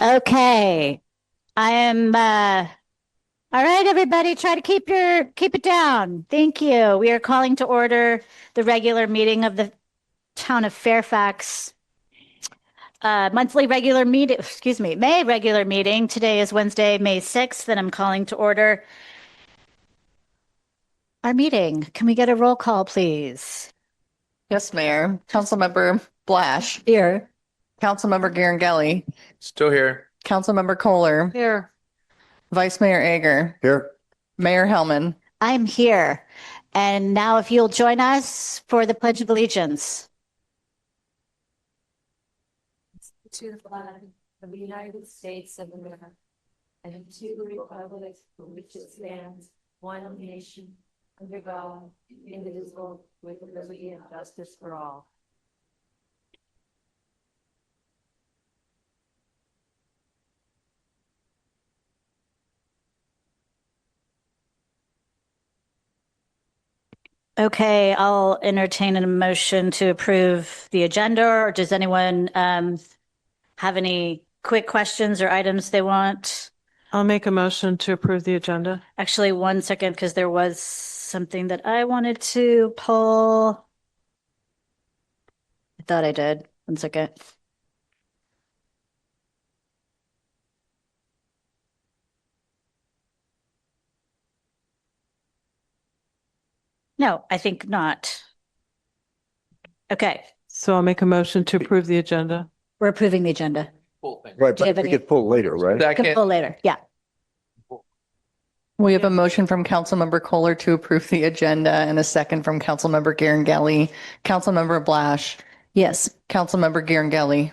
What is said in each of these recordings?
Okay, I am, all right, everybody, try to keep it down. Thank you. We are calling to order the regular meeting of the Town of Fairfax, monthly regular meeting, May regular meeting. Today is Wednesday, May 6th, and I'm calling to order our meeting. Can we get a roll call, please? Yes, Mayor. Councilmember Blash. Here. Councilmember Garangelli. Still here. Councilmember Kohler. Here. Vice Mayor Ager. Here. Mayor Hellman. I'm here. And now if you'll join us for the Pledge of Allegiance. To the flag of the United States of America and to the republic for which it stands, one nation, under God, indivisible, with liberty and justice for all. Okay, I'll entertain a motion to approve the agenda, or does anyone have any quick questions or items they want? I'll make a motion to approve the agenda. Actually, one second, because there was something that I wanted to pull. I thought I did. One second. No, I think not. Okay, So I'll make a motion to approve the agenda. we're approving the agenda. Right, Do you have but we any- get pulled later, right? Can pull later. Yeah. We have a motion from Councilmember Kohler to approve the agenda and a second from Councilmember Garangelli. Councilmember Blash. Yes. Councilmember Garangelli.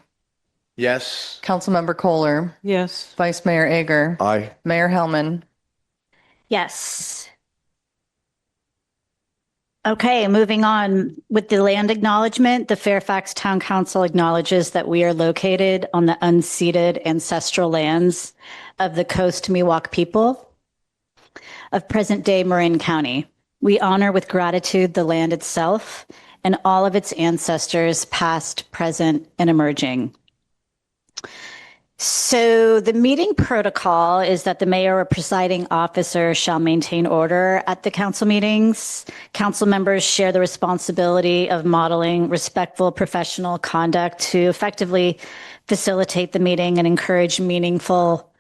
Yes. Councilmember Kohler. Yes. Vice Mayor Ager. Aye. Mayor Hellman. Yes. Okay, moving on with the land acknowledgement, the Fairfax Town Council acknowledges that we are located on the unceded ancestral lands of the Coast Miwok people of present-day Marin County. We honor with gratitude the land itself and all of its ancestors, past, present, and emerging. So the meeting protocol is that the mayor or presiding officer shall maintain order at the council meetings. Council members share the responsibility of modeling respectful professional conduct to effectively facilitate the meeting and encourage meaningful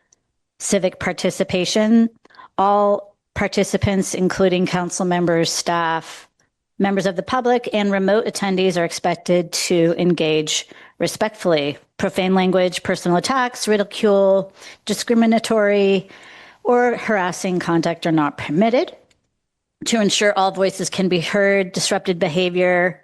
civic participation. All participants, including council members, staff, members of the public, and remote attendees are expected to engage respectfully. Profane language, personal attacks, ridicule, discriminatory, or harassing conduct are not permitted. To ensure all voices can be heard, disrupted behavior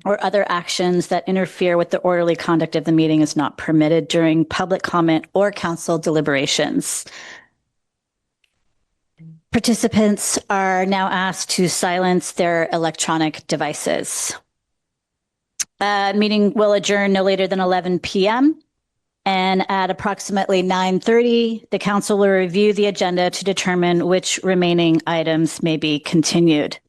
or other actions that interfere with the orderly conduct of the meeting is not permitted during public comment or council deliberations. Participants are now asked to silence their electronic devices. Meeting will adjourn no later than 11 p.m. And at approximately 9:30, the council will review the agenda to determine which remaining items may be continued.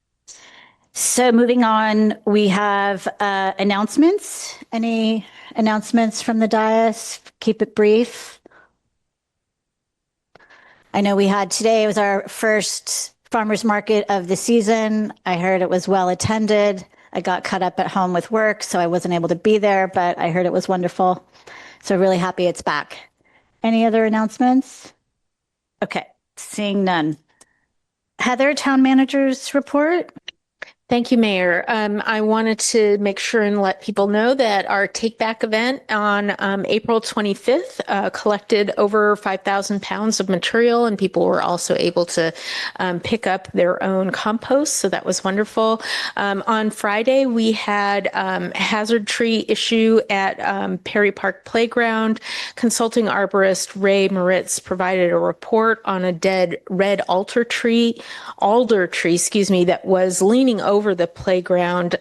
So moving on, we have announcements. Any announcements from the dais? Keep it brief. I know we had today, it was our first farmers market of the season. I heard it was well attended. I got caught up at home with work, so I wasn't able to be there, but I heard it was wonderful. So really happy it's back. Any other announcements? Okay, seeing none. Heather, town manager's report. Thank you, Mayor. I wanted to make sure and let people know that our Take Back event on April 25th collected over 5,000 pounds of material, and people were also able to pick up their own compost. So that was wonderful. On Friday, we had hazard tree issue at Perry Park Playground. Consulting arborist Ray Moritz provided a report on a dead red alder tree, that was leaning over the playground.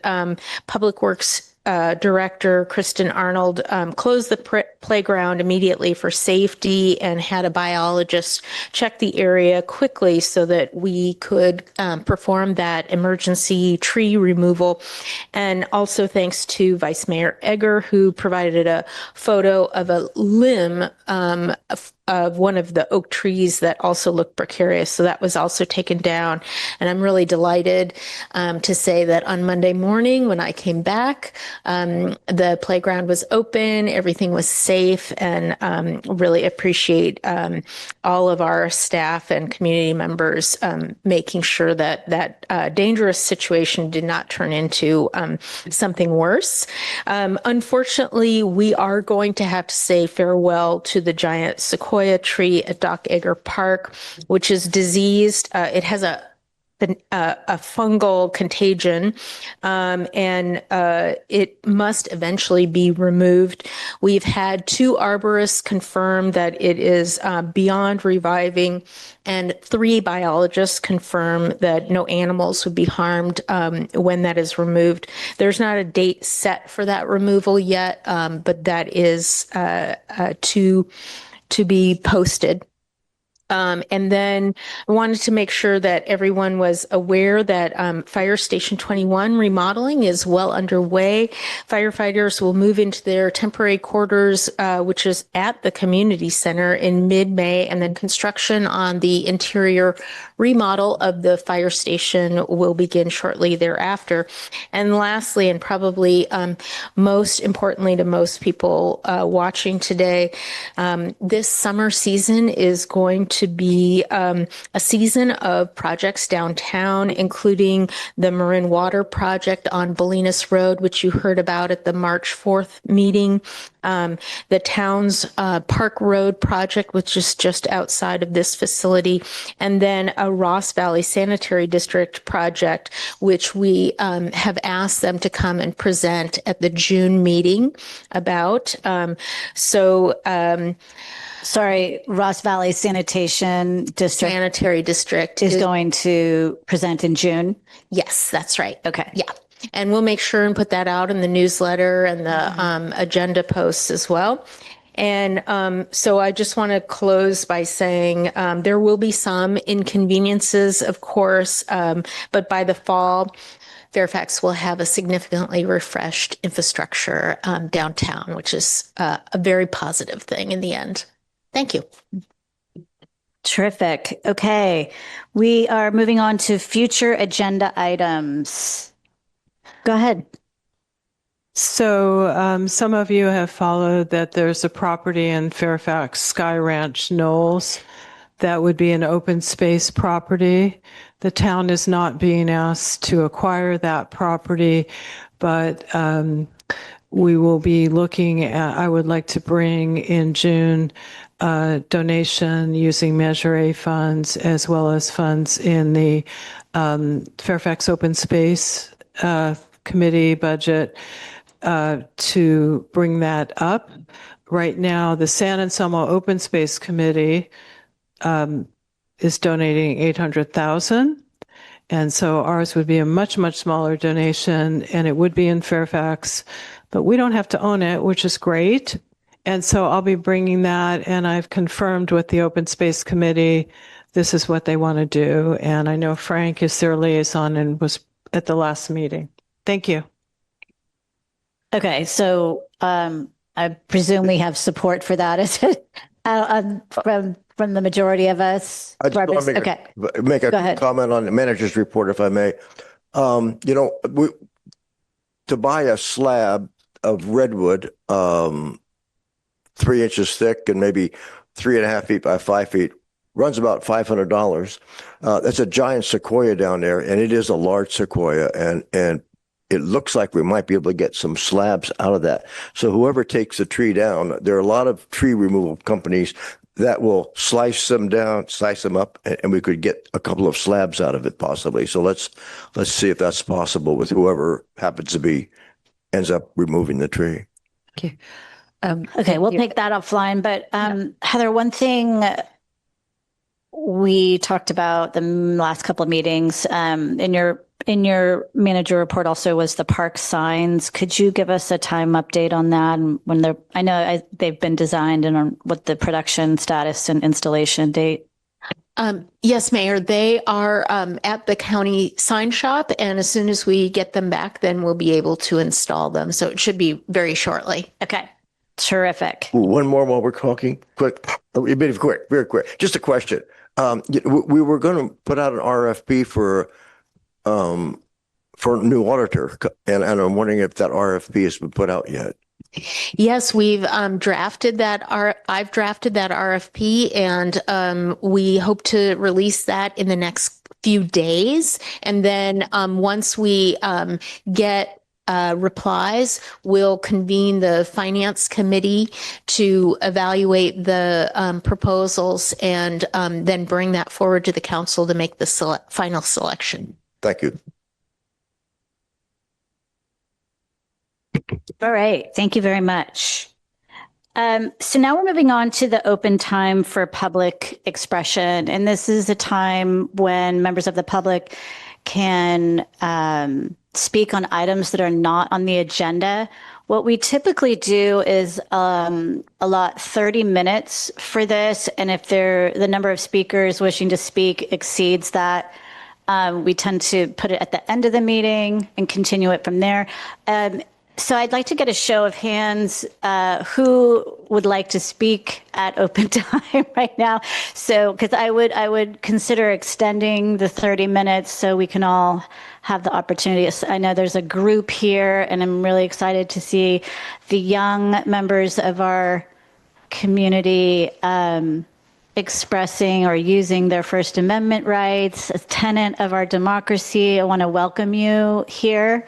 Public Works Director Kristen Arnold closed the playground immediately for safety and had a biologist check the area quickly so that we could perform that emergency tree removal. And also thanks to Vice Mayor Egger, who provided a photo of a limb of one of the oak trees that also looked precarious. So that was also taken down. And I'm really delighted to say that on Monday morning when I came back, the playground was open, everything was safe, and really appreciate all of our staff and community members making sure that that dangerous situation did not turn into something worse. Unfortunately, we are going to have to say farewell to the giant sequoia tree at Doc Egger Park, which is diseased. It has a fungal contagion, and it must eventually be removed. We've had 2 arborists confirm that it is beyond reviving, and 3 biologists confirm that no animals would be harmed when that is removed. There's not a date set for that removal yet, but that is to be posted. And then I wanted to make sure that everyone was aware that Fire Station 21 remodeling is well underway. Firefighters will move into their temporary quarters, which is at the community center in mid-May, and then construction on the interior remodel of the fire station will begin shortly thereafter. And lastly, and probably most importantly to most people watching today, this summer season is going to be a season of projects downtown, including the Marin Water Project on Bolinas Road, which you heard about at the March 4th meeting. The town's Park Road project, which is just outside of this facility, and then a Ross Valley Sanitary District project, which we have asked them to come and present at the June meeting about. Sorry, Ross Valley Sanitation District Sanitary District is going to present in June. Yes, that's right. Okay. Yeah. And we'll make sure and put that out in the newsletter and the agenda posts as well. And so I just want to close by saying there will be some inconveniences, of course, but by the fall, Fairfax will have a significantly refreshed infrastructure downtown, which is a very positive thing in the end. Thank you. Terrific. Okay. We are moving on to future agenda items. Go ahead. So some of you have followed that there's a property in Fairfax, Sky Ranch Knolls, that would be an open space property. The town is not being asked to acquire that property, but we will be looking at, I would like to bring in June donation using Measure A funds as well as funds in the Fairfax Open Space Committee budget to bring that up. Right now, the San Anselmo Open Space Committee is donating $800,000. And so ours would be a much, much smaller donation, and it would be in Fairfax, but we don't have to own it, which is great. And so I'll be bringing that, and I've confirmed with the Open Space Committee, this is what they want to do. And I know Frank is their liaison and was at the last meeting. Thank you. Okay. So I presume we have support for that. Is it from the majority of us? I just want to Okay. make Go a ahead. comment on the manager's report, if I may. To buy a slab of redwood, 3 inches thick and maybe 3.5 feet by 5 feet, runs about $500. That's a giant sequoia down there, and it is a large sequoia, and it looks like we might be able to get some slabs out of that. So whoever takes the tree down, there are a lot of tree removal companies that will slice them down, slice them up, and we could get a couple of slabs out of it possibly. So let's see if that's possible with whoever happens to be ends up removing the tree. Okay, we'll take that offline. But Heather, one thing we talked about the last couple of meetings. In your manager report also was the park signs. Could you give us a time update on that and when they're? I know they've been designed and on what the production status and installation date. Yes, Mayor, they are at the county sign shop, and as soon as we get them back, then we'll be able to install them. So it should be very shortly. Okay, terrific. One more while we're talking. Quick, very quick. Just a question. We were going to put out an RFP for a new auditor, and I'm wondering if that RFP has been put out yet. Yes, we've drafted that. I've drafted that RFP, and we hope to release that in the next few days. And then once we get replies, we'll convene the finance committee to evaluate the proposals and then bring that forward to the council to make the final selection. Thank you. All right. Thank you very much. So now we're moving on to the open time for public expression. And this is a time when members of the public can speak on items that are not on the agenda. What we typically do is allot 30 minutes for this. And if the number of speakers wishing to speak exceeds that, we tend to put it at the end of the meeting and continue it from there. So I'd like to get a show of hands who would like to speak at open time right now. So, because I would consider extending the 30 minutes so we can all have the opportunity. I know there's a group here, and I'm really excited to see the young members of our community expressing or using their First Amendment rights, a tenet of our democracy. I want to welcome you here.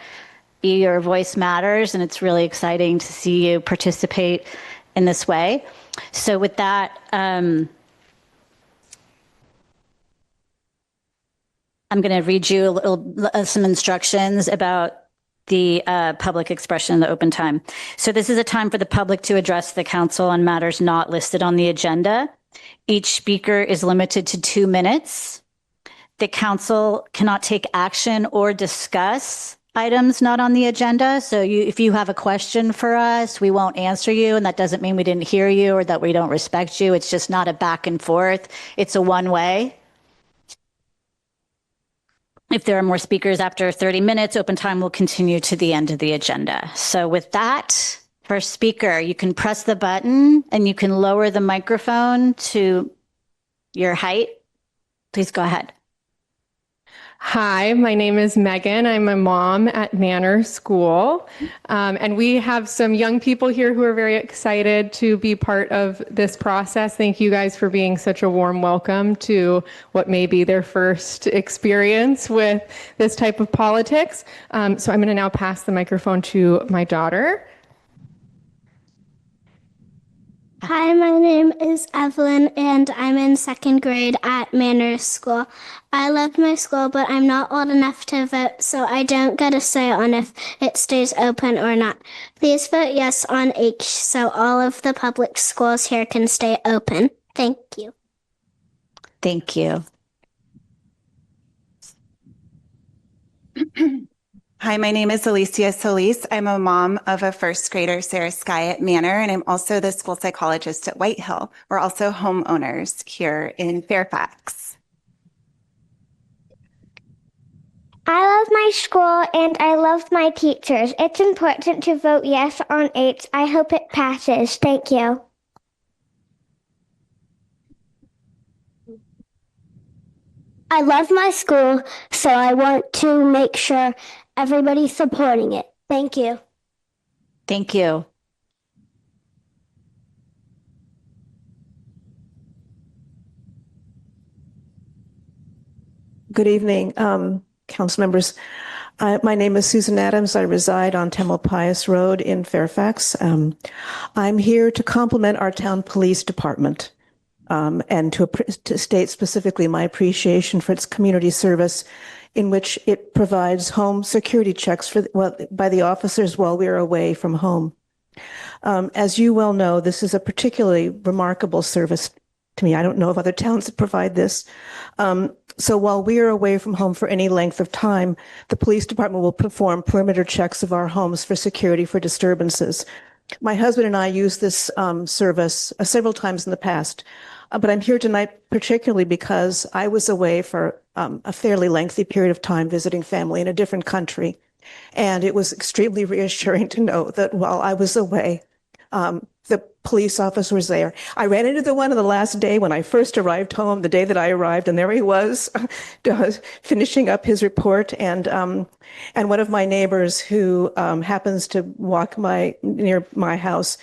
Your voice matters, and it's really exciting to see you participate in this way. So with that, I'm going to read you some instructions about the public expression in the open time. So this is a time for the public to address the council on matters not listed on the agenda. Each speaker is limited to 2 minutes. The council cannot take action or discuss items not on the agenda. So if you have a question for us, we won't answer you. And that doesn't mean we didn't hear you or that we don't respect you. It's just not a back and forth. It's a one-way. If there are more speakers after 30 minutes, open time will continue to the end of the agenda. So with that, first speaker, you can press the button and you can lower the microphone to your height. Please go ahead. Hi, my name is Megan. I'm a mom at Manor School. And we have some young people here who are very excited to be part of this process. Thank you guys for being such a warm welcome to what may be their first experience with this type of politics. So I'm going to now pass the microphone to my daughter. Hi, my name is Evelyn, and I'm in 2nd grade at Manor School. I love my school, but I'm not old enough to vote, so I don't get a say on if it stays open or not. Please vote yes on H so all of the public schools here can stay open. Thank you. Thank you. Hi, my name is Alicia Solis. I'm a mom of a first grader, Sarah Sky at Manor, and I'm also the school psychologist at Whitehill. We're also homeowners here in Fairfax. I love my school and I love my teachers. It's important to vote yes on H. I hope it passes. Thank you. I love my school, so I want to make sure everybody's supporting it. Thank you. Thank you. Good evening, council members. My name is Susan Adams. I reside on Tamalpais Road in Fairfax. I'm here to compliment our town police department and to state specifically my appreciation for its community service in which it provides home security checks by the officers while we are away from home. As you well know, this is a particularly remarkable service to me. I don't know of other towns that provide this. So while we are away from home for any length of time, the police department will perform perimeter checks of our homes for security for disturbances. My husband and I use this service several times in the past, but I'm here tonight particularly because I was away for a fairly lengthy period of time visiting family in a different country. And it was extremely reassuring to know that while I was away, the police officer was there. I ran into the one on the last day when I first arrived home, the day that I arrived, and there he was finishing up his report. And one of my neighbors who happens to walk near my house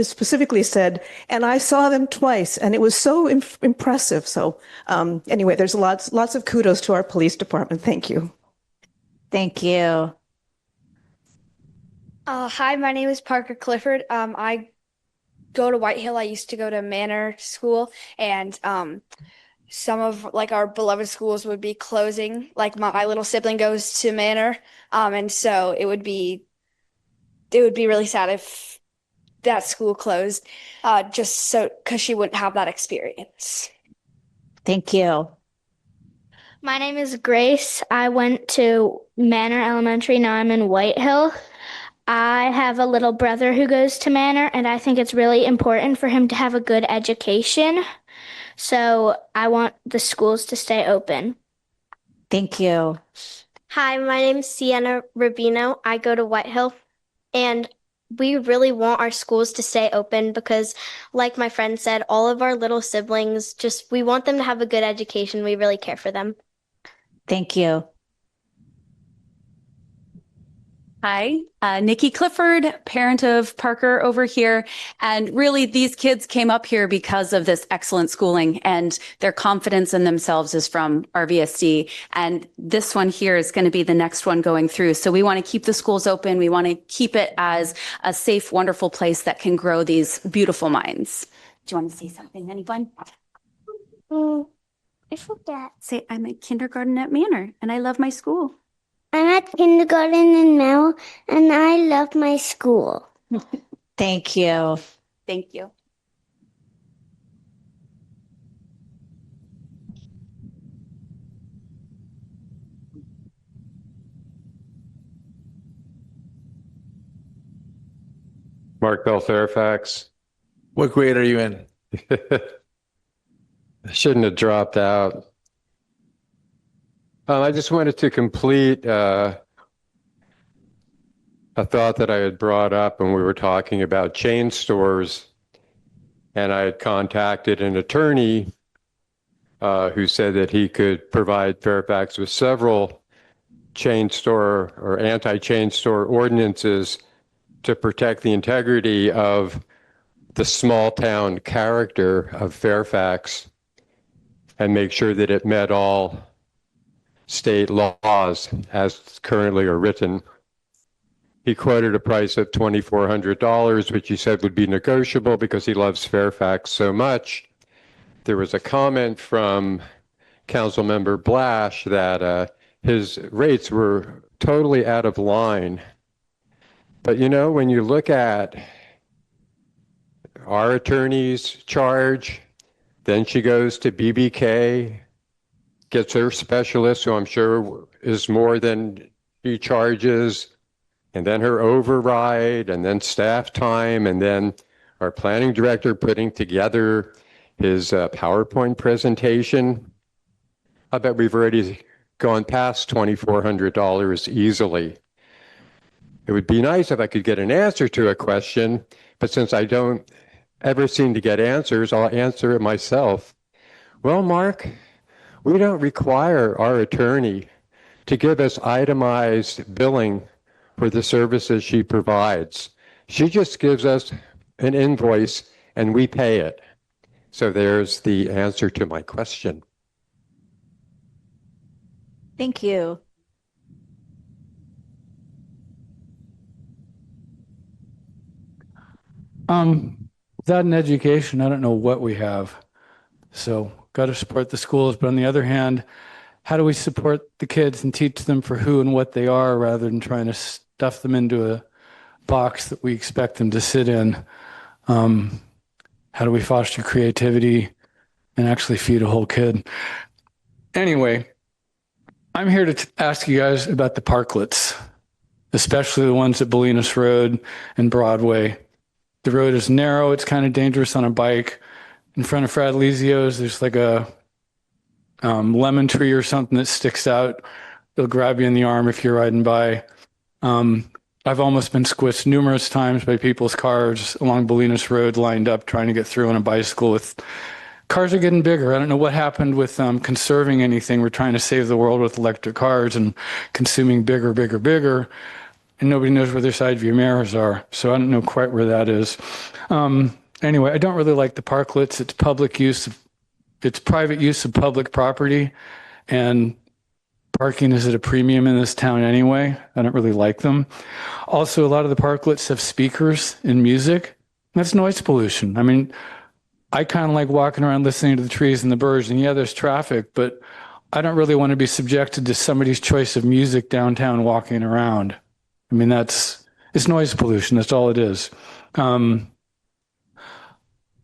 specifically said, and I saw them twice, and it was so impressive. So anyway, there's lots of kudos to our police department. Thank you. Thank you. Hi, my name is Parker Clifford. I go to White Hill. I used to go to Manor School, and some of like our beloved schools would be closing. Like my little sibling goes to Manor, and so it would be really sad if that school closed, just so because she wouldn't have that experience. Thank you. My name is Grace. I went to Manor Elementary. Now I'm in White Hill. I have a little brother who goes to Manor, and I think it's really important for him to have a good education. So I want the schools to stay open. Thank you. Hi, my name is Sienna Rubino. I go to White Hill, and we really want our schools to stay open because, like my friend said, all of our little siblings, we want them to have a good education. We really care for them. Thank you. Hi, Nikki Clifford, parent of Parker over here. And really, these kids came up here because of this excellent schooling, and their confidence in themselves is from RVSD. And this one here is going to be the next one going through. So we want to keep the schools open. We want to keep it as a safe, wonderful place that can grow these beautiful minds. Do you want to say something, anyone? I forget. Say, I'm at kindergarten at Manor, and I love my school. I'm at kindergarten in Mel, and I love my school. Thank you. Thank you. Mark Bell, Fairfax. What grade are you in? I shouldn't have dropped out. I just wanted to complete a thought that I had brought up when we were talking about chain stores. And I had contacted an attorney who said that he could provide Fairfax with several chain store or anti-chain store ordinances to protect the integrity of the small town character of Fairfax and make sure that it met all state laws as currently are written. He quoted a price of $2,400, which he said would be negotiable because he loves Fairfax so much. There was a comment from Councilmember Blash that his rates were totally out of line. But you know, when you look at our attorney's charge, then she goes to BBK, gets her specialist, who I'm sure is more than she charges, and then her override, and then staff time, and then our planning director putting together his PowerPoint presentation. I bet we've already gone past $2,400 easily. It would be nice if I could get an answer to a question, but since I don't ever seem to get answers, I'll answer it myself. Well, Mark, we don't require our attorney to give us itemized billing for the services she provides. She just gives us an invoice and we pay it. So there's the answer to my question. Thank you. Without an education, I don't know what we have. So got to support the schools. But on the other hand, how do we support the kids and teach them for who and what they are rather than trying to stuff them into a box that we expect them to sit in? How How do we foster creativity and actually feed a whole kid? Anyway, I'm here to ask you guys about the parklets, especially the ones at Bolinas Road and Broadway. The road is narrow. It's kind of dangerous on a bike. In front of Fratellizio's, there's like a lemon tree or something that sticks out. It'll grab you in the arm if you're riding by. I've almost been squished numerous times by people's cars along Bolinas Road lined up trying to get through on a bicycle. With cars are getting bigger. I don't know what happened with conserving anything. We're trying to save the world with electric cars and consuming bigger, and nobody knows where their side view mirrors are. So I don't know quite where that is. Anyway, I don't really like the parklets. It's public use. It's private use of public property, and parking is at a premium in this town anyway. I don't really like them. Also, a lot of the parklets have speakers and music. That's noise pollution. I mean, I kind of like walking around listening to the trees and the birds, and yeah, there's traffic, but I don't really want to be subjected to somebody's choice of music downtown walking around. I mean, it's noise pollution. That's all it is.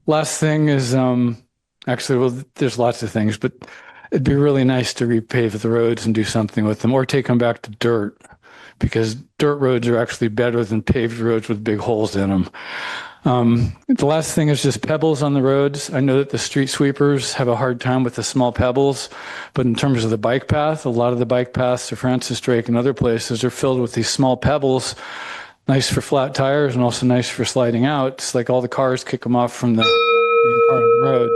Last thing is, actually, well, there's lots of things, but it'd be really nice to repave the roads and do something with them, or take them back to dirt, because dirt roads are actually better than paved roads with big holes in them. The last thing is just pebbles on the roads. I know that the street sweepers have a hard time with the small pebbles, but in terms of the bike path, a lot of the bike paths to Francis Drake and other places are filled with these small pebbles. Nice for flat tires and also nice for sliding out. It's like all the cars kick them off from the main part of the road.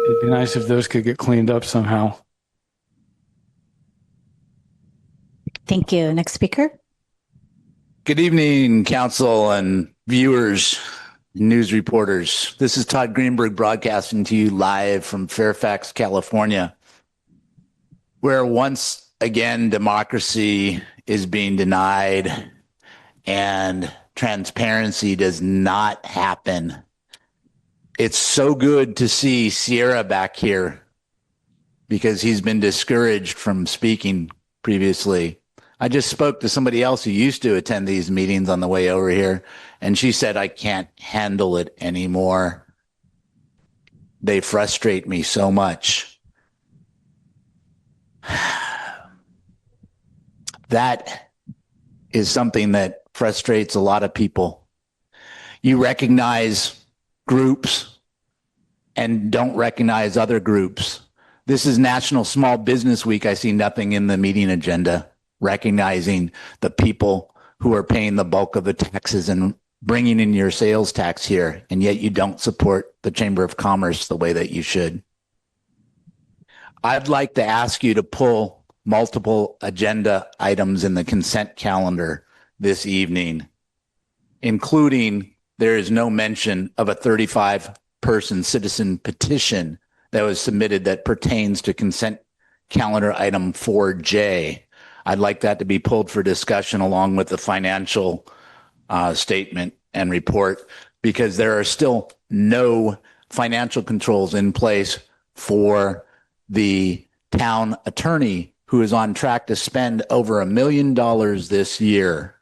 It'd be nice if those could get cleaned up somehow. Thank you. Next speaker. Good evening, council and viewers, news reporters. This is Todd Greenberg broadcasting to you live from Fairfax, California, where once again democracy is being denied and transparency does not happen. It's so good to see Sierra back here because he's been discouraged from speaking previously. I just spoke to somebody else who used to attend these meetings on the way over here, and she said, I can't handle it anymore. They frustrate me so much. That is something that frustrates a lot of people. You recognize groups and don't recognize other groups. This is National Small Business Week. I see nothing in the meeting agenda recognizing the people who are paying the bulk of the taxes and bringing in your sales tax here, and yet you don't support the Chamber of Commerce the way that you should. I'd like to ask you to pull multiple agenda items in the consent calendar this evening, including there is no mention of a 35-person citizen petition that was submitted that pertains to consent calendar item 4J. I'd like that to be pulled for discussion along with the financial statement and report, because there are still no financial controls in place for the town attorney, who is on track to spend over $1 million this year.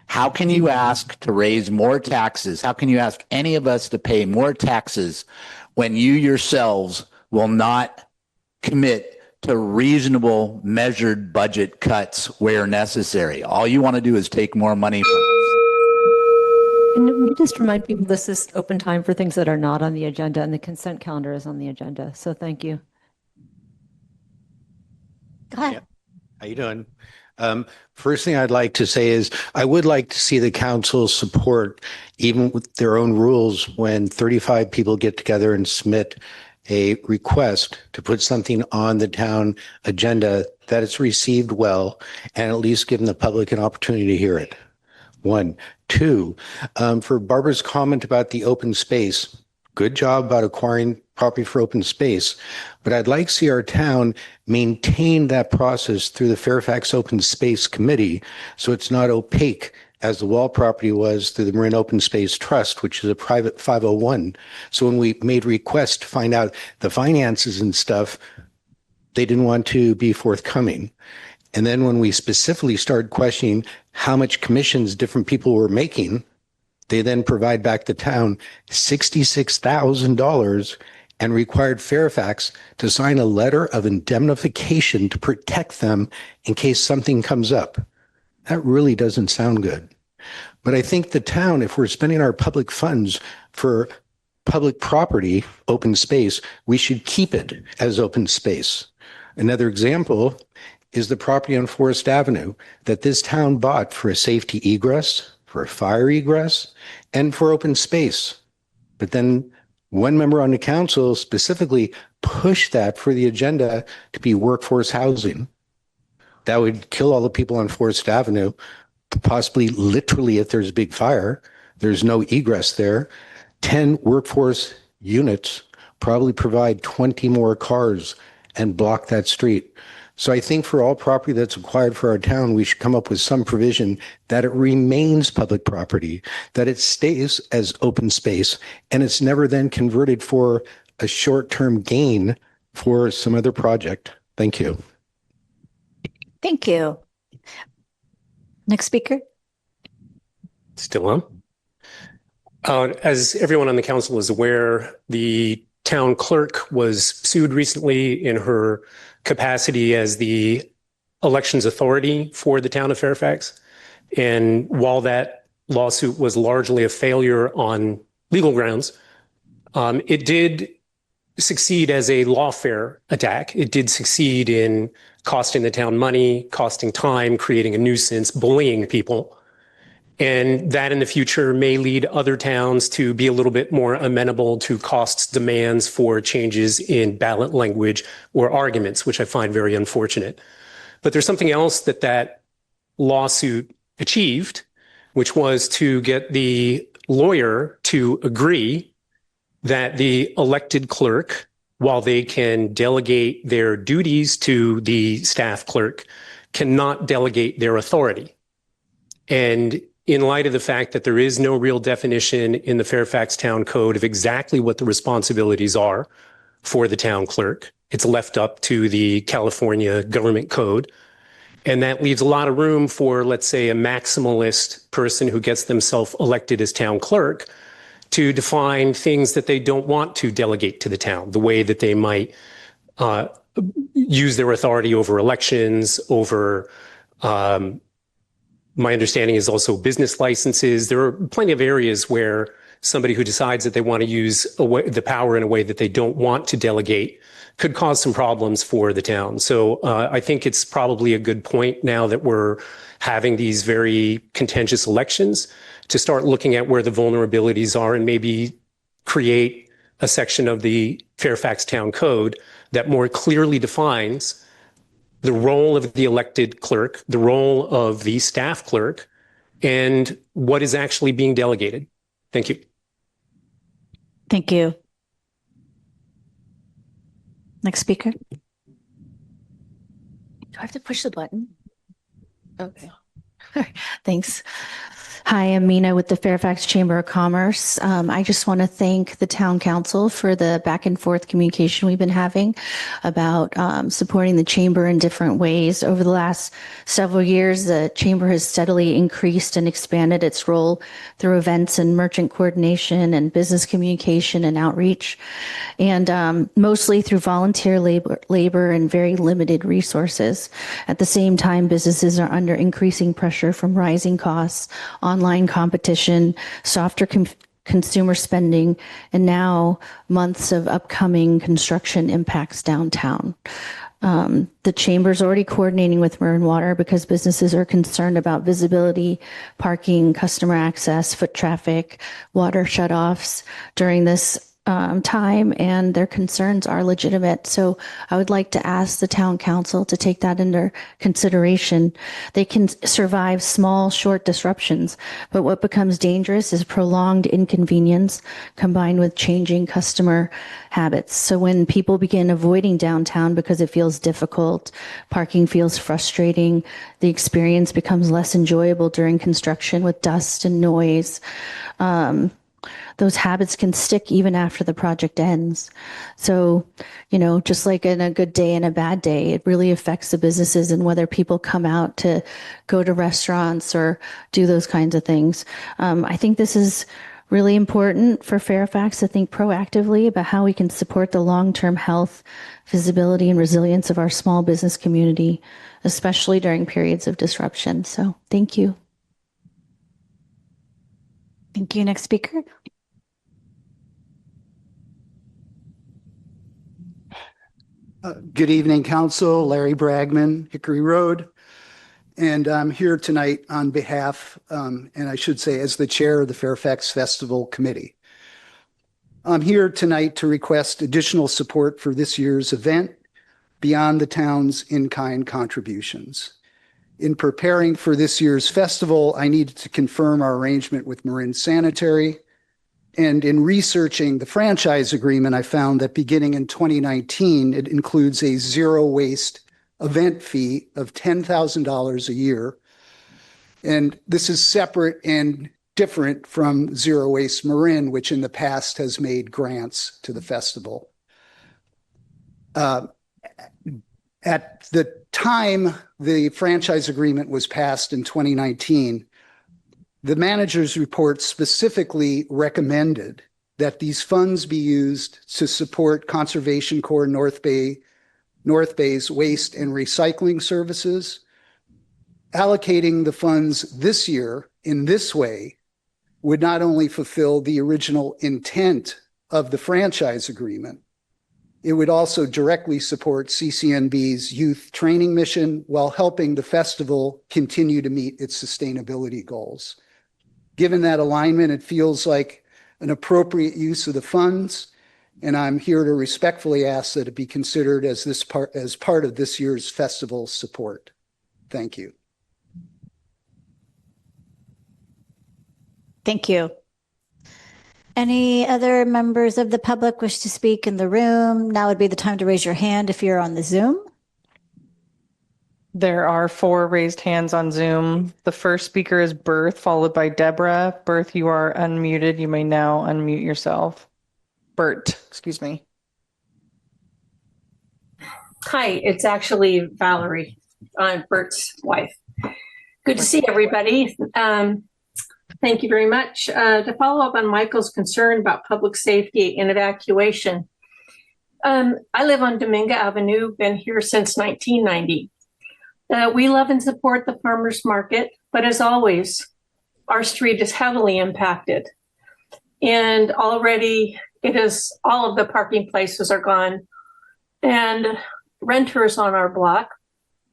How can you ask to raise more taxes? How can you ask any of us to pay more taxes when you yourselves will not commit to reasonable, measured budget cuts where necessary? All you want to do is take more money from us. And we just remind people this is open time for things that are not on the agenda, and the consent calendar is on the agenda. So thank you. Go ahead. Yeah. How you doing? First thing I'd like to say is I would like to see the council support, even with their own rules, when 35 people get together and submit a request to put something on the town agenda, that it's received well and at least given the public an opportunity to hear it. One. Two, for Barbara's comment about the open space, good job about acquiring property for open space, but I'd like to see our town maintain that process through the Fairfax Open Space Committee so it's not opaque as the Wall property was through the Marin Open Space Trust, which is a private 501. So when we made requests to find out the finances and stuff, they didn't want to be forthcoming. And then when we specifically started questioning how much commissions different people were making, They then provide back the town $66,000 and required Fairfax to sign a letter of indemnification to protect them in case something comes up. That really doesn't sound good. But I think the town, if we're spending our public funds for public property, open space, we should keep it as open space. Another example is the property on Forest Avenue that this town bought for a safety egress, for a fire egress, and for open space. But then one member on the council specifically pushed that for the agenda to be workforce housing. That would kill all the people on Forest Avenue, possibly literally if there's a big fire. There's no egress there. 10 workforce units probably provide 20 more cars and block that street. So I think for all property that's acquired for our town, we should come up with some provision that it remains public property, that it stays as open space, and it's never then converted for a short-term gain for some other project. Thank you. Thank you. Next speaker. Still on. As everyone on the council is aware, the town clerk was sued recently in her capacity as the elections authority for the town of Fairfax. And while that lawsuit was largely a failure on legal grounds, it did succeed as a lawfare attack. It did succeed in costing the town money, costing time, creating a nuisance, bullying people. And that in the future may lead other towns to be a little bit more amenable to costs demands for changes in ballot language or arguments, which I find very unfortunate. But there's something else that that lawsuit achieved, which was to get the lawyer to agree that the elected clerk, while they can delegate their duties to the staff clerk, cannot delegate their authority. And in light of the fact that there is no real definition in the Fairfax Town Code of exactly what the responsibilities are for the town clerk, it's left up to the California Government Code. And that leaves a lot of room for, let's say, a maximalist person who gets themselves elected as town clerk to define things that they don't want to delegate to the town, the way that they might use their authority over elections, over my understanding is also business licenses. There are plenty of areas where somebody who decides that they want to use the power in a way that they don't want to delegate could cause some problems for the town. So I think it's probably a good point now that we're having these very contentious elections to start looking at where the vulnerabilities are and maybe create a section of the Fairfax Town Code that more clearly defines the role of the elected clerk, the role of the staff clerk, and what is actually being delegated. Thank you. Thank you. Next speaker. Do I have to push the button? Okay. Thanks. Hi, I'm Mina with the Fairfax Chamber of Commerce. I just want to thank the town council for the back and forth communication we've been having about supporting the chamber in different ways. Over the last several years, the chamber has steadily increased and expanded its role through events and merchant coordination and business communication and outreach, and mostly through volunteer labor and very limited resources. At the same time, businesses are under increasing pressure from rising costs, online competition, softer consumer spending, and now months of upcoming construction impacts downtown. The chamber's already coordinating with Marin Water because businesses are concerned about visibility, parking, customer access, foot traffic, water shutoffs during this time, and their concerns are legitimate. So I would like to ask the town council to take that into consideration. They can survive small, short disruptions, but what becomes dangerous is prolonged inconvenience combined with changing customer habits. So when people begin avoiding downtown because it feels difficult, parking feels frustrating, the experience becomes less enjoyable during construction with dust and noise. those habits can stick even after the project ends. So, you know, just like in a good day and a bad day, it really affects the businesses and whether people come out to go to restaurants or do those kinds of things. I think this is really important for Fairfax to think proactively about how we can support the long-term health, visibility, and resilience of our small business community, especially during periods of disruption. So thank you. Thank you. Next speaker. Good evening, Council. Larry Bragman, Hickory Road. And I'm here tonight on behalf, and I should say as the chair of the Fairfax Festival Committee. I'm here tonight to request additional support for this year's event beyond the town's in-kind contributions. In preparing for this year's festival, I needed to confirm our arrangement with Marin Sanitary. And in researching the franchise agreement, I found that beginning in 2019, it includes a zero waste event fee of $10,000 a year. And this is separate and different from Zero Waste Marin, which in the past has made grants to the festival. At the time the franchise agreement was passed in 2019, the manager's report specifically recommended that these funds be used to support Conservation Corps North Bay's waste and recycling services. Allocating the funds this year in this way would not only fulfill the original intent of the franchise agreement, it would also directly support CCNB's youth training mission while helping the festival continue to meet its sustainability goals. Given that alignment, it feels like an appropriate use of the funds, and I'm here to respectfully ask that it be considered as part of this year's festival support. Thank you. Thank you. Any other members of the public wish to speak in the room? Now would be the time to raise your hand if you're on the Zoom. There are 4 raised hands on Zoom. The first speaker is Berth, followed by Deborah. Berth, you are unmuted. You may now unmute yourself. Bert, excuse me. Hi, it's actually Valerie. I'm Bert's wife. Good to see everybody. Thank you very much. To follow up on Michael's concern about public safety and evacuation, I live on Dominga Avenue, been here since 1990. We love and support the farmers market, but as always, our street is heavily impacted. And already all of the parking places are gone. And renters on our block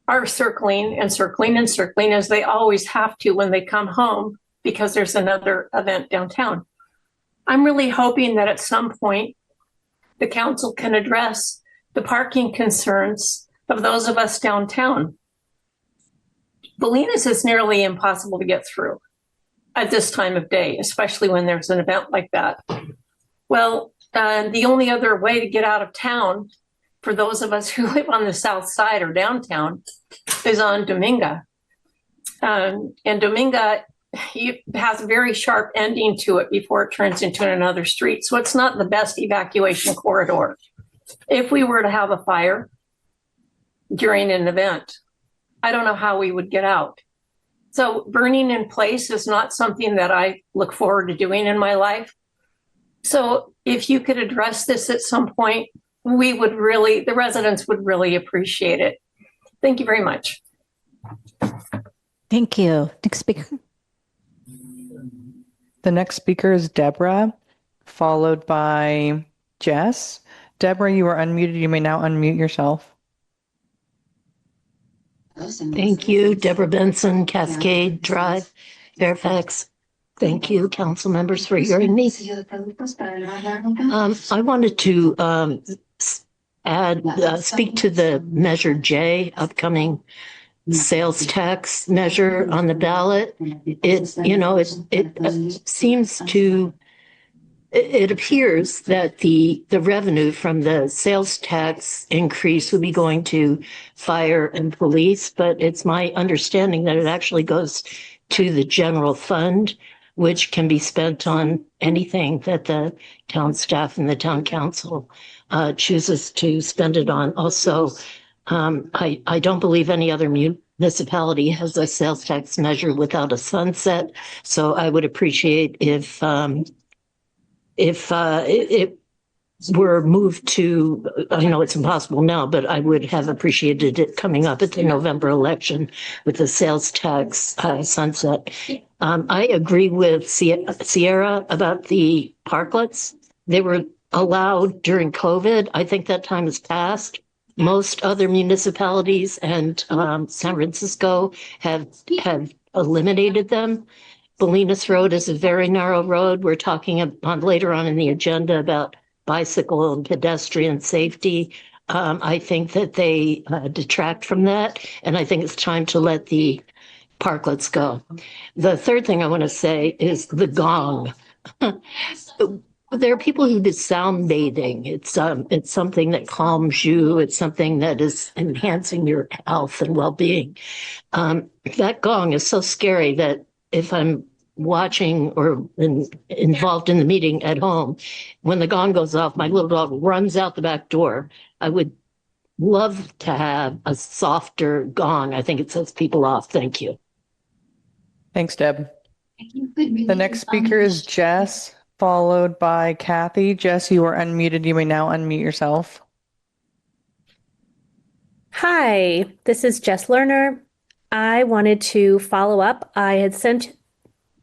are circling and circling and circling as they always have to when they come home because there's another event downtown. I'm really hoping that at some point the council can address the parking concerns of those of us downtown. Bolinas is nearly impossible to get through at this time of day, especially when there's an event like that. Well, the only other way to get out of town for those of us who live on the south side or downtown is on Dominga. And Dominga has a very sharp ending to it before it turns into another street. So it's not the best evacuation corridor. If we were to have a fire during an event, I don't know how we would get out. So burning in place is not something that I look forward to doing in my life. So if you could address this at some point, the residents would really appreciate it. Thank you very much. Thank you. Next speaker. The next speaker is Deborah, followed by Jess. Deborah, you are unmuted. You may now unmute yourself. Thank you, Deborah Benson, Cascade Drive, Fairfax. Thank you, council members, for hearing me. I wanted to speak to the Measure J, upcoming sales tax measure on the ballot. It appears that the revenue from the sales tax increase would be going to fire and police, but it's my understanding that it actually goes to the general fund, which can be spent on anything that the town staff and the town council chooses to spend it on. Also, I don't believe any other municipality has a sales tax measure without a sunset. So I would appreciate if it were moved to, I know it's impossible now, but I would have appreciated it coming up at the November election with the sales tax sunset. I agree with Sierra about the parklets. They were allowed during COVID. I think that time has passed. Most other municipalities and San Francisco have eliminated them. Bolinas Road is a very narrow road. We're talking about later on in the agenda about bicycle and pedestrian safety. I think that they detract from that, and I think it's time to let the parklets go. The third thing I want to say is the gong. There are people who do sound bathing. It's something that calms you. It's something that is enhancing your health and well-being. That gong is so scary that if I'm watching or involved in the meeting at home, when the gong goes off, my little dog runs out the back door. I would love to have a softer gong. I think it sets people off. Thank you. Thanks, Deb. The next speaker is Jess, followed by Kathy. Jess, you are unmuted. You may now unmute yourself. Hi, this is Jess Lerner. I wanted to follow up. I had sent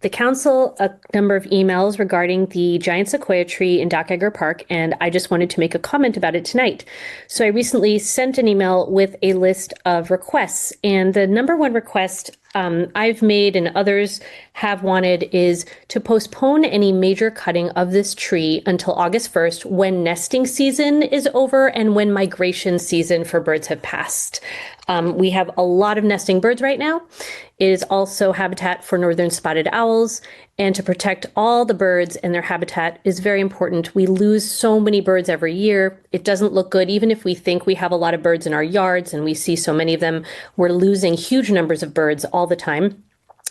the council a number of emails regarding the giant sequoia tree in Doc Edgar Park, and I just wanted to make a comment about it tonight. So I recently sent an email with a list of requests, and the number one request I've made and others have wanted is to postpone any major cutting of this tree until August 1st, when nesting season is over and when migration season for birds have passed. We have a lot of nesting birds right now. It is also habitat for northern spotted owls, and to protect all the birds and their habitat is very important. We lose so many birds every year. It doesn't look good, even if we think we have a lot of birds in our yards and we see so many of them. We're losing huge numbers of birds all the time,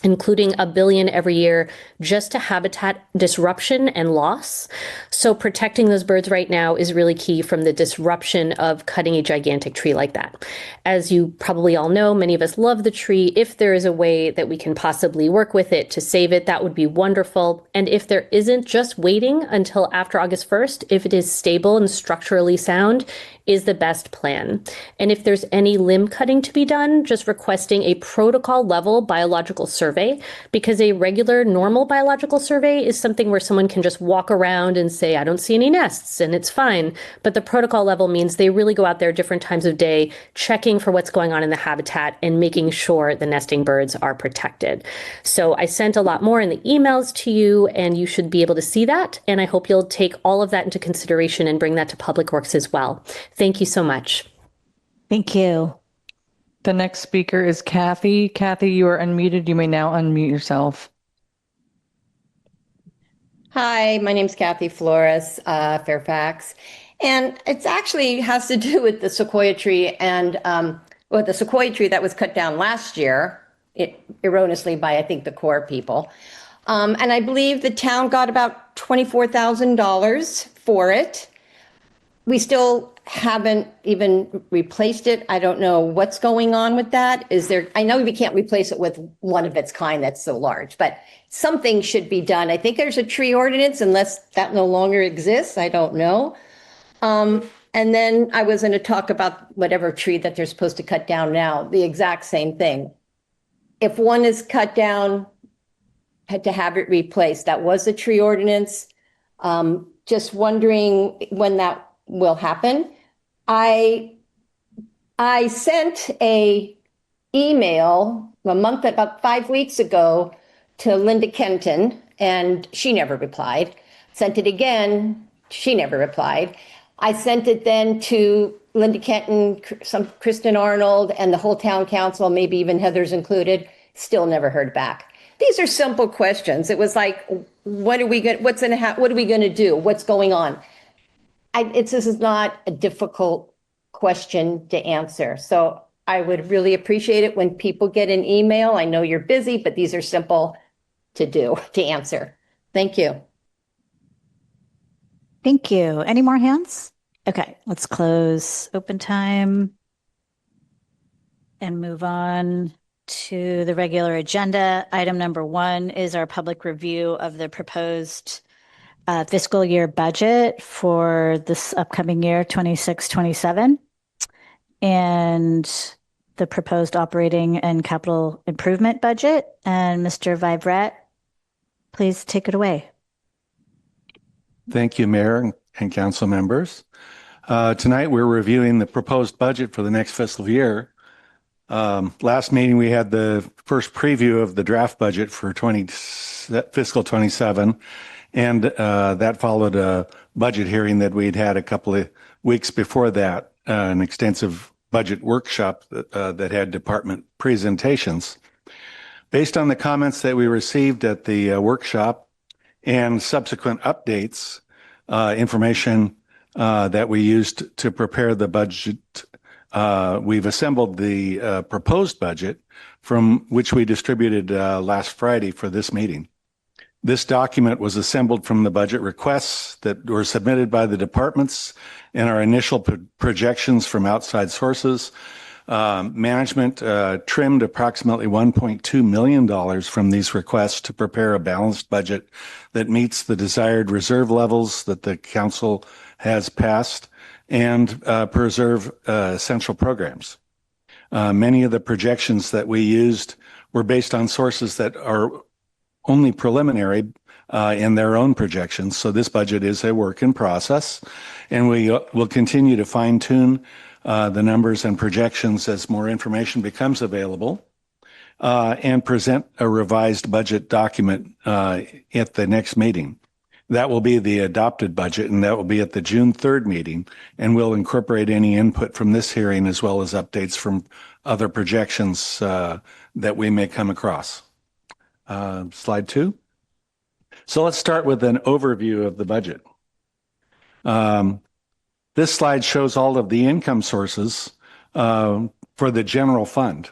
including 1 billion every year just to habitat disruption and loss. So protecting those birds right now is really key from the disruption of cutting a gigantic tree like that. As you probably all know, many of us love the tree. If there is a way that we can possibly work with it to save it, that would be wonderful. And if there isn't, just waiting until after August 1st, if it is stable and structurally sound, is the best plan. And if there's any limb cutting to be done, just requesting a protocol level biological survey, because a regular normal biological survey is something where someone can just walk around and say, I don't see any nests, and it's fine. But the protocol level means they really go out there different times of day, checking for what's going on in the habitat and making sure the nesting birds are protected. So I sent a lot more in the emails to you, and you should be able to see that. And I hope you'll take all of that into consideration and bring that to Public Works as well. Thank you so much. Thank you. The next speaker is Kathy. Kathy, you are unmuted. You may now unmute yourself. Hi, my name's Kathy Flores, Fairfax. And it's actually has to do with the sequoia tree and the sequoia tree that was cut down last year, erroneously by, I think, the Corps people. And I believe the town got about $24,000 for it. We still haven't even replaced it. I don't know what's going on with that. I know we can't replace it with one of its kind that's so large, but something should be done. I think there's a tree ordinance, unless that no longer exists. I don't know. And then I was going to talk about whatever tree that they're supposed to cut down now, the exact same thing. If one is cut down, had to have it replaced. That was a tree ordinance. Just wondering when that will happen. I sent a email about 5 weeks ago to Linda Kenton, and she never replied. Sent it again, she never replied. I sent it then to Linda Kenton, Kristen Arnold, and the whole town council, maybe even Heather's included. Still never heard back. These are simple questions. It was like, what are we going to do? What's going on? This is not a difficult question to answer. So I would really appreciate it when people get an email. I know you're busy, but these are simple to answer. Thank you. Thank you. Any more hands? Okay, let's close open time and move on to the regular agenda. Item number 1 is our public review of the proposed fiscal year budget for this upcoming year, 26-27, and the proposed operating and capital improvement budget. And Mr. Vivret, please take it away. Thank you, Mayor and council members. Tonight, we're reviewing the proposed budget for the next fiscal year. Last meeting, we had the first preview of the draft budget for fiscal 27, and that followed a budget hearing that we'd had a couple of weeks before that, an extensive budget workshop that had department presentations. Based on the comments that we received at the workshop and subsequent updates, information that we used to prepare the budget, we've assembled the proposed budget from which we distributed last Friday for this meeting. This document was assembled from the budget requests that were submitted by the departments and our initial projections from outside sources. Management trimmed approximately $1.2 million from these requests to prepare a balanced budget that meets the desired reserve levels that the council has passed and preserve essential programs. Many of the projections that we used were based on sources that are only preliminary in their own projections. So this budget is a work in process, and we will continue to fine tune the numbers and projections as more information becomes available, and present a revised budget document at the next meeting. That will be the adopted budget, and that will be at the June 3rd meeting, and we'll incorporate any input from this hearing as well as updates from other projections that we may come across. Slide 2. So let's start with an overview of the budget. This slide shows all of the income sources for the general fund.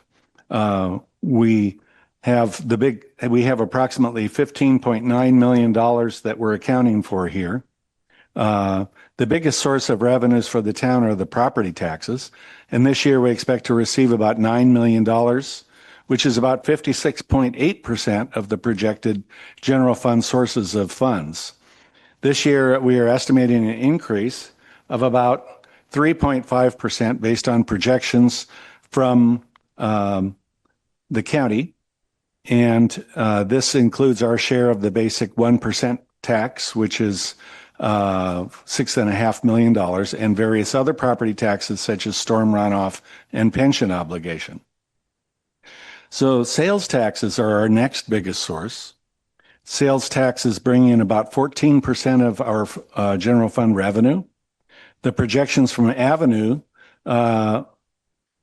We have approximately $15.9 million that we're accounting for here. The biggest source of revenues for the town are the property taxes. And this year we expect to receive about $9 million, which is about 56.8% of the projected general fund sources of funds. This year we are estimating an increase of about 3.5% based on projections from the county. And this includes our share of the basic 1% tax, which is $6.5 million, and various other property taxes such as storm runoff and pension obligation. So sales taxes are our next biggest source. Sales taxes bring in about 14% of our general fund revenue. The projections from Avenue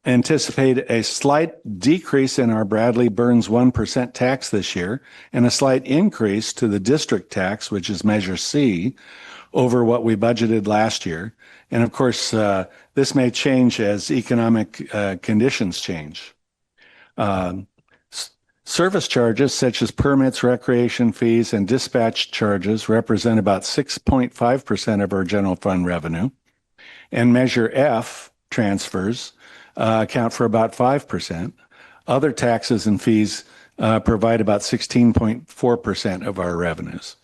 anticipate a slight decrease in our Bradley Burns 1% tax this year and a slight increase to the district tax, which is Measure C, over what we budgeted last year. And of course, this may change as economic conditions change. Service charges such as permits, recreation fees, and dispatch charges represent about 6.5% of our general fund revenue. And Measure F, transfers, account for about 5%. Other taxes and fees provide about 16.4% of our revenues.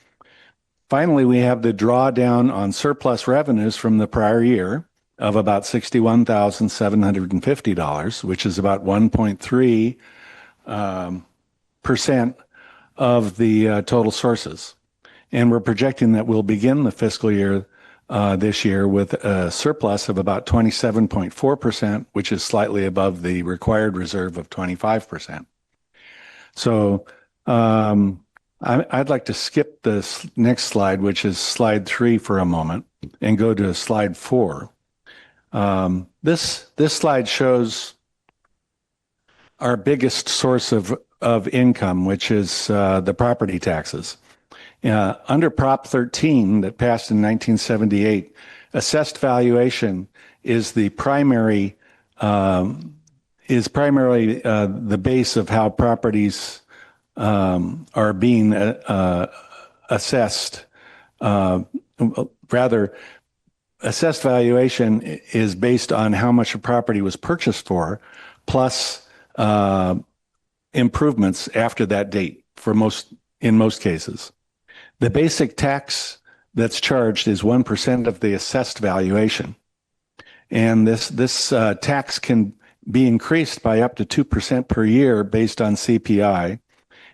Finally, we have the drawdown on surplus revenues from the prior year of about $61,750, which is about 1.3% of the total sources. And we're projecting that we'll begin the fiscal year this year with a surplus of about 27.4%, which is slightly above the required reserve of 25%. So I'd like to skip this next slide, which is slide 3 for a moment, and go to slide 4. This slide shows our biggest source of income, which is the property taxes. Under Prop 13 that passed in 1978, assessed valuation is primarily the base of how properties are being assessed. Rather, assessed valuation is based on how much a property was purchased for, plus improvements after that date in most cases. The basic tax that's charged is 1% of the assessed valuation. And this tax can be increased by up to 2% per year based on CPI.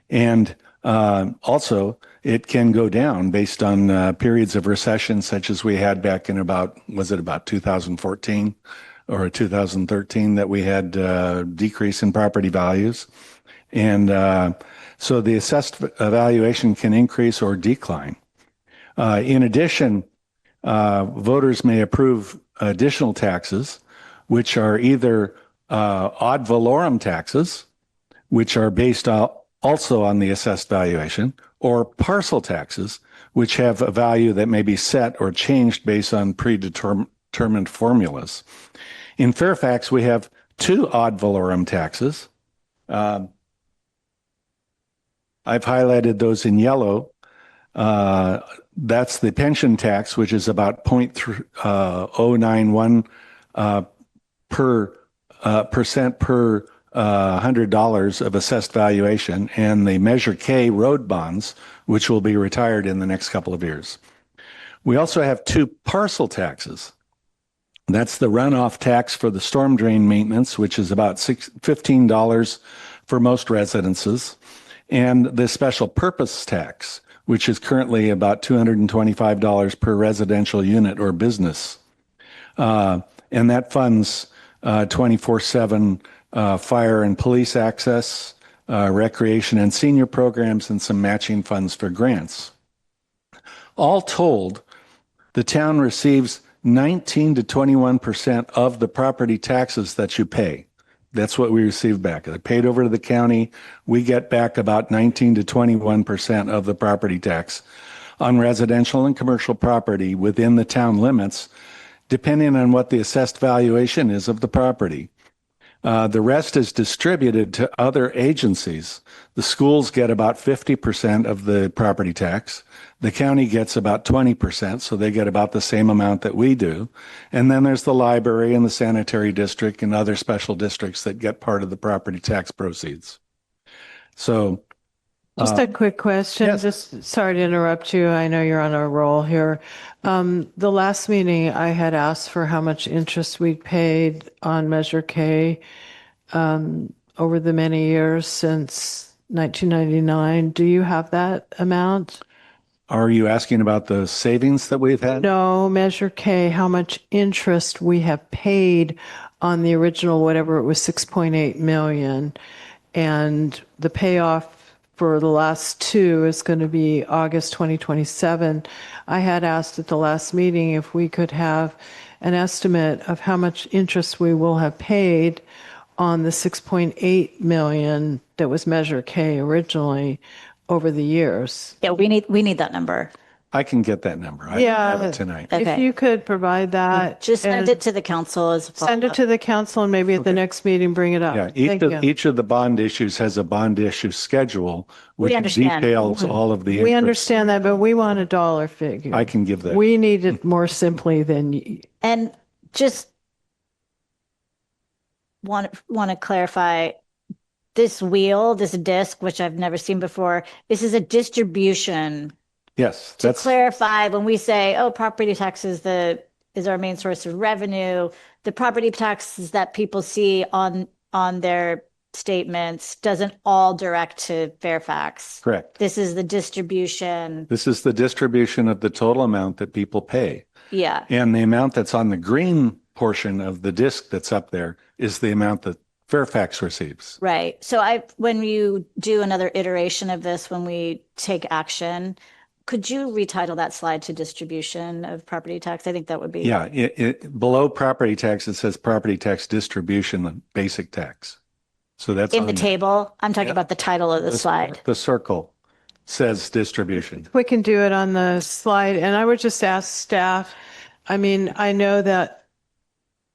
And also, it can go down based on periods of recession, such as we had back in about 2014 or 2013, that we had decrease in property values. And so the assessed valuation can increase or decline. In addition, voters may approve additional taxes, which are either ad valorem taxes, which are based also on the assessed valuation, or parcel taxes, which have a value that may be set or changed based on predetermined formulas. In Fairfax, we have two ad valorem taxes. I've highlighted those in yellow. That's the pension tax, which is about 0.091 percent per $100 of assessed valuation, and the Measure K road bonds, which will be retired in the next couple of years. We also have two parcel taxes. That's the runoff tax for the storm drain maintenance, which is about $15 for most residences, and the special purpose tax, which is currently about $225 per residential unit or business. And that funds 24/7 fire and police access, recreation and senior programs, and some matching funds for grants. All told, the town receives 19 to 21% of the property taxes that you pay. That's what we receive back. They're paid over to the county. We get back about 19 to 21% of the property tax on residential and commercial property within the town limits, depending on what the assessed valuation is of the property. The rest is distributed to other agencies. The schools get about 50% of the property tax. The county gets about 20%, so they get about the same amount that we do. And then there's the library and the sanitary district and other special districts that get part of the property tax proceeds. So just a quick question. Yes. Just sorry to interrupt you. I know you're on a roll here. The last meeting, I had asked for how much interest we paid on Measure K over the many years since 1999. Do you have that amount? Are you asking about the savings that we've had? No, Measure K, how much interest we have paid on the original, whatever it was, 6.8 million. And the payoff for the last two is going to be August 2027. I had asked at the last meeting if we could have an estimate of how much interest we will have paid on the 6.8 million that was Measure K originally over the years. Yeah, we need that number. I can get that number. I have it tonight. If you could provide that. Just send it to the council as a Send it to the council and maybe at the next meeting, bring it up. Yeah, Thank you. each of the bond issues has a bond issue schedule, which understand. details all of the We interest. understand that, but we want a dollar figure. I can give that. We need it more simply than And just want to clarify, this wheel, this disc, which I've never seen before, this is a distribution. Yes, To that's clarify, when we say, oh, property tax is our main source of revenue, the property taxes that people see on their statements doesn't all direct to Fairfax. correct. This is the distribution. This is the distribution of the total amount that people pay. Yeah. And the amount that's on the green portion of the disc that's up there is the amount that Fairfax receives. Right. So when you do another iteration of this, when we take action, could you retitle that slide to distribution of property tax? I think that would be. Yeah, below property tax, it says property tax distribution and basic tax. So that's In on the there. table. I'm talking about the title of the slide. The circle says distribution. we can do it on the slide. And I would just ask staff, I mean, I know that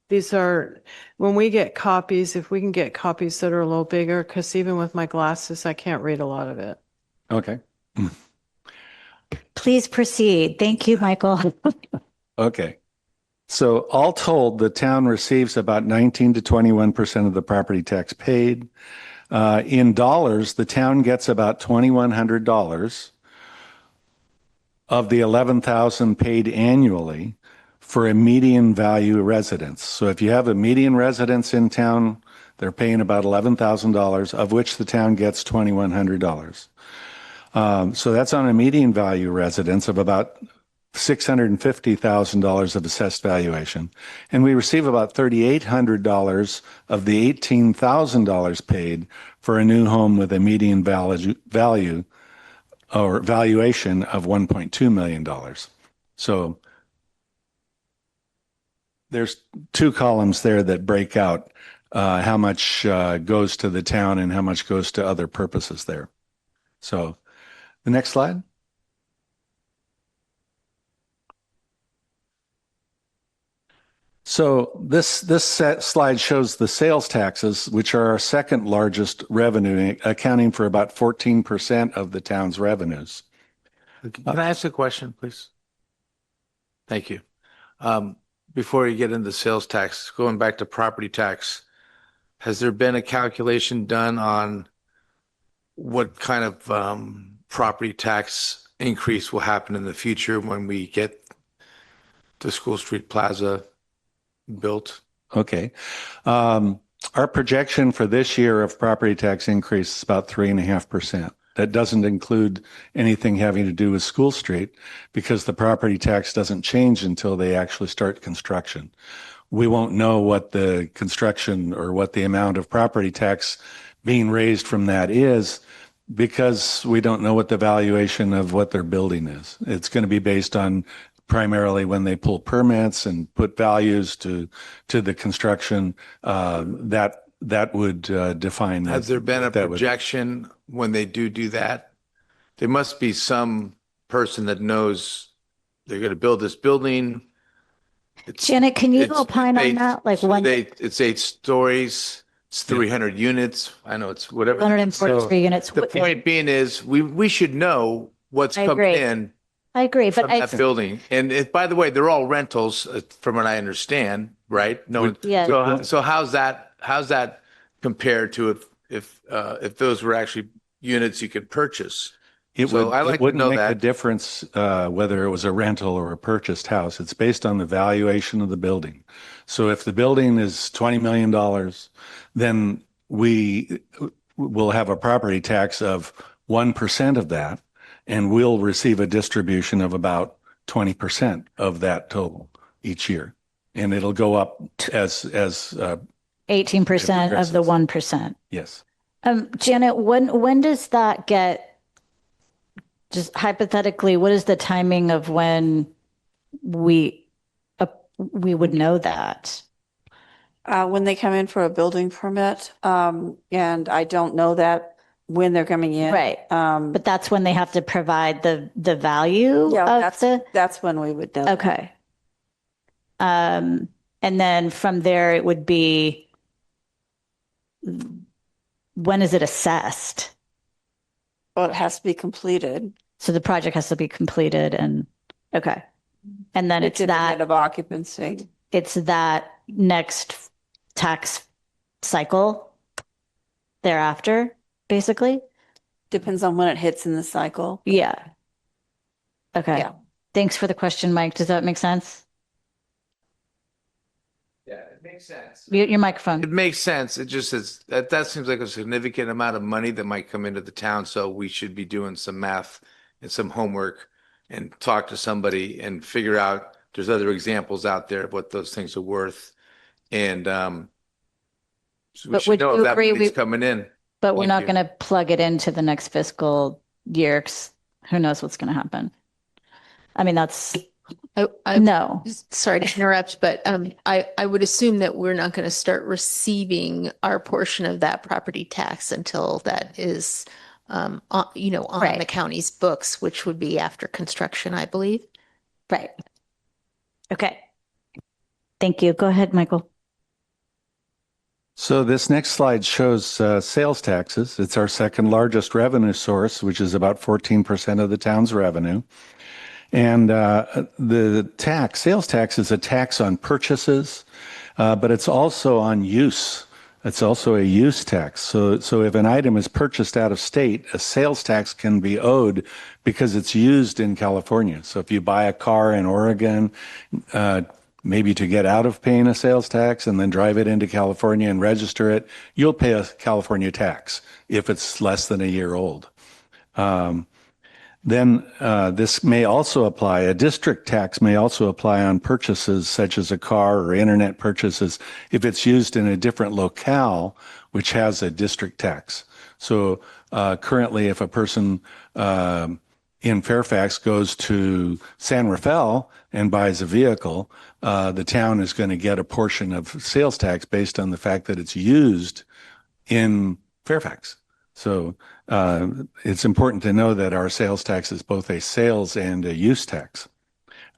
These are, when we get copies, if we can get copies that are a little bigger, because even with my glasses, I can't read a lot of it. Okay. Please proceed. Thank you, Michael. Okay. So all told, the town receives about 19 to 21% of the property tax paid. In dollars, the town gets about $2,100 of the 11,000 paid annually for a median value residence. So if you have a median residence in town, they're paying about $11,000, of which the town gets $2,100. So that's on a median value residence of about $650,000 of assessed valuation. And we receive about $3,800 of the $18,000 paid for a new home with a median value or valuation of $1.2 million. So there's two columns there that break out how much goes to the town and how much goes to other purposes there. So the next slide. So this slide shows the sales taxes, which are our second largest revenue, accounting for about 14% of the town's revenues. Can I ask a question, please? Thank you. Before you get into sales tax, going back to property tax, has there been a calculation done on what kind of property tax increase will happen in the future when we get the School Street Plaza built? Okay. Our projection for this year of property tax increase is about 3.5%. That doesn't include anything having to do with School Street because the property tax doesn't change until they actually start construction. We won't know what the construction or what the amount of property tax being raised from that is because we don't know what the valuation of what they're building is. It's going to be based on primarily when they pull permits and put values to the construction, that would define that. Has there been a projection when they do that? There must be some person that knows they're going to build this building. Janet, can you opine on that? Like when it's 8 stories, it's 300 units. I know it's whatever. 143 units. The point being is we should know what's coming in. I agree, but from that building. And by the way, they're all rentals, from what I understand, right? No. Yeah. So how's that compared to if those were actually units you could purchase? It wouldn't make a difference whether it was a rental or a purchased house. It's based on the valuation of the building. So if the building is $20 million, then we will have a property tax of 1% of that, and we'll receive a distribution of about 20% of that total each year. And it'll go up as 18% of the 1%. Yes. Janet, when does that get, just hypothetically, what is the timing of when we would know that? When they come in for a building permit, and I don't know that when they're coming in. Right. But that's when they have to provide the value of that's when we would know. Okay. And then from there, it would be, when is it assessed? Well, it has to be completed. So the project has to be completed and, okay. And then it's that of occupancy. It's that next tax cycle thereafter, basically? Depends on when it hits in the cycle. Yeah. Okay. Yeah. Thanks for the question, Mike. Does that make sense? Yeah, it makes sense. Mute your microphone. It makes sense. It just is that seems like a significant amount of money that might come into the town. So we should be doing some math and some homework and talk to somebody and figure out there's other examples out there of what those things are worth. And so we should know if that money's coming in. But we're not going to plug it into the next fiscal year 'cause who knows what's going to happen. I mean, that's no. Sorry to interrupt, but I would assume that we're not going to start receiving our portion of that property tax until that is, on the county's books, which would be after construction, I believe. Right. Okay. Thank you. Go ahead, Michael. So this next slide shows sales taxes. It's our second largest revenue source, which is about 14% of the town's revenue. And the sales tax is a tax on purchases, but it's also on use. It's also a use tax. So if an item is purchased out of state, a sales tax can be owed because it's used in California. So if you buy a car in Oregon, maybe to get out of paying a sales tax and then drive it into California and register it, you'll pay a California tax if it's less than a year old. Then this may also apply, a district tax may also apply on purchases such as a car or internet purchases if it's used in a different locale which has a district tax. So currently if a person in Fairfax goes to San Rafael and buys a vehicle, the town is going to get a portion of sales tax based on the fact that it's used in Fairfax. So it's important to know that our sales tax is both a sales and a use tax.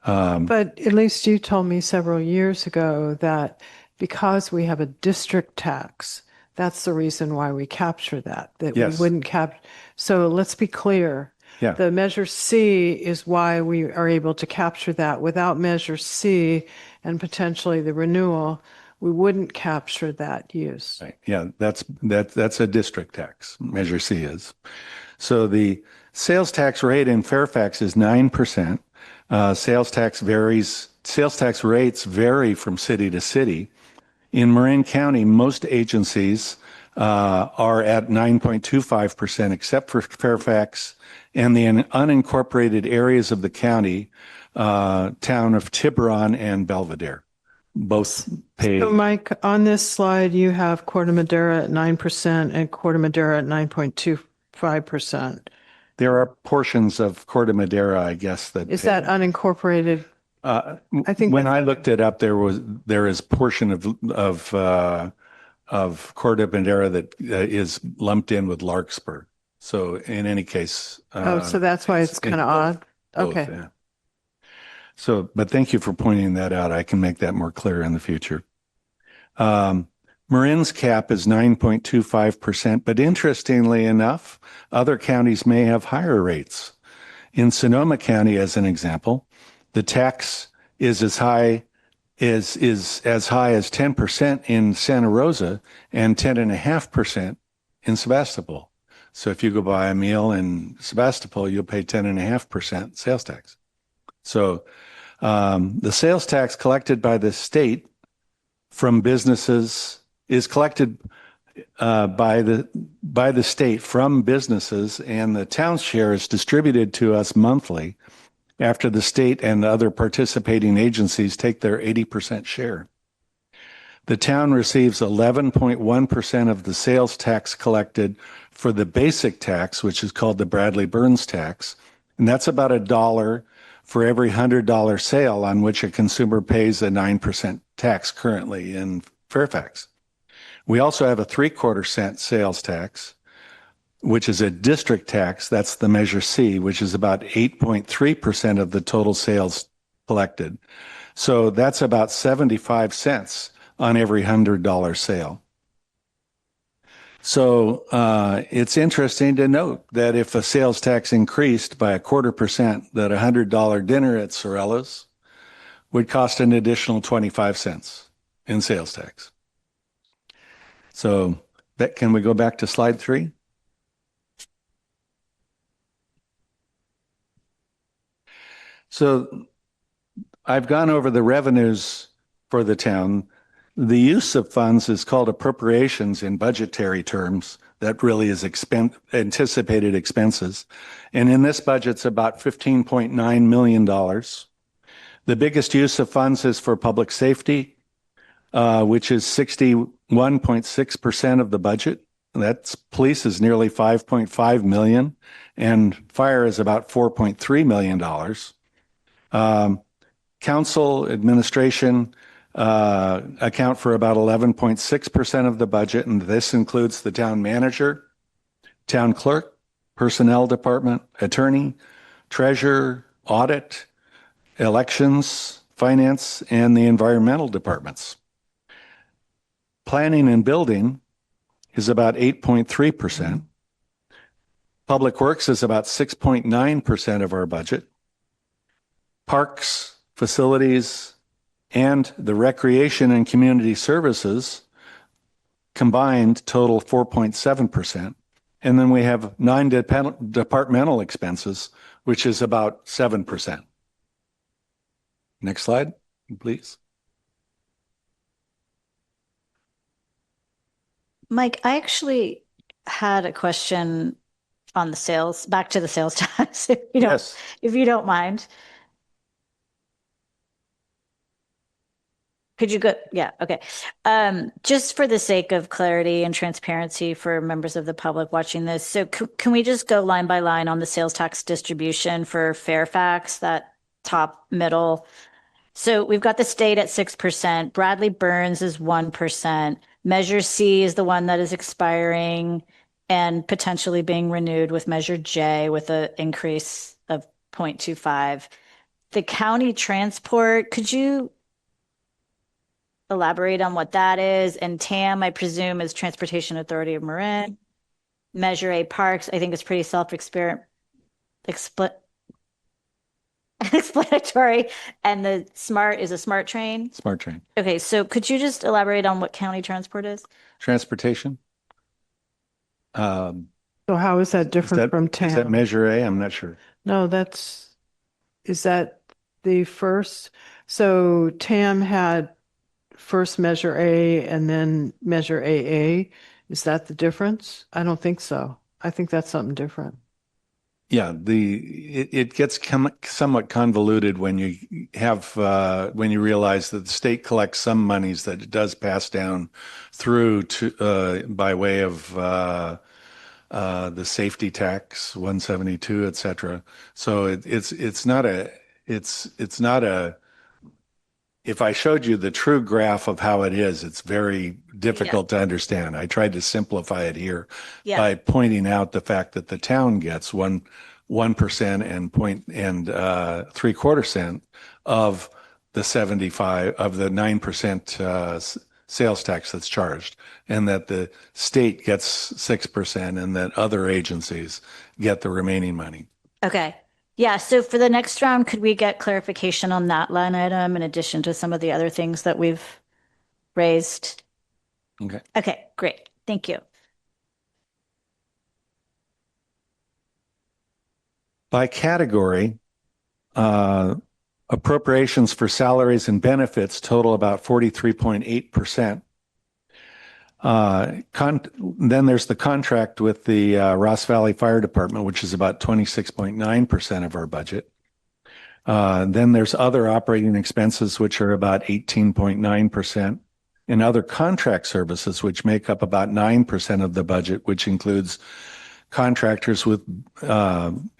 But at least you told me several years ago that because we have a district tax, that's the reason why we capture that Yes. we wouldn't cap. So let's be clear. Yeah. The Measure C is why we are able to capture that. Without Measure C and potentially the renewal, we wouldn't capture that use. Right. Yeah, that's a district tax. Measure C is. So the sales tax rate in Fairfax is 9%. Sales tax rates vary from city to city. In Marin County, most agencies are at 9.25%, except for Fairfax and the unincorporated areas of the county, town of Tiburon and Belvedere. Both pay. So Mike, on this slide, you have Corte Madera at 9% and Corte Madera at 9.25%. There are portions of Corte Madera, I guess, that Is that unincorporated? I think when I looked it up, there is portion of Corte Madera that is lumped in with Larkspur. So in any case, So that's why it's kind of odd. both, Okay. yeah. So, but thank you for pointing that out. I can make that more clear in the future. Marin's cap is 9.25%, but interestingly enough, other counties may have higher rates. In Sonoma County, as an example, the tax is as high as 10% in Santa Rosa and 10.5% in Sebastopol. So if you go buy a meal in Sebastopol, you'll pay 10.5% sales tax. So the sales tax collected by the state from businesses is collected by the state from businesses, and the town's share is distributed to us monthly after the state and other participating agencies take their 80% share. The town receives 11.1% of the sales tax collected for the basic tax, which is called the Bradley-Burns tax, and that's about $1 for every $100 sale on which a consumer pays a 9% tax currently in Fairfax. We also have a 3/4 cent sales tax, which is a district tax. That's the Measure C, which is about 8.3% of the total sales collected. So that's about 75 cents on every $100 sale. So it's interesting to note that if a sales tax increased by 1/4%, that a $100 dinner at Sorella's would cost an additional 25 cents in sales tax. So can we go back to slide 3? So I've gone over the revenues for the town. The use of funds is called appropriations in budgetary terms. That really is anticipated expenses. And in this budget, it's about $15.9 million. The biggest use of funds is for public safety, which is 61.6% of the budget. That's police is nearly 5.5 million, and fire is about $4.3 million. Council administration account for about 11.6% of the budget, and this includes the town manager, town clerk, personnel department, attorney, treasurer, audit, elections, finance, and the environmental departments. Planning and building is about 8.3%. Public Works is about 6.9% of our budget. Parks, facilities, and the recreation and community services combined total 4.7%. And then we have non-departmental expenses, which is about 7%. Next slide, please. Mike, I actually had a question on the sales, back to the sales tax, if you don't mind. Could you go? Yeah, okay. Just for the sake of clarity and transparency for members of the public watching this, so can we just go line by line on the sales tax distribution for Fairfax, that top middle? So we've got the state at 6%. Bradley Burns is 1%. Measure C is the one that is expiring and potentially being renewed with Measure J with an increase of 0.25. The county transport, could you elaborate on what that is? And TAM, I presume, is Transportation Authority of Marin. Measure A Parks, I think is pretty explanatory. And the SMART is a SMART train. Smart train. Okay, so could you just elaborate on what county transport is? Transportation. So how is that different from TAM? Is that Measure A? I'm not sure. No, is that the first? So TAM had first Measure A and then Measure AA. Is that the difference? I don't think so. I think that's something different. Yeah, it gets somewhat convoluted when you have when you realize that the state collects some monies that it does pass down through to by way of the safety tax 172, et cetera. So it's not a if I showed you the true graph of how it is, it's very difficult to understand. I tried to simplify it here by pointing out the fact that the town gets 1% and 3/4 cent of the 9% sales tax that's charged, and that the state gets 6% and that other agencies get the remaining money. Okay. Yeah, so for the next round, could we get clarification on that line item in addition to some of the other things that we've raised? Okay. Okay, great. Thank you. By category, appropriations for salaries and benefits total about 43.8%. Then there's the contract with the Ross Valley Fire Department, which is about 26.9% of our budget. Then there's other operating expenses, which are about 18.9%, and other contract services, which make up about 9% of the budget, which includes contractors with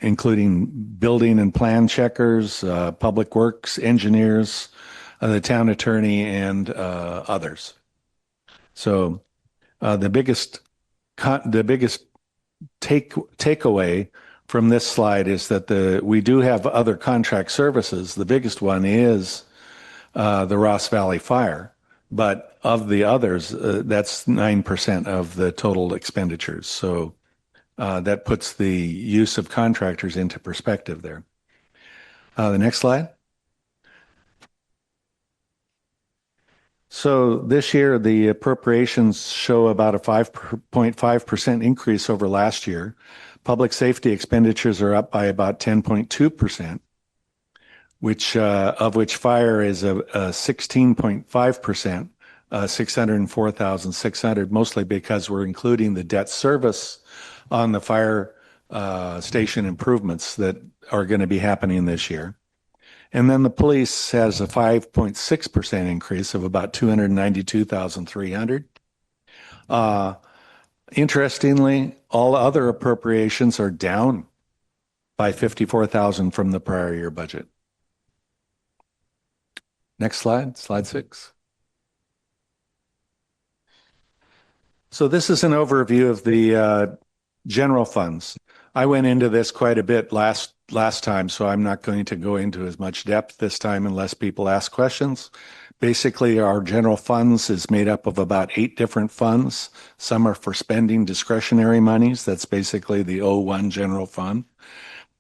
including building and plan checkers, public works engineers, the town attorney, and others. So the biggest takeaway from this slide is that we do have other contract services. The biggest one is the Ross Valley Fire, but of the others, that's 9% of the total expenditures. So that puts the use of contractors into perspective there. The next slide. So this year, the appropriations show about a 5.5% increase over last year. Public safety expenditures are up by about 10.2%, of which fire is a 16.5%, 604,600, mostly because we're including the debt service on the fire station improvements that are going to be happening this year. And then the police has a 5.6% increase of about 292,300. Interestingly, all other appropriations are down by 54,000 from the prior year budget. Next slide, slide 6. So this is an overview of the general funds. I went into this quite a bit last time, so I'm not going to go into as much depth this time unless people ask questions. Basically, our general funds is made up of about 8 different funds. Some are for spending discretionary monies. That's basically the O1 general fund.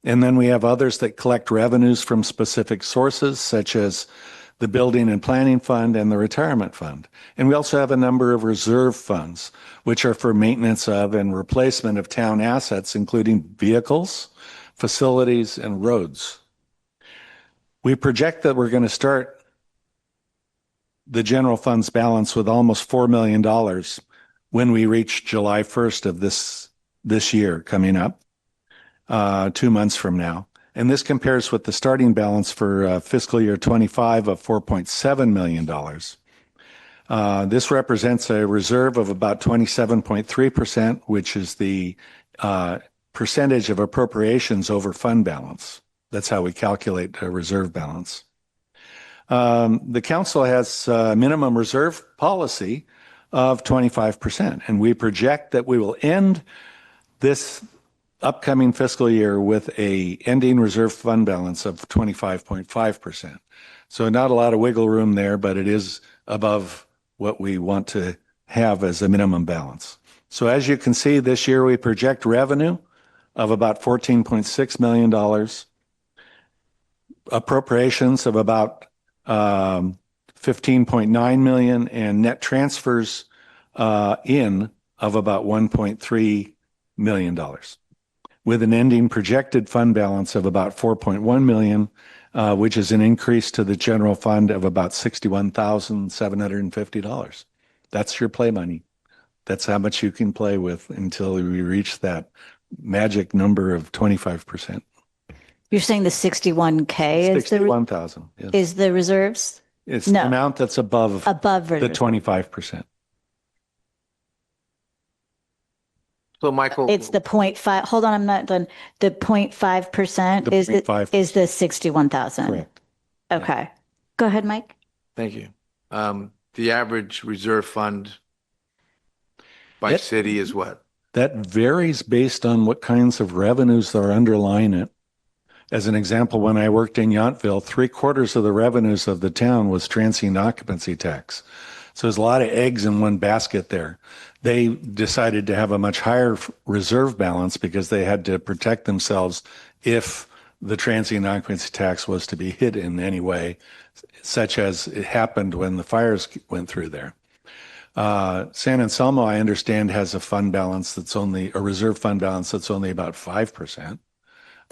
And then we have others that collect revenues from specific sources, such as the Building and Planning Fund and the Retirement Fund. And we also have a number of reserve funds, which are for maintenance of and replacement of town assets, including vehicles, facilities, and roads. We project that we're going to start the general fund's balance with almost $4 million when we reach July 1st of this year coming up, 2 months from now. And this compares with the starting balance for fiscal year 25 of $4.7 million. This represents a reserve of about 27.3%, which is the percentage of appropriations over fund balance. That's how we calculate a reserve balance. The council has a minimum reserve policy of 25%, and we project that we will end this upcoming fiscal year with a ending reserve fund balance of 25.5%. So not a lot of wiggle room there, but it is above what we want to have as a minimum balance. So as you can see, this year we project revenue of about $14.6 million, appropriations of about 15.9 million, and net transfers in of about $1.3 million, with an ending projected fund balance of about 4.1 million, which is an increase to the general fund of about $61,750. That's your play money. That's how much you can play with until we reach that magic number of 25%. You're saying the 61K is 61,000. Yes. Is the reserves? It's No. the amount that's above the reserves. 25%. So Michael, It's the 0.5. Hold on, I'm not done. The 0.5% The is 0.5%. is the 61,000. Correct. Okay. Go ahead, Mike. thank you. The average reserve fund by city is what? That varies based on what kinds of revenues are underlying it. As an example, when I worked in Yountville, 3/4 of the revenues of the town was transient occupancy tax. So there's a lot of eggs in one basket there. They decided to have a much higher reserve balance because they had to protect themselves if the transient occupancy tax was to be hit in any way, such as it happened when the fires went through there. San Anselmo, I understand, has a fund balance that's only a reserve fund balance that's only about 5%.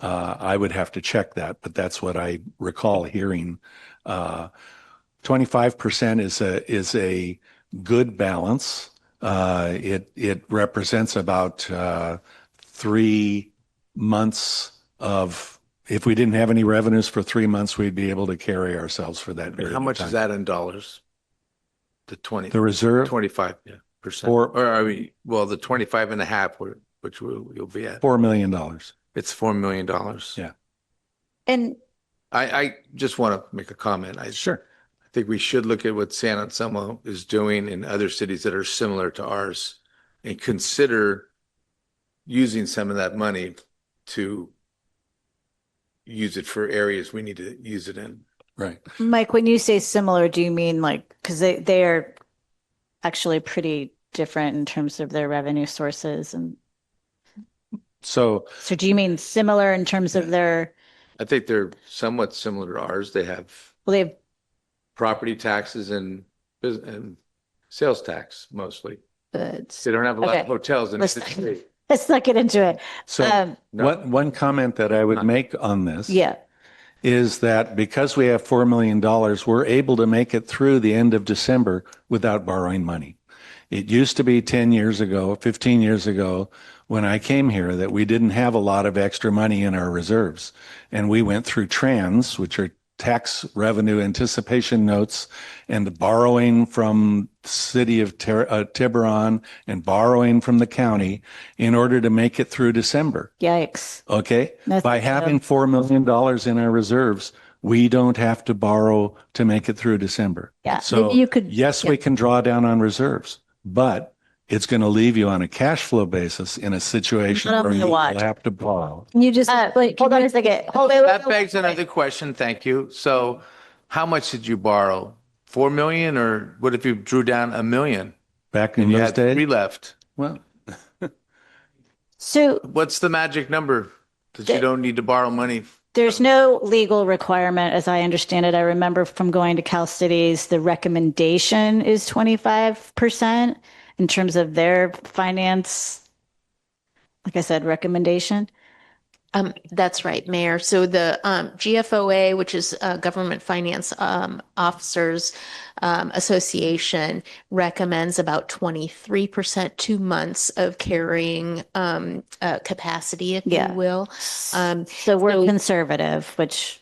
I would have to check that, but that's what I recall hearing. 25% is a good balance. It represents about 3 months of. If we didn't have any revenues for 3 months, we'd be able to carry ourselves for that period. How much is that in dollars? The reserve? 25%. The 25 and a half, which you'll be at. $4 million. It's $4 million. Yeah. And I just want to make a comment. Sure. I think we should look at what San Anselmo is doing in other cities that are similar to ours and consider using some of that money to use it for areas we need to use it in. Right. Mike, when you say similar, do you mean like, because they are actually pretty different in terms of their revenue sources, and so do you mean similar in terms of their? I think they're somewhat similar to ours. They have property taxes and sales tax mostly. They don't have a lot of hotels in the city. Let's not get into it. So one comment that I would make on this is that because we have $4 million, we're able to make it through the end of December without borrowing money. It used to be 10 years ago, 15 years ago, when I came here, that we didn't have a lot of extra money in our reserves. And we went through TRANS, which are tax revenue anticipation notes, and borrowing from the city of Tiburon and borrowing from the county in order to make it through December. Yikes. Okay? By having $4 million in our reserves, we don't have to borrow to make it through December. Yeah. So Maybe you could, yes, we can draw down on reserves, but it's going to leave you on a cash flow basis in a situation Not where on you my will watch. have to borrow. Can you just Hold on a second. That begs another question. Thank you. So how much did you borrow? 4 million, or what if you drew down $1 million? Back in And you those had days? 3 left. Well, So What's the magic number that you don't need to borrow money? there's no legal requirement, as I understand it. I remember from going to Cal Cities, the recommendation is 25% in terms of their finance. Like I said, recommendation. That's right, Mayor. So the GFOA, which is Government Finance Officers Association, recommends about 23%, 2 months of carrying capacity, if you will. So we're conservative, which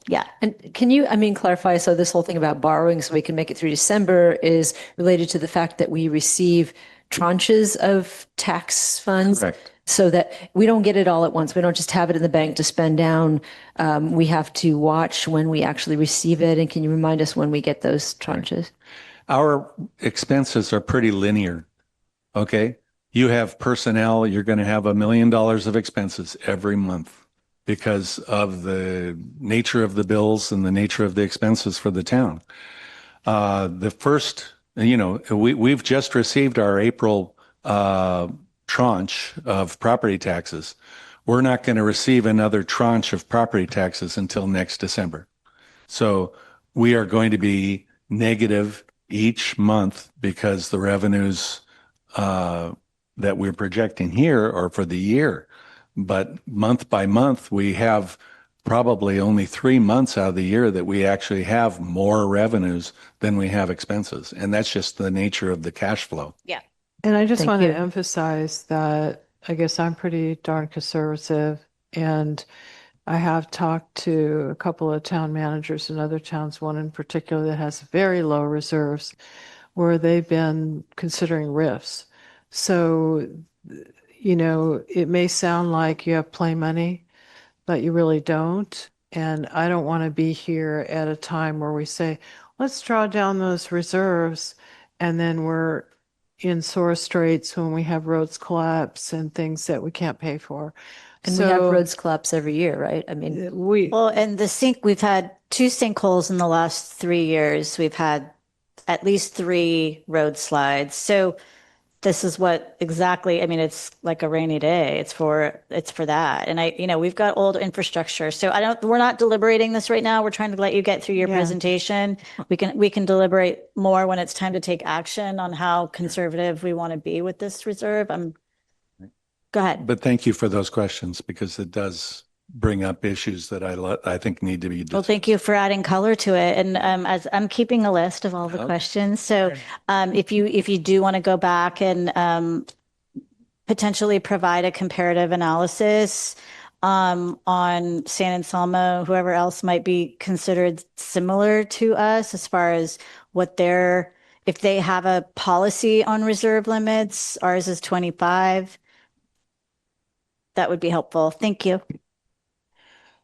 yeah. And can you, clarify, so this whole thing about borrowing so we can make it through December is related to the fact that we receive tranches of tax funds? Correct. So that we don't get it all at once. We don't just have it in the bank to spend down. We have to watch when we actually receive it. And can you remind us when we get those tranches? our expenses are pretty linear. Okay. You have personnel, you're going to have $1 million of expenses every month because of the nature of the bills and the nature of the expenses for the town. The first, we've just received our April tranche of property taxes. We're not going to receive another tranche of property taxes until next December. So we are going to be negative each month because the revenues that we're projecting here are for the year. But month by month, we have probably only 3 months out of the year that we actually have more revenues than we have expenses. And that's just the nature of the cash flow. Yeah. And I just Thank want you. to emphasize that I guess I'm pretty darn conservative, and I have talked to a couple of town managers in other towns, one in particular that has very low reserves, where they've been considering RIFs. So, it may sound like you have play money, but you really don't. And I don't want to be here at a time where we say, let's draw down those reserves, and then we're in sore straits when we have roads collapse and things that we can't pay for. And we have roads collapse every year, right? Well, and we've had 2 sinkholes in the last 3 years. We've had at least 3 road slides. So this is what exactly, it's like a rainy day. It's for that. And we've got old infrastructure. So we're not deliberating this right now. We're trying to let you get through your presentation. We can deliberate more when it's time to take action on how conservative we want to be with this reserve. Go ahead. But thank you for those questions because it does bring up issues that I think need to be discussed. Well, thank you for adding color to it. And as I'm keeping a list of all the questions, so if you do want to go back and potentially provide a comparative analysis on San Anselmo, whoever else might be considered similar to us as far as if they have a policy on reserve limits, ours is 25. That would be helpful. Thank you.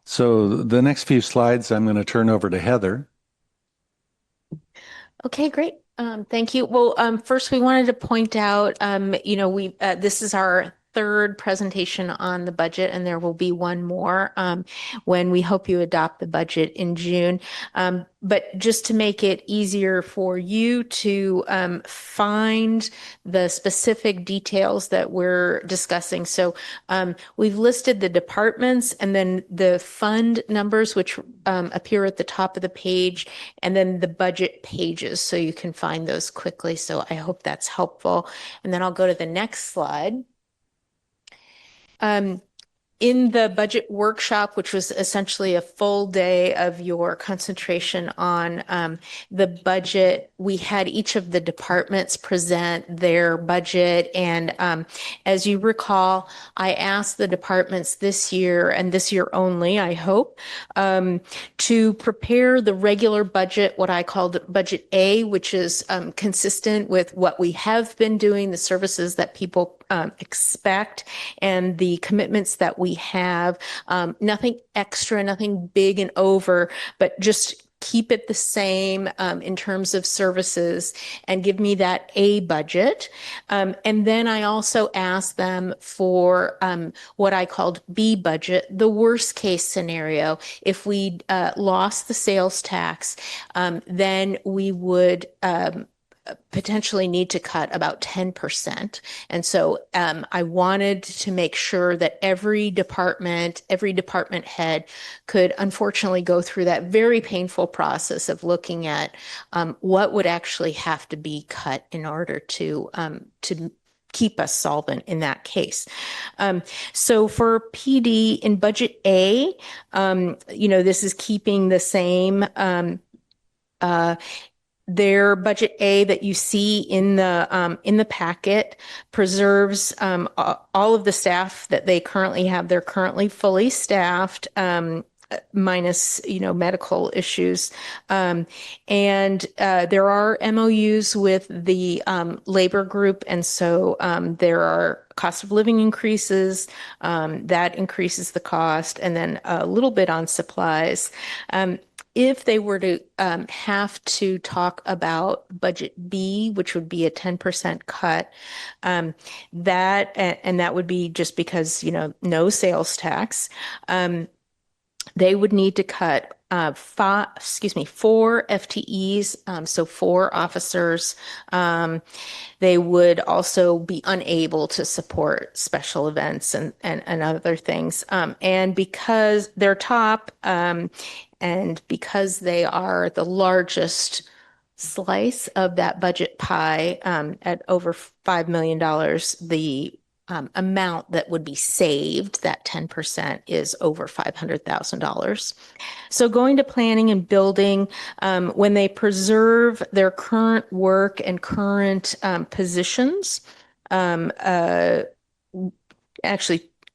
So the next few slides, I'm going to turn over to Heather. Okay, great. Thank you. Well, first we wanted to point out, this is our 3rd presentation on the budget, and there will be one more when we hope you adopt the budget in June. But just to make it easier for you to find the specific details that we're discussing. So we've listed the departments and then the fund numbers, which appear at the top of the page, and then the budget pages, so you can find those quickly. So I hope that's helpful. And then I'll go to the next slide. In the budget workshop, which was essentially a full day of your concentration on the budget, we had each of the departments present their budget. And as you recall, I asked the departments this year, and this year only, I hope, to prepare the regular budget, what I called Budget A, which is consistent with what we have been doing, the services that people expect, and the commitments that we have. Nothing extra, nothing big and over, but just keep it the same in terms of services and give me that A budget. And then I also asked them for what I called B budget, the worst case scenario. If we lost the sales tax, then we would potentially need to cut about 10%. And so I wanted to make sure that every department head could unfortunately go through that very painful process of looking at what would actually have to be cut in order to keep us solvent in that case. So for PD in budget A, this is keeping the same their budget A that you see in the packet preserves all of the staff that they currently have. They're currently fully staffed, minus medical issues, and there are MOUs with the labor group, and so there are cost of living increases that increases the cost, and then a little bit on supplies. If they were to have to talk about budget B, which would be a 10% cut, that would be just because, no sales tax, they would need to cut 4 FTEs, so 4 officers. They would also be unable to support special events and other things. And because they're top, and because they are the largest slice of that budget pie at over $5 million, the amount that would be saved, that 10%, is over $500,000. So going to planning and building, when they preserve their current work and current positions, actually,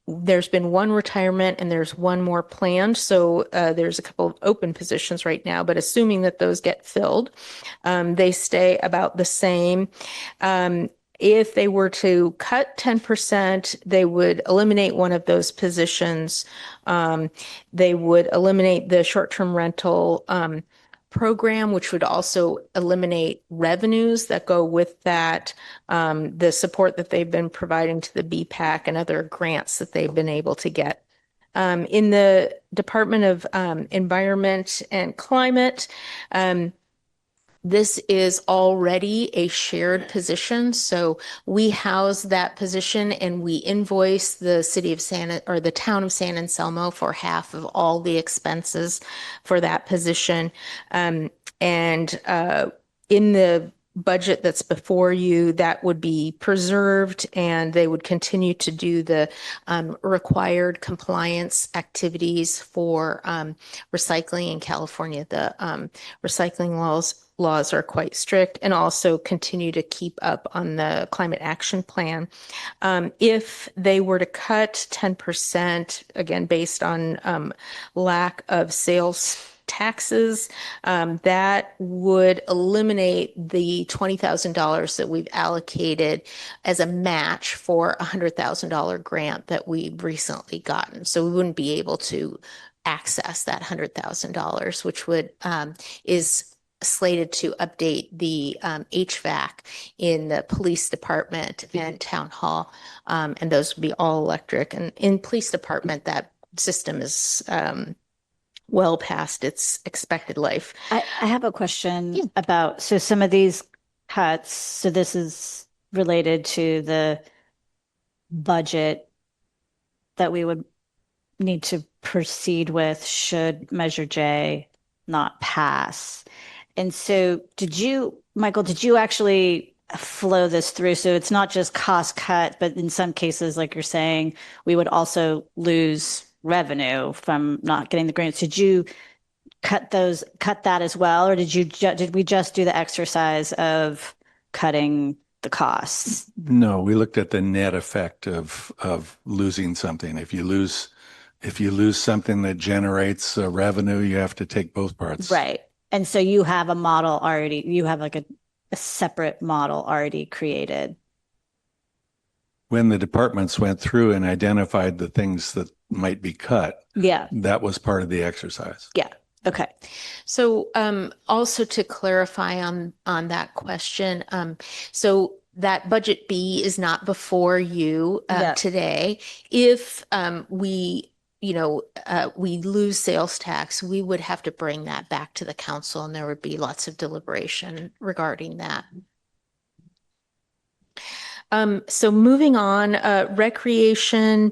there's been one retirement and there's one more planned. So there's a couple of open positions right now, but assuming that those get filled, they stay about the same. If they were to cut 10%, they would eliminate one of those positions. They would eliminate the short-term rental program, which would also eliminate revenues that go with that, the support that they've been providing to the BPAC and other grants that they've been able to get. In the Department of Environment and Climate, this is already a shared position, so we house that position and we invoice the the town of San Anselmo for half of all the expenses for that position. And in the budget that's before you, that would be preserved, and they would continue to do the required compliance activities for recycling in California. The recycling laws are quite strict, and also continue to keep up on the climate action plan. If they were to cut 10%, again, based on lack of sales taxes, that would eliminate the $20,000 that we've allocated as a match for a $100,000 grant that we've recently gotten. So we wouldn't be able to access that $100,000, which is slated to update the HVAC in the police department and town hall, and those would be all electric. And in police department, that system is well past its expected life. I have a question about, so some of these cuts, so this is related to the budget that we would need to proceed with should Measure J not pass. And so Michael, did you actually flow this through? So it's not just cost cut, but in some cases, like you're saying, we would also lose revenue from not getting the grants. Did you cut that as well? Or did we just do the exercise of cutting the costs? No, we looked at the net effect of losing something. If you lose something that generates revenue, you have to take both parts. Right. And so you have a model already, you have like a separate model already created. When the departments went through and identified the things that might be cut, yeah, that was part of the exercise. Yeah. Okay. So also to clarify on that question, so that budget B is not before you Yeah. today. If we we lose sales tax, we would have to bring that back to the council, and there would be lots of deliberation regarding that. So moving on, recreation.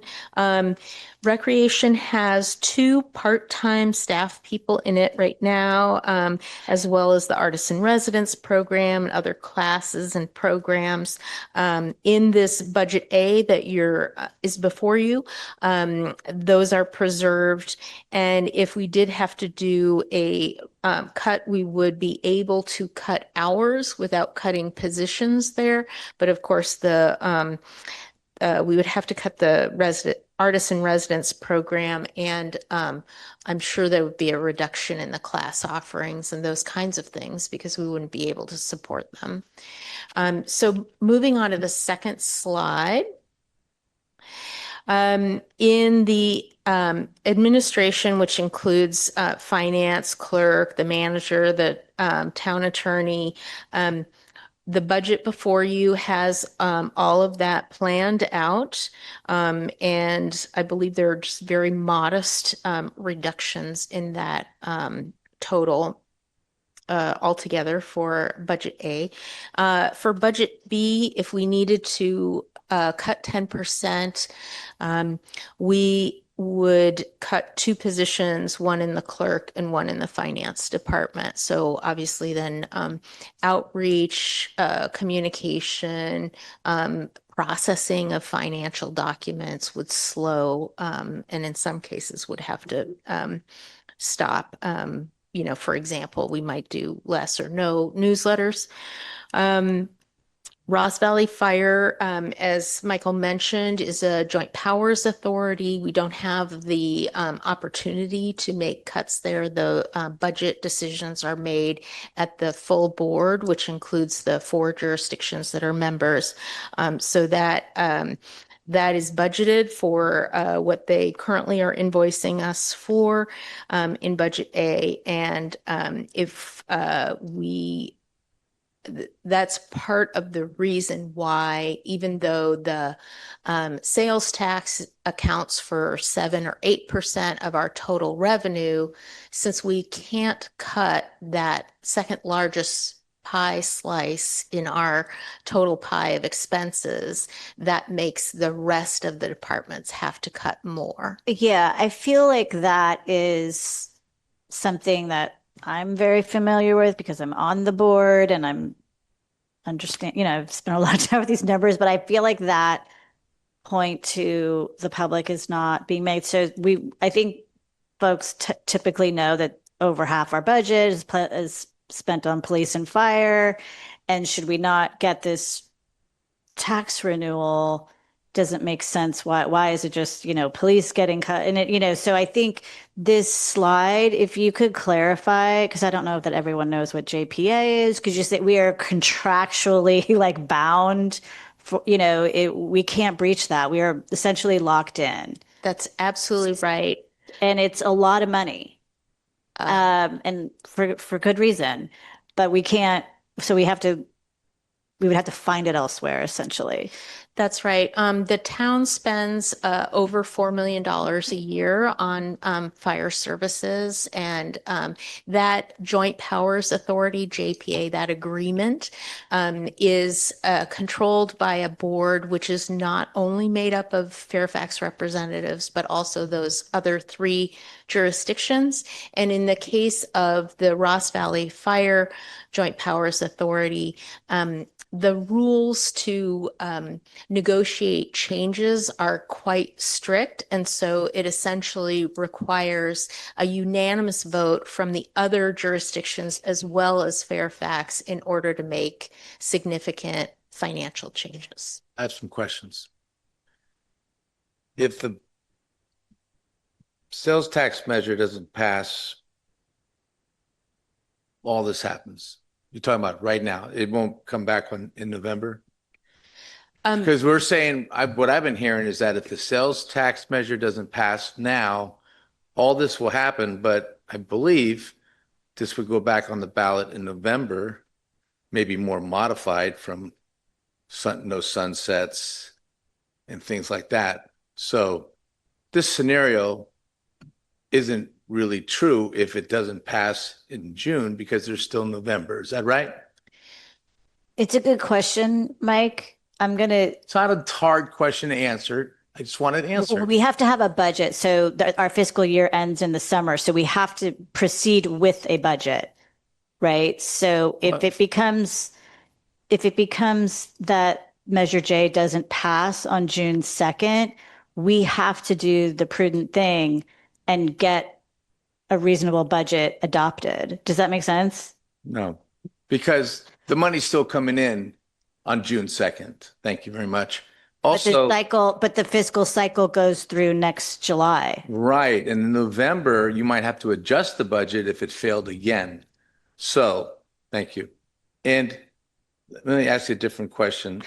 Recreation has 2 part-time staff people in it right now, as well as the artist in residence program and other classes and programs. In this budget A that is before you, those are preserved. And if we did have to do a cut, we would be able to cut hours without cutting positions there. But of course, we would have to cut the artist in residence program, and I'm sure there would be a reduction in the class offerings and those kinds of things because we wouldn't be able to support them. So moving on to the second slide. In the administration, which includes finance, clerk, the manager, the town attorney, the budget before you has all of that planned out. And I believe there are just very modest reductions in that total altogether for budget A. For budget B, if we needed to cut 10%, we would cut 2 positions, one in the clerk and one in the finance department. So obviously then outreach, communication, processing of financial documents would slow, and in some cases would have to stop. For example, we might do less or no newsletters. Ross Valley Fire, as Michael mentioned, is a joint powers authority. We don't have the opportunity to make cuts there. The budget decisions are made at the full board, which includes the 4 jurisdictions that are members. So that is budgeted for what they currently are invoicing us for in budget A. And if that's part of the reason why, even though the sales tax accounts for 7 or 8% of our total revenue, since we can't cut that second largest pie slice in our total pie of expenses, that makes the rest of the departments have to cut more. Yeah, I feel like that is something that I'm very familiar with because I'm on the board and I've spent a lot of time with these numbers, but I feel like that point to the public is not being made. So I think folks typically know that over half our budget is spent on police and fire. And should we not get this tax renewal, doesn't make sense. Why is it just, police getting cut? And so I think this slide, if you could clarify, because I don't know that everyone knows what JPA is, because you say we are contractually like bound for, we can't breach that. We are essentially locked in. That's absolutely right. And it's a lot of money. And for good reason, but we can't, so we would have to find it elsewhere, essentially. That's right. The town spends over $4 million a year on fire services, and that Joint Powers Authority, JPA, that agreement is controlled by a board which is not only made up of Fairfax representatives, but also those other 3 jurisdictions. And in the case of the Ross Valley Fire Joint Powers Authority, the rules to negotiate changes are quite strict. And so it essentially requires a unanimous vote from the other jurisdictions as well as Fairfax in order to make significant financial changes. I have some questions. If the sales tax measure doesn't pass, all this happens. You're talking about right now. It won't come back in November? Because we're saying, what I've been hearing is that if the sales tax measure doesn't pass now, all this will happen, but I believe this would go back on the ballot in November, maybe more modified from no sunsets and things like that. So this scenario isn't really true if it doesn't pass in June because there's still November. Is that right? It's a good question, Mike. It's not a hard question to answer. I just want an answer. We have to have a budget. So our fiscal year ends in the summer. So we have to proceed with a budget, right? So if it becomes that Measure J doesn't pass on June 2nd, we have to do the prudent thing and get a reasonable budget adopted. Does that make sense? No, because the money's still coming in on June 2nd. Thank you very much. Also, But the fiscal cycle goes through next July. right, and in November, you might have to adjust the budget if it failed again. So, thank you. And let me ask you a different question.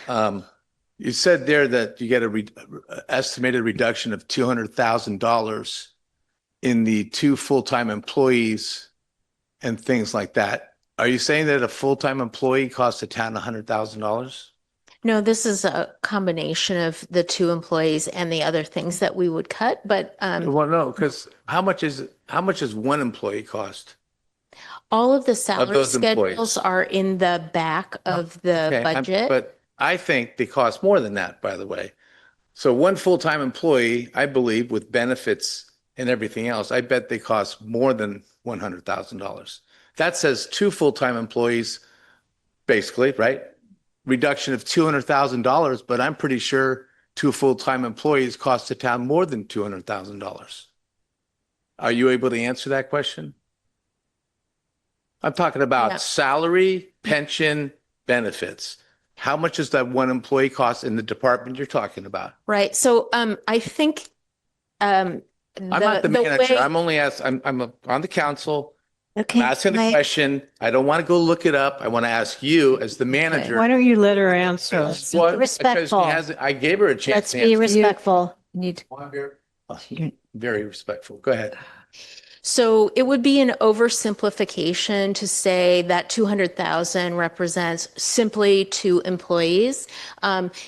You said there that you get a estimated reduction of $200,000 in the 2 full-time employees and things like that. Are you saying that a full-time employee costs the town $100,000? No, this is a combination of the 2 employees and the other things that we would cut, but Well, no, because how much is one employee cost? all of the salary those schedules employees. are in the back of the Okay, budget. but I think they cost more than that, by the way. So one full-time employee, I believe, with benefits and everything else, I bet they cost more than $100,000. That says 2 full-time employees, basically, right? Reduction of $200,000, but I'm pretty sure 2 full-time employees cost the town more than $200,000. Are you able to answer that question? I'm talking about salary, pension, benefits. How much does that one employee cost in the department you're talking about? Right. So I think I'm not the manager. I'm only asking, I'm on the council. Okay. I'm asking a question. I don't want to go look it up. I want to ask you as the manager. Why don't you let her answer? What? Respectful. Because I gave her a chance Let's to be answer. respectful. Very respectful. Go ahead. So it would be an oversimplification to say that 200,000 represents simply 2 employees.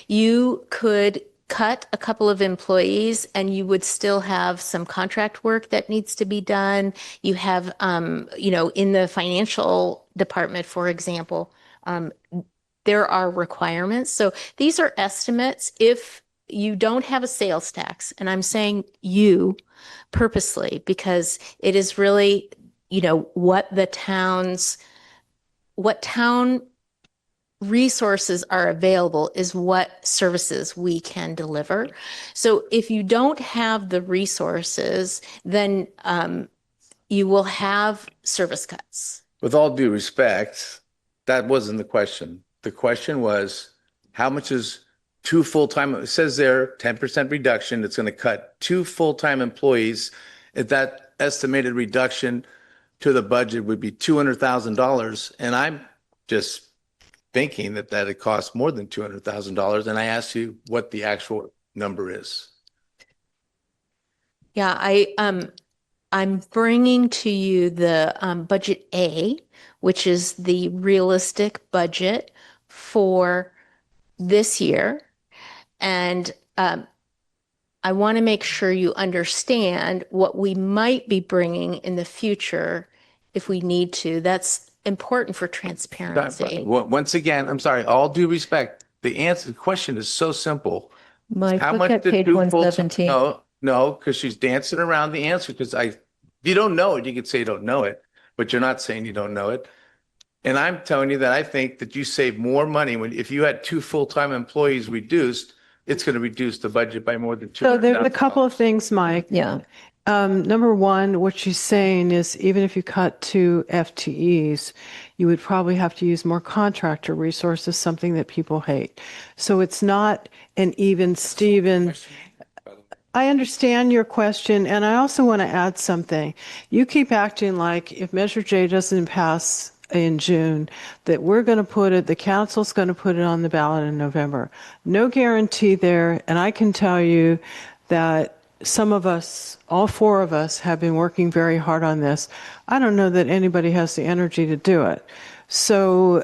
You could cut a couple of employees and you would still have some contract work that needs to be done. You have, in the financial department, for example, there are requirements. So these are estimates. If you don't have a sales tax, and I'm saying you purposely, because it is really, what town resources are available is what services we can deliver. So if you don't have the resources, then you will have service cuts. With all due respect, that wasn't the question. The question was, how much is 2 full-time, it says there, 10% reduction, it's going to cut 2 full-time employees. If that estimated reduction to the budget would be $200,000, and I'm just thinking that it costs more than $200,000, and I asked you what the actual number is. Yeah, I'm bringing to you the budget A, which is the realistic budget for this year. And I want to make sure you understand what we might be bringing in the future if we need to. That's important for transparency. Once again, I'm sorry, all due respect, the question is so simple. Mike, How look much at did page 2 117. No, because she's dancing around the answer. Because if you don't know it, you can say you don't know it, but you're not saying you don't know it. And I'm telling you that I think that you save more money if you had 2 full-time employees reduced, it's going to reduce the budget by more than $200,000. So there's a couple of things, Mike. Yeah. Number one, what she's saying is even if you cut 2 FTEs, you would probably have to use more contractor resources, something that people hate. So it's not an even Steven. I understand your question, and I also want to add something. You keep acting like if Measure J doesn't pass in June, that we're going to put it, the council's going to put it on the ballot in November. No guarantee there, and I can tell you that some of us, all four of us, have been working very hard on this. I don't know that anybody has the energy to do it. So,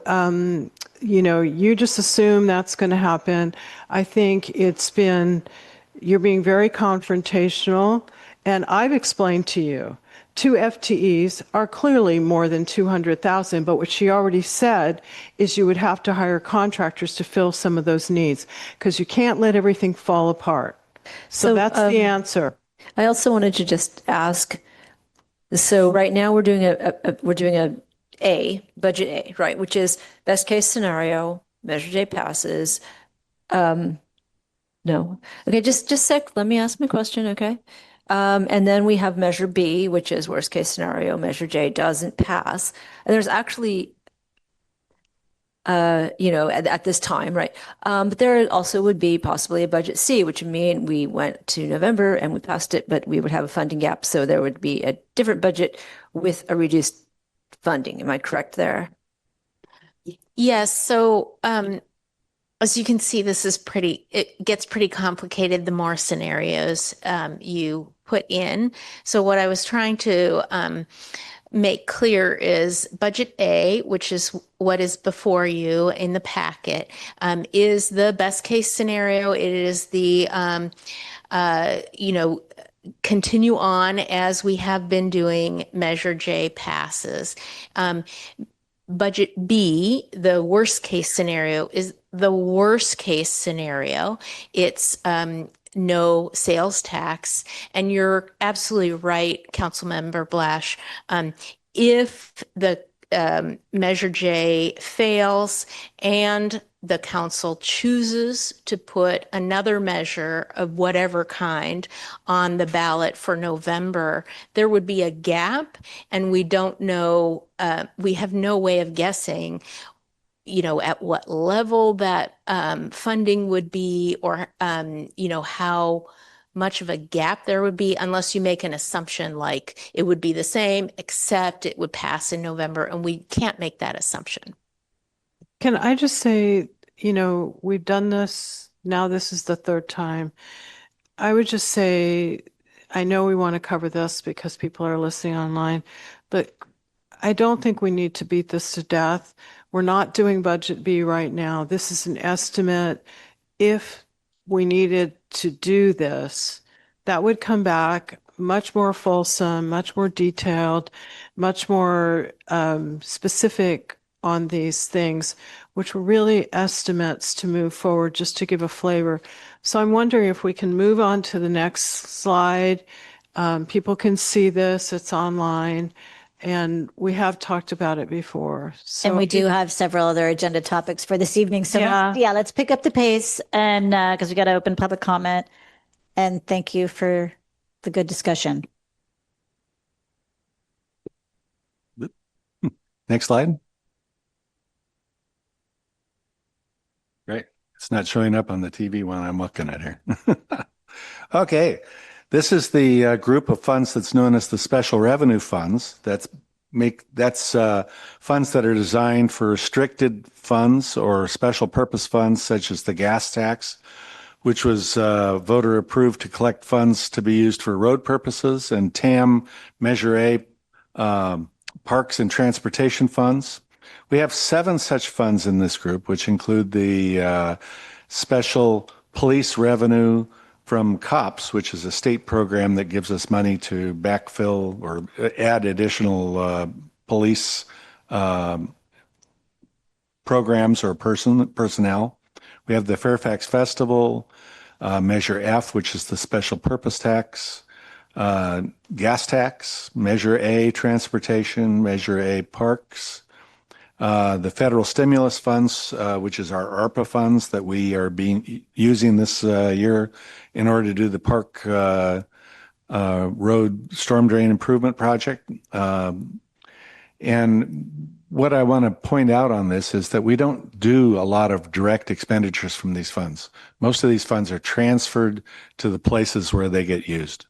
you just assume that's going to happen. I think you're being very confrontational. And I've explained to you, 2 FTEs are clearly more than 200,000, but what she already said is you would have to hire contractors to fill some of those needs because you can't let everything fall apart. So that's the answer. I also wanted to just ask, so right now we're doing a budget A, right, which is best case scenario, Measure J passes. No. Okay, just sec, let me ask my question, okay? And then we have Measure B, which is worst case scenario, Measure J doesn't pass. And there's actually at this time, right? But there also would be possibly a budget C, which would mean we went to November and we passed it, but we would have a funding gap. So there would be a different budget with a reduced funding. Am I correct there? Yes. So, as you can see, it gets pretty complicated the more scenarios you put in. So what I was trying to make clear is budget A, which is what is before you in the packet, is the best case scenario. It is the, continue on as we have been doing. Measure J passes. Budget B, the worst case scenario, is the worst case scenario. It's no sales tax. And you're absolutely right, Councilmember Blash. If the Measure J fails and the council chooses to put another measure of whatever kind on the ballot for November, there would be a gap, and we don't know, we have no way of guessing at what level that funding would be, or how much of a gap there would be, unless you make an assumption like it would be the same, except it would pass in November, and we can't make that assumption. Can I just say, we've done this, now this is the third time. I would just say, I know we want to cover this because people are listening online, but I don't think we need to beat this to death. We're not doing budget B right now. This is an estimate. If we needed to do this, that would come back much more fulsome, much more detailed, much more specific on these things, which were really estimates to move forward, just to give a flavor. So I'm wondering if we can move on to the next slide. People can see this, it's online, and we have talked about it before. So And we do have several other agenda topics for this evening. So yeah, let's pick up the pace, and because we got to open public comment. And thank you for the good discussion. Next slide. Great. It's not showing up on the TV when I'm looking at here. Okay. This is the group of funds that's known as the special revenue funds. That's funds that are designed for restricted funds or special purpose funds, such as the gas tax, which was voter approved to collect funds to be used for road purposes, and TAM Measure A, parks and transportation funds. We have 7 such funds in this group, which include the special police revenue from COPS, which is a state program that gives us money to backfill or add additional police programs or personnel. We have the Fairfax Festival, Measure F, which is the special purpose tax, gas tax, Measure A, transportation, Measure A, parks, the federal stimulus funds, which is our ARPA funds that we are using this year in order to do the park road storm drain improvement project. And what I want to point out on this is that we don't do a lot of direct expenditures from these funds. Most of these funds are transferred to the places where they get used.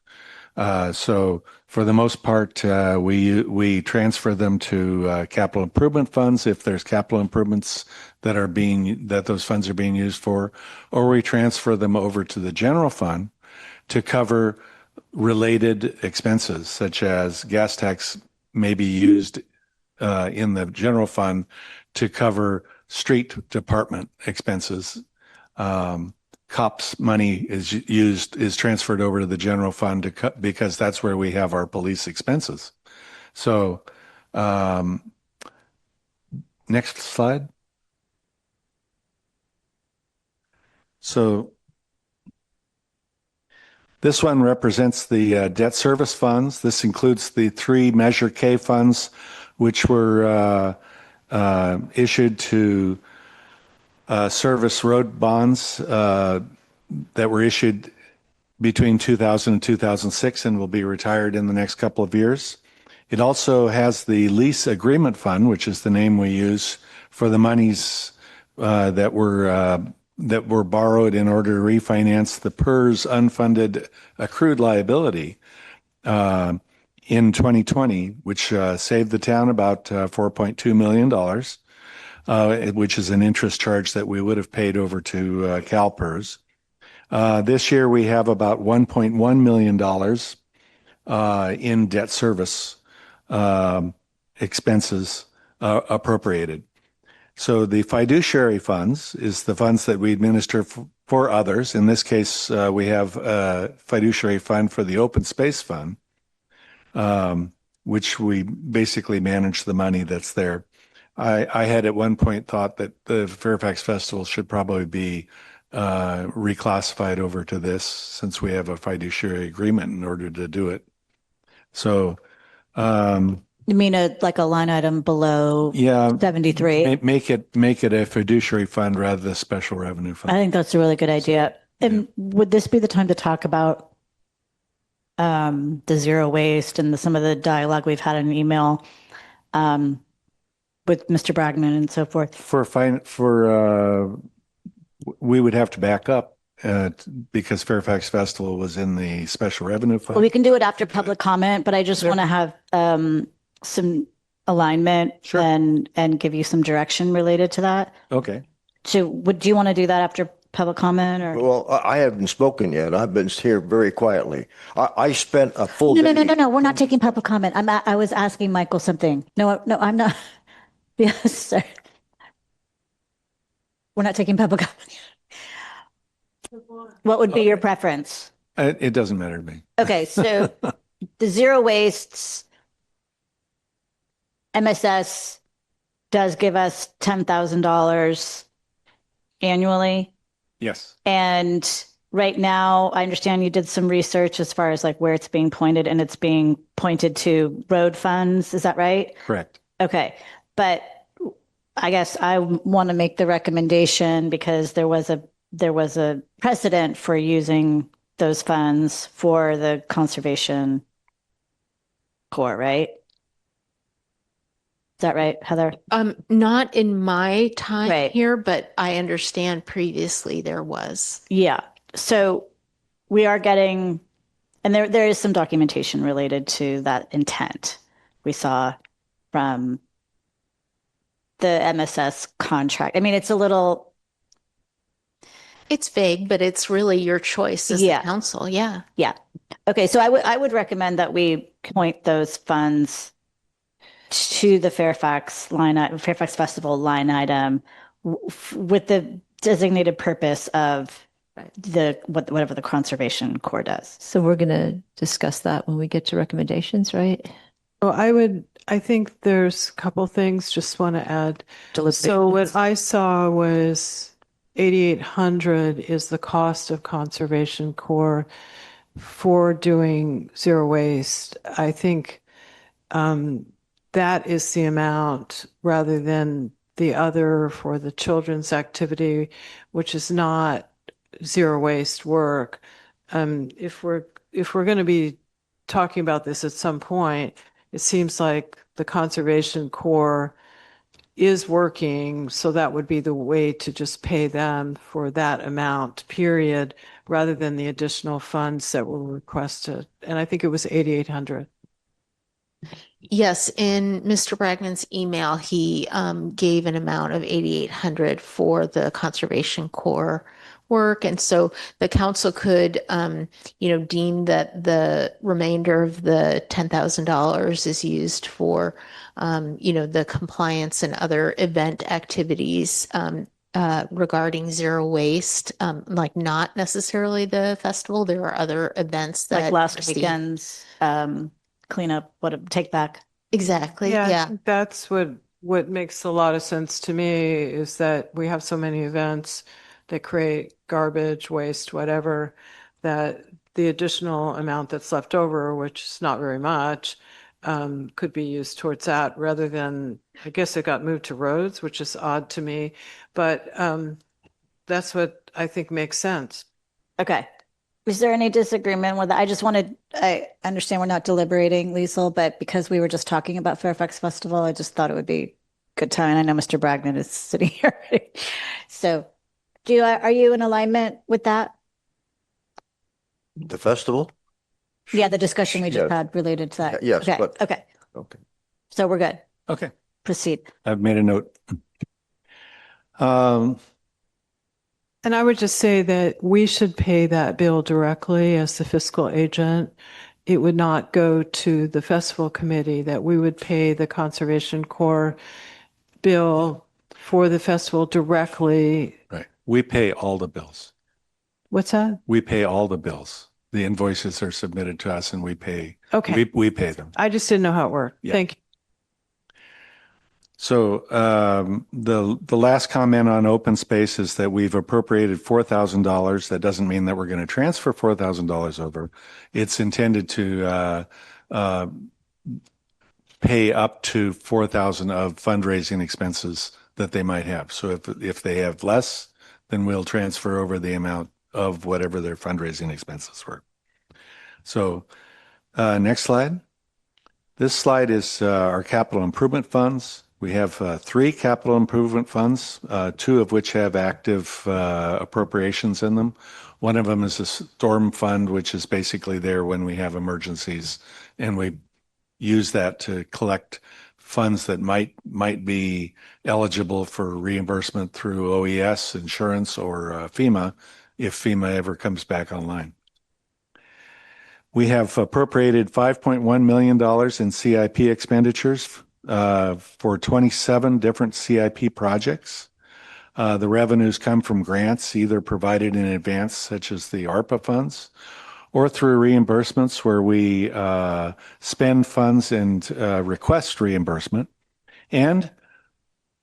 So for the most part, we transfer them to capital improvement funds if there's capital improvements that those funds are being used for, or we transfer them over to the general fund to cover related expenses, such as gas tax may be used in the general fund to cover street department expenses. Cops money is transferred over to the general fund because that's where we have our police expenses. So, next slide. So this one represents the debt service funds. This includes the 3 Measure K funds, which were issued to service road bonds that were issued between 2000 and 2006 and will be retired in the next couple of years. It also has the lease agreement fund, which is the name we use for the monies that were borrowed in order to refinance the PERS unfunded accrued liability in 2020, which saved the town about $4.2 million. Which is an interest charge that we would have paid over to CalPERS. This year we have about $1.1 million in debt service expenses appropriated. So the fiduciary funds is the funds that we administer for others. In this case, we have a fiduciary fund for the open space fund, which we basically manage the money that's there. I had at one point thought that the Fairfax Festival should probably be reclassified over to this since we have a fiduciary agreement in order to do it. So, You mean like a line item below 73? Make it a fiduciary fund rather than a special revenue fund. I think that's a really good idea. And would this be the time to talk about the zero waste and some of the dialogue we've had in email with Mr. Bragman and so forth? We would have to back up because Fairfax Festival was in the special revenue fund. Well, we can do it after public comment, but I just want to have some alignment and give you some direction related to that. Okay. So do you want to do that after public comment or? Well, I haven't spoken yet. I've been here very quietly. I spent a full day. No. We're not taking public comment. I was asking Michael something. No, I'm not. Yes, sir. We're not taking public comment. What would be your preference? It doesn't matter to me. Okay, so the zero wastes MSS does give us $10,000 annually. Yes. And right now, I understand you did some research as far as like where it's being pointed, and it's being pointed to road funds. Is that right? Correct. Okay. But I guess I want to make the recommendation because there was a precedent for using those funds for the Conservation Corps, right? Is that right, Heather? Not in my time here, but I understand previously there was. Yeah. So we are getting, and there is some documentation related to that intent we saw from the MSS contract. I mean, it's vague, but it's really your choice as the council. Yeah. Yeah. Okay. So I would recommend that we point those funds to the Fairfax Festival line item with the designated purpose of whatever the Conservation Corps does. So we're going to discuss that when we get to recommendations, right? Well, I think there's a couple things just want to add. So what I saw was 8,800 is the cost of Conservation Corps for doing zero waste. I think that is the amount rather than the other for the children's activity, which is not zero waste work. If we're going to be talking about this at some point, it seems like the Conservation Corps is working, so that would be the way to just pay them for that amount, period, rather than the additional funds that were requested. And I think it was 8,800. Yes, in Mr. Bragman's email, he gave an amount of 8,800 for the Conservation Corps work. And so the council could, deem that the remainder of the $10,000 is used for, the compliance and other event activities regarding zero waste, like not necessarily the festival. There are other events that Like last Christine- weekend's cleanup, take back. Exactly. Yeah, I Yeah. think that's what makes a lot of sense to me is that we have so many events that create garbage, waste, whatever, that the additional amount that's left over, which is not very much, could be used towards that rather than, I guess it got moved to roads, which is odd to me, but that's what I think makes sense. Okay. Is there any disagreement with that? I understand we're not deliberating, Liesel, but because we were just talking about Fairfax Festival, I just thought it would be good time. I know Mr. Bragnon is sitting here. So are you in alignment with that? The festival? Yeah, the discussion we just Yes. had related to that. Yes, Okay. but- Okay. Okay. So we're good. Okay. Proceed. I've made a note. And I would just say that we should pay that bill directly as the fiscal agent. It would not go to the festival committee, that we would pay the Conservation Corps bill for the festival directly. Right. We pay all the bills. What's that? We pay all the bills. The invoices are submitted to us and we pay. Okay. We pay them. I just didn't know how it worked. Yeah. Thank you. So the last comment on open space is that we've appropriated $4,000. That doesn't mean that we're going to transfer $4,000 over. It's intended to pay up to $4,000 of fundraising expenses that they might have. So if they have less, then we'll transfer over the amount of whatever their fundraising expenses were. So next slide. This slide is our capital improvement funds. We have 3 capital improvement funds, 2 of which have active appropriations in them. One of them is a storm fund, which is basically there when we have emergencies, and we use that to collect funds that might be eligible for reimbursement through OES, insurance, or FEMA, if FEMA ever comes back online. We have appropriated $5.1 million in CIP expenditures for 27 different CIP projects. The revenues come from grants either provided in advance, such as the ARPA funds, or through reimbursements where we spend funds and request reimbursement, and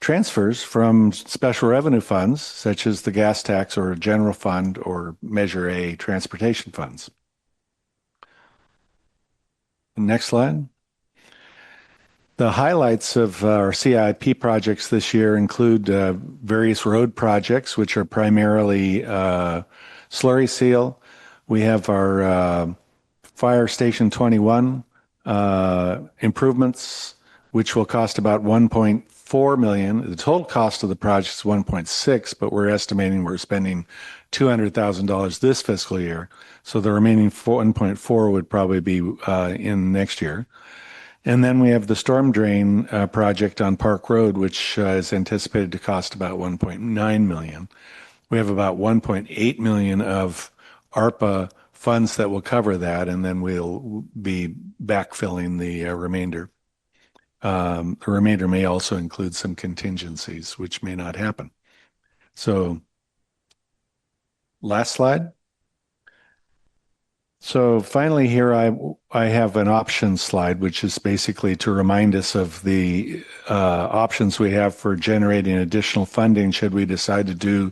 transfers from special revenue funds, such as the gas tax or general fund or Measure A transportation funds. Next slide. The highlights of our CIP projects this year include various road projects, which are primarily slurry seal. We have our Fire Station 21 improvements, which will cost about $1.4 million. The total cost of the project is $1.6, but we're estimating we're spending $200,000 this fiscal year. So the remaining $1.4 would probably be in next year. And then we have the storm drain project on Park Road, which is anticipated to cost about $1.9 million. We have about $1.8 million of ARPA funds that will cover that, and then we'll be backfilling the remainder. The remainder may also include some contingencies, which may not happen. So, last slide. So finally here, I have an options slide, which is basically to remind us of the options we have for generating additional funding should we decide to do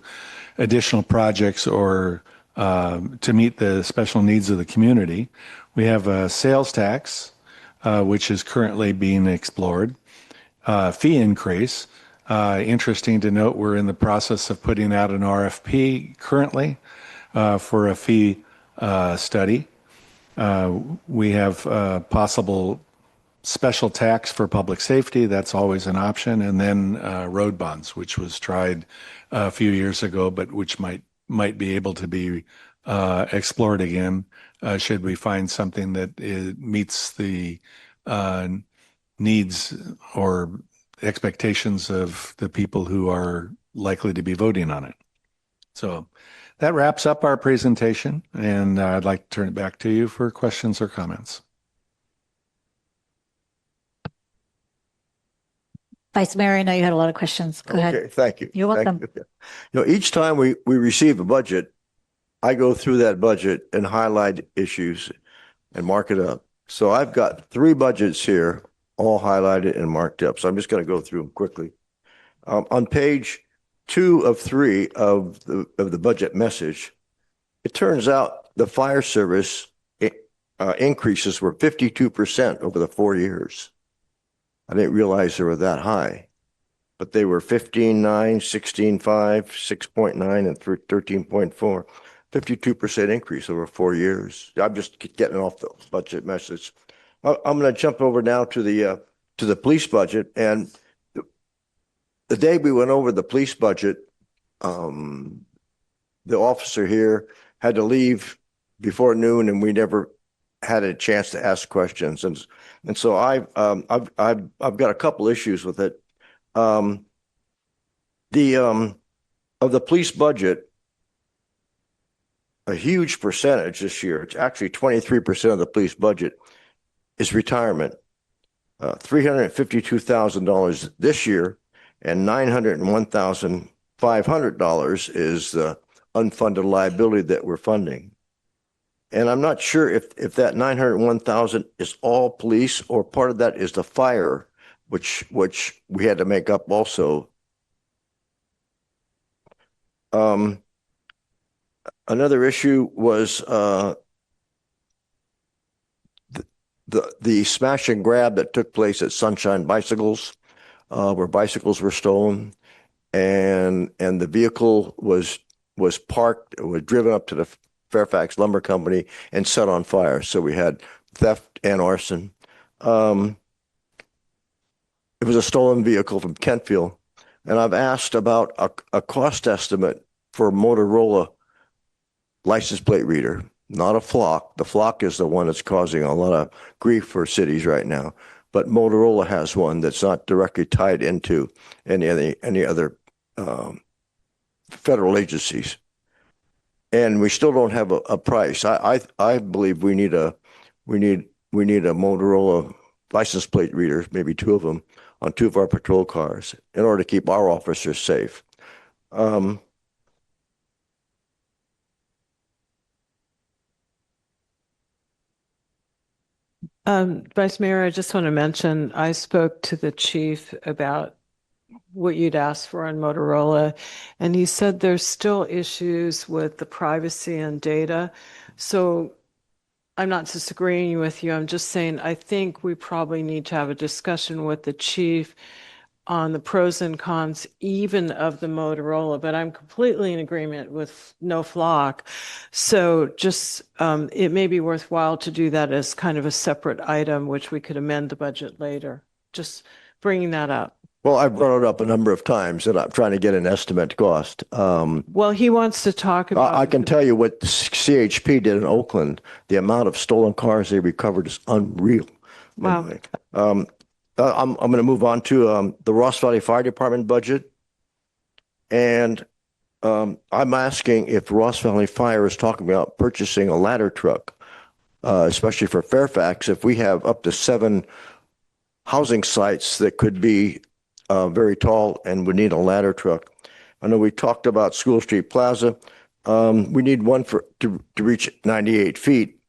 additional projects or to meet the special needs of the community. We have a sales tax, which is currently being explored. Fee increase. Interesting to note, we're in the process of putting out an RFP currently for a fee study. We have possible special tax for public safety. That's always an option. And then road bonds, which was tried a few years ago, but which might be able to be explored again should we find something that meets the needs or expectations of the people who are likely to be voting on it. So That wraps up our presentation, and I'd like to turn it back to you for questions or comments. Vice Mayor, I know you had a lot of questions. Go ahead. Okay, thank you. You're welcome. Thank you. You know, each time we receive a budget, I go through that budget and highlight issues and mark it up. So I've got 3 budgets here, all highlighted and marked up. So I'm just going to go through them quickly. On page 2 of 3 of the budget message, it turns out the fire service increases were 52% over the 4 years. I didn't realize they were that high, but they were 15.9, 16.5, 6.9, and 13.4. 52% increase over 4 years. I'm just getting off the budget message. I'm going to jump over now to the police budget. And the day we went over the police budget, the officer here had to leave before noon, and we never had a chance to ask questions. And so I've got a couple issues with it. Of the police budget, a huge percentage this year, it's actually 23% of the police budget, is retirement. $352,000 this year, and $901,500 is the unfunded liability that we're funding. And I'm not sure if that 901,000 is all police, or part of that is the fire, which we had to make up also. Another issue was the smash and grab that took place at Sunshine Bicycles, where bicycles were stolen, and the vehicle was parked, was driven up to the Fairfax Lumber Company and set on fire. So we had theft and arson. It was a stolen vehicle from Kentfield, and I've asked about a cost estimate for Motorola license plate reader, not a flock. The flock is the one that's causing a lot of grief for cities right now. But Motorola has one that's not directly tied into any other federal agencies, and we still don't have a price. I believe we need a Motorola license plate reader, maybe 2 of them, on 2 of our patrol cars in order to keep our officers safe. Vice Mayor, I just want to mention, I spoke to the chief about what you'd asked for on Motorola, and he said there's still issues with the privacy and data. So I'm not disagreeing with you. I'm just saying I think we probably need to have a discussion with the chief on the pros and cons, even of the Motorola, but I'm completely in agreement with no flock. So just, it may be worthwhile to do that as kind of a separate item, which we could amend the budget later. Just bringing that up. Well, I've brought it up a number of times, and I'm trying to get an estimate cost. Well, he wants to talk about. I can tell you what CHP did in Oakland. The amount of stolen cars they recovered is unreal. Wow. Anyway, I'm going to move on to the Ross Valley Fire Department budget. And I'm asking if Ross Valley Fire is talking about purchasing a ladder truck, especially for Fairfax, if we have up to 7 housing sites that could be very tall and would need a ladder truck. I know we talked about School Street Plaza. We need one to reach 98 feet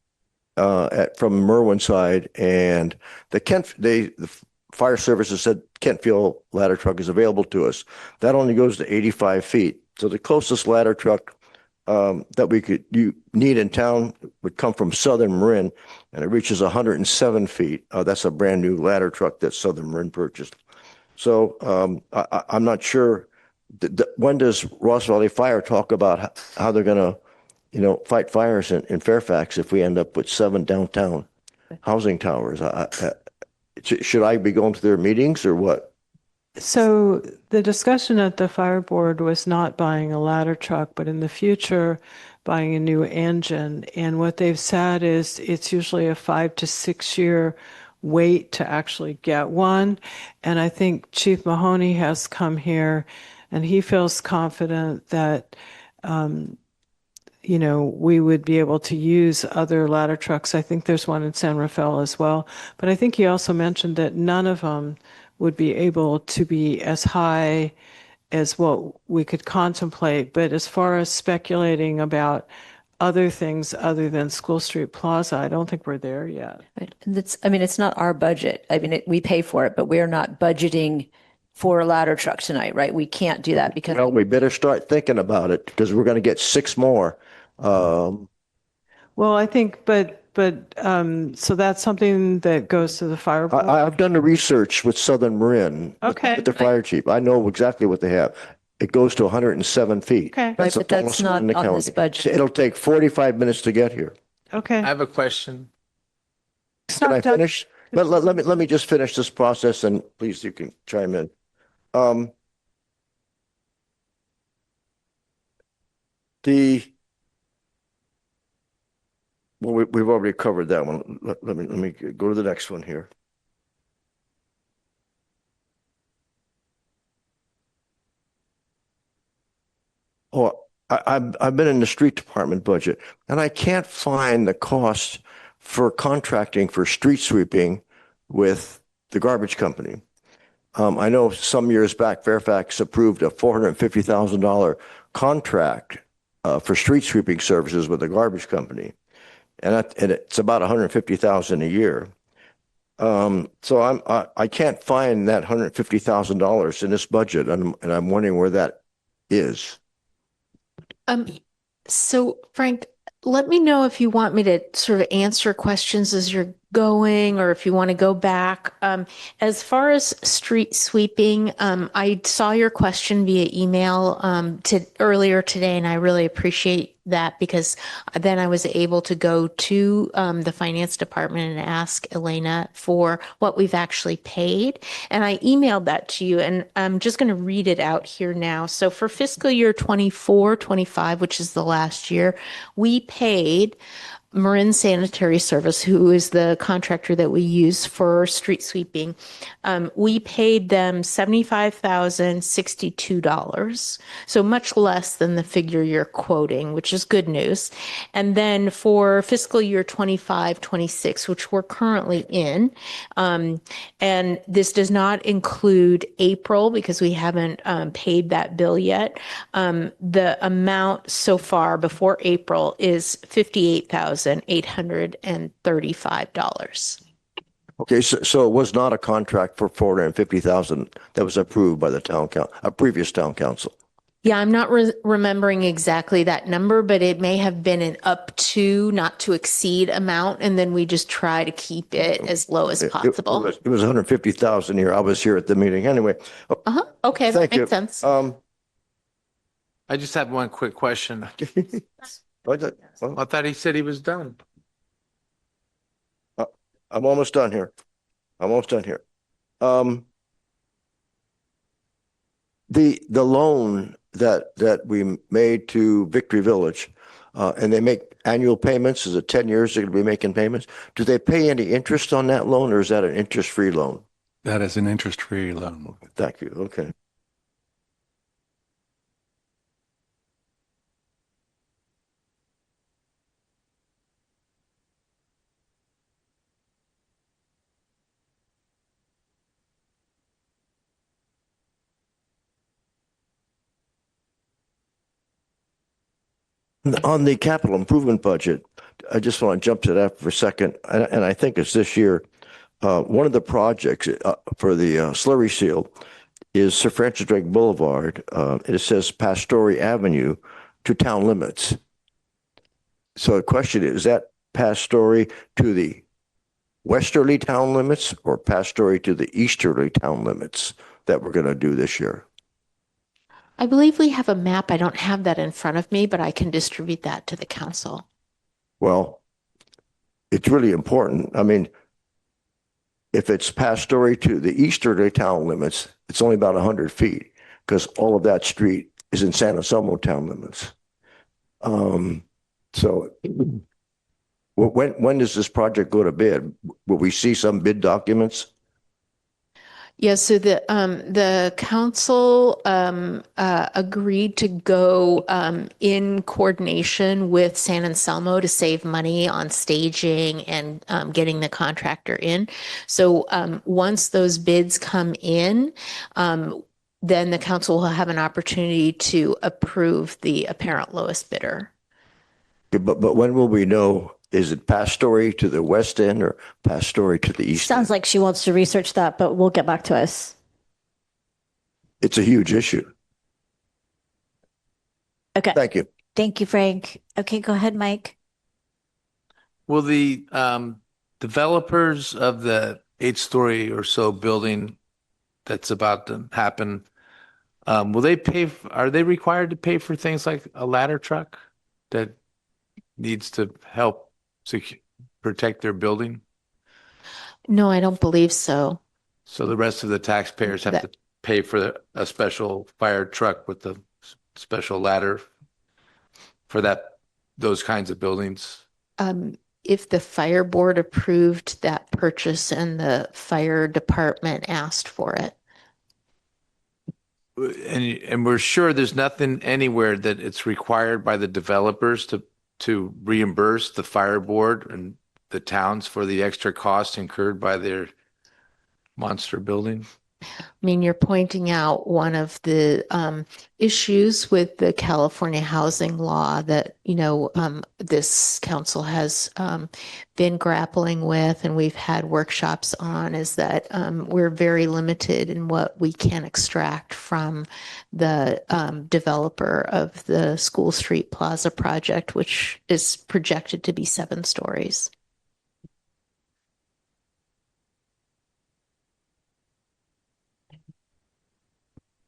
from Merwin side, and the fire services said Kentfield ladder truck is available to us. That only goes to 85 feet. So the closest ladder truck that you need in town would come from Southern Marin, and it reaches 107 feet. That's a brand new ladder truck that Southern Marin purchased. So I'm not sure. When does Ross Valley Fire talk about how they're going to, fight fires in Fairfax if we end up with 7 downtown housing towers? Should I be going to their meetings or what? So the discussion at the fire board was not buying a ladder truck, but in the future, buying a new engine. And what they've said is it's usually a 5 to 6 year wait to actually get one. And I think Chief Mahoney has come here and he feels confident that you know, we would be able to use other ladder trucks. I think there's one in San Rafael as well. But I think he also mentioned that none of them would be able to be as high as what we could contemplate. But as far as speculating about other things other than School Street Plaza, I don't think we're there yet. Right. I mean, it's not our budget. I mean, we pay for it, but we're not budgeting for a ladder truck tonight, right? We can't do that because. Well, we better start thinking about it because we're going to get 6 more. Well, I think, so that's something that goes to the fire board? I've done the research with Southern Marin. Okay. With the fire chief. I know exactly what they have. It goes to 107 feet. Okay. Right, the but that's tallest one in not the on county. this budget. It'll take 45 minutes to get here. Okay. I have a question. Can I finish? Let me just finish this process and please you can chime in. We've already covered that one. Let me go to the next one here. Oh, I've been in the street department budget and I can't find the cost for contracting for street sweeping with the garbage company. I know some years back Fairfax approved a $450,000 contract for street sweeping services with the garbage company, and it's about $150,000 a year. So I can't find that $150,000 in this budget, and I'm wondering where that is. So Frank, let me know if you want me to sort of answer questions as you're going, or if you want to go back. As far as street sweeping, I saw your question via email earlier today, and I really appreciate that because then I was able to go to the finance department and ask Elena for what we've actually paid. And I emailed that to you, and I'm just going to read it out here now. So for fiscal year 24-25, which is the last year, we paid Marin Sanitary Service, who is the contractor that we use for street sweeping. We paid them $75,062, so much less than the figure you're quoting, which is good news. And then for fiscal year 25-26, which we're currently in, and this does not include April because we haven't paid that bill yet. The amount so far before April is $58,835. Okay, so it was not a contract for $450,000 that was approved by the previous town council. Yeah, I'm not remembering exactly that number, but it may have been an up to, not to exceed amount, and then we just try to keep it as low as possible. It was 150,000 here. I was here at the meeting anyway. Okay, that makes sense. I just have one quick question. I thought he said he was done. I'm almost done here. The loan that we made to Victory Village, and they make annual payments. Is it 10 years they're going to be making payments? Do they pay any interest on that loan, or is that an interest-free loan? That is an interest-free loan. Thank you. Okay. On the capital improvement budget, I just want to jump to that for a second, and I think it's this year. One of the projects for the slurry seal is Sir Francis Drake Boulevard. It says Pastori Avenue to town limits. So the question is that Pastori to the westerly town limits or Pastori to the easterly town limits that we're going to do this year? I believe we have a map. I don't have that in front of me, but I can distribute that to the council. Well, it's really important. I mean, if it's Pastori to the easterly town limits, it's only about 100 feet because all of that street is in San Anselmo town limits. So when does this project go to bid? Will we see some bid documents? Yeah, so the council agreed to go in coordination with San Anselmo to save money on staging and getting the contractor in. So once those bids come in, then the council will have an opportunity to approve the apparent lowest bidder. But when will we know? Is it Pastory to the west end or Pastory to the east Sounds end? like she wants to research that, but we'll get back to us. It's a huge issue. Okay. Thank you. Thank you, Frank. Okay, go ahead, Mike. Will the developers of the 8-story or so building that's about to happen, will they pay? Are they required to pay for things like a ladder truck that needs to help protect their building? No, I don't believe so. So the rest of the taxpayers have to pay for a special fire truck with a special ladder for those kinds of buildings? If the fire board approved that purchase and the fire department asked for it. And we're sure there's nothing anywhere that it's required by the developers to reimburse the fire board and the towns for the extra costs incurred by their monster building? I mean, you're pointing out one of the issues with the California housing law that, this council has been grappling with, and we've had workshops on, is that we're very limited in what we can extract from the developer of the School Street Plaza project, which is projected to be 7 stories.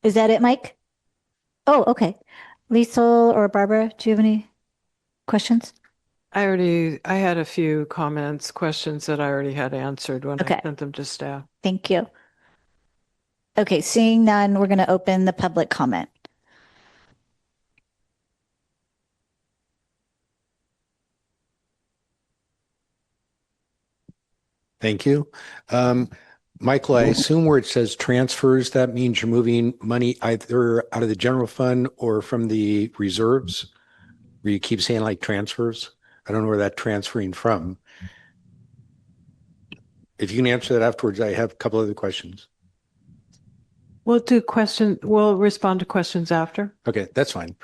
Is that it, Mike? Oh, okay. Liesel or Barbara, do you have any questions? I had a few comments, questions that I already had answered when I sent them to staff. Thank you. Okay, seeing none, we're going to open the public comment. Thank you. Michael, I assume where it says transfers, that means you're moving money either out of the general fund or from the reserves, where you keep saying like transfers. I don't know where that transferring from. If you can answer that afterwards, I have a couple other questions. We'll respond to questions after. Okay, that's fine.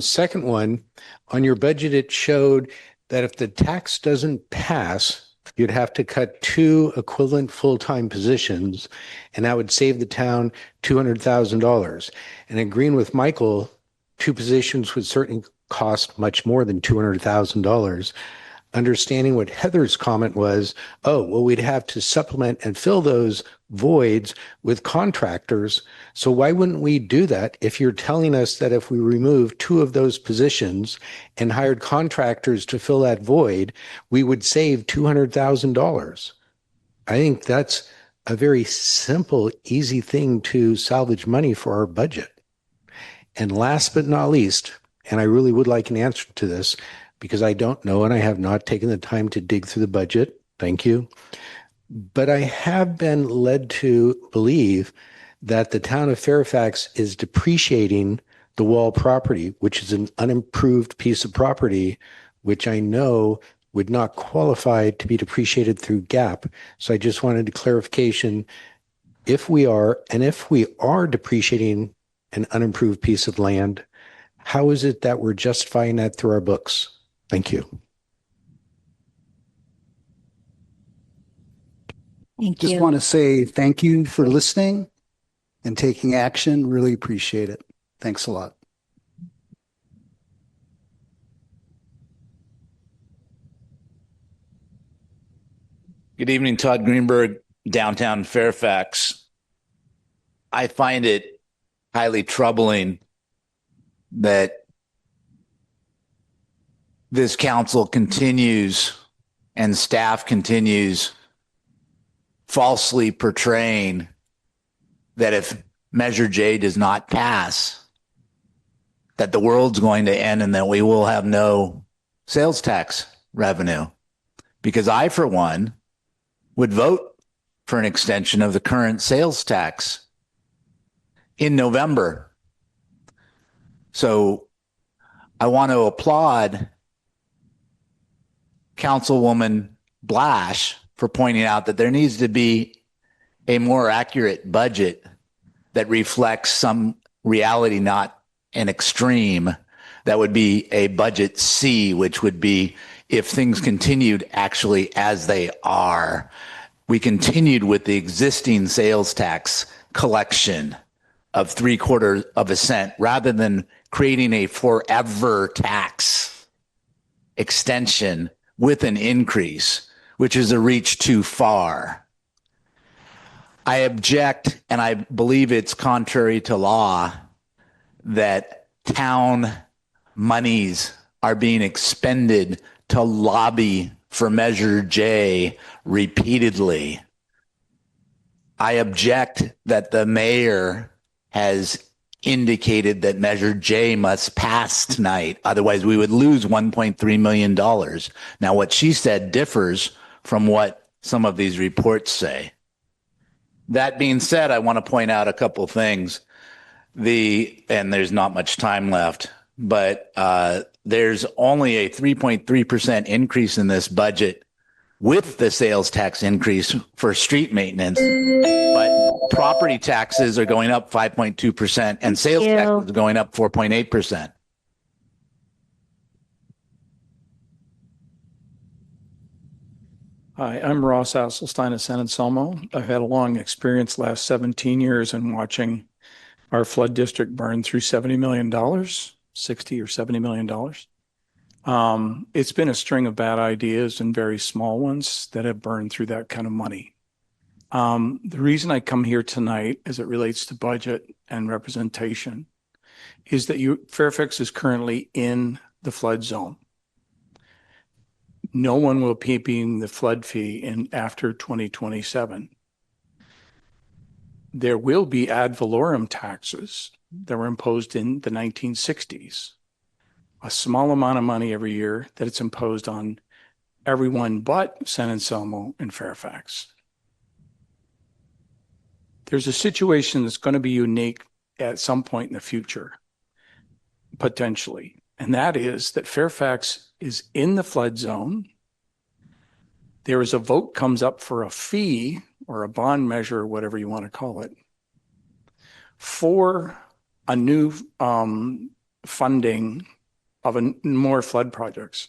Second one, on your budget, it showed that if the tax doesn't pass, you'd have to cut 2 equivalent full-time positions, and that would save the town $200,000. And agreeing with Michael, 2 positions would certainly cost much more than $200,000. Understanding what Heather's comment was, we'd have to supplement and fill those voids with contractors. So why wouldn't we do that if you're telling us that if we remove 2 of those positions and hired contractors to fill that void, we would save $200,000? I think that's a very simple, easy thing to salvage money for our budget. And last but not least, and I really would like an answer to this, because I don't know and I have not taken the time to dig through the budget. Thank you. But I have been led to believe that the town of Fairfax is depreciating the wall property, which is an unimproved piece of property, which I know would not qualify to be depreciated through GAAP. So I just wanted a clarification. If we are depreciating an unimproved piece of land, how is it that we're justifying that through our books? Thank you. Just want to say thank you for listening and taking action. Really appreciate it. Thanks a lot. Good evening, Todd Greenberg, downtown Fairfax. I find it highly troubling that this council continues and staff continues falsely portraying that if Measure J does not pass, that the world's going to end and that we will have no sales tax revenue. Because I, for one, would vote for an extension of the current sales tax in November. So I want to applaud Councilwoman Blash for pointing out that there needs to be a more accurate budget that reflects some reality, not an extreme. That would be a budget C, which would be if things continued actually as they are. We continued with the existing sales tax collection of 0.75 cents rather than creating a forever tax extension with an increase, which is a reach too far. I object, and I believe it's contrary to law, that town monies are being expended to lobby for Measure J repeatedly. I object that the mayor has indicated that Measure J must pass tonight. Otherwise, we would lose $1.3 million. Now, what she said differs from what some of these reports say. That being said, I want to point out a couple things. And there's not much time left, but there's only a 3.3% increase in this budget with the sales tax increase for street maintenance, but property taxes are going up 5.2% and sales taxes are going up 4.8%. Hi, I'm Ross Asselstein of San Anselmo. I've had a long experience last 17 years in watching our flood district burn through $70 million, 60 or $70 million. It's been a string of bad ideas and very small ones that have burned through that kind of money. The reason I come here tonight as it relates to budget and representation is that Fairfax is currently in the flood zone. No one will be paying the flood fee after 2027. There will be ad valorem taxes that were imposed in the 1960s. A small amount of money every year that it's imposed on everyone but San Anselmo and Fairfax. There's a situation that's going to be unique at some point in the future, potentially. And that is that Fairfax is in the flood zone. There is a vote comes up for a fee or a bond measure, or whatever you want to call it, for a new funding of more flood projects.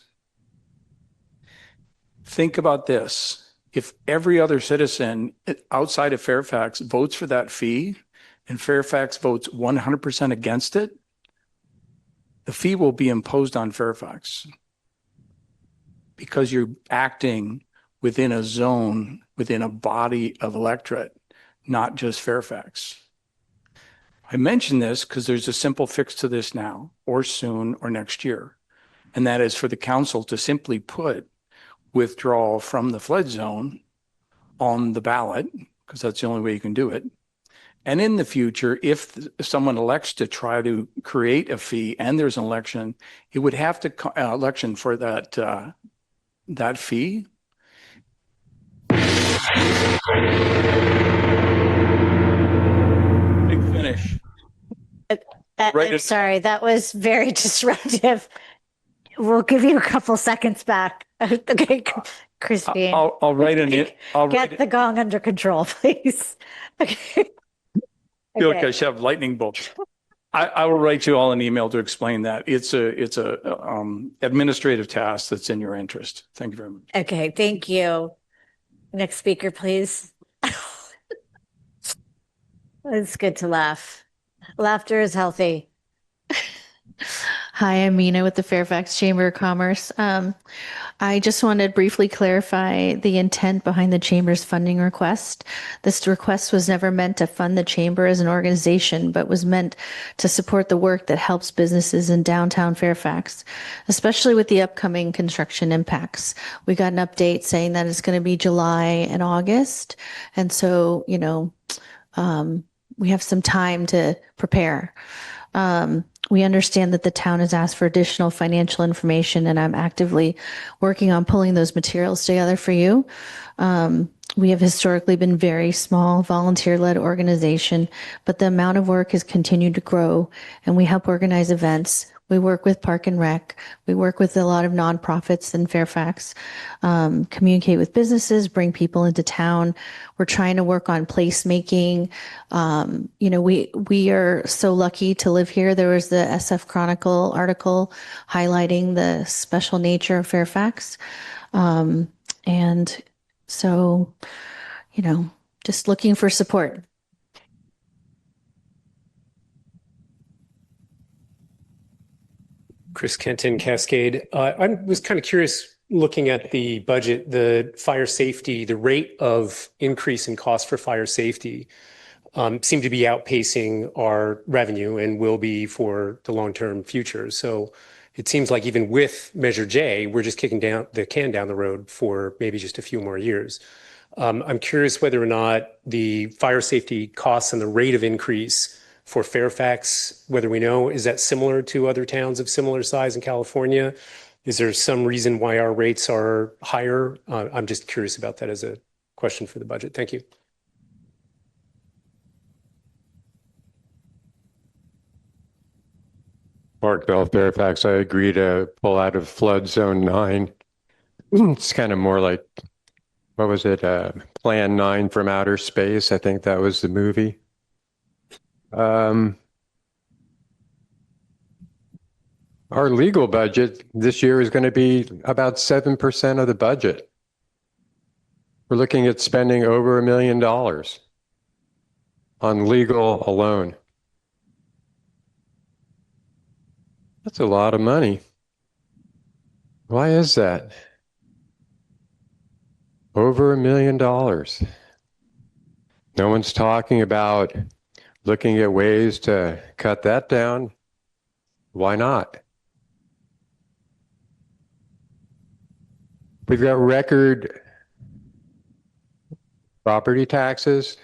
Think about this. If every other citizen outside of Fairfax votes for that fee and Fairfax votes 100% against it, the fee will be imposed on Fairfax because you're acting within a zone, within a body of electorate, not just Fairfax. I mention this because there's a simple fix to this now, or soon, or next year. And that is for the council to simply put withdrawal from the flood zone on the ballot, because that's the only way you can do it. And in the future, if someone elects to try to create a fee and there's an election, it would have to election for that fee. Finish. I'm sorry, that was very disruptive. We'll give you a couple seconds back. Okay, Christine. I'll write an. Get the gong under control, please. Okay. Feel like I should have lightning bolts. I will write you all an email to explain that. It's a administrative task that's in your interest. Thank you very much. Okay, thank you. Next speaker, please. It's good to laugh. Laughter is healthy. Hi, I'm Mina with the Fairfax Chamber of Commerce. I just want to briefly clarify the intent behind the Chamber's funding request. This request was never meant to fund the Chamber as an organization, but was meant to support the work that helps businesses in downtown Fairfax, especially with the upcoming construction impacts. We got an update saying that it's going to be July and August. And so, we have some time to prepare. We understand that the town has asked for additional financial information, and I'm actively working on pulling those materials together for you. We have historically been very small, volunteer-led organization, but the amount of work has continued to grow, and we help organize events. We work with Park and Rec. We work with a lot of nonprofits in Fairfax, communicate with businesses, bring people into town. We're trying to work on placemaking. We are so lucky to live here. There was the SF Chronicle article highlighting the special nature of Fairfax. And so, just looking for support. Chris Kenton, Cascade. I was kind of curious looking at the budget, the fire safety, the rate of increase in cost for fire safety seem to be outpacing our revenue and will be for the long-term future. So it seems like even with Measure J, we're just kicking down the can down the road for maybe just a few more years. I'm curious whether or not the fire safety costs and the rate of increase for Fairfax, whether we know, is that similar to other towns of similar size in California? Is there some reason why our rates are higher? I'm just curious about that as a question for the budget. Thank you. Mark Bell, Fairfax. I agree to pull out of flood zone 9. It's kind of more like, what was it? Plan 9 from Outer Space. I think that was the movie. Our legal budget this year is going to be about 7% of the budget. We're looking at spending over $1 million on legal alone. That's a lot of money. Why is that? Over $1 million. No one's talking about looking at ways to cut that down. Why not? We've got record property taxes.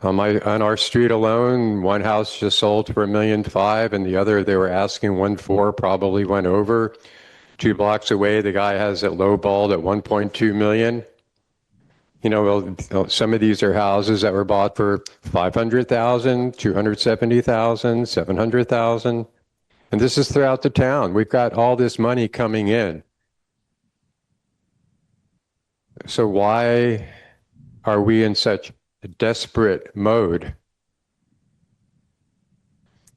On our street alone, one house just sold for $1.5 million, and the other they were asking $1.4 million, probably went over. 2 blocks away, the guy has it lowballed at $1.2 million. Some of these are houses that were bought for $500,000, $270,000, $700,000. And this is throughout the town. We've got all this money coming in. So why are we in such a desperate mode?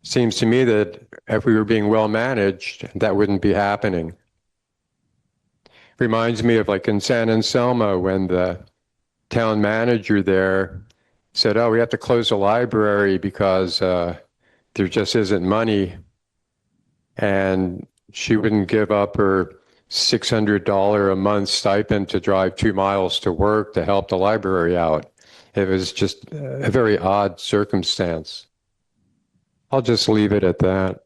Seems to me that if we were being well managed, that wouldn't be happening. Reminds me of like in San Anselmo when the town manager there said, oh, we have to close the library because there just isn't money. And she wouldn't give up her $600 a month stipend to drive 2 miles to work to help the library out. It was just a very odd circumstance. I'll just leave it at that.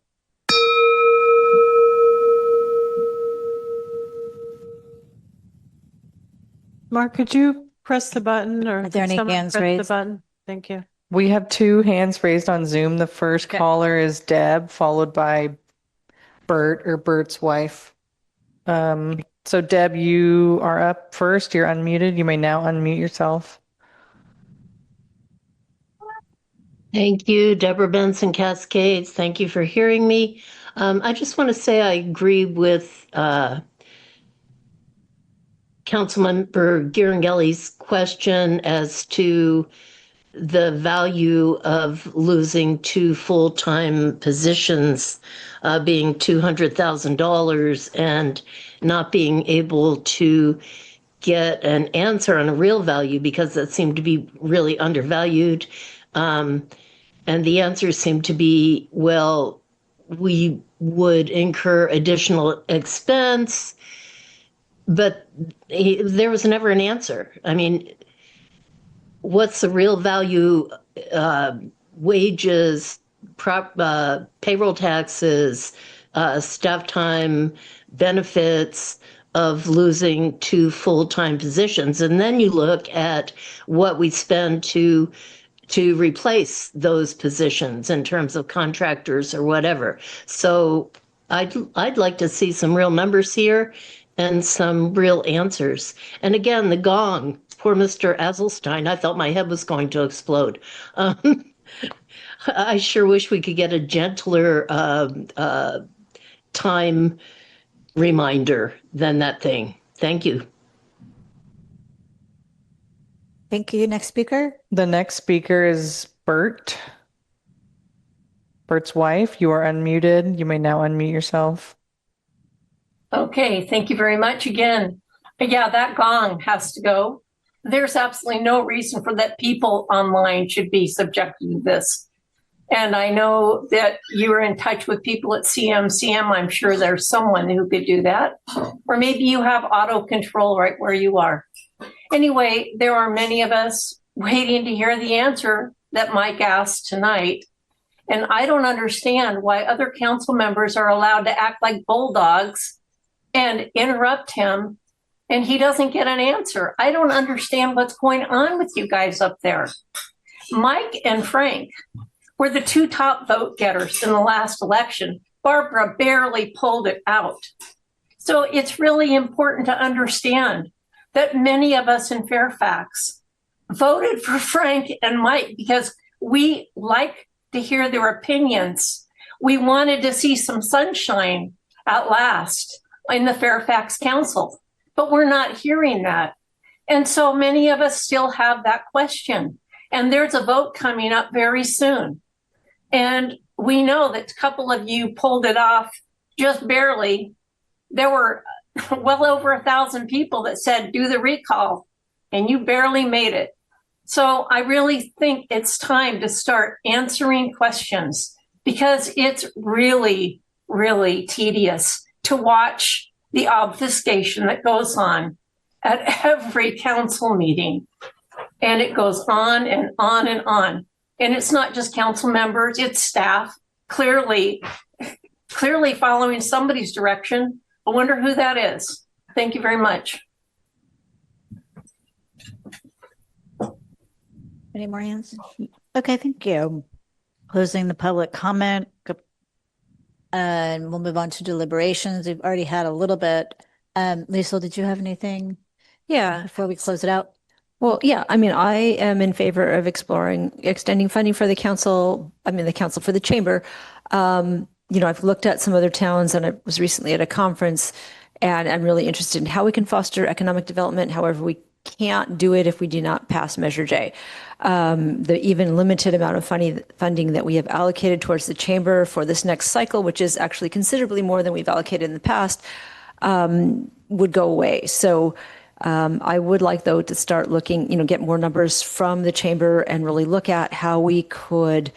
Mark, could you press the button, or Are there any someone hands press raised? the button? Thank you. We have 2 hands raised on Zoom. The first caller is Deb, followed by Bert or Bert's wife. So Deb, you are up first. You're unmuted. You may now unmute yourself. Thank you, Deborah Benson Cascades. Thank you for hearing me. I just want to say I agree with Councilmember Girangelli's question as to the value of losing 2 full-time positions, being $200,000, and not being able to get an answer on a real value because that seemed to be really undervalued. And the answers seemed to be, well, we would incur additional expense, but there was never an answer. I mean, what's the real value? Wages, payroll taxes, staff time, benefits of losing 2 full-time positions. And then you look at what we spend to replace those positions in terms of contractors or whatever. So I'd like to see some real numbers here. and some real answers. And again, the gong, poor Mr. Azelstein, I thought my head was going to explode. I sure wish we could get a gentler time reminder than that thing. Thank you. Thank you. Next speaker. The next speaker is Bert. Bert's wife, you are unmuted. You may now unmute yourself. Okay, thank you very much again. Yeah, that gong has to go. There's absolutely no reason for that people online should be subjected to this. And I know that you are in touch with people at CMCM. I'm sure there's someone who could do that. Or maybe you have auto control right where you are. Anyway, there are many of us waiting to hear the answer that Mike asked tonight. And I don't understand why other council members are allowed to act like bulldogs and interrupt him and he doesn't get an answer. I don't understand what's going on with you guys up there. Mike and Frank were the two top vote getters in the last election. Barbara barely pulled it out. So it's really important to understand that many of us in Fairfax voted for Frank and Mike because we like to hear their opinions. We wanted to see some sunshine at last in the Fairfax Council, but we're not hearing that. And so many of us still have that question. And there's a vote coming up very soon. And we know that a couple of you pulled it off just barely. There were well over 1,000 people that said, do the recall, and you barely made it. So I really think it's time to start answering questions because it's really, really tedious to watch the obfuscation that goes on at every council meeting. And it goes on and on and on. And it's not just council members, it's staff clearly following somebody's direction. I wonder who that is. Thank you very much. Any more hands? Okay, thank you. Closing the public comment. And we'll move on to deliberations. We've already had a little bit. Liesl, did you have anything? Yeah. Before we close it out? Well, yeah, I mean, I am in favor of exploring extending funding for the council for the chamber. I've looked at some other towns and I was recently at a conference and I'm really interested in how we can foster economic development. However, we can't do it if we do not pass Measure J. The even limited amount of funding that we have allocated towards the chamber for this next cycle, which is actually considerably more than we've allocated in the past, would go away. So I would like, though, to start looking, get more numbers from the chamber and really look at how we could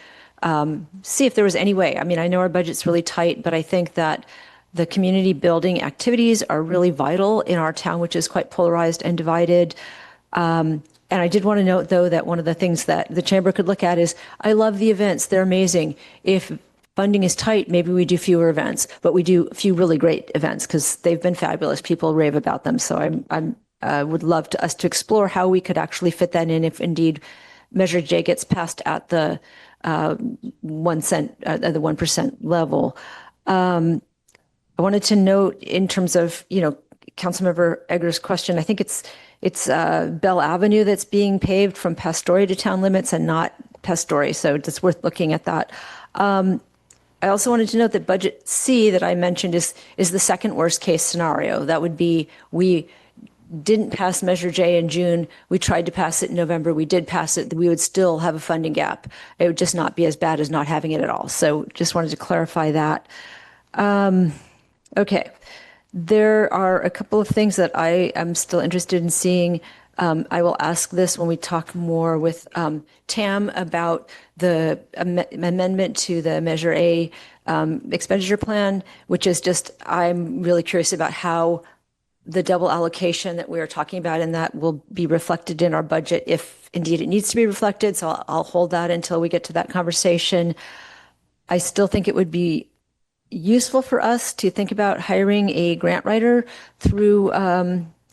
see if there was any way. I mean, I know our budget's really tight, but I think that the community building activities are really vital in our town, which is quite polarized and divided. And I did want to note, though, that one of the things that the chamber could look at is, I love the events. They're amazing. If funding is tight, maybe we do fewer events, but we do a few really great events because they've been fabulous. People rave about them. So I would love us to explore how we could actually fit that in if indeed Measure J gets passed at the 1 cent, at the 1% level. I wanted to note in terms of, Councilmember Egger's question, I think it's Bell Avenue that's being paved from Pastoria to town limits and not Pastoria. So it's worth looking at that. I also wanted to note that Budget C that I mentioned is the second worst case scenario. That would be we didn't pass Measure J in June. We tried to pass it in November. We did pass it. We would still have a funding gap. It would just not be as bad as not having it at all. So just wanted to clarify that. Okay. There are a couple of things that I am still interested in seeing. I will ask this when we talk more with Tam about the amendment to the Measure A expenditure plan, which is just, I'm really curious about how the double allocation that we are talking about in that will be reflected in our budget if indeed it needs to be reflected. So I'll hold that until we get to that conversation. I still think it would be useful for us to think about hiring a grant writer through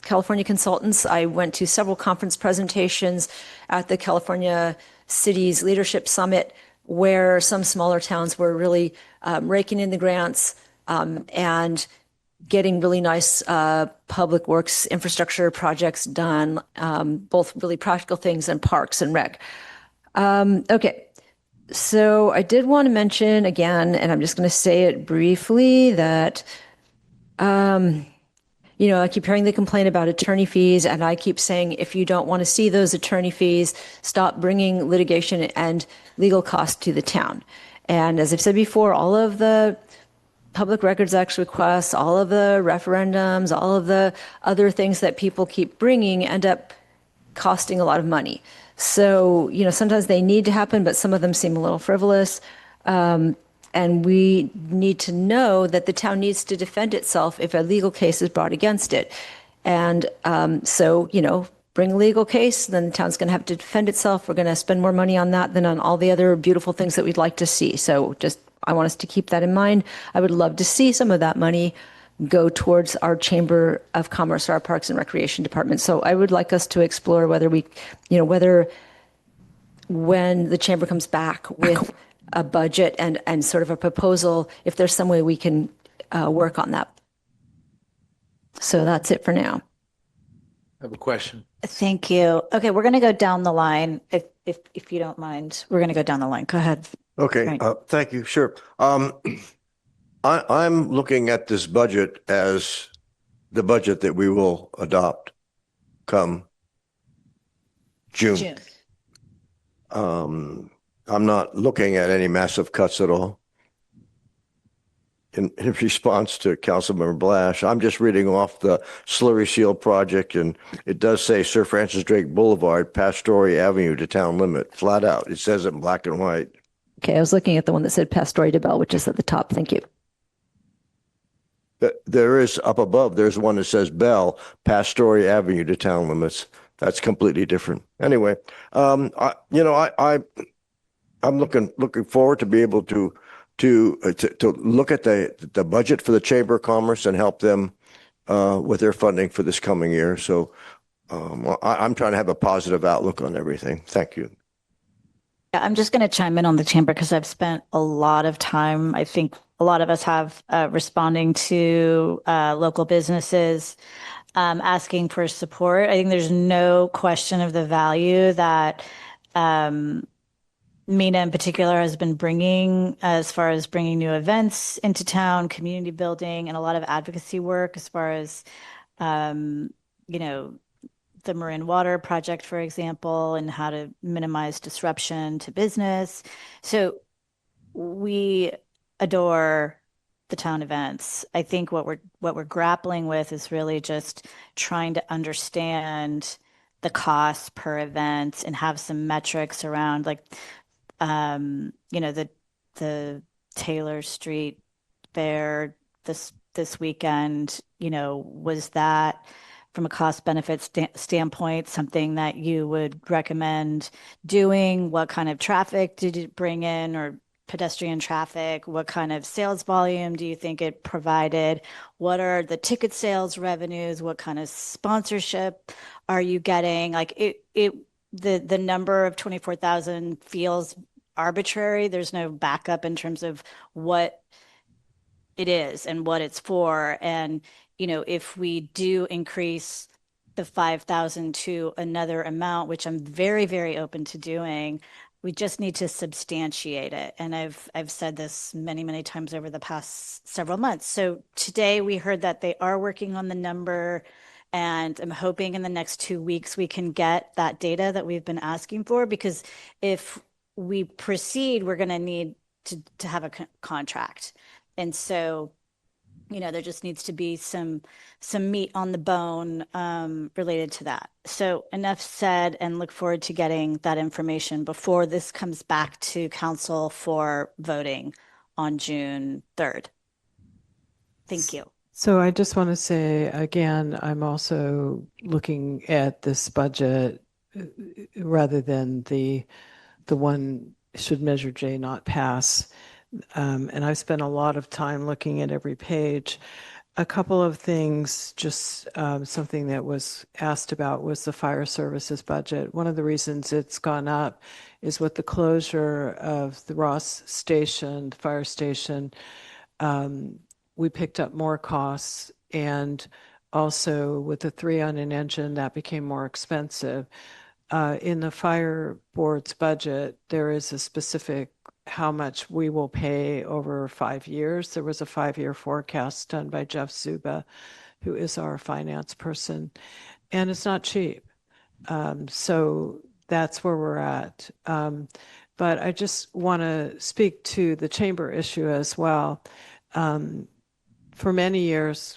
California consultants. I went to several conference presentations at the California Cities Leadership Summit where some smaller towns were really raking in the grants and getting really nice public works infrastructure projects done, both really practical things and parks and rec. Okay. So I did want to mention again, and I'm just going to say it briefly, that I keep hearing the complaint about attorney fees, and I keep saying, if you don't want to see those attorney fees, stop bringing litigation and legal costs to the town. And as I've said before, all of the Public Records Act requests, all of the referendums, all of the other things that people keep bringing end up costing a lot of money. So, sometimes they need to happen, but some of them seem a little frivolous. And we need to know that the town needs to defend itself if a legal case is brought against it. And bring a legal case, then the town's going to have to defend itself. We're going to spend more money on that than on all the other beautiful things that we'd like to see. So I want us to keep that in mind. I would love to see some of that money go towards our Chamber of Commerce, or our Parks and Recreation Department. So I would like us to explore whether when the Chamber comes back with a budget and sort of a proposal, if there's some way we can work on that. So that's it for now. I have a question. Thank you. Okay, we're going to go down the line. If you don't mind, we're going to go down the line. Go ahead. Okay, Right. thank you. Sure. I'm looking at this budget as the budget that we will adopt come June. I'm not looking at any massive cuts at all. In response to Councilmember Blash, I'm just reading off the Slurry Seal project, and it does say Sir Francis Drake Boulevard, past Story Avenue to town limit, flat out. It says it in black and white. Okay, I was looking at the one that said Pastoria de Bell, which is at the top. Thank you. There is up above, there's one that says Bell, past Story Avenue to town limits. That's completely different. Anyway, I'm looking forward to be able to look at the budget for the Chamber of Commerce and help them with their funding for this coming year. So I'm trying to have a positive outlook on everything. Thank you. Yeah, I'm just going to chime in on the Chamber because I've spent a lot of time, I think a lot of us have, responding to local businesses asking for support. I think there's no question of the value that Mina in particular has been bringing as far as bringing new events into town, community building, and a lot of advocacy work as far as, the Marin Water Project, for example, and how to minimize disruption to business. So we adore the town events. I think what we're grappling with is really just trying to understand the cost per event and have some metrics around the Taylor Street Fair this weekend, was that from a cost benefit standpoint something that you would recommend doing? What kind of traffic did it bring in, or pedestrian traffic? What kind of sales volume do you think it provided? What are the ticket sales revenues? What kind of sponsorship are you getting? The number of 24,000 feels arbitrary. There's no backup in terms of what it is and what it's for. And, if we do increase the 5,000 to another amount, which I'm very, very open to doing, we just need to substantiate it. And I've said this many, many times over the past several months. So today we heard that they are working on the number, and I'm hoping in the next 2 weeks we can get that data that we've been asking for, because if we proceed, we're going to need to have a contract. And so, there just needs to be some meat on the bone related to that. So enough said, and look forward to getting that information before this comes back to council for voting on June 3rd. Thank you. So I just want to say again, I'm also looking at this budget rather than the one should Measure J not pass. And I've spent a lot of time looking at every page. A couple of things, just something that was asked about was the fire services budget. One of the reasons it's gone up is with the closure of the Ross station, the fire station. we picked up more costs, and also with the 3 on an engine, that became more expensive. In the fire board's budget, there is a specific how much we will pay over 5 years. There was a 5-year forecast done by Jeff Zuba, who is our finance person, and it's not cheap. So that's where we're at. But I just want to speak to the chamber issue as well. For many years,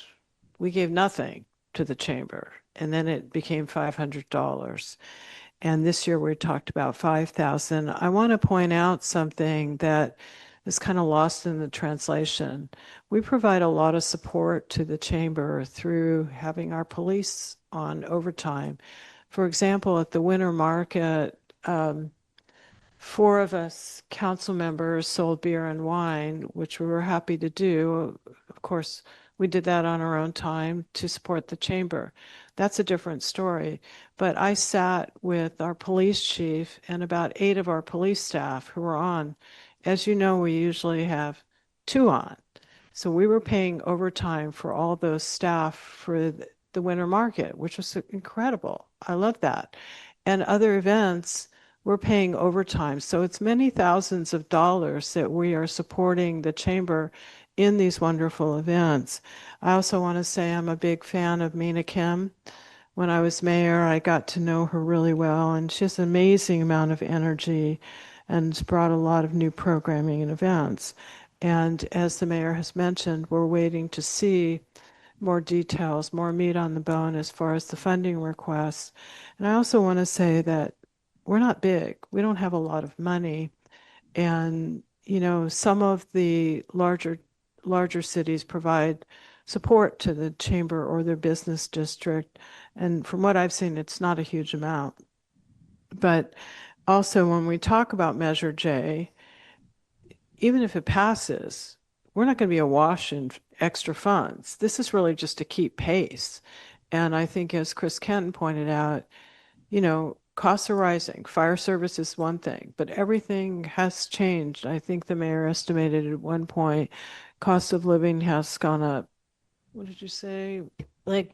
we gave nothing to the chamber, and then it became $500. And this year we talked about 5,000. I want to point out something that is kind of lost in the translation. We provide a lot of support to the chamber through having our police on overtime. For example, at the winter market, 4 of us council members sold beer and wine, which we were happy to do. Of course, we did that on our own time to support the chamber. That's a different story. But I sat with our police chief and about 8 of our police staff who were on. As you know, we usually have 2 on. So we were paying overtime for all those staff for the winter market, which was incredible. I love that. And other events, we're paying overtime. So it's many thousands of dollars that we are supporting the chamber in these wonderful events. I also want to say I'm a big fan of Mina Kim. When I was mayor, I got to know her really well, and she has an amazing amount of energy and has brought a lot of new programming and events. And as the mayor has mentioned, we're waiting to see more details, more meat on the bone as far as the funding requests. And I also want to say that we're not big. We don't have a lot of money. And, you know, some of the larger cities provide support to the chamber or their business district. And from what I've seen, it's not a huge amount. But also, when we talk about Measure J, even if it passes, we're not going to be awash in extra funds. This is really just to keep pace. And I think, as Chris Kenton pointed out, you know, costs are rising. Fire service is one thing, but everything has changed. I think the mayor estimated at one point cost of living has gone up. What did you say? Like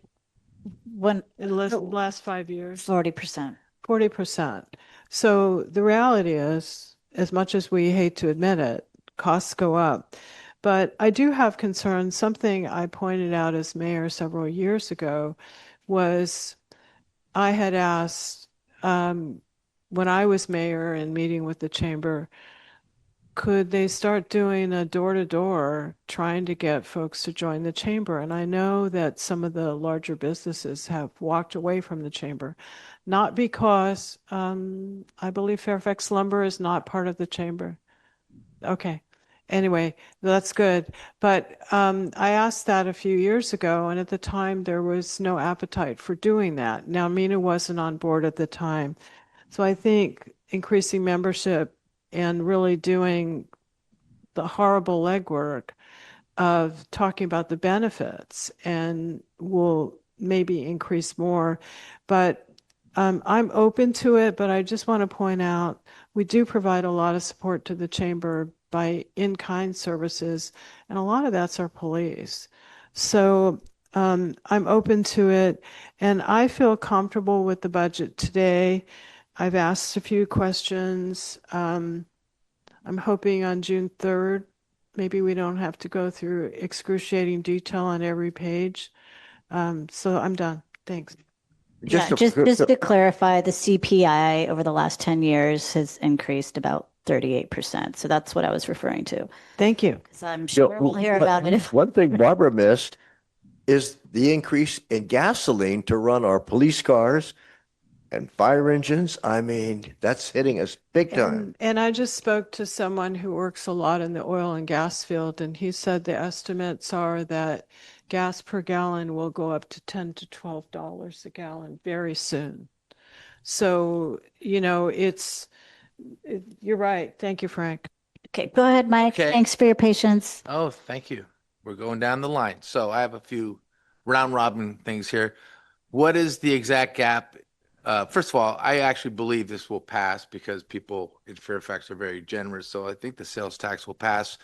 when In the last 5 years? 40%. 40%. So the reality is, as much as we hate to admit it, costs go up. But I do have concerns. Something I pointed out as mayor several years ago was I had asked, when I was mayor and meeting with the chamber, could they start doing a door-to-door trying to get folks to join the chamber? And I know that some of the larger businesses have walked away from the chamber, not because I believe Fairfax Lumber is not part of the chamber. Okay. Anyway, that's good. But I asked that a few years ago, and at the time there was no appetite for doing that. Now, Mina wasn't on board at the time. So I think increasing membership and really doing the horrible legwork of talking about the benefits and will maybe increase more. But I'm open to it, but I just want to point out we do provide a lot of support to the chamber by in-kind services, and a lot of that's our police. So I'm open to it, and I feel comfortable with the budget today. I've asked a few questions. I'm hoping on June 3rd, maybe we don't have to go through excruciating detail on every page. So I'm done. Thanks. Just to clarify, the CPI over the last 10 years has increased about 38%. So that's what I was referring to. Thank you. Because I'm sure we'll hear about it. One thing Barbara missed is the increase in gasoline to run our police cars and fire engines. I mean, that's hitting us big time. And I just spoke to someone who works a lot in the oil and gas field, and he said the estimates are that gas per gallon will go up to $10 to $12 a gallon very soon. So, you know, you're right. Thank you, Frank. Okay, go ahead, Mike. Okay. Thanks for your patience. Oh, thank you. We're going down the line. So I have a few round robin things here. What is the exact gap? First of all, I actually believe this will pass because people in Fairfax are very generous. So I think the sales tax will pass.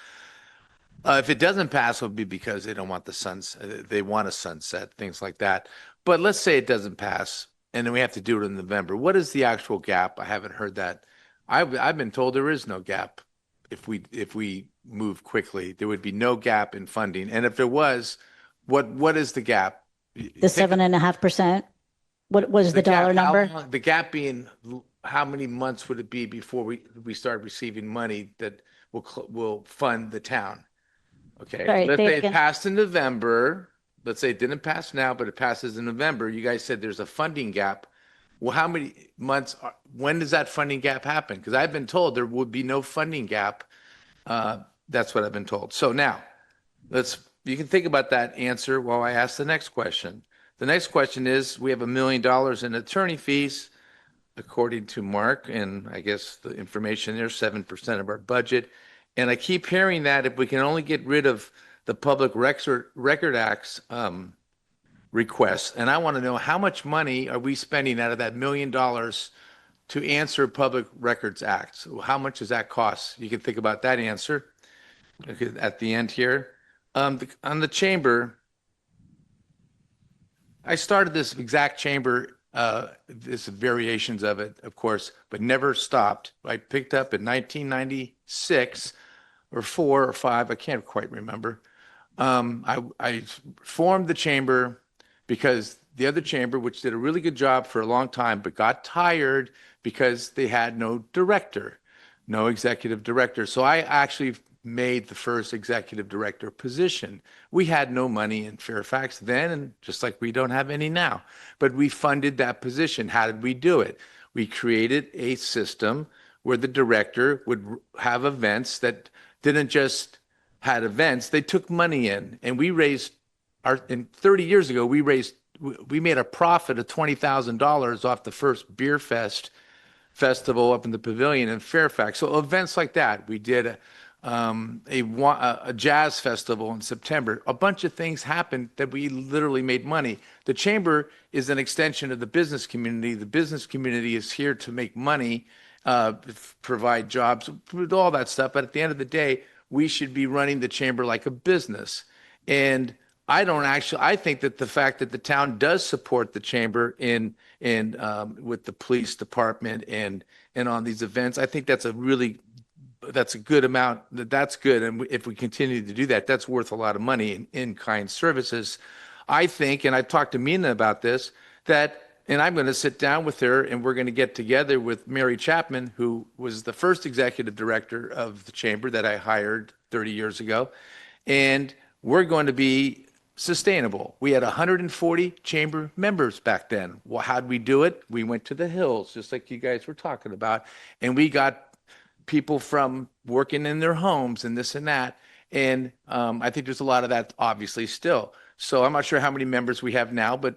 If it doesn't pass, it would be because they don't want the sunset. They want a sunset, things like that. But let's say it doesn't pass, and then we have to do it in November. What is the actual gap? I haven't heard that. I've been told there is no gap. If we move quickly, there would be no gap in funding. And if there was, what is the gap? The Think- 7.5%. What was the dollar gap, how number? long- the gap being how many months would it be before we start receiving money that will fund the town? Okay, Sorry, let's say it say it again. passed in November. Let's say it didn't pass now, but it passes in November. You guys said there's a funding gap. Well, how many months, when does that funding gap happen? Because I've been told there would be no funding gap. That's what I've been told. So now, you can think about that answer while I ask the next question. The next question is, we have $1 million in attorney fees, according to Mark, and I guess the information there, 7% of our budget. And I keep hearing that if we can only get rid of the Public Record Act's requests, and I want to know how much money are we spending out of that $1 million to answer Public Records Act? So how much does that cost? You can think about that answer at the end here. On the chamber, I started this exact chamber, this variations of it, of course, but never stopped. I picked up in 1996 or 4 or 5, I can't quite remember. I formed the chamber because the other chamber, which did a really good job for a long time, but got tired because they had no director, no executive director. So I actually made the first executive director position. We had no money in Fairfax then, and just like we don't have any now, but we funded that position. How did we do it? We created a system where the director would have events that didn't just had events, they took money in, and we raised in 30 years ago, we made a profit of $20,000 off the first beer festival up in the pavilion in Fairfax. So events like that, we did a jazz festival in September. A bunch of things happened that we literally made money. The chamber is an extension of the business community. The business community is here to make money, provide jobs, all that stuff. But at the end of the day, we should be running the chamber like a business. And I think that the fact that the town does support the chamber with the police department and on these events, I think that's a good amount. That's good. And if we continue to do that, that's worth a lot of money in kind services. I think, and I've talked to Mina about this, and I'm going to sit down with her and we're going to get together with Mary Chapman, who was the first executive director of the chamber that I hired 30 years ago. And we're going to be sustainable. We had 140 chamber members back then. Well, how'd we do it? We went to the hills, just like you guys were talking about, and we got people from working in their homes and this and that. And I think there's a lot of that, obviously, still. So I'm not sure how many members we have now, but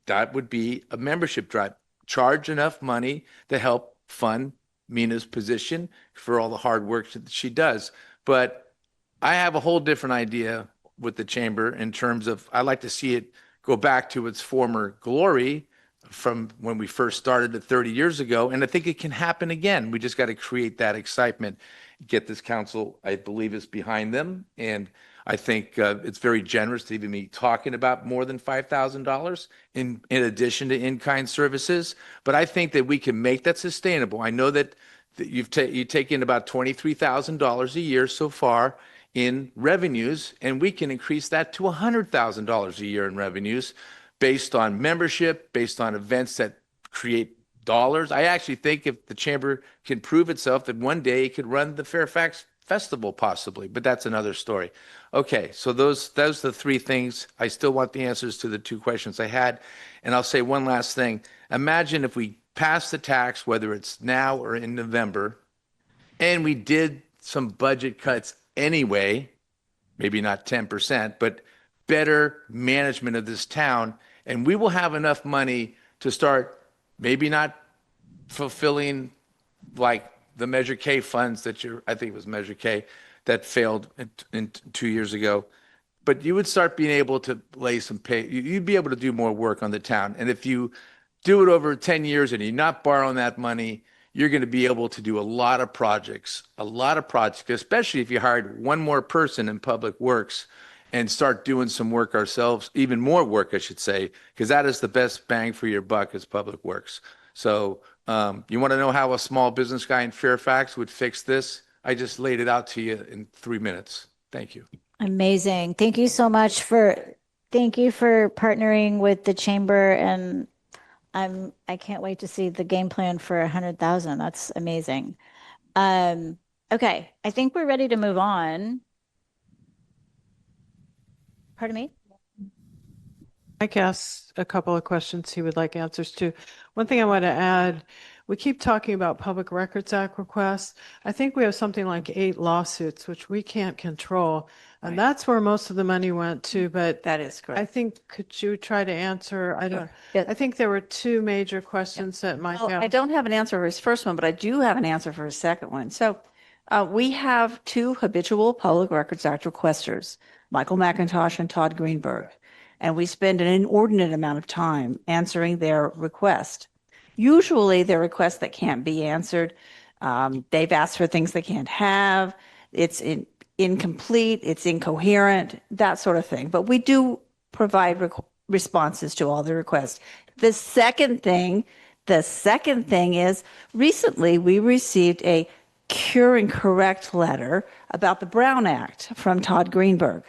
that would be a membership drive. Charge enough money to help fund Mina's position for all the hard work that she does. But I have a whole different idea with the chamber in terms of I like to see it go back to its former glory from when we first started it 30 years ago. And I think it can happen again. We just got to create that excitement, get this council, I believe, is behind them. And I think it's very generous to even be talking about more than $5,000 in addition to in-kind services. But I think that we can make that sustainable. I know that you've taken about $23,000 a year so far in revenues, and we can increase that to $100,000 a year in revenues based on membership, based on events that create dollars. I actually think if the chamber can prove itself that one day it could run the Fairfax Festival possibly, but that's another story. Okay, so those are the 3 things. I still want the answers to the 2 questions I had. And I'll say one last thing. Imagine if we pass the tax, whether it's now or in November, and we did some budget cuts anyway, maybe not 10%, but better management of this town, and we will have enough money to start maybe not fulfilling like the Measure K funds that I think it was Measure K that failed in 2 years ago, but you would start being able to lay some pay. You'd be able to do more work on the town. And if you do it over 10 years and you're not borrowing that money, you're going to be able to do a lot of projects, especially if you hired one more person in Public Works and start doing some work ourselves, even more work, I should say, because that is the best bang for your buck is Public Works. So you want to know how a small business guy in Fairfax would fix this? I just laid it out to you in 3 minutes. Thank you. Amazing. Thank you so much thank you for partnering with the chamber, and I can't wait to see the game plan for 100,000. That's amazing. Okay, I think we're ready to move on. Pardon me? Mike asked a couple of questions he would like answers to. One thing I want to add, we keep talking about Public Records Act requests. I think we have something like 8 lawsuits, which we can't control. And that's where most of the money went to, but That is correct. I think, could you try to answer? I don't, Yeah. I think there were 2 major questions that Mike Well, I asked. don't have an answer for his first one, but I do have an answer for his second one. So we have 2 habitual Public Records Act requesters, Michael McIntosh and Todd Greenberg, and we spend an inordinate amount of time answering their request. Usually they're requests that can't be answered. They've asked for things they can't have. It's incomplete, it's incoherent, that sort of thing. But we do provide responses to all the requests. The second thing is recently we received a cure and correct letter about the Brown Act from Todd Greenberg.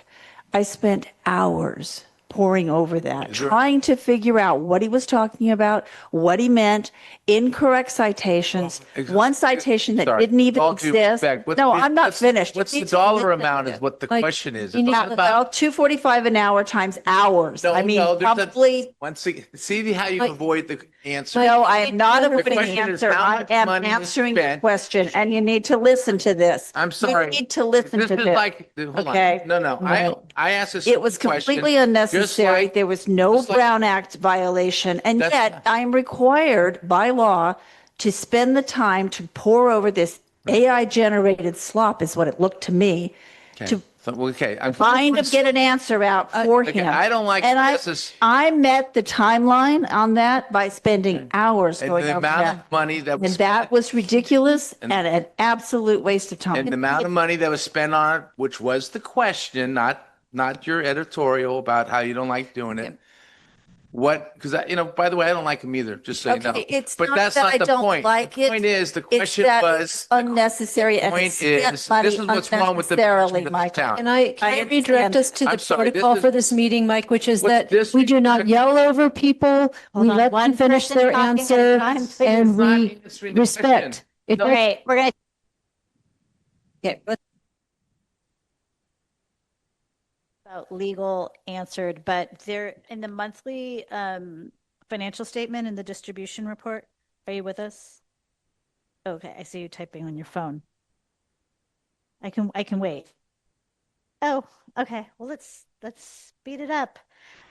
I spent hours poring over that, trying to figure out what he was talking about, what he meant, incorrect citations, one citation that didn't even exist. No, I'm not finished. What's the dollar amount is what the question is. It's About $2.45 an hour times hours. I mean, probably. See how you avoid the answer. No, I am not avoiding the question is answer. how I much am money is answering the spent. question, and you need to listen to this. I'm sorry. You need to listen This to is this. like, hold Okay. on. No. I asked this. It was completely unnecessary. There was no Brown Act violation, and yet I am required by law to spend the time to pore over this AI-generated slop, is what it looked to me, to get an answer out for him. I don't like and this. I met the timeline on that by spending hours And going the over amount that. of money that was And that was ridiculous and an absolute waste of time. and the amount of money that was spent on it, which was the question, not your editorial about how you don't like doing it. What? Because by the way, I don't like them either. Just so you know. It's but not that's that not I the don't point. like The it. point is, the It's question that was it's unnecessary and point it's spent is, money this is what's wrong with the unnecessarily, management of Michael. town. Can I redirect us to the sorry, this protocol is- for this meeting, Mike, which is What's that this? we do not yell over people. We on, let one them finish person their talking at a answer time, please. and Not we answering the respect. question. It All right, we're going to. Okay, but About legal answered, but they're in the monthly financial statement in the distribution report. Are you with us? Okay, I see you typing on your phone. I can wait. Oh, okay. Well, let's speed it up.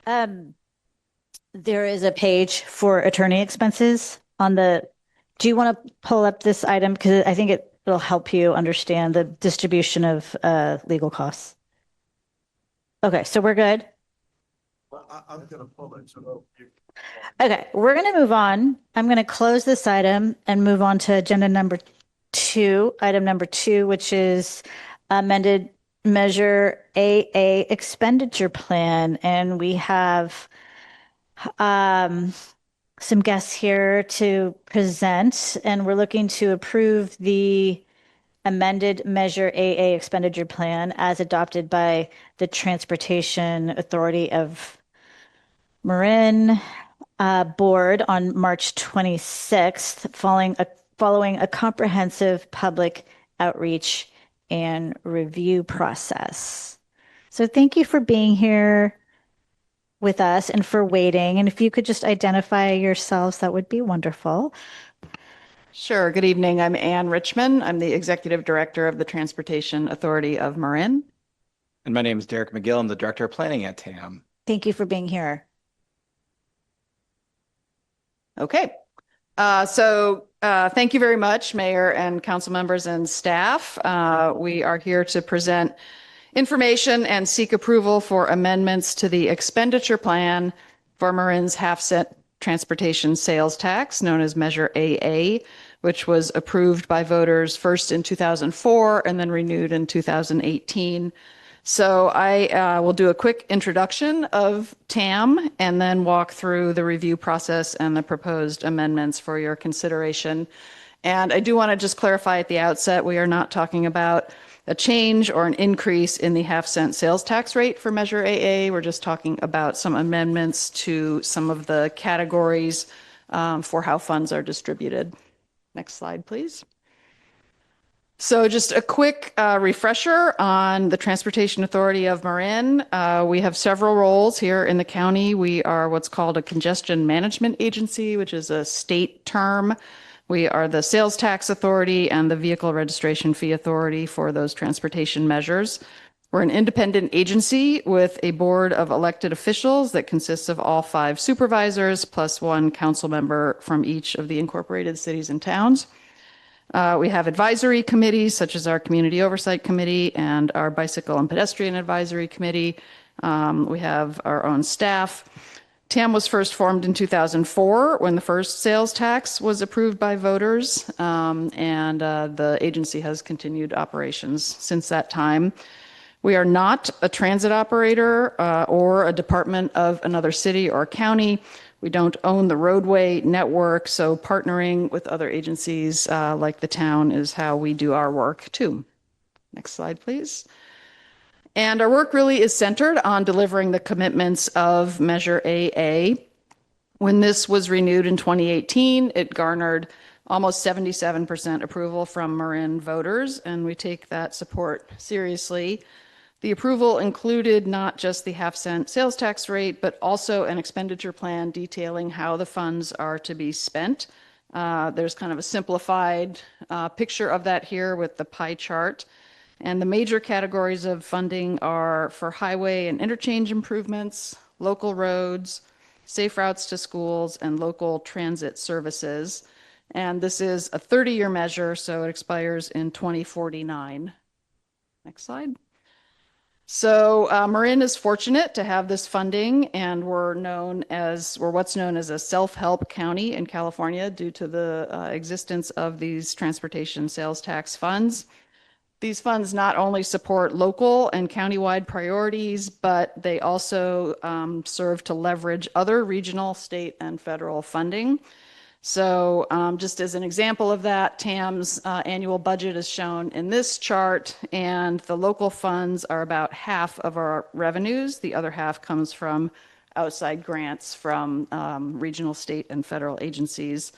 There is a page for attorney expenses on the. Do you want to pull up this item because I think it'll help you understand the distribution of legal costs. Okay, so we're good. I'm going to pull it. So Okay, we're going to move on. I'm going to close this item and move on to agenda number 2, item number 2, which is amended measure AA expenditure plan. And we have some guests here to present, and we're looking to approve the amended measure AA expenditure plan as adopted by the Transportation Authority of Marin board on March 26th, following a comprehensive public outreach and review process. So thank you for being here with us and for waiting. And if you could just identify yourselves, that would be wonderful. Sure. Good evening. I'm Ann Richmond. I'm the Executive Director of the Transportation Authority of Marin. And my name is Derek McGill. I'm the Director of Planning at TAM. Thank you for being here. Okay. Thank you very much, Mayor and council members and staff. We are here to present information and seek approval for amendments to the expenditure plan for Marin's half-cent transportation sales tax, known as Measure AA, which was approved by voters first in 2004 and then renewed in 2018. So I will do a quick introduction of TAM and then walk through the review process and the proposed amendments for your consideration. And I do want to just clarify at the outset, we are not talking about a change or an increase in the half-cent sales tax rate for Measure AA. We're just talking about some amendments to some of the categories for how funds are distributed. Next slide, please. So just a quick refresher on the Transportation Authority of Marin. We have several roles here in the county. We are what's called a congestion management agency, which is a state term. We are the sales tax authority and the vehicle registration fee authority for those transportation measures. We're an independent agency with a board of elected officials that consists of all 5 supervisors plus 1 council member from each of the incorporated cities and towns. We have advisory committees such as our Community Oversight Committee and our Bicycle and Pedestrian Advisory Committee. We have our own staff. TAM was first formed in 2004 when the first sales tax was approved by voters, and the agency has continued operations since that time. We are not a transit operator or a department of another city or county. We don't own the roadway network, so partnering with other agencies like the town is how we do our work too. Next slide, please. And our work really is centered on delivering the commitments of Measure AA. When this was renewed in 2018, it garnered almost 77% approval from Marin voters, and we take that support seriously. The approval included not just the half-cent sales tax rate, but also an expenditure plan detailing how the funds are to be spent. There's kind of a simplified picture of that here with the pie chart. And the major categories of funding are for highway and interchange improvements, local roads, safe routes to schools, and local transit services. And this is a 30-year measure, so it expires in 2049. Next slide. So Marin is fortunate to have this funding, and we're what's known as a self-help county in California due to the existence of these transportation sales tax funds. These funds not only support local and countywide priorities, but they also serve to leverage other regional, state, and federal funding. So just as an example of that, TAM's annual budget is shown in this chart, and the local funds are about half of our revenues. The other half comes from outside grants from regional, state, and federal agencies.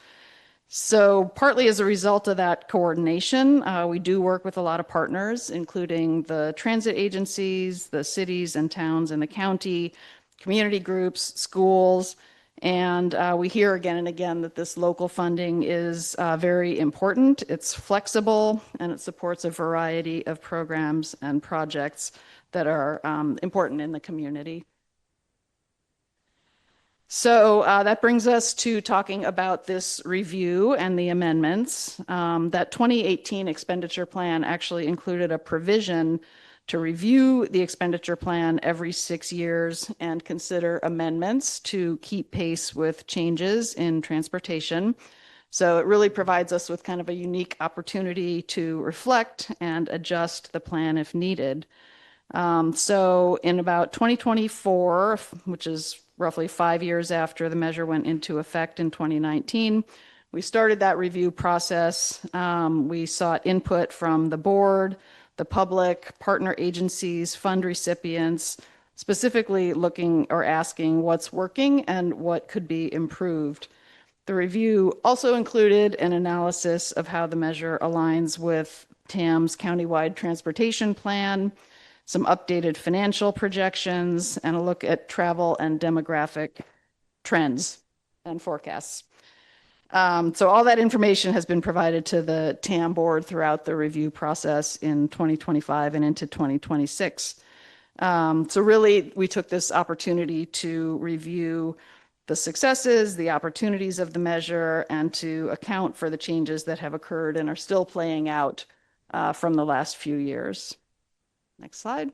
So partly as a result of that coordination, we do work with a lot of partners, including the transit agencies, the cities and towns in the county, community groups, schools, and we hear again and again that this local funding is very important. It's flexible and it supports a variety of programs and projects that are important in the community. So that brings us to talking about this review and the amendments. That 2018 expenditure plan actually included a provision to review the expenditure plan every 6 years and consider amendments to keep pace with changes in transportation. So it really provides us with kind of a unique opportunity to reflect and adjust the plan if needed. So in about 2024, which is roughly 5 years after the measure went into effect in 2019, we started that review process. We sought input from the board, the public, partner agencies, fund recipients, specifically looking or asking what's working and what could be improved. The review also included an analysis of how the measure aligns with TAM's countywide transportation plan, some updated financial projections, and a look at travel and demographic trends and forecasts. So all that information has been provided to the TAM board throughout the review process in 2025 and into 2026. So really, we took this opportunity to review the successes, the opportunities of the measure, and to account for the changes that have occurred and are still playing out from the last few years. Next slide.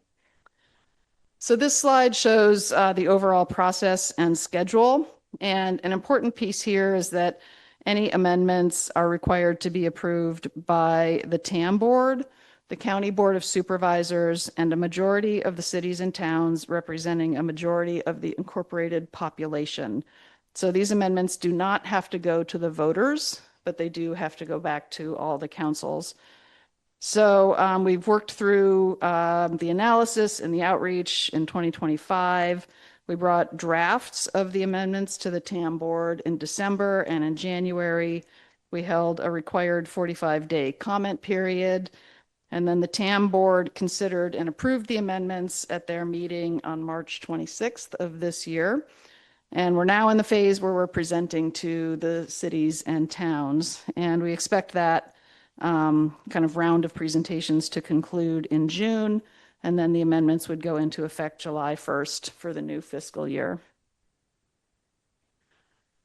So this slide shows the overall process and schedule. And an important piece here is that Any amendments are required to be approved by the TAM board, the County Board of Supervisors, and a majority of the cities and towns representing a majority of the incorporated population. So these amendments do not have to go to the voters, but they do have to go back to all the councils. So we've worked through the analysis and the outreach in 2025. We brought drafts of the amendments to the TAM board in December, and in January, we held a required 45-day comment period. And then the TAM board considered and approved the amendments at their meeting on March 26th of this year. And we're now in the phase where we're presenting to the cities and towns. And we expect that kind of round of presentations to conclude in June. And then the amendments would go into effect July 1st for the new fiscal year.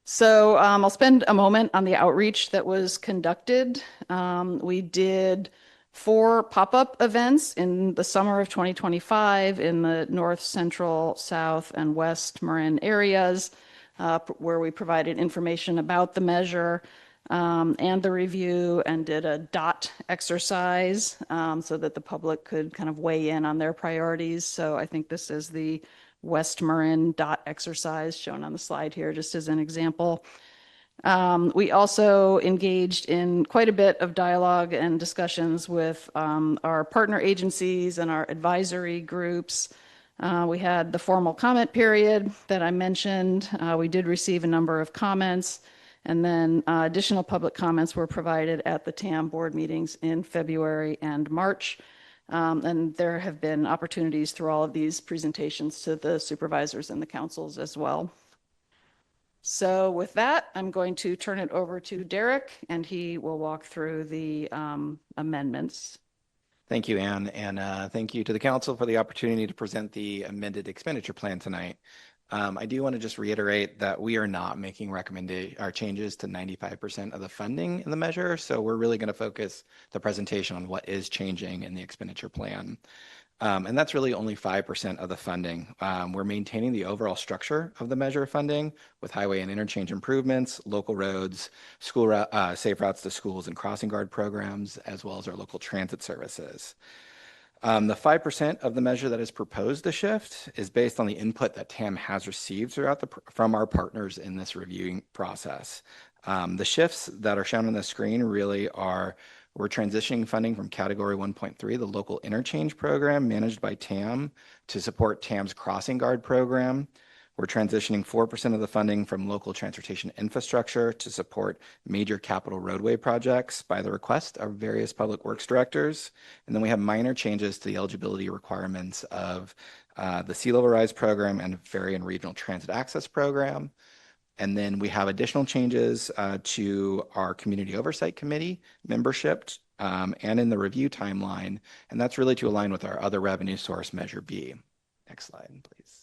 So I'll spend a moment on the outreach that was conducted. We did 4 pop-up events in the summer of 2025 in the North, Central, South, and West Marin areas, where we provided information about the measure and the review, and did a dot exercise so that the public could kind of weigh in on their priorities. So I think this is the West Marin dot exercise shown on the slide here, just as an example. We also engaged in quite a bit of dialogue and discussions with our partner agencies and our advisory groups. We had the formal comment period that I mentioned. We did receive a number of comments, and then additional public comments were provided at the TAM board meetings in February and March. And there have been opportunities through all of these presentations to the supervisors and the councils as well. So with that, I'm going to turn it over to Derek, and he will walk through the amendments. Thank you, Ann, and thank you to the council for the opportunity to present the amended expenditure plan tonight. I do want to just reiterate that we are not making changes to 95% of the funding in the measure, so we're really going to focus the presentation on what is changing in the expenditure plan. And that's really only 5% of the funding. We're maintaining the overall structure of the measure funding with highway and interchange improvements, local roads, safe routes to schools and crossing guard programs, as well as our local transit services. The 5% of the measure that is proposed to shift is based on the input that TAM has received from our partners in this reviewing process. The shifts that are shown on the screen really are: we're transitioning funding from Category 1.3, the local interchange program managed by TAM, to support TAM's crossing guard program. We're transitioning 4% of the funding from local transportation infrastructure to support major capital roadway projects by the request of various public works directors. And then we have minor changes to the eligibility requirements of the Sea Level Rise program and Ferry and Regional Transit Access program. And then we have additional changes to our Community Oversight Committee membership and in the review timeline. And that's really to align with our other revenue source, Measure B. Next slide, please.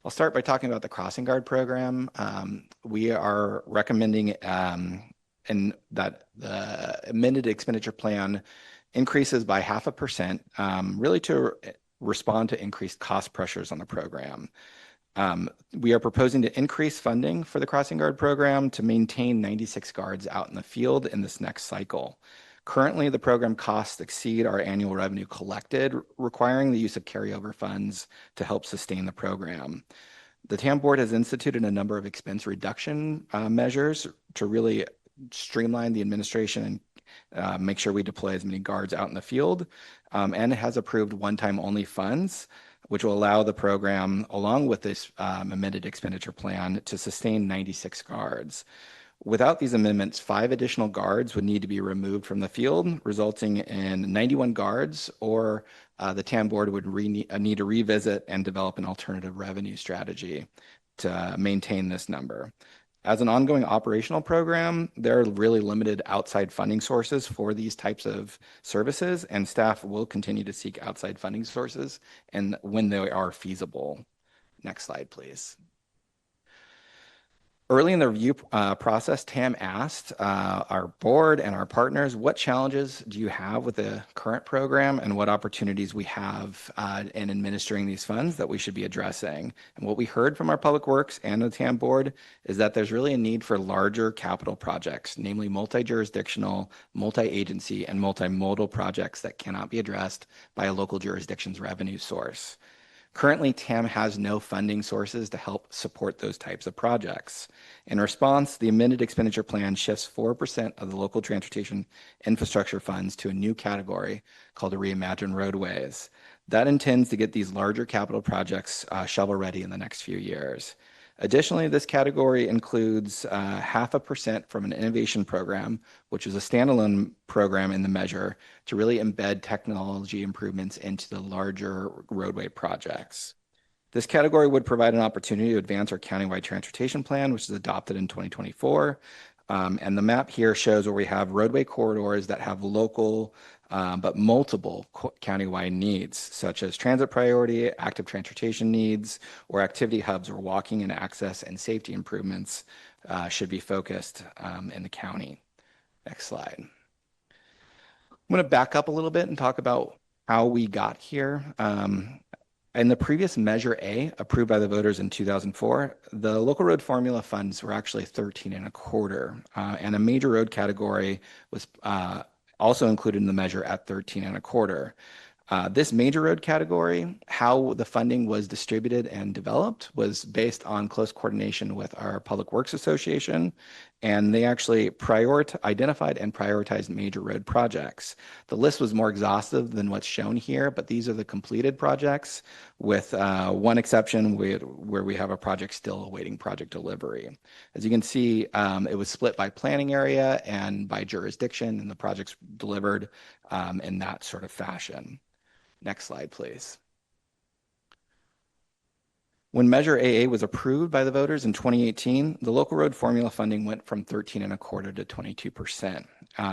I'll start by talking about the Crossing Guard program. We are recommending in that the amended expenditure plan increases by 0.5%, really to respond to increased cost pressures on the program. We are proposing to increase funding for the Crossing Guard program to maintain 96 guards out in the field in this next cycle. Currently, the program costs exceed our annual revenue collected, requiring the use of carryover funds to help sustain the program. The TAM board has instituted a number of expense reduction measures to really streamline the administration and make sure we deploy as many guards out in the field, and it has approved one-time only funds, which will allow the program, along with this amended expenditure plan, to sustain 96 guards. Without these amendments, 5 additional guards would need to be removed from the field, resulting in 91 guards, or the TAM board would need to revisit and develop an alternative revenue strategy to maintain this number. As an ongoing operational program, there are really limited outside funding sources for these types of services, and staff will continue to seek outside funding sources and when they are feasible. Next slide, please. Early in the review process, TAM asked our board and our partners, what challenges do you have with the current program and what opportunities we have in administering these funds that we should be addressing? And what we heard from our Public Works and the TAM board is that there's really a need for larger capital projects, namely multi-jurisdictional, multi-agency, and multimodal projects that cannot be addressed by a local jurisdiction's revenue source. Currently, TAM has no funding sources to help support those types of projects. In response, the amended expenditure plan shifts 4% of the local transportation infrastructure funds to a new category called the Reimagine Roadways. That intends to get these larger capital projects shovel ready in the next few years. Additionally, this category includes 0.5% from an innovation program, which is a standalone program in the measure to really embed technology improvements into the larger roadway projects. This category would provide an opportunity to advance our countywide transportation plan, which is adopted in 2024. And the map here shows where we have roadway corridors that have local but multiple countywide needs, such as transit priority, active transportation needs, or activity hubs where walking and access and safety improvements should be focused in the county. Next slide. I'm going to back up a little bit and talk about how we got here. In the previous Measure A, approved by the voters in 2004, the local road formula funds were actually 13.25, and a major road category was also included in the measure at 13.25. This major road category, how the funding was distributed and developed was based on close coordination with our Public Works Association, and they actually identified and prioritized major road projects. The list was more exhaustive than what's shown here, but these are the completed projects with one exception where we have a project still awaiting project delivery. As you can see, it was split by planning area and by jurisdiction, and the projects delivered in that sort of fashion. Next slide, please. When Measure AA was approved by the voters in 2018, the local road formula funding went from 13.25 to 22%.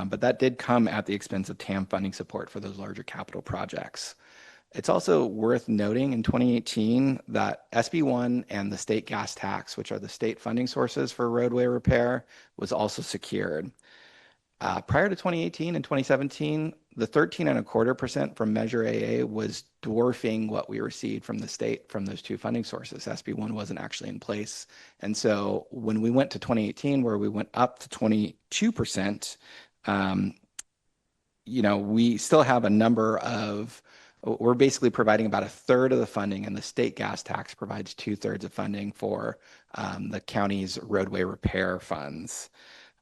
But that did come at the expense of TAM funding support for those larger capital projects. It's also worth noting in 2018 that SB1 and the state gas tax, which are the state funding sources for roadway repair, was also secured. Prior to 2018 and 2017, the 13.25% from Measure AA was dwarfing what we received from the state from those two funding sources. SB1 wasn't actually in place. And so when we went to 2018, where we went up to 22%, we still have a number of, we're basically providing about 1/3 of the funding, and the state gas tax provides 2/3 of funding for the county's roadway repair funds.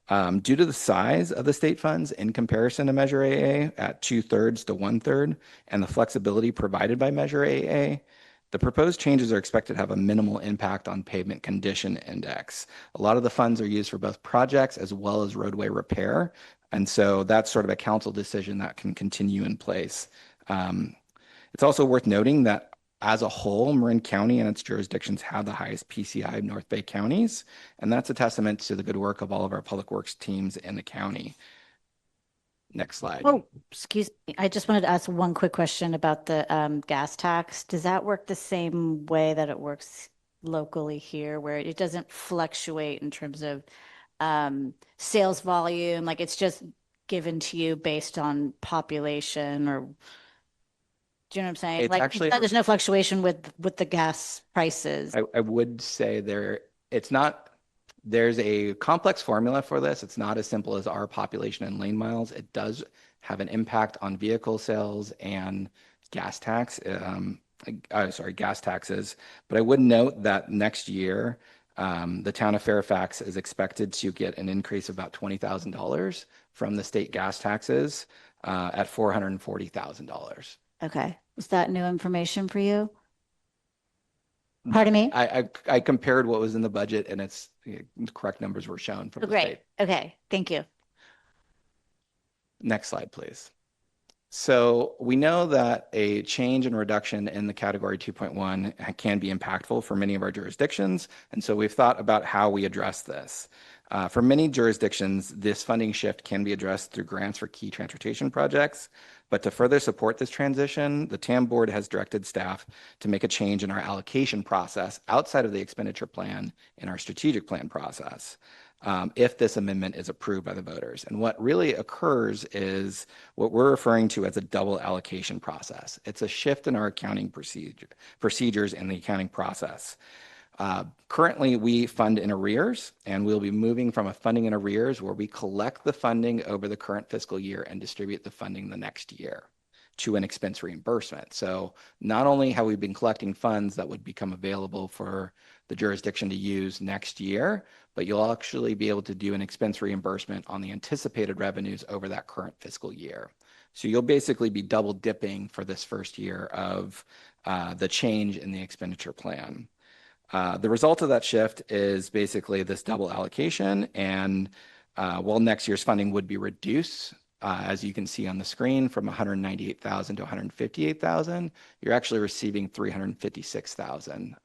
Due to the size of the state funds in comparison to Measure AA at 2/3 to 1/3 and the flexibility provided by Measure AA, the proposed changes are expected to have a minimal impact on pavement condition index. A lot of the funds are used for both projects as well as roadway repair. And so that's sort of a council decision that can continue in place. It's also worth noting that as a whole, Marin County and its jurisdictions have the highest PCI of North Bay counties, and that's a testament to the good work of all of our public works teams in the county. Next slide. Oh, excuse me. I just wanted to ask one quick question about the gas tax. Does that work the same way that it works locally here, where it doesn't fluctuate in terms of sales volume? Like it's just given to you based on population, or do you know what I'm saying? It's like actually, there's no fluctuation with the gas prices. I would say there's a complex formula for this. It's not as simple as our population and lane miles. It does have an impact on vehicle sales and gas taxes. But I would note that next year, the town of Fairfax is expected to get an increase of about $20,000 from the state gas taxes at $440,000. Okay. Is that new information for you? Pardon me? I compared what was in the budget, and it's the correct numbers were shown from the Great. state. Okay. Thank you. Next slide, please. So we know that a change and reduction in the category 2.1 can be impactful for many of our jurisdictions. And so we've thought about how we address this. For many jurisdictions, this funding shift can be addressed through grants for key transportation projects. But to further support this transition, the TAM board has directed staff to make a change in our allocation process outside of the expenditure plan in our strategic plan process, if this amendment is approved by the voters. And what really occurs is what we're referring to as a double allocation process. It's a shift in our accounting procedures in the accounting process. Currently, we fund in arrears, and we'll be moving from a funding in arrears where we collect the funding over the current fiscal year and distribute the funding the next year to an expense reimbursement. So not only have we been collecting funds that would become available for the jurisdiction to use next year, but you'll actually be able to do an expense reimbursement on the anticipated revenues over that current fiscal year. So you'll basically be double dipping for this first year of the change in the expenditure plan. The result of that shift is basically this double allocation, and while next year's funding would be reduced, as you can see on the screen, from 198,000 to 158,000, you're actually receiving 356,000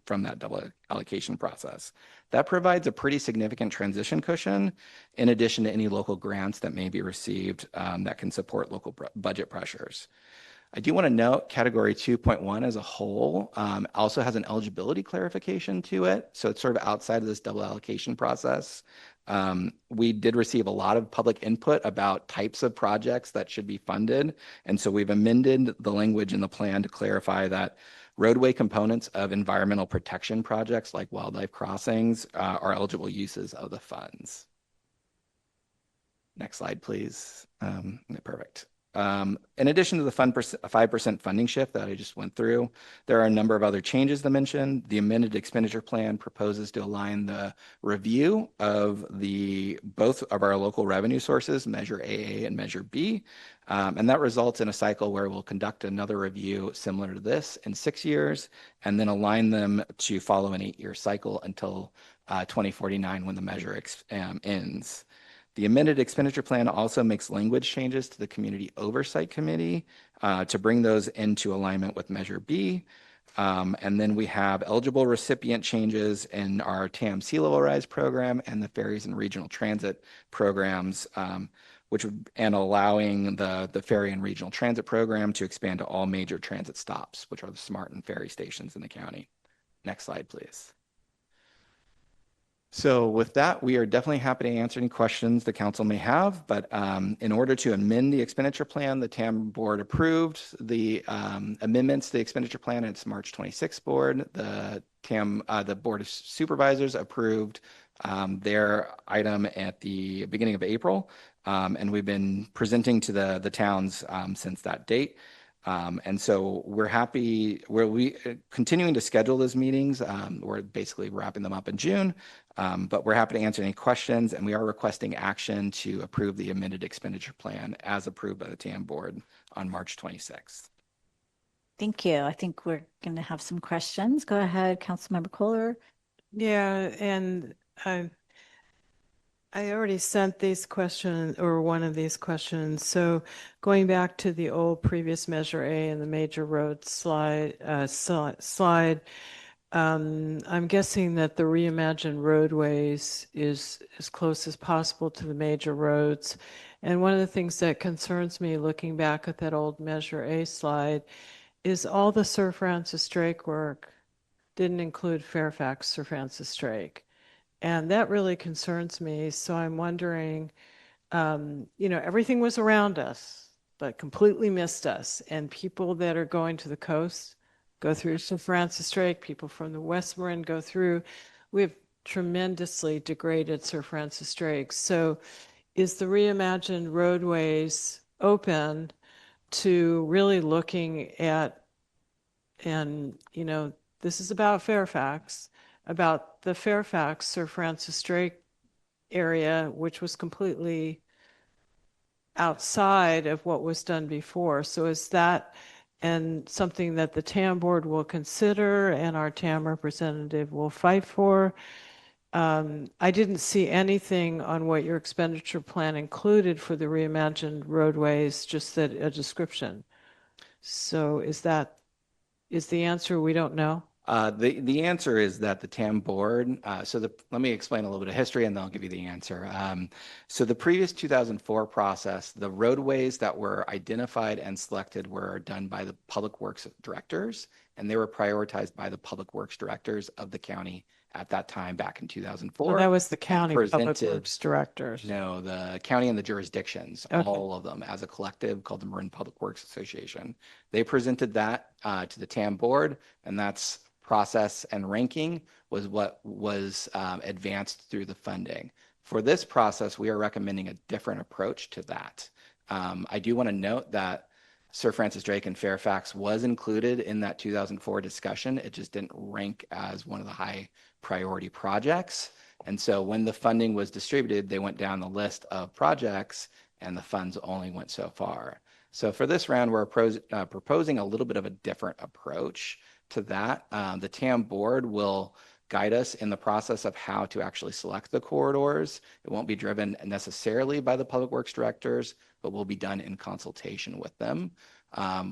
from that double allocation process. That provides a pretty significant transition cushion, in addition to any local grants that may be received that can support local budget pressures. I do want to note category 2.1 as a whole also has an eligibility clarification to it. So it's sort of outside of this double allocation process. We did receive a lot of public input about types of projects that should be funded. And so we've amended the language in the plan to clarify that roadway components of environmental protection projects like wildlife crossings are eligible uses of the funds. Next slide, please. Perfect. In addition to the 5% funding shift that I just went through, there are a number of other changes to mention. The amended expenditure plan proposes to align the review of both of our local revenue sources, Measure AA and Measure B, and that results in a cycle where we'll conduct another review similar to this in 6 years, and then align them to follow an 8-year cycle until 2049 when the measure ends. The amended expenditure plan also makes language changes to the Community Oversight Committee to bring those into alignment with Measure B. And then we have eligible recipient changes in our TAM Sea Level Rise program and the ferries and regional transit programs, and allowing the ferry and regional transit program to expand to all major transit stops, which are the SMART and ferry stations in the county. Next slide, please. So with that, we are definitely happy to answer any questions the council may have, but in order to amend the expenditure plan, the TAM board approved the amendments to the expenditure plan at its March 26th board. The board of supervisors approved their item at the beginning of April, and we've been presenting to the towns since that date. And so we're happy, continuing to schedule those meetings. We're basically wrapping them up in June, but we're happy to answer any questions, and we are requesting action to approve the amended expenditure plan as approved by the TAM board on March 26th. Thank you. I think we're going to have some questions. Go ahead, Councilmember Kohler. Yeah, and I already sent these questions, or one of these questions. So going back to the old previous Measure A and the major road slide, I'm guessing that the reimagined roadways is as close as possible to the major roads. And one of the things that concerns me looking back at that old Measure A slide is all the Sir Francis Drake work didn't include Fairfax Sir Francis Drake. And that really concerns me. So I'm wondering, everything was around us, but completely missed us. And people that are going to the coast go through Sir Francis Drake, people from the West Marin go through. We have tremendously degraded Sir Francis Drake. So is the reimagined roadways open to really looking at, and, this is about Fairfax, about the Fairfax Sir Francis Drake area, which was completely outside of what was done before. So is that and something that the TAM board will consider and our TAM representative will fight for? I didn't see anything on what your expenditure plan included for the reimagined roadways, just that a description. So is the answer we don't know? The answer is that the TAM board, let me explain a little bit of history and then I'll give you the answer. So the previous 2004 process, the roadways that were identified and selected were done by the public works directors, and they were prioritized by the public works directors of the county at that time back in 2004. Well, that was the county public presented- works directors. No, the county and the jurisdictions, Okay. all of them as a collective called the Marin Public Works Association. They presented that to the TAM board, and that's process and ranking was what was advanced through the funding. For this process, we are recommending a different approach to that. I do want to note that Sir Francis Drake and Fairfax was included in that 2004 discussion. It just didn't rank as one of the high priority projects. And so when the funding was distributed, they went down the list of projects and the funds only went so far. So for this round, we're proposing a little bit of a different approach to that. The TAM board will guide us in the process of how to actually select the corridors. It won't be driven necessarily by the public works directors, but will be done in consultation with them.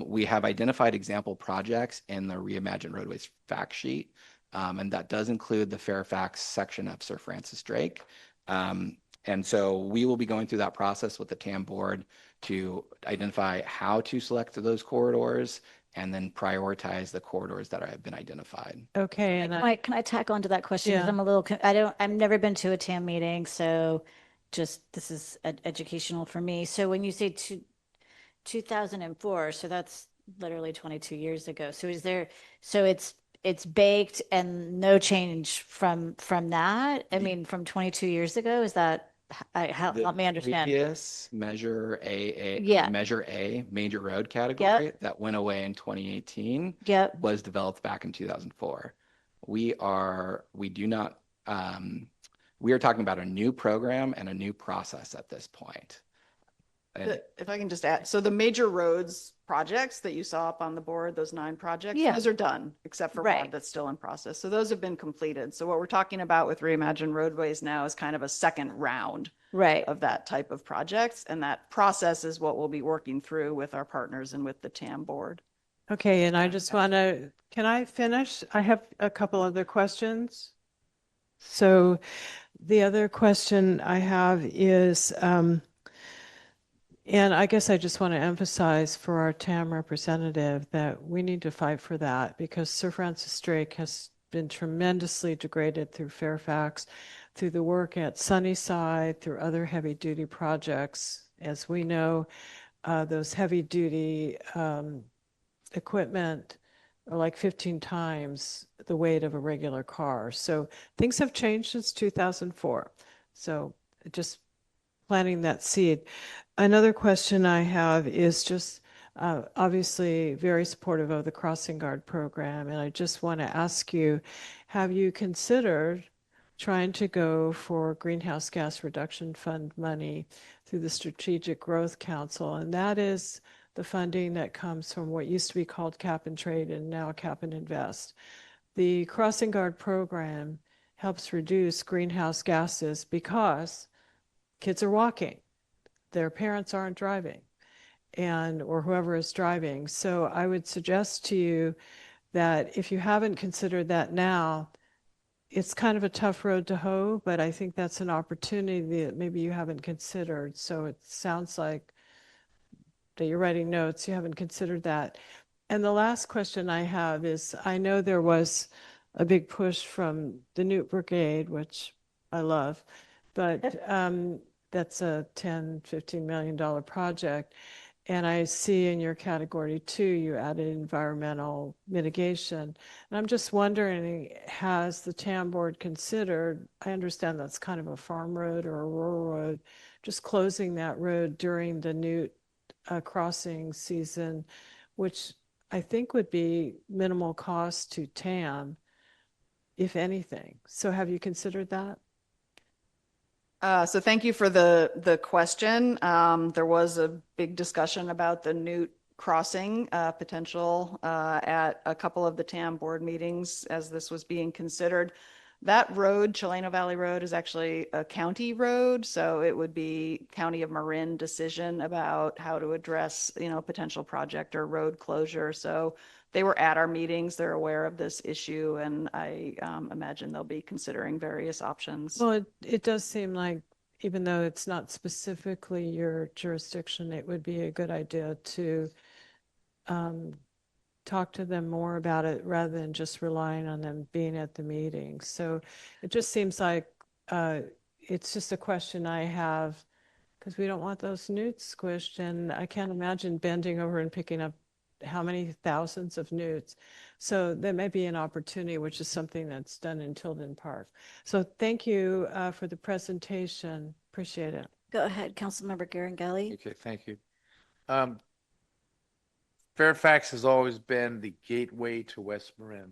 We have identified example projects in the Reimagine Roadways fact sheet, and that does include the Fairfax section of Sir Francis Drake. And so we will be going through that process with the TAM board to identify how to select those corridors and then prioritize the corridors that have been identified. Okay, and Can I tack on to that question? Because Yeah. I'm a little, I've never been to a TAM meeting, so just, this is educational for me. So when you say 2004, so that's literally 22 years ago. So it's baked and no change from that? I mean, from 22 years ago, is that, help me understand. Previous Measure Yeah. Measure A, major road category that went away in 2018 was developed back in 2004. We are talking about a new program and a new process at this point. And If I can just add, so the major roads projects that you saw up on the board, those 9 projects, Yeah. those are done, except for one that's still in process. So those have been completed. So what we're talking about with Reimagine Roadways now is kind of a second round of that type of projects. And that process is what we'll be working through with our partners and with the TAM board. Okay, and I just want to, can I finish? I have a couple other questions. So the other question I have is, and I guess I just want to emphasize for our TAM representative that we need to fight for that, because Sir Francis Drake has been tremendously degraded through Fairfax, through the work at Sunnyside, through other heavy duty projects. As we know, those heavy duty equipment are like 15 times the weight of a regular car. So things have changed since 2004. So just planting that seed. Another question I have is just obviously very supportive of the crossing guard program. And I just want to ask you, have you considered trying to go for greenhouse gas reduction fund money through the Strategic Growth Council? And that is the funding that comes from what used to be called Cap and Trade and now Cap and Invest. The crossing guard program helps reduce greenhouse gases because kids are walking. Their parents aren't driving, or whoever is driving. So I would suggest to you that if you haven't considered that now, it's kind of a tough road to hoe, but I think that's an opportunity that maybe you haven't considered. So it sounds like that you're writing notes, you haven't considered that. And the last question I have is, I know there was a big push from the Newt Brigade, which I love, but that's a $10-15 million project. And I see in your category 2, you added environmental mitigation. And I'm just wondering, has the TAM board considered, I understand that's kind of a farm road or a rural road, just closing that road during the Newt crossing season, which I think would be minimal cost to TAM, if anything. So have you considered that? So thank you for the question. There was a big discussion about the Newt crossing potential at a couple of the TAM board meetings as this was being considered. That road, Chileno Valley Road, is actually a county road, so it would be County of Marin decision about how to address, potential project or road closure. So they were at our meetings. They're aware of this issue, and I imagine they'll be considering various options. Well, it does seem like, even though it's not specifically your jurisdiction, it would be a good idea to talk to them more about it rather than just relying on them being at the meeting. So it just seems like it's just a question I have, because we don't want those newts squished, and I can't imagine bending over and picking up how many thousands of newts. So there may be an opportunity, which is something that's done in Tilden Park. So thank you for the presentation. Appreciate it. Go ahead, Councilmember Garangelli. Okay, thank you. Fairfax has always been the gateway to West Marin.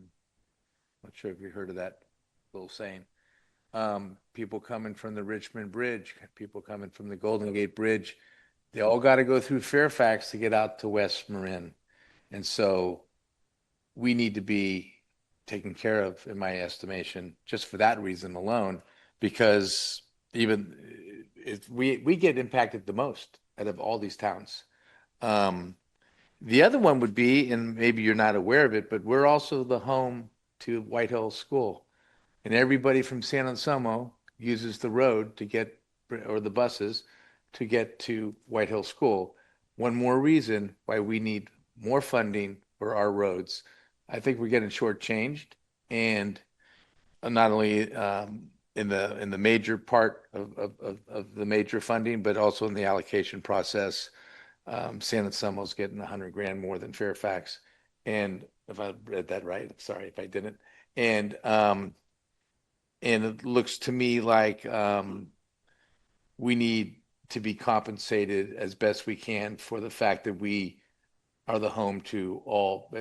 Not sure if you heard of that little saying. People coming from the Richmond Bridge, people coming from the Golden Gate Bridge, they all got to go through Fairfax to get out to West Marin. And so we need to be taken care of, in my estimation, just for that reason alone, because even we get impacted the most out of all these towns. The other one would be, and maybe you're not aware of it, but we're also the home to White Hill School. And everybody from San Anselmo uses the road to get, or the buses, to get to White Hill School. One more reason why we need more funding for our roads. I think we're getting shortchanged, and not only in the major part of the major funding, but also in the allocation process. San Anselmo's getting $100,000 more than Fairfax, and if I read that right, I'm sorry if I didn't. And it looks to me like we need to be compensated as best we can for the fact that we are the home to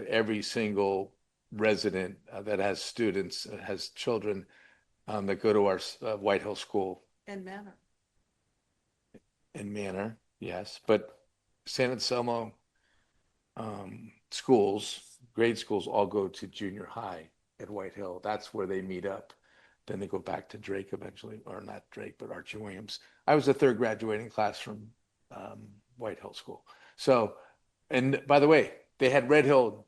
every single resident that has students, has children that go to our White Hill School. And Manor. And Manor, yes. But San Anselmo schools, grade schools, all go to junior high at White Hill. That's where they meet up. Then they go back to Drake eventually, or not Drake, but Archie Williams. I was the third graduating class from White Hill School. So, and by the way, they had Red Hill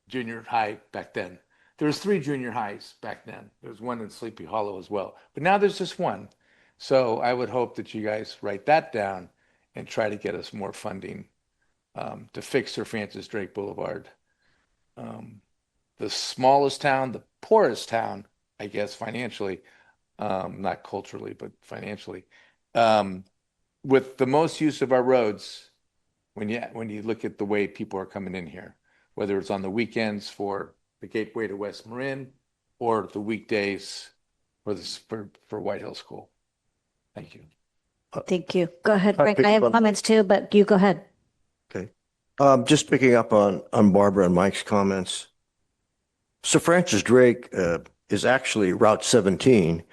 Junior High back then. There was 3 junior highs back then. There was one in Sleepy Hollow as well. But now there's just one. So I would hope that you guys write that down and try to get us more funding to fix Sir Francis Drake Boulevard. The smallest town, the poorest town, I guess, financially, not culturally, but financially, with the most use of our roads, when you look at the way people are coming in here, whether it's on the weekends for the gateway to West Marin or the weekdays for White Hill School. Thank you. Thank you. Go ahead, Frank. I have comments too, but you go ahead. Okay. Just picking up on Barbara and Mike's comments. Sir Francis Drake is actually Route 17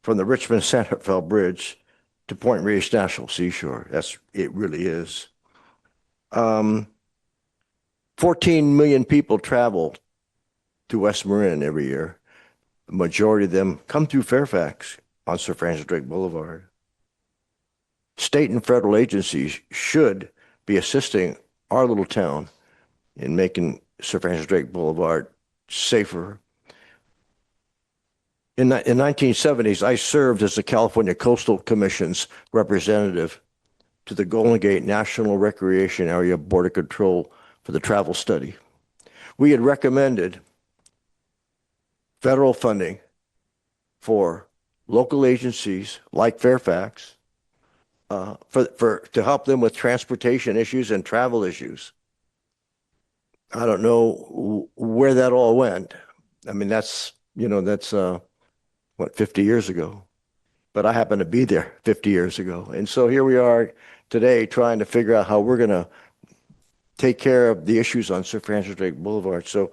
from the Richmond Santa Fe Bridge to Point Reyes National Seashore. It really is. 14 million people travel to West Marin every year. The majority of them come through Fairfax on Sir Francis Drake Boulevard. State and federal agencies should be assisting our little town in making Sir Francis Drake Boulevard safer. In the 1970s, I served as the California Coastal Commission's representative to the Golden Gate National Recreation Area Board of Control for the travel study. We had recommended federal funding for local agencies like Fairfax to help them with transportation issues and travel issues. I don't know where that all went. I mean, that's 50 years ago. But I happened to be there 50 years ago. And so here we are today trying to figure out how we're going to take care of the issues on Sir Francis Drake Boulevard. So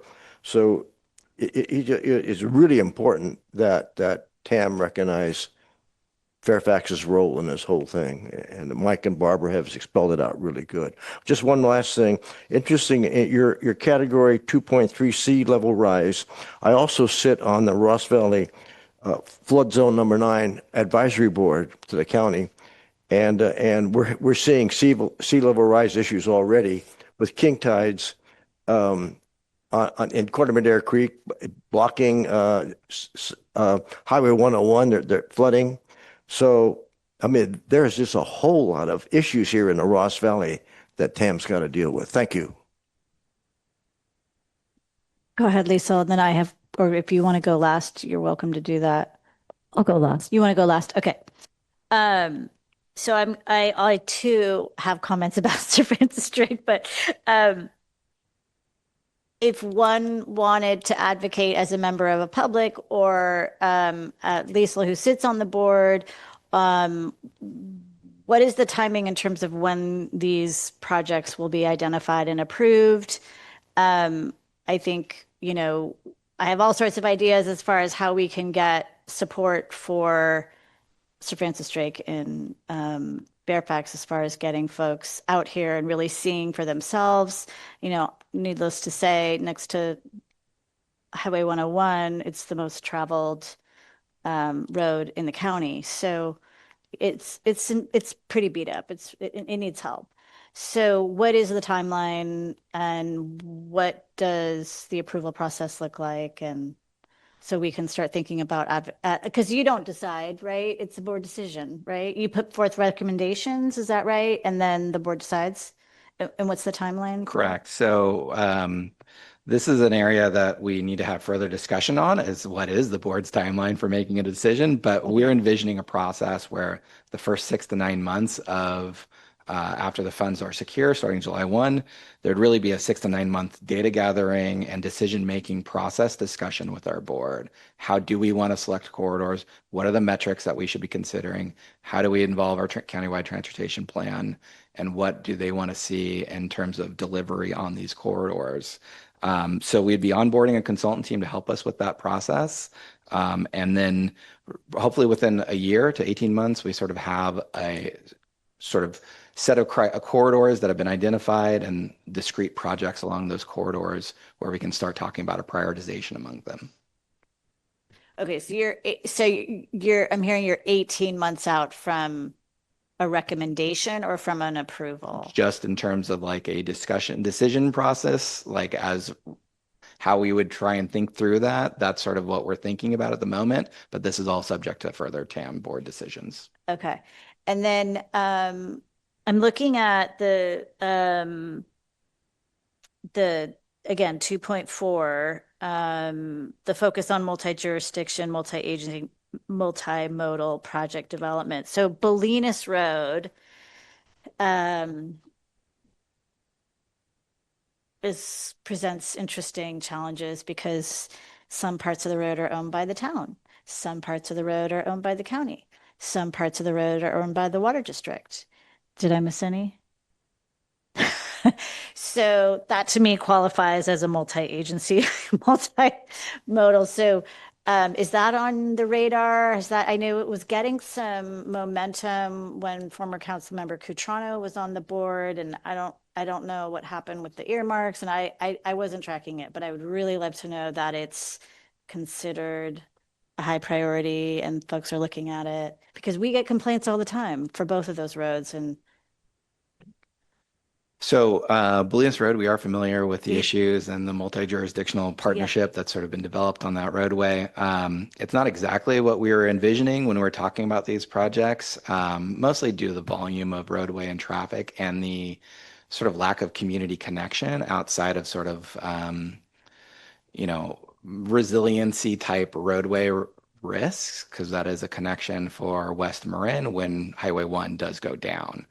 it's really important that TAM recognize Fairfax's role in this whole thing. And Mike and Barbara have spelled it out really good. Just one last thing. Interesting, your category 2.3 sea level rise. I also sit on the Ross Valley Flood Zone number 9 advisory board to the county. And we're seeing sea level rise issues already with king tides in Corte Madera Creek, blocking Highway 101, they're flooding. So, I mean, there's just a whole lot of issues here in the Ross Valley that Tam's got to deal with. Thank you. Go ahead, Lisa, and then I have, or if you want to go last, you're welcome to do that. I'll go last. You want to go last? Okay. So I too have comments about Sir Francis Drake, but if one wanted to advocate as a member of a public or Lisa, who sits on the board, what is the timing in terms of when these projects will be identified and approved? I think, you know, I have all sorts of ideas as far as how we can get support for Sir Francis Drake in Fairfax as far as getting folks out here and really seeing for themselves. You know, needless to say, next to Highway 101, it's the most traveled road in the county. So it's pretty beat up. It needs help. So what is the timeline and what does the approval process look like? And so we can start thinking about, because you don't decide, right? It's a board decision, right? You put forth recommendations, is that right? And then the board decides? And what's the timeline? Correct. So this is an area that we need to have further discussion on, is what is the board's timeline for making a decision. But we're envisioning a process where the first 6 to 9 months of after the funds are secure, starting July 1, there'd really be a 6 to 9 month data gathering and decision-making process discussion with our board. How do we want to select corridors? What are the metrics that we should be considering? How do we involve our countywide transportation plan? And what do they want to see in terms of delivery on these corridors? So we'd be onboarding a consultant team to help us with that process. And then hopefully within a year to 18 months, we sort of have a sort of set of corridors that have been identified and discrete projects along those corridors where we can start talking about a prioritization among them. Okay, so I'm hearing you're 18 months out from a recommendation or from an approval? Just in terms of like a decision process, like as how we would try and think through that. That's sort of what we're thinking about at the moment, but this is all subject to further TAM board decisions. Okay. And then I'm looking at the again 2.4, the focus on multi-jurisdiction, multi-agency, multimodal project development. So Bolinas Road presents interesting challenges because some parts of the road are owned by the town. Some parts of the road are owned by the county. Some parts of the road are owned by the water district. Did I miss any? So that to me qualifies as a multi-agency, multimodal. So is that on the radar? I knew it was getting some momentum when former council member Cutrano was on the board, and I don't know what happened with the earmarks, and I wasn't tracking it, but I would really love to know that it's considered a high priority and folks are looking at it, because we get complaints all the time for both of those roads. And so Bolinas Road, we are familiar with the issues and the multi-jurisdictional partnership that's sort of been developed on that roadway. It's not exactly what we were envisioning when we were talking about these projects, mostly due to the volume of roadway and traffic and the sort of lack of community connection outside of sort of, resiliency type roadway risks, because that is a connection for West Marin when Highway 1 does go down.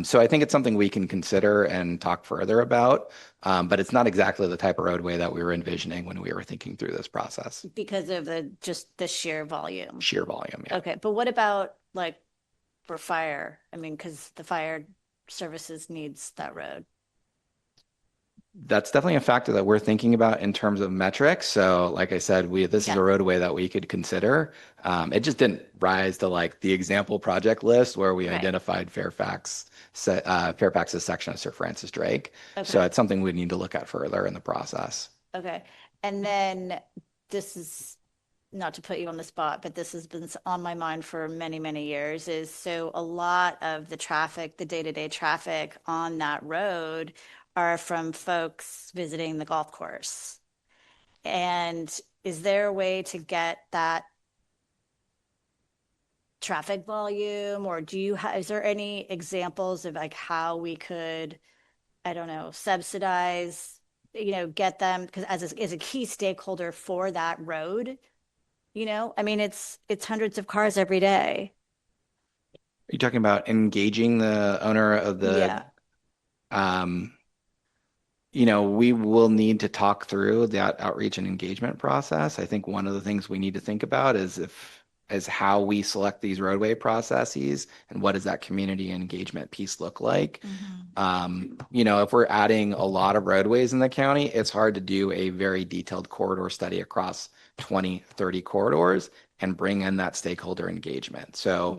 So I think it's something we can consider and talk further about, but it's not exactly the type of roadway that we were envisioning when we were thinking through this process. because of just the sheer volume. Sheer volume, yeah. Okay, but what about like for fire? I mean, because the fire services needs that road. That's definitely a factor that we're thinking about in terms of metrics. So like I said, this is a roadway that we could consider. It just didn't rise to like the example project list where we identified Fairfax's section of Sir Francis Drake. Okay. So it's something we need to look at further in the process. Okay, and then this is not to put you on the spot, but this has been on my mind for many, many years, is so a lot of the traffic, the day-to-day traffic on that road are from folks visiting the golf course. And is there a way to get that traffic volume, or is there any examples of like how we could, I don't know, subsidize, get them, because as a key stakeholder for that road, I mean, it's hundreds of cars every day. Are you talking about engaging the owner of the, we will need to talk through that outreach and engagement process. I think one of the things we need to think about is how we select these roadway processes and what does that community engagement piece look like. If we're adding a lot of roadways in the county, it's hard to do a very detailed corridor study across 20, 30 corridors and bring in that stakeholder engagement. So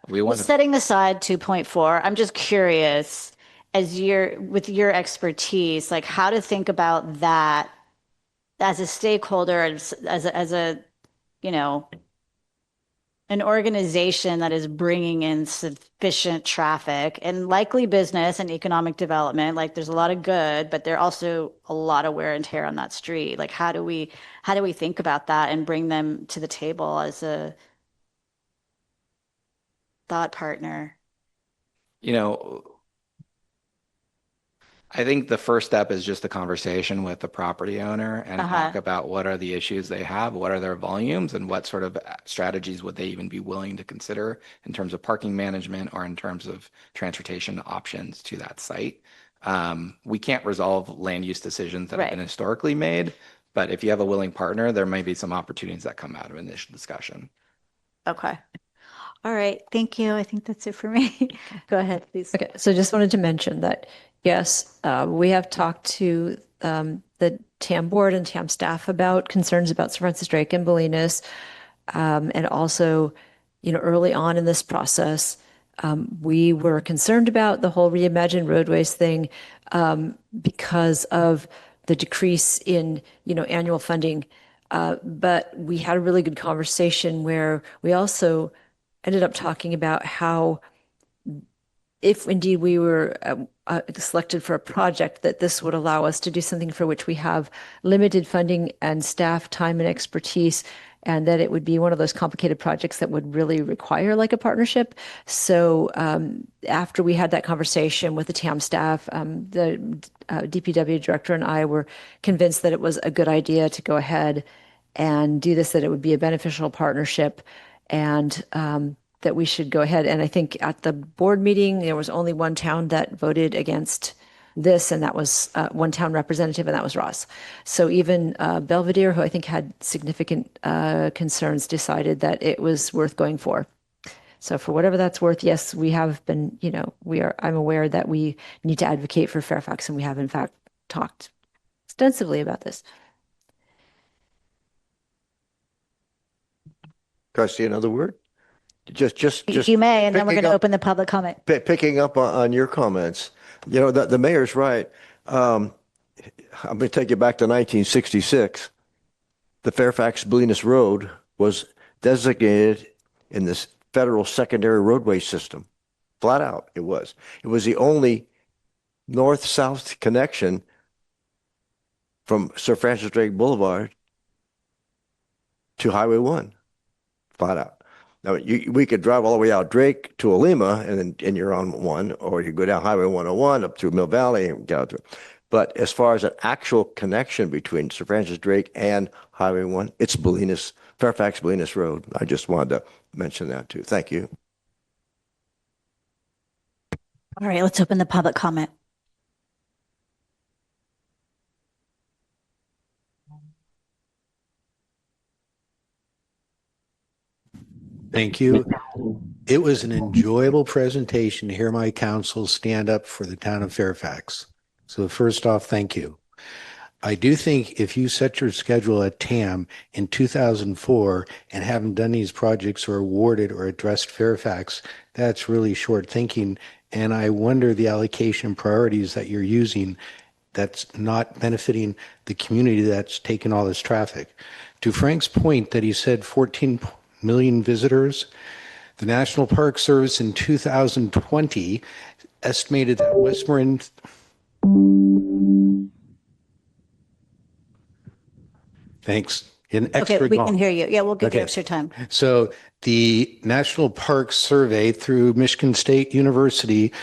we want to setting aside 2.4, I'm just curious, with your expertise, like how to think about that as a stakeholder, as a an organization that is bringing in sufficient traffic and likely business and economic development. Like there's a lot of good, but there are also a lot of wear and tear on that street. Like how do we think about that and bring them to the table as a thought partner? I think the first step is just a conversation with the property owner and talk about what are the issues they have, what are their volumes, and what sort of strategies would they even be willing to consider in terms of parking management or in terms of transportation options to that site. We can't resolve land use decisions that have been historically made, but if you have a willing partner, there may be some opportunities that come out of initial discussion. Okay. All right. Thank you. I think that's it for me. Go ahead, please. Okay, so just wanted to mention that, yes, we have talked to the TAM board and TAM staff about concerns about Sir Francis Drake and Bolinas. And also, early on in this process, we were concerned about the whole Reimagine Roadways thing because of the decrease in, annual funding. But we had a really good conversation where we also ended up talking about how if indeed we were selected for a project, that this would allow us to do something for which we have limited funding and staff time and expertise, and that it would be one of those complicated projects that would really require like a partnership. So after we had that conversation with the TAM staff, the DPW director and I were convinced that it was a good idea to go ahead and do this, that it would be a beneficial partnership, and that we should go ahead. And I think at the board meeting, there was only one town that voted against this, and that was one town representative, and that was Ross. So even Belvedere, who I think had significant concerns, decided that it was worth going for. So for whatever that's worth, yes, we have been, I'm aware that we need to advocate for Fairfax, and we have in fact talked extensively about this. Can I say another word? Just you may, and then we're going to open the public comment. Picking up on your comments, the mayor's right. I'm going to take you back to 1966. The Fairfax Bolinas Road was designated in this federal secondary roadway system. Flat out, it was. It was the only north-south connection from Sir Francis Drake Boulevard to Highway 1. Flat out. Now, we could drive all the way out Drake to Olema, and you're on 1, or you go down Highway 101 up through Mill Valley and get out through. But as far as an actual connection between Sir Francis Drake and Highway 1, it's Fairfax Bolinas Road. I just wanted to mention that too. Thank you. All right, let's open the public comment. Thank you. It was an enjoyable presentation to hear my council stand up for the town of Fairfax. So first off, thank you. I do think if you set your schedule at TAM in 2004 and haven't done these projects or awarded or addressed Fairfax, that's really short thinking. And I wonder the allocation priorities that you're using that's not benefiting the community that's taken all this traffic. To Frank's point that he said 14 million visitors, the National Park Service in 2020 estimated that Westmoreland Thanks. In Okay, extra we can golf. hear you. Yeah, we'll give you Okay. extra time. So the National Park Survey through Michigan State University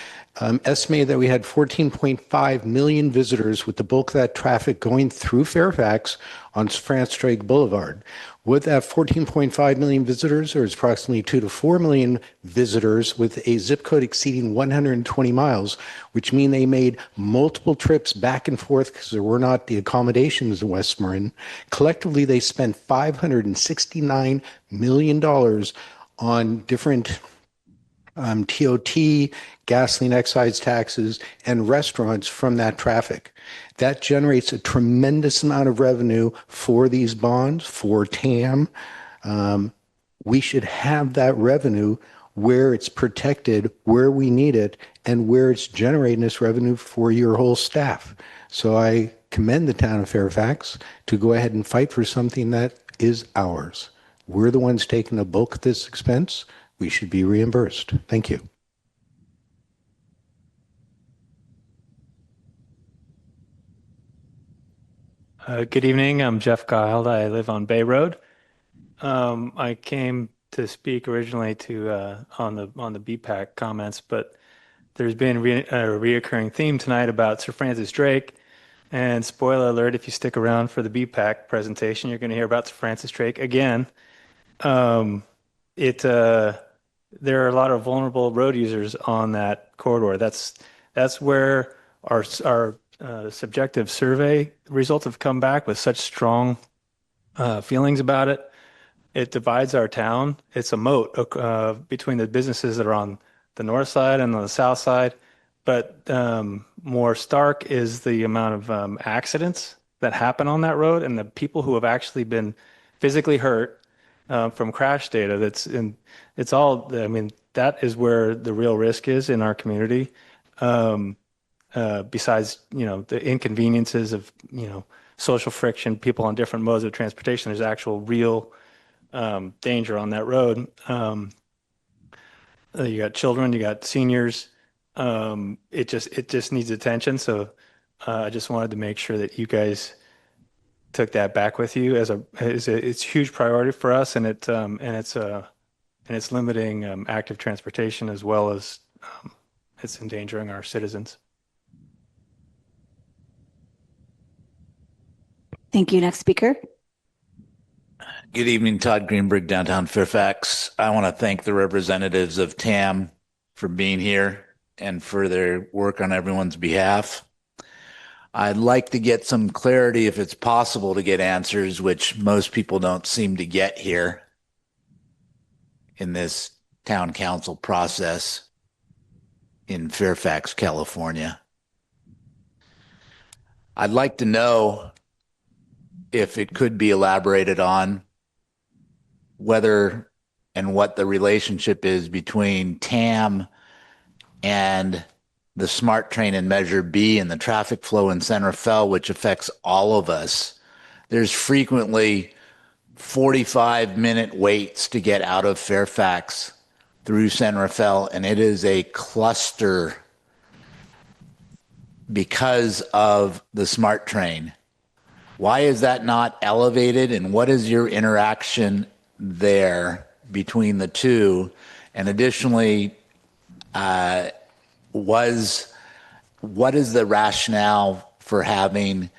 estimated that we had 14.5 million visitors, with the bulk of that traffic going through Fairfax on France Drake Boulevard. With that 14.5 million visitors, there's approximately 2 to 4 million visitors with a zip code exceeding 120 miles, which mean they made multiple trips back and forth because there were not the accommodations in West Marin. Collectively, they spent $569 million on different TOT, gasoline excise taxes, and restaurants from that traffic. That generates a tremendous amount of revenue for these bonds, for TAM. We should have that revenue where it's protected, where we need it, and where it's generating this revenue for your whole staff. So I commend the town of Fairfax to go ahead and fight for something that is ours. We're the ones taking the bulk of this expense. We should be reimbursed. Thank you. Good evening. I'm Jeff Gild. I live on Bay Road. I came to speak originally to on the BPAC comments, but there's been a reoccurring theme tonight about Sir Francis Drake. And spoiler alert, if you stick around for the BPAC presentation, you're going to hear about Sir Francis Drake again. There are a lot of vulnerable road users on that corridor. That's where our subjective survey results have come back with such strong feelings about it. It divides our town. It's a moat between the businesses that are on the north side and on the south side. But more stark is the amount of accidents that happen on that road and the people who have actually been physically hurt from crash data. It's all, I mean, that is where the real risk is in our community. Besides, the inconveniences of, social friction, people on different modes of transportation, there's actual real danger on that road. You got children, you got seniors. It just needs attention. So I just wanted to make sure that you guys took that back with you it's a huge priority for us, and it's limiting active transportation as well as it's endangering our citizens. Thank you. Next speaker. Good evening, Todd Greenberg, downtown Fairfax. I want to thank the representatives of TAM for being here and for their work on everyone's behalf. I'd like to get some clarity, if it's possible to get answers, which most people don't seem to get here in this town council process in Fairfax, California. I'd like to know if it could be elaborated on whether and what the relationship is between TAM and the SMART train in Measure B and the traffic flow in San Rafael, which affects all of us. There's frequently 45-minute waits to get out of Fairfax through San Rafael, and it is a cluster because of the SMART train. Why is that not elevated, and what is your interaction there between the two? And additionally, what is the rationale for having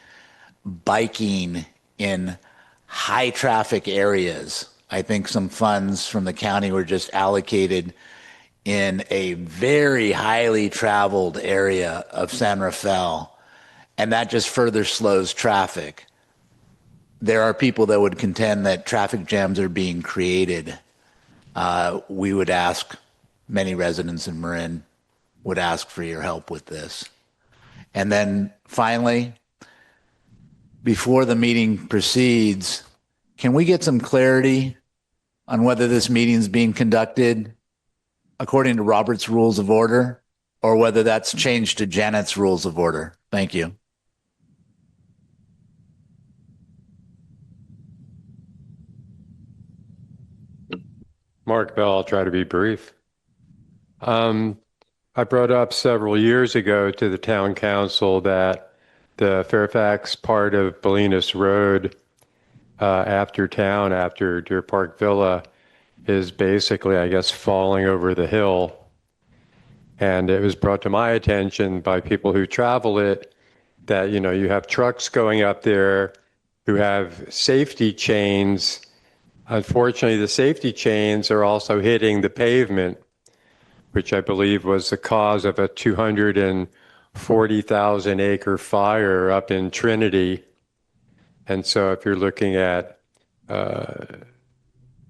biking in high traffic areas? I think some funds from the county were just allocated in a very highly traveled area of San Rafael, and that just further slows traffic. There are people that would contend that traffic jams are being created. We would ask, many residents in Marin would ask for your help with this. And then finally, before the meeting proceeds, can we get some clarity on whether this meeting is being conducted according to Robert's Rules of Order, or whether that's changed to Janet's Rules of Order? Thank you. Mark Bell, I'll try to be brief. I I brought up several years ago to the town council that the Fairfax part of Bolinas Road after town, after Deer Park Villa, is basically, I guess, falling over the hill. And it was brought to my attention by people who travel it that, you know, you have trucks going up there who have safety chains. Unfortunately, the safety chains are also hitting the pavement, which I believe was the cause of a 240,000 acre fire up in Trinity. And so if you're looking at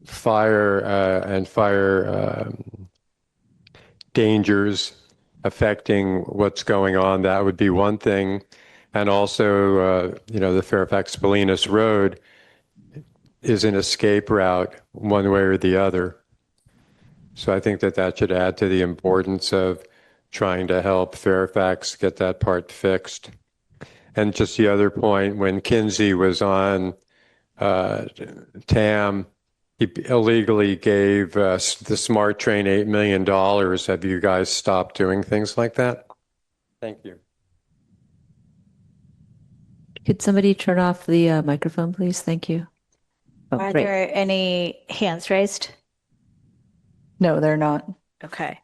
fire and fire dangers affecting what's going on, that would be one thing. And also, you know, the Fairfax Bolinas Road is an escape route one way or the other. So I think that that should add to the importance of trying to help Fairfax get that part fixed. And just the other point, when Kinsey was on TAM, he illegally gave the Smart Train $8 million. Have you guys stopped doing things like that? Thank you. Could somebody turn off the microphone, please? Thank you. Oh, Are great. there any hands raised? No, they're not. Okay.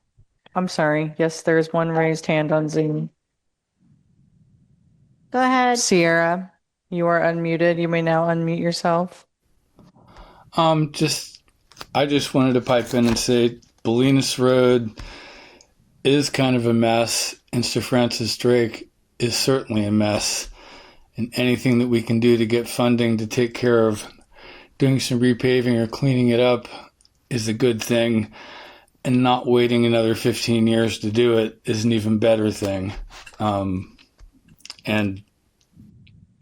I'm sorry. Yes, there's one raised hand on Zoom. Go ahead. Sierra, you are unmuted. You may now unmute yourself. I just wanted to pipe in and say Bolinas Road is kind of a mess, and Sir Francis Drake is certainly a mess. And anything that we can do to get funding to take care of doing some repaving or cleaning it up is a good thing. And not waiting another 15 years to do it is an even better thing. And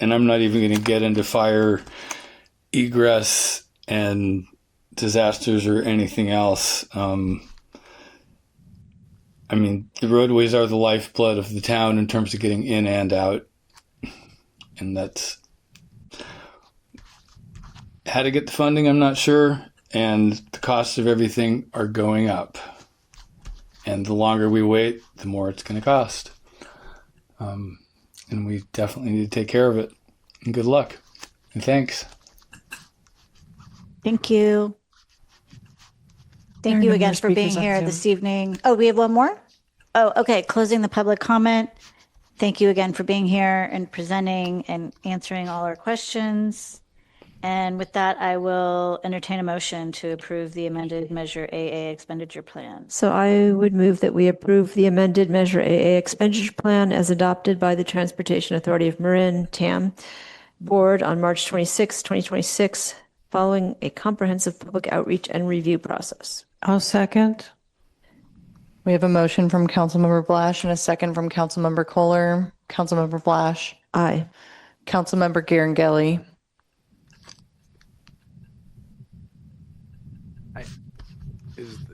I'm not even going to get into fire egress and disasters or anything else. I mean, the roadways are the lifeblood of the town in terms of getting in and out. And that's how to get the funding, I'm not sure. And the costs of everything are going up. And the longer we wait, the more it's going to cost. And we definitely need to take care of it. And good luck. And thanks. Thank you. Thank you again for being here this evening. Oh, we have one more? Oh, okay. Closing the public comment. Thank you again for being here and presenting and answering all our questions. And with that, I will entertain a motion to approve the amended Measure AA expenditure plan. So I would move that we approve the amended Measure AA expenditure plan as adopted by the Transportation Authority of Marin, TAM, Board on March 26, 2026, following a comprehensive public outreach and review process. I'll second. We have a motion from Councilmember Blash and a second from Councilmember Kohler. Councilmember Blash. Aye. Councilmember Garanghelli.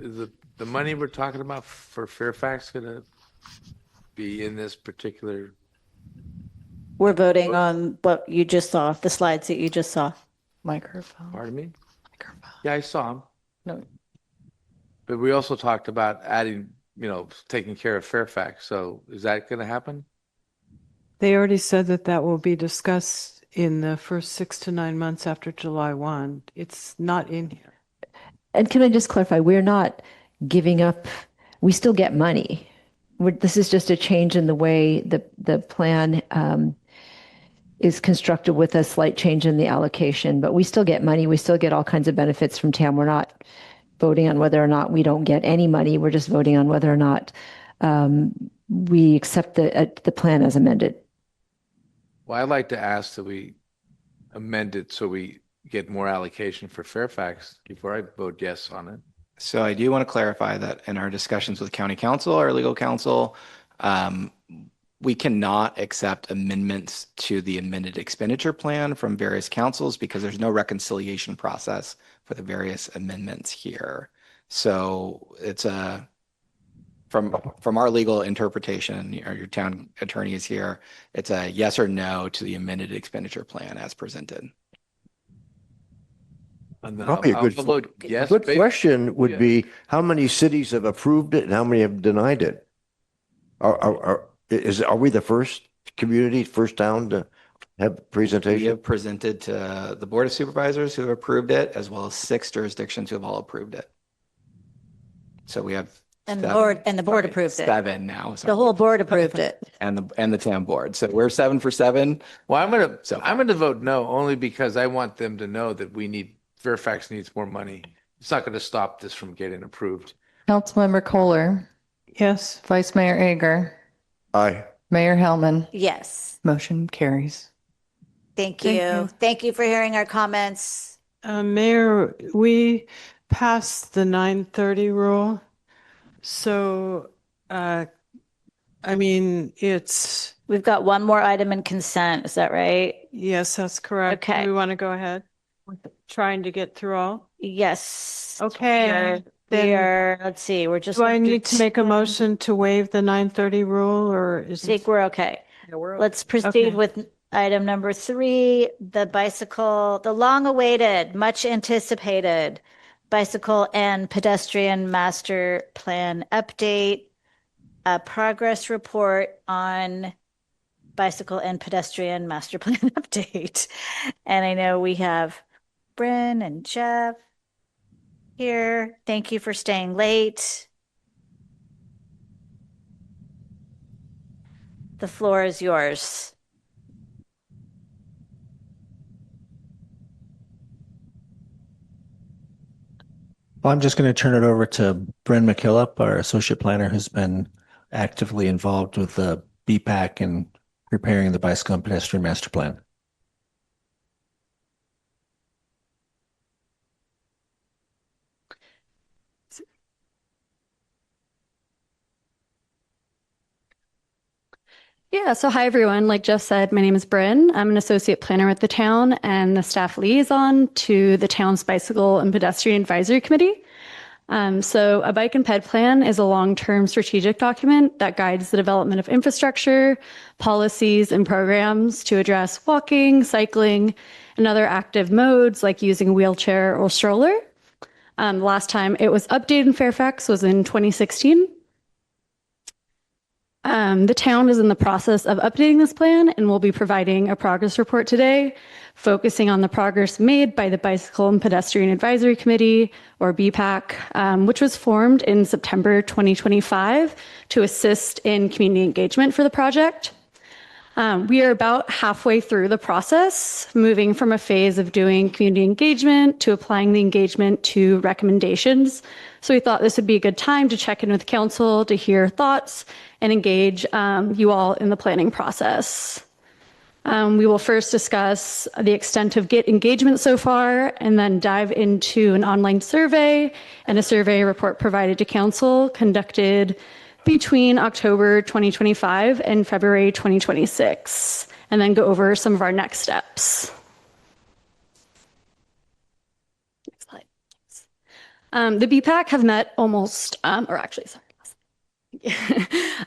Is the money we're talking about for Fairfax going to be in this particular? We're voting on what you just saw, the slides that you just saw. Microphone. Pardon me? Microphone. Yeah, I saw them. No. But we also talked about adding, taking care of Fairfax. So is that going to happen? They already said that that will be discussed in the first 6 to 9 months after July 1. It's not in here. And can I just clarify, we're not giving up, we still get money. This is just a change in the way the plan is constructed with a slight change in the allocation, but we still get money. We still get all kinds of benefits from TAM. We're not voting on whether or not we don't get any money. We're just voting on whether or not we accept the plan as amended. Well, I'd like to ask that we amend it so we get more allocation for Fairfax before I vote yes on it. So I do want to clarify that in our discussions with county council, our legal counsel, we cannot accept amendments to the amended expenditure plan from various councils because there's no reconciliation process for the various amendments here. So it's from our legal interpretation, your town attorney is here, it's a yes or no to the amended expenditure plan as presented. Probably a good question would be how many cities have approved it and how many have denied it? Are we the first community, first town to have We presentation? have presented to the Board of Supervisors who have approved it, as well as 6 jurisdictions who have all approved it. So we have And the board approved it. 7 now. The whole board approved it. And the town board. So we're 7 for 7. Well, I'm gonna vote no, only because I want them to know that Fairfax needs more money. It's not gonna stop this from getting approved. Councilmember Kohler, Yes. Vice Mayor Ager, Aye. Mayor Hellman. Yes. Motion carries. Thank Thank you. you. Thank you for hearing our comments. Mayor, we passed the 9:30 rule. So, I mean, We've got one more item in consent. Is that right? yes, that's correct. Okay. Do we want to go ahead with trying to get through all? Yes. Okay. We Then are, let's see, we're just. do I need to make a motion to waive the 9:30 rule, or I is think it? we're okay. Let's proceed Okay. with item number 3, the long-awaited, much anticipated bicycle and pedestrian master plan update, a progress report on bicycle and pedestrian master plan update. And I know we have Bryn and Jeff here. Thank you for staying late. The floor is yours. Well, I'm just going to turn it over to Bryn McKillop, our associate planner, who's been actively involved with the BPAC and preparing the bicycle and pedestrian master plan. Yeah, so hi everyone. Like Jeff said, my name is Bryn. I'm an associate planner with the town and the staff liaison to the town's bicycle and pedestrian advisory committee. So a bike and ped plan is a long-term strategic document that guides the development of infrastructure, policies, and programs to address walking, cycling, and other active modes like using a wheelchair or stroller. The last time it was updated in Fairfax was in 2016. The town is in the process of updating this plan and will be providing a progress report today, focusing on the progress made by the Bicycle and Pedestrian Advisory Committee, or BPAC, which was formed in September 2025 to assist in community engagement for the project. We are about halfway through the process, moving from a phase of doing community engagement to applying the engagement to recommendations. So we thought this would be a good time to check in with council to hear thoughts and engage you all in the planning process. We will first discuss the extent of engagement so far, and then dive into an online survey and a survey report provided to council conducted between October 2025 and February 2026, and then go over some of our next steps. Next slide. The BPAC have met almost, the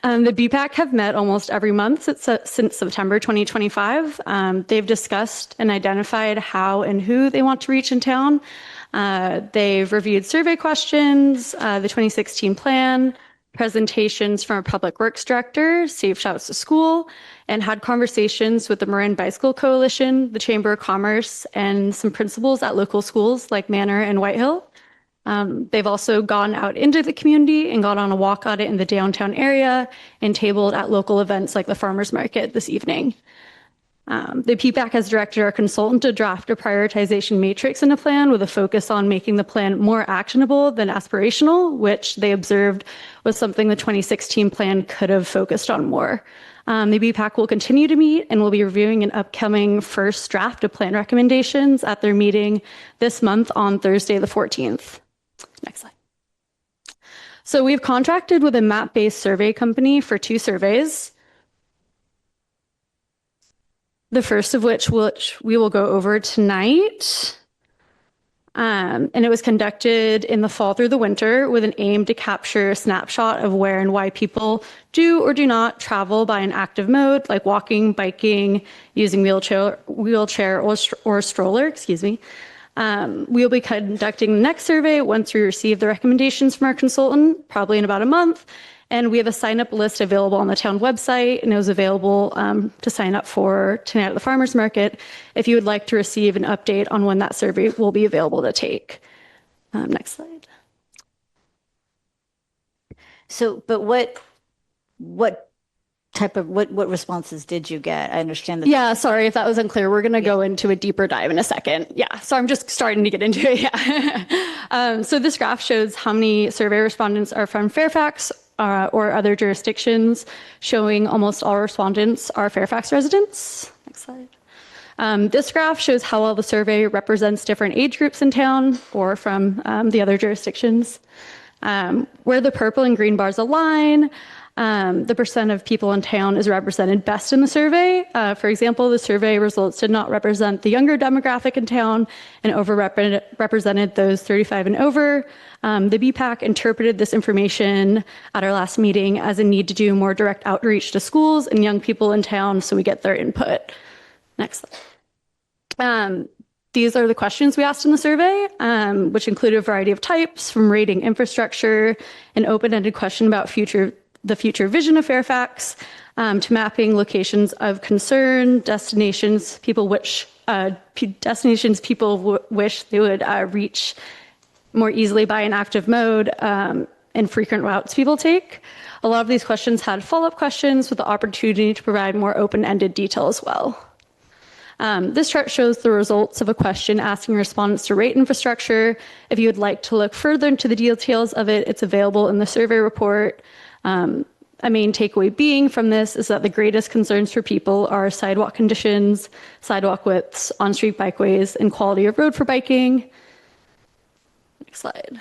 BPAC have met almost every month since September 2025. They've discussed and identified how and who they want to reach in town. They've reviewed survey questions, the 2016 plan, presentations from a public works director, Safe Shouts to School, and had conversations with the Marin Bicycle Coalition, the Chamber of Commerce, and some principals at local schools like Manor and Whitehill. They've also gone out into the community and gone on a walk audit in the downtown area and tabled at local events like the farmers market this evening. The PPAC has directed our consultant to draft a prioritization matrix in a plan with a focus on making the plan more actionable than aspirational, which they observed was something the 2016 plan could have focused on more. The BPAC will continue to meet and will be reviewing an upcoming first draft of plan recommendations at their meeting this month on Thursday, the 14th. Next slide. So we've contracted with a map-based survey company for 2 surveys. The first of which we will go over tonight. And it was conducted in the fall through the winter with an aim to capture a snapshot of where and why people do or do not travel by an active mode, like walking, biking, using wheelchair or stroller, excuse me. We'll be conducting the next survey once we receive the recommendations from our consultant, probably in about a month. And we have a sign up list available on the town website, and it was available to sign up for tonight at the farmers market if you would like to receive an update on when that survey will be available to take. Next slide. So, but what type of, what responses did you get? I understand that. Yeah, sorry if that was unclear. We're going to go into a deeper dive in a second. Yeah, so I'm just starting to get into it. Yeah. So this graph shows how many survey respondents are from Fairfax or other jurisdictions, showing almost all respondents are Fairfax residents. Next slide. This graph shows how well the survey represents different age groups in town or from the other jurisdictions. Where the purple and green bars align, the percent of people in town is represented best in the survey. For example, the survey results did not represent the younger demographic in town and overrepresented those 35 and over. The BPAC interpreted this information at our last meeting as a need to do more direct outreach to schools and young people in town so we get their input. Next slide. These are the questions we asked in the survey, which included a variety of types, from rating infrastructure, an open-ended question about the future vision of Fairfax, to mapping locations of concern, destinations people wish they would reach more easily by an active mode, and frequent routes people take. A lot of these questions had follow-up questions with the opportunity to provide more open-ended detail as well. This chart shows the results of a question asking respondents to rate infrastructure. If you would like to look further into the details of it, it's available in the survey report. A main takeaway being from this is that the greatest concerns for people are sidewalk conditions, sidewalk widths, on-street bikeways, and quality of road for biking. Next slide.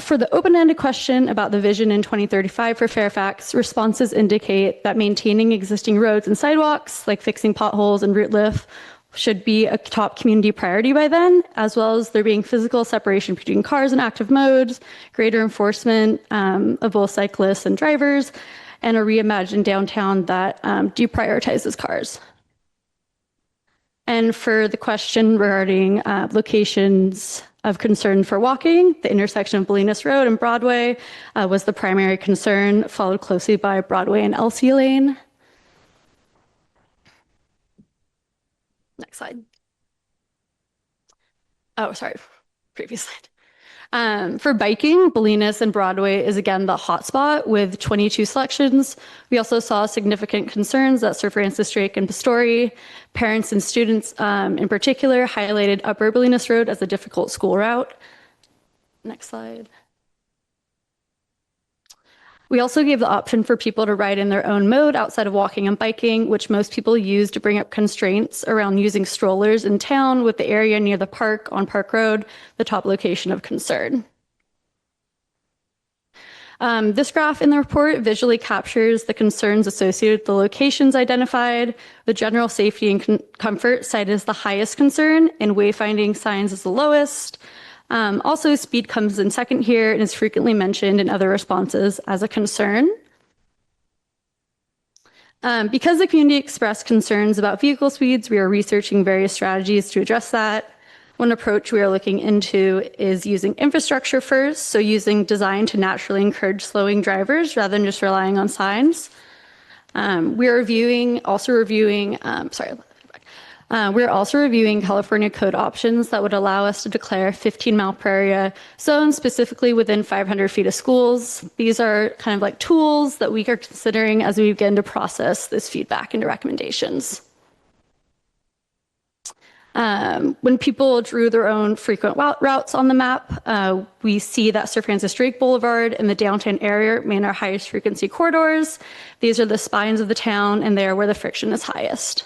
For the open-ended question about the vision in 2035 for Fairfax, responses indicate that maintaining existing roads and sidewalks, like fixing potholes and route lift, should be a top community priority by then, as well as there being physical separation between cars and active modes, greater enforcement of both cyclists and drivers, and a reimagined downtown that deprioritizes cars. And for the question regarding locations of concern for walking, the intersection of Bolinas Road and Broadway was the primary concern, followed closely by Broadway and Elsie Lane. Next slide. Oh, sorry, previous slide. For biking, Bolinas and Broadway is again the hotspot with 22 selections. We also saw significant concerns at Sir Francis Drake and Pastori. Parents and students in particular highlighted Upper Bolinas Road as a difficult school route. Next slide. We also gave the option for people to ride in their own mode outside of walking and biking, which most people use to bring up constraints around using strollers in town, with the area near the park on Park Road the top location of concern. This graph in the report visually captures the concerns associated with the locations identified. The general safety and comfort cited as the highest concern, and wayfinding signs as the lowest. Also, speed comes in second here and is frequently mentioned in other responses as a concern. Because the community expressed concerns about vehicle speeds, we are researching various strategies to address that. One approach we are looking into is using infrastructure first, so using design to naturally encourage slowing drivers rather than just relying on signs. We're also reviewing California code options that would allow us to declare 15-mile per area zones specifically within 500 feet of schools. These are kind of like tools that we are considering as we begin to process this feedback into recommendations. When people drew their own frequent routes on the map, we see that Sir Francis Drake Boulevard and the downtown area remain our highest frequency corridors. These are the spines of the town, and they are where the friction is highest.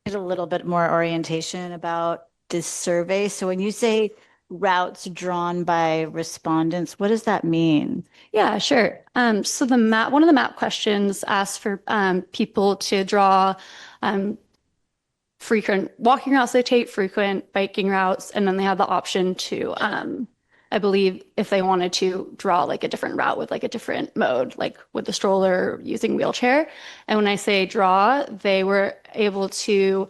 A little bit more orientation about this survey. So when you say routes drawn by respondents, what does that mean? Yeah, sure. So one of the map questions asks for people to draw frequent walking routes they take, frequent biking routes, and then they have the option to, I believe, if they wanted to draw like a different route with like a different mode, like with the stroller using wheelchair. And when I say draw, they were able to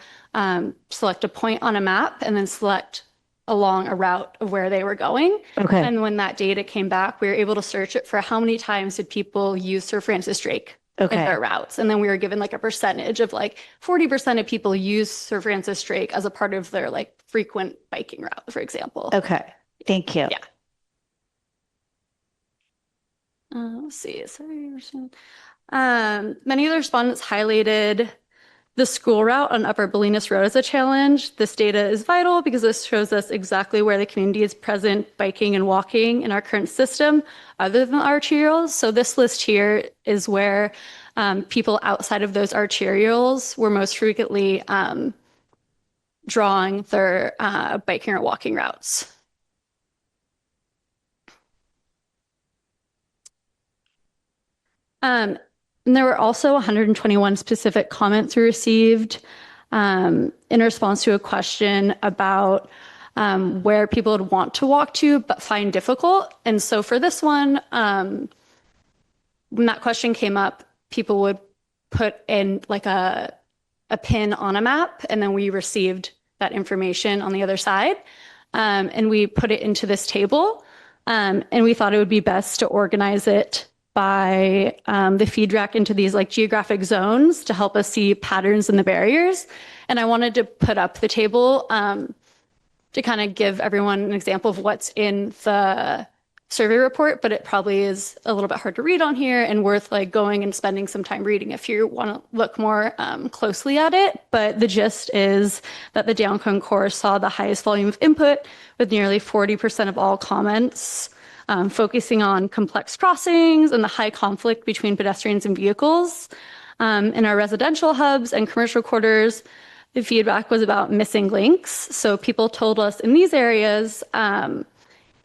select a point on a map and then select along a route of where they were going. Okay. And when that data came back, we were able to search it for how many times did people use Sir Francis Drake in their routes. And then we were given like a percentage of like 40% of people use Sir Francis Drake as a part of their like frequent biking route, for example. Okay. Thank you. Yeah. Let's see. Sorry. Many of the respondents highlighted the school route on Upper Bolinas Road as a challenge. This data is vital because this shows us exactly where the community is present biking and walking in our current system, other than arterials. So this list here is where people outside of those arterials were most frequently drawing their biking or walking routes. And there were also 121 specific comments we received in response to a question about where people would want to walk to but find difficult. And so for this one, when that question came up, people would put in like a pin on a map, and then we received that information on the other side. And we put it into this table. And we thought it would be best to organize it by the feedback into these like geographic zones to help us see patterns in the barriers. And I wanted to put up the table to kind of give everyone an example of what's in the survey report, but it probably is a little bit hard to read on here and worth like going and spending some time reading if you want to look more closely at it. But the gist is that the downtown core saw the highest volume of input with nearly 40% of all comments focusing on complex crossings and the high conflict between pedestrians and vehicles. In our residential hubs and commercial quarters, the feedback was about missing links. So people told us in these areas,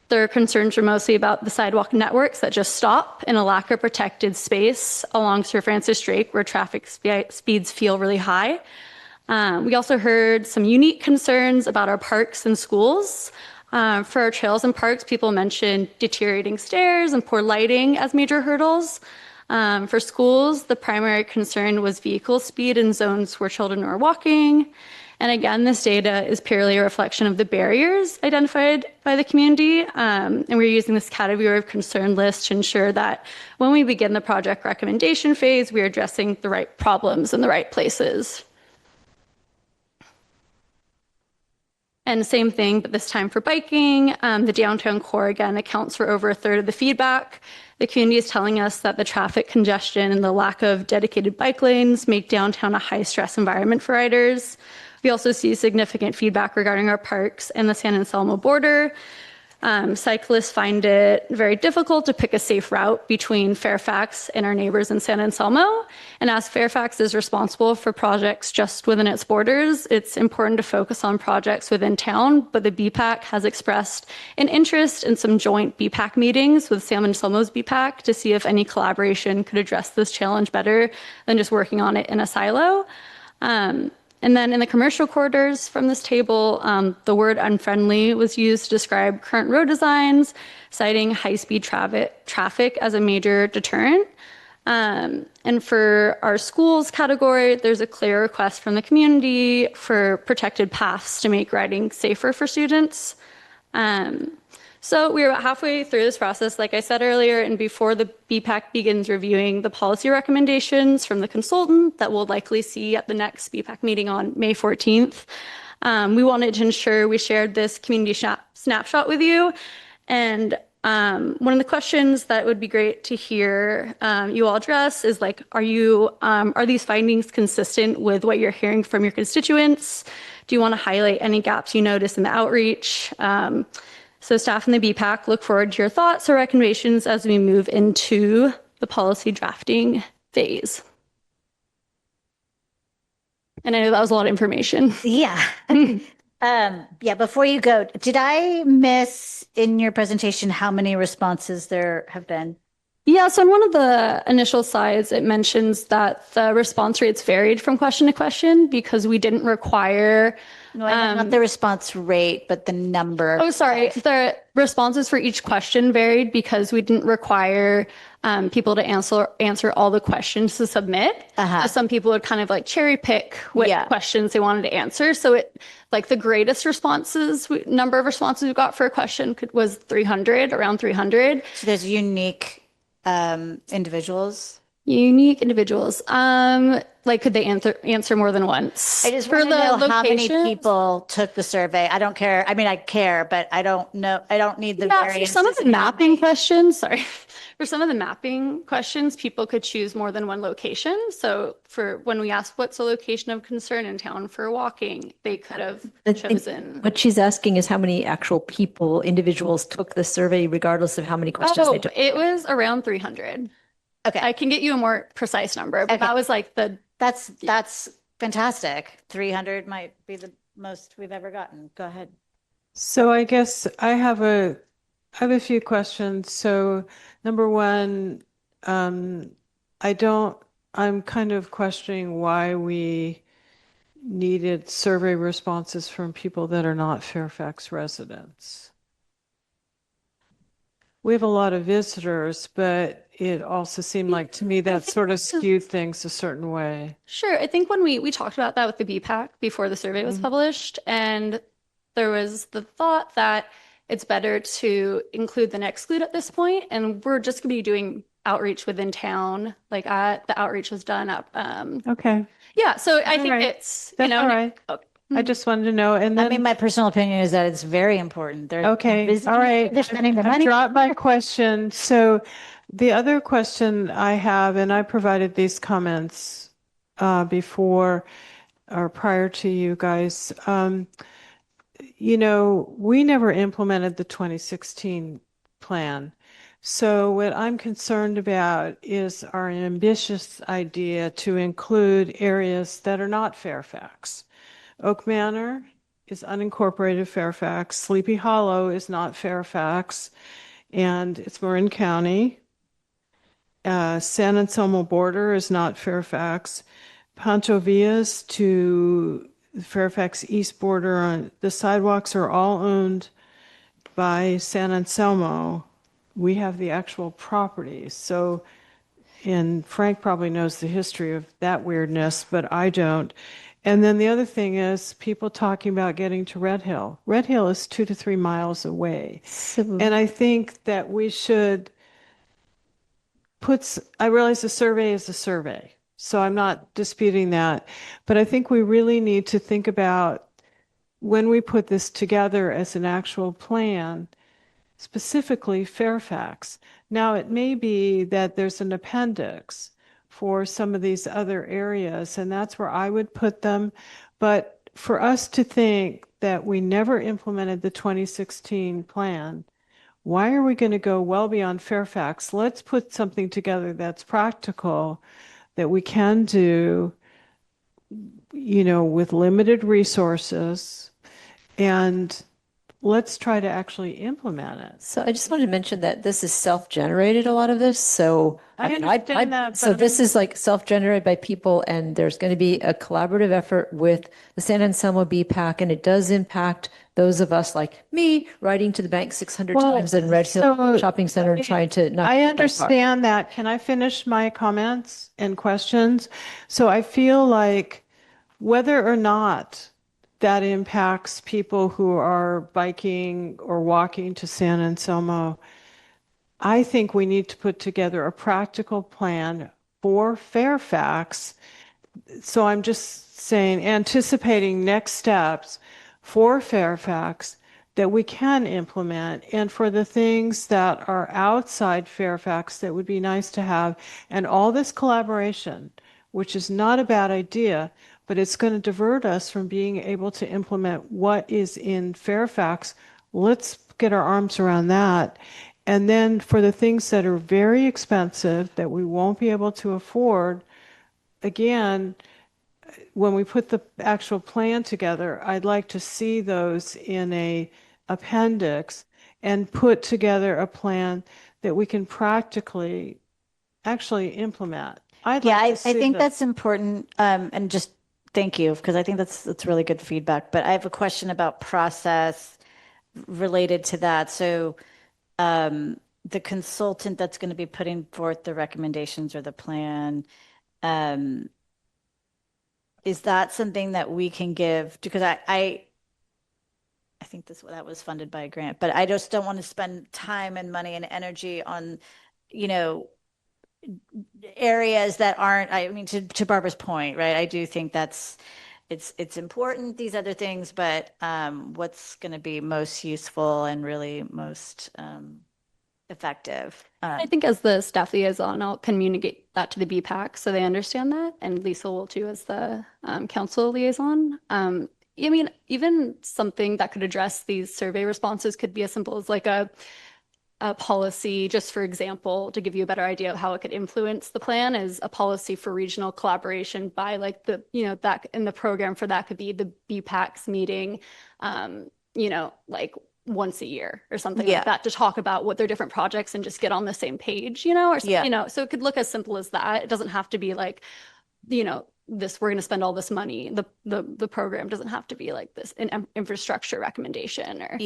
their concerns were mostly about the sidewalk networks that just stop and a lack of protected space along Sir Francis Drake where traffic speeds feel really high. We also heard some unique concerns about our parks and schools. For our trails and parks, people mentioned deteriorating stairs and poor lighting as major hurdles. For schools, the primary concern was vehicle speed in zones where children are walking. And again, this data is purely a reflection of the barriers identified by the community. And we're using this category of concern list to ensure that when we begin the project recommendation phase, we are addressing the right problems in the right places. And same thing, but this time for biking. The downtown core, again, accounts for over a third of the feedback. The community is telling us that the traffic congestion and the lack of dedicated bike lanes make downtown a high-stress environment for riders. We also see significant feedback regarding our parks and the San Anselmo border. Cyclists find it very difficult to pick a safe route between Fairfax and our neighbors in San Anselmo. And as Fairfax is responsible for projects just within its borders, it's important to focus on projects within town, but the BPAC has expressed an interest in some joint BPAC meetings with San Anselmo's BPAC to see if any collaboration could address this challenge better than just working on it in a silo. And then in the commercial corridors from this table, the word unfriendly was used to describe current road designs, citing high-speed traffic as a major deterrent. And for our schools category, there's a clear request from the community for protected paths to make riding safer for students. So we're about halfway through this process, like I said earlier, and before the BPAC begins reviewing the policy recommendations from the consultant that we'll likely see at the next BPAC meeting on May 14th, we wanted to ensure we shared this community snapshot with you. And one of the questions that would be great to hear you all address is like, are these findings consistent with what you're hearing from your constituents? Do you want to highlight any gaps you notice in the outreach? So staff and the BPAC look forward to your thoughts or recommendations as we move into the policy drafting phase. And I know that was a lot of information. Yeah. Yeah, before you go, did I miss in your presentation how many responses there have been? Yeah, so on one of the initial slides, it mentions that the response rates varied from question to question because we didn't require... No, not the response rate, but the number. Oh, sorry. The responses for each question varied because we didn't require people to answer all the questions to submit. So some people would kind of like cherry pick what questions they wanted to answer. So it like the greatest number of responses we got for a question was 300, around 300. So there's unique individuals. Unique individuals. Like could they answer more than once? I just want to know how many people took the survey. I don't care. I mean, I care, but I don't know. I don't need the variances. For some of the mapping questions, sorry. For some of the mapping questions, people could choose more than one location. So for when we asked what's a location of concern in town for walking, they could have chosen. What she's asking is how many actual individuals took the survey, regardless of how many questions they took. It was around 300. Okay. I can get you a more precise number, but that was like that's fantastic. 300 might be the most we've ever gotten. Go ahead. So I guess I have a few questions. So number one, I'm kind of questioning why we needed survey responses from people that are not Fairfax residents. We have a lot of visitors, but it also seemed like to me that sort of skewed things a certain way. Sure. I think when we talked about that with the BPAC before the survey was published, and there was the thought that it's better to include than exclude at this point, and we're just going to be doing outreach within town. Like the outreach was done up. Okay. Yeah. So I think right. it's That's all right. I just wanted to know. And then, I mean, my personal opinion is that it's very important. They're okay. All right. They're spending their I've money. dropped my question. So the other question I have, and I provided these comments before or prior to you guys, we never implemented the 2016 plan. So what I'm concerned about is our ambitious idea to include areas that are not Fairfax. Oak Manor is unincorporated Fairfax. Sleepy Hollow is not Fairfax, and it's Marin County. San Anselmo border is not Fairfax. Pancho Villas to Fairfax East border, on the sidewalks are all owned by San Anselmo. We have the actual properties. So, and Frank probably knows the history of that weirdness, but I don't. And then the other thing is people talking about getting to Red Hill. Red Hill is 2 to 3 miles away. And I think that we should I realize the survey is a survey, so I'm not disputing that. But I think we really need to think about when we put this together as an actual plan, specifically Fairfax. Now, it may be that there's an appendix for some of these other areas, and that's where I would put them. But for us to think that we never implemented the 2016 plan, why are we going to go well beyond Fairfax? Let's put something together that's practical, that we can do, with limited resources, and let's try to actually implement it. So I just wanted to mention that this is self-generated, a lot of this. So I understand that. So this is like self-generated by people, and there's going to be a collaborative effort with the San Anselmo BPAC, and it does impact those of us like me riding to the bank 600 times in Red Hill Shopping Center and trying to knock. I understand that. Can I finish my comments and questions? So I feel like whether or not that impacts people who are biking or walking to San Anselmo, I think we need to put together a practical plan for Fairfax. So I'm just saying, anticipating next steps for Fairfax that we can implement, and for the things that are outside Fairfax that would be nice to have, and all this collaboration, which is not a bad idea, but it's going to divert us from being able to implement what is in Fairfax. Let's get our arms around that. And then for the things that are very expensive that we won't be able to afford, again, when we put the actual plan together, I'd like to see those in a appendix and put together a plan that we can practically actually implement. I think that's important. And just thank you, because I think that's really good feedback. But I have a question about process related to that. So the consultant that's going to be putting forth the recommendations or the plan, is that something that we can give? Because I think that was funded by a grant, but I just don't want to spend time and money and energy on, areas that aren't, I mean, to Barbara's point, right? I do think it's important, these other things, but what's going to be most useful and really most effective? I think as the staff liaison, I'll communicate that to the BPAC so they understand that, and Lisa will too as the council liaison. I mean, even something that could address these survey responses could be as simple as like a policy, just for example, to give you a better idea of how it could influence the plan, is a policy for regional collaboration by like the, that in the program for that could be the BPAC's meeting, like once a year or something like that, to talk about what their different projects and just get on the same page, or something, so it could look as simple as that. It doesn't have to be like, this, we're going to spend all this money. The program doesn't have to be like this an infrastructure recommendation or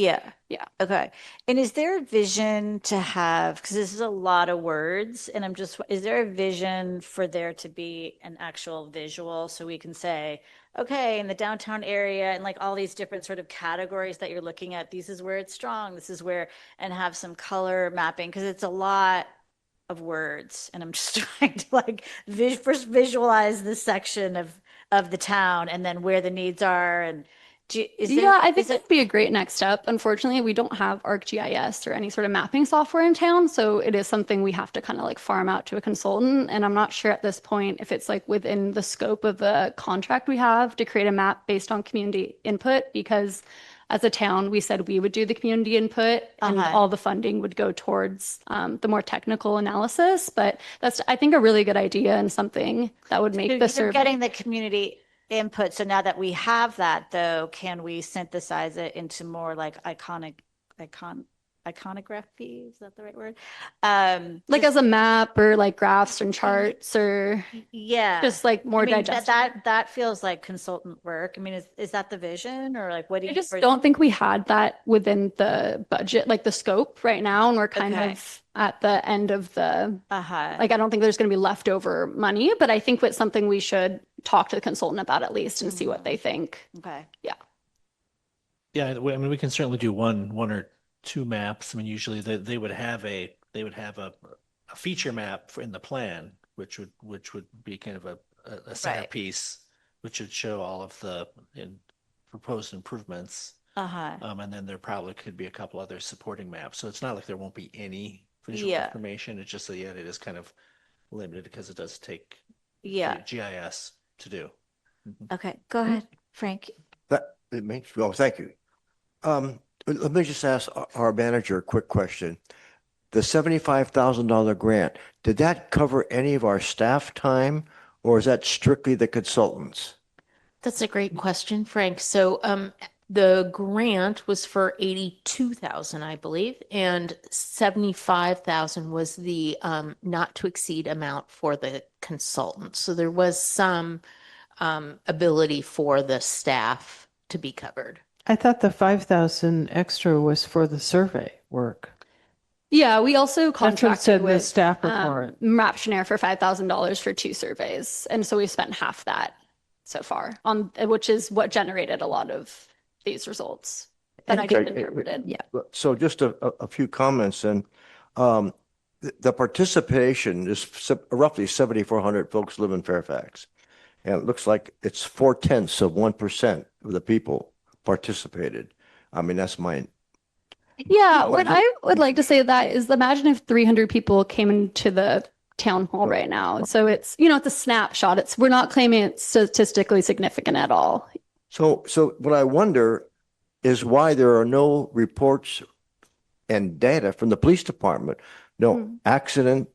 Okay. And is there a vision to have, because this is a lot of words, and is there a vision for there to be an actual visual so we can say, okay, in the downtown area and like all these different sort of categories that you're looking at, this is where it's strong, this is where, and have some color mapping, because it's a lot of words, and I'm just trying to like first visualize this section of the town and then where the needs are. And I think that'd be a great next step. Unfortunately, we don't have ArcGIS or any sort of mapping software in town, so it is something we have to kind of like farm out to a consultant. And I'm not sure at this point if it's like within the scope of the contract we have to create a map based on community input, because as a town, we said we would do the community input and all the funding would go towards the more technical analysis. But that's, I think, a really good idea and something that would make the survey. Getting the community input. So now that we have that, though, can we synthesize it into more like iconography? Is that the right word? Like as a map or like graphs and charts or just like more digestible. That feels like consultant work. I mean, is that the vision, or like what do you? I just don't think we had that within the budget, like the scope right now, and we're kind of at the end of the like, I don't think there's going to be leftover money, but I think it's something we should talk to the consultant about at least and see what they think. Okay. Yeah, I mean, we can certainly do one or two maps. I mean, usually they would have a feature map in the plan, which would be kind of a centerpiece, which would show all of the proposed improvements. And then there probably could be a couple other supporting maps. So it's not like there won't be any visual information. It's just that it is kind of limited because it does take GIS to do. Okay, go ahead, Frank. Thank you. Let me just ask our manager a quick question. The $75,000 grant, did that cover any of our staff time, or is that strictly the consultants? That's a great question, Frank. So the grant was for 82,000, I believe, and 75,000 was the not to exceed amount for the consultants. So there was some ability for the staff to be covered. I thought the 5,000 extra was for the survey work. Yeah, we also contracted with the staff report. Raptionaire for $5,000 for 2 surveys, and so we spent half that so far on, which is what generated a lot of these results that I just interpreted. So just a few comments, and the participation is roughly 7,400 folks live in Fairfax, and it looks like it's 0.4% of the people participated. I mean, that's mine. Yeah, what I would like to say that is, imagine if 300 people came into the town hall right now. So it's, it's a snapshot. We're not claiming it's statistically significant at all. So what I wonder is why there are no reports and data from the police department, no accidents,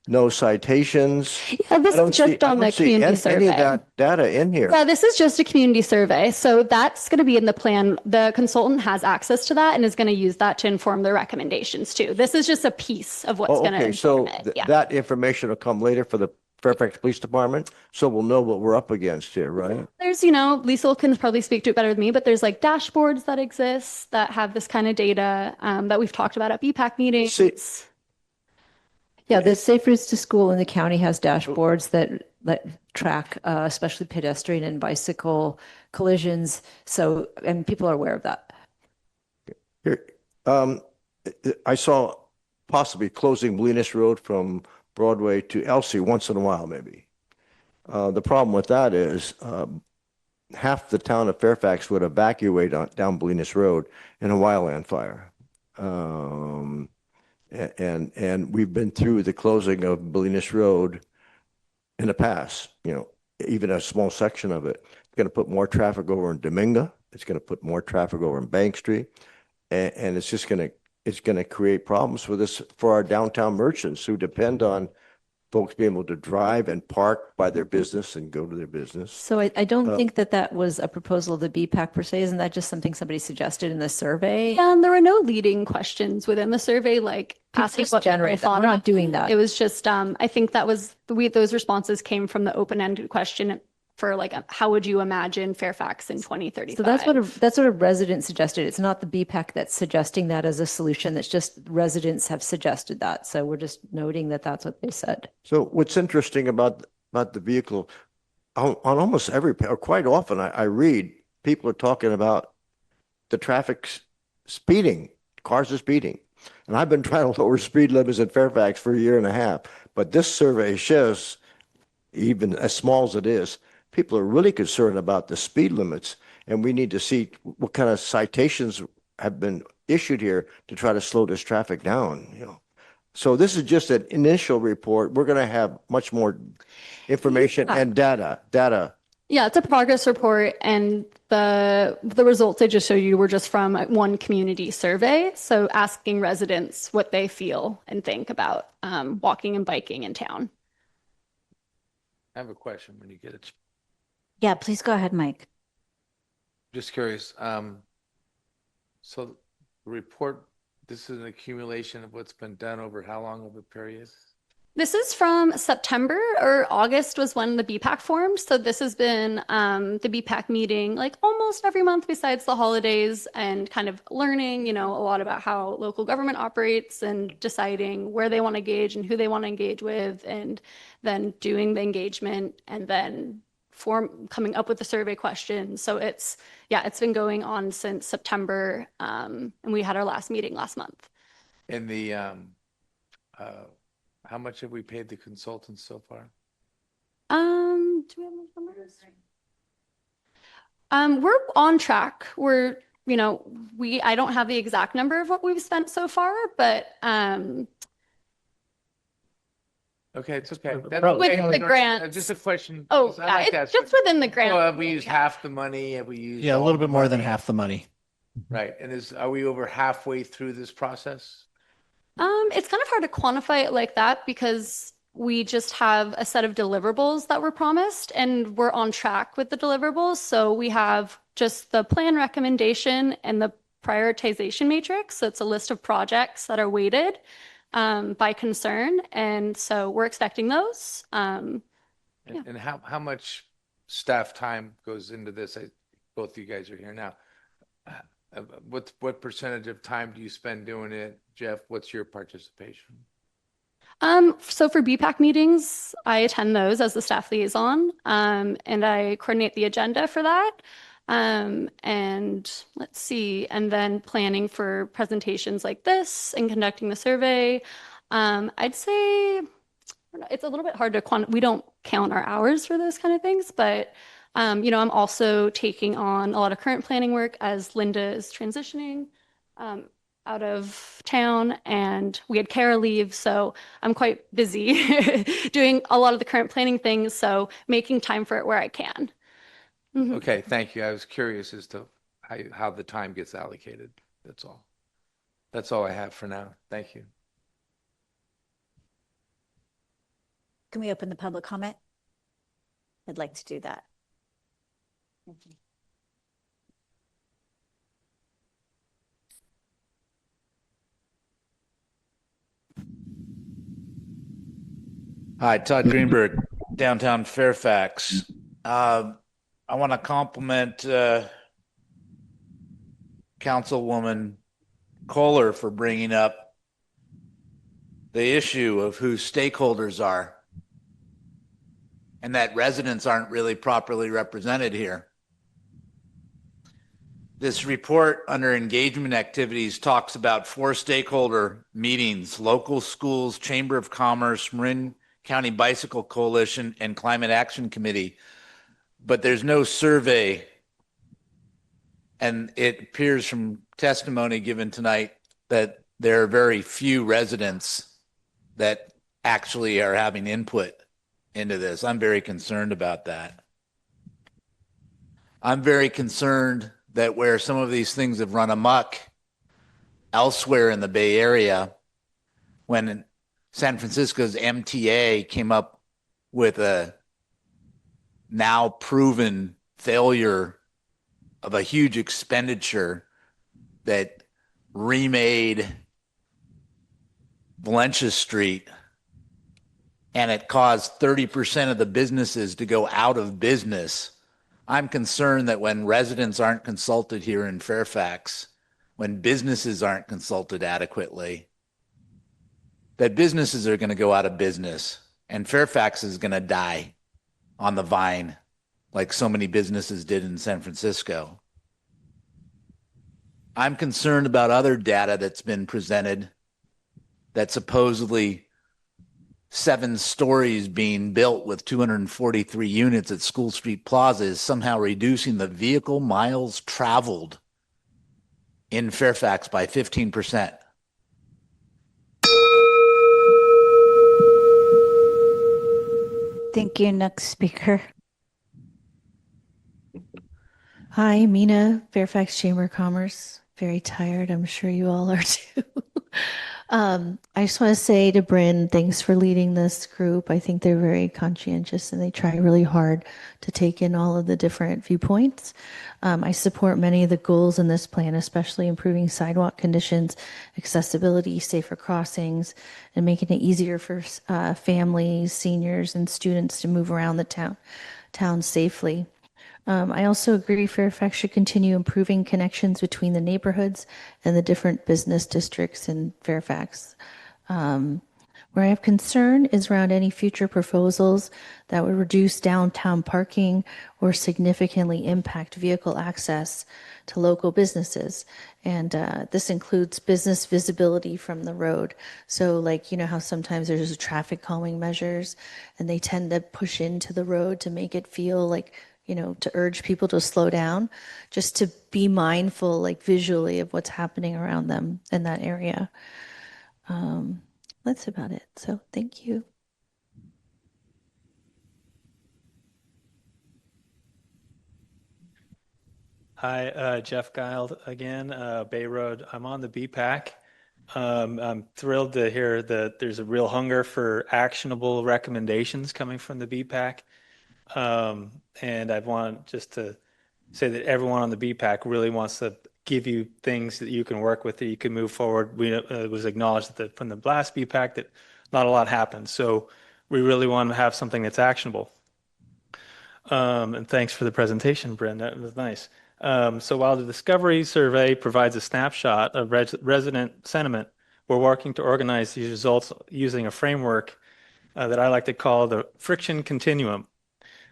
no citations. Yeah, this is just on the community survey. Any of that data in here. Yeah, this is just a community survey. So that's going to be in the plan. The consultant has access to that and is going to use that to inform their recommendations too. This is just a piece of what's going to inform it. That information will come later for Fairfax Police Department, so we'll know what we're up against here, right? There's, Lisa can probably speak to it better than me, but there's like dashboards that exist that have this kind of data that we've talked about at BPAC meetings. See, Yeah, the Safe Routes to School in the county has dashboards that track, especially pedestrian and bicycle collisions. So, and people are aware of that. Here, I saw possibly closing Bolinas Road from Broadway to Elsie once in a while, maybe. The problem with that is half the town of Fairfax would evacuate down Bolinas Road in a wildland fire. And we've been through the closing of Bolinas Road in the past, even a small section of it. It's going to put more traffic over in Dominga. It's going to put more traffic over in Bank Street. And it's just going to create problems for our downtown merchants who depend on folks being able to drive and park by their business and go to their business. So I don't think that was a proposal of the BPAC per se. Isn't that just something somebody suggested in the survey? And there were no leading questions within the survey, like asking Just what people generate that. thought. We're not doing that. It was just, I think that was, those responses came from the open-ended question for like, how would you imagine Fairfax in 2035? So that's what a resident suggested. It's not the BPAC that's suggesting that as a solution. That's just residents have suggested that. So we're just noting that that's what they said. So what's interesting about the vehicle, on almost or quite often I read people are talking about the traffic speeding, cars are speeding. And I've been trying to lower speed limits in Fairfax for a year and a half. But this survey shows, even as small as it is, people are really concerned about the speed limits. And we need to see what kind of citations have been issued here to try to slow this traffic down, So this is just an initial report. We're going to have much more information and data. Yeah, it's a progress report, and the results I just showed you were just from one community survey. So asking residents what they feel and think about walking and biking in town. I have a question when you get it. Yeah, please go ahead, Mike. Just curious. So the report, this is an accumulation of what's been done over how long of a period? This is from September or August was when the BPAC formed. So this has been the BPAC meeting like almost every month besides the holidays, and kind of learning, a lot about how local government operates and deciding where they want to engage and who they want to engage with, and then doing the engagement and then coming up with the survey questions. So it's been going on since September, and we had our last meeting last month. And how much have we paid the consultants so far? Do we have those numbers? We're on track. I don't have the exact number of what we've spent so far, but okay, it's okay. With the grant. Just a question. Oh, I like it's that. just within the grant. So have we used half the money? Have we used Yeah, a all little the bit more than money? half the money. Right. And are we over halfway through this process? It's kind of hard to quantify it like that because we just have a set of deliverables that were promised, and we're on track with the deliverables. So we have just the plan recommendation and the prioritization matrix. So it's a list of projects that are weighted by concern. And so we're expecting those. And how much staff time goes into this? Both of you guys are here now. What percentage of time do you spend doing it? Jeff, what's your participation? So for BPAC meetings, I attend those as the staff liaison, and I coordinate the agenda for that. And let's see, and then planning for presentations like this and conducting the survey. I'd say it's a little bit hard to we don't count our hours for those kind of things, but I'm also taking on a lot of current planning work as Linda is transitioning out of town, and we had Kara leave, so I'm quite busy doing a lot of the current planning things, so making time for it where I can. Mm-hmm. Okay, thank you. I was curious as to how the time gets allocated. That's all. That's all I have for now. Thank you. Can we open the public comment? I'd like to do that. Hi, Todd Greenberg, downtown Fairfax. I want to compliment Councilwoman Kohler for bringing up the issue of who stakeholders are and that residents aren't really properly represented here. This report under engagement activities talks about 4 stakeholder meetings: local schools, Chamber of Commerce, Marin County Bicycle Coalition, and Climate Action Committee. But there's no survey. And it appears from testimony given tonight that there are very few residents that actually are having input into this. I'm very concerned about that. I'm very concerned that where some of these things have run amok elsewhere in the Bay Area, when San Francisco's MTA came up with a now proven failure of a huge expenditure that remade Valencia Street, and it caused 30% of the businesses to go out of business. I'm concerned that when residents aren't consulted here in Fairfax, when businesses aren't consulted adequately, that businesses are going to go out of business and Fairfax is going to die on the vine like so many businesses did in San Francisco. I'm concerned about other data that's been presented that supposedly 7 stories being built with 243 units at School Street Plaza is somehow reducing the vehicle miles traveled in Fairfax by 15%. Thank you. Next speaker. Hi, Mina, Fairfax Chamber of Commerce. Very tired. I'm sure you all are too. I just want to say to Bryn, thanks for leading this group. I think they're very conscientious and they try really hard to take in all of the different viewpoints. I support many of the goals in this plan, especially improving sidewalk conditions, accessibility, safer crossings, and making it easier for families, seniors, and students to move around the town safely. I also agree Fairfax should continue improving connections between the neighborhoods and the different business districts in Fairfax. Where I have concern is around any future proposals that would reduce downtown parking or significantly impact vehicle access to local businesses. And this includes business visibility from the road. So like, you know how sometimes there's traffic calming measures and they tend to push into the road to make it feel like, you know, to urge people to slow down, just to be mindful, like visually, of what's happening around them in that area. That's about it. So thank you. Hi, Jeff Guild again, Bay Road. I'm on the BPAC. I'm thrilled to hear that there's a real hunger for actionable recommendations coming from the BPAC. And I want just to say that everyone on the BPAC really wants to give you things that you can work with, that you can move forward. It was acknowledged that from the last BPAC that not a lot happened. So we really want to have something that's actionable. And thanks for the presentation, Bryn. That was nice. So while the Discovery Survey provides a snapshot of resident sentiment, we're working to organize these results using a framework that I like to call the friction continuum.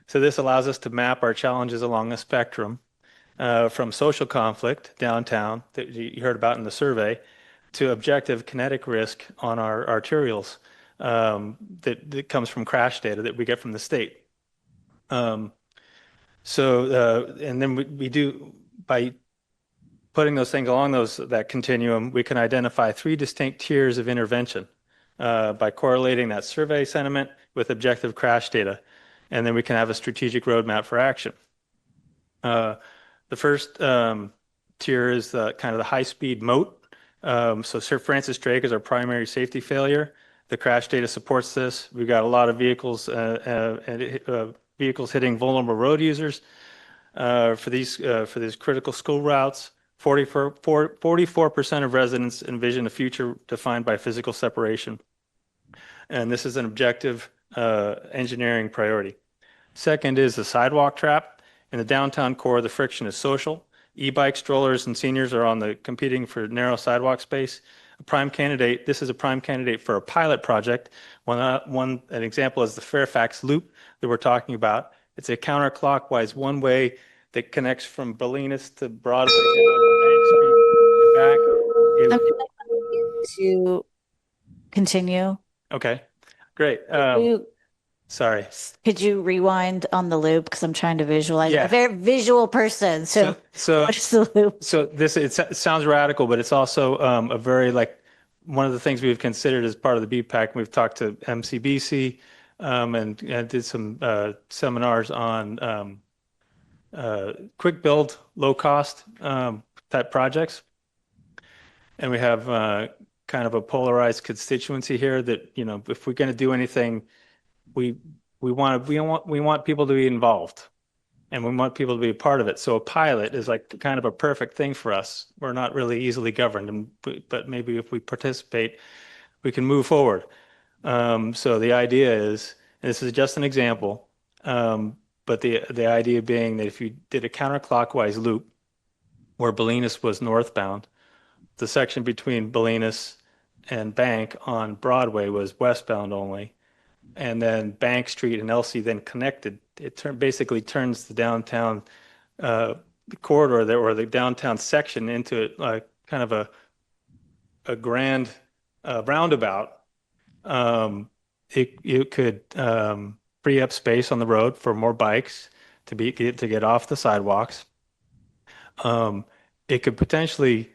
So this allows us to map our challenges along a spectrum from social conflict downtown that you heard about in the survey to objective kinetic risk on our arterials that comes from crash data that we get from the state. And then we do, by putting those things along that continuum, we can identify 3 distinct tiers of intervention by correlating that survey sentiment with objective crash data. And then we can have a strategic roadmap for action. The first tier is kind of the high-speed moat. So Sir Francis Drake is our primary safety failure. The crash data supports this. We've got a lot of vehicles hitting vulnerable road users for these critical school routes. 44% of residents envision a future defined by physical separation. And this is an objective engineering priority. Second is the sidewalk trap. In the downtown core, the friction is social. E-bike strollers and seniors are on the competing for narrow sidewalk space. This is a prime candidate for a pilot project. An example is the Fairfax loop that we're talking about. It's a counterclockwise one-way that connects from Bolinas to Broadway down Bank Street and back. I'm gonna need you to continue. Okay, great. Sorry. Could you rewind on the loop? Because I'm trying to visualize. Yeah. I'm a very visual person. So what is the loop? So it sounds radical, but it's also a very one of the things we've considered as part of the BPAC. We've talked to MCBC and did some seminars on quick build, low cost type projects. And we have kind of a polarized constituency here that, if we're going to do anything, we want people to be involved and we want people to be a part of it. So a pilot is like kind of a perfect thing for us. We're not really easily governed, but maybe if we participate, we can move forward. So the idea is, and this is just an example, but the idea being that if you did a counterclockwise loop where Bolinas was northbound, the section between Bolinas and Bank on Broadway was westbound only. And then Bank Street and Elsie then connected. It basically turns the downtown corridor there, or the downtown section, into kind of a grand roundabout. It could free up space on the road for more bikes to get off the sidewalks. It could potentially,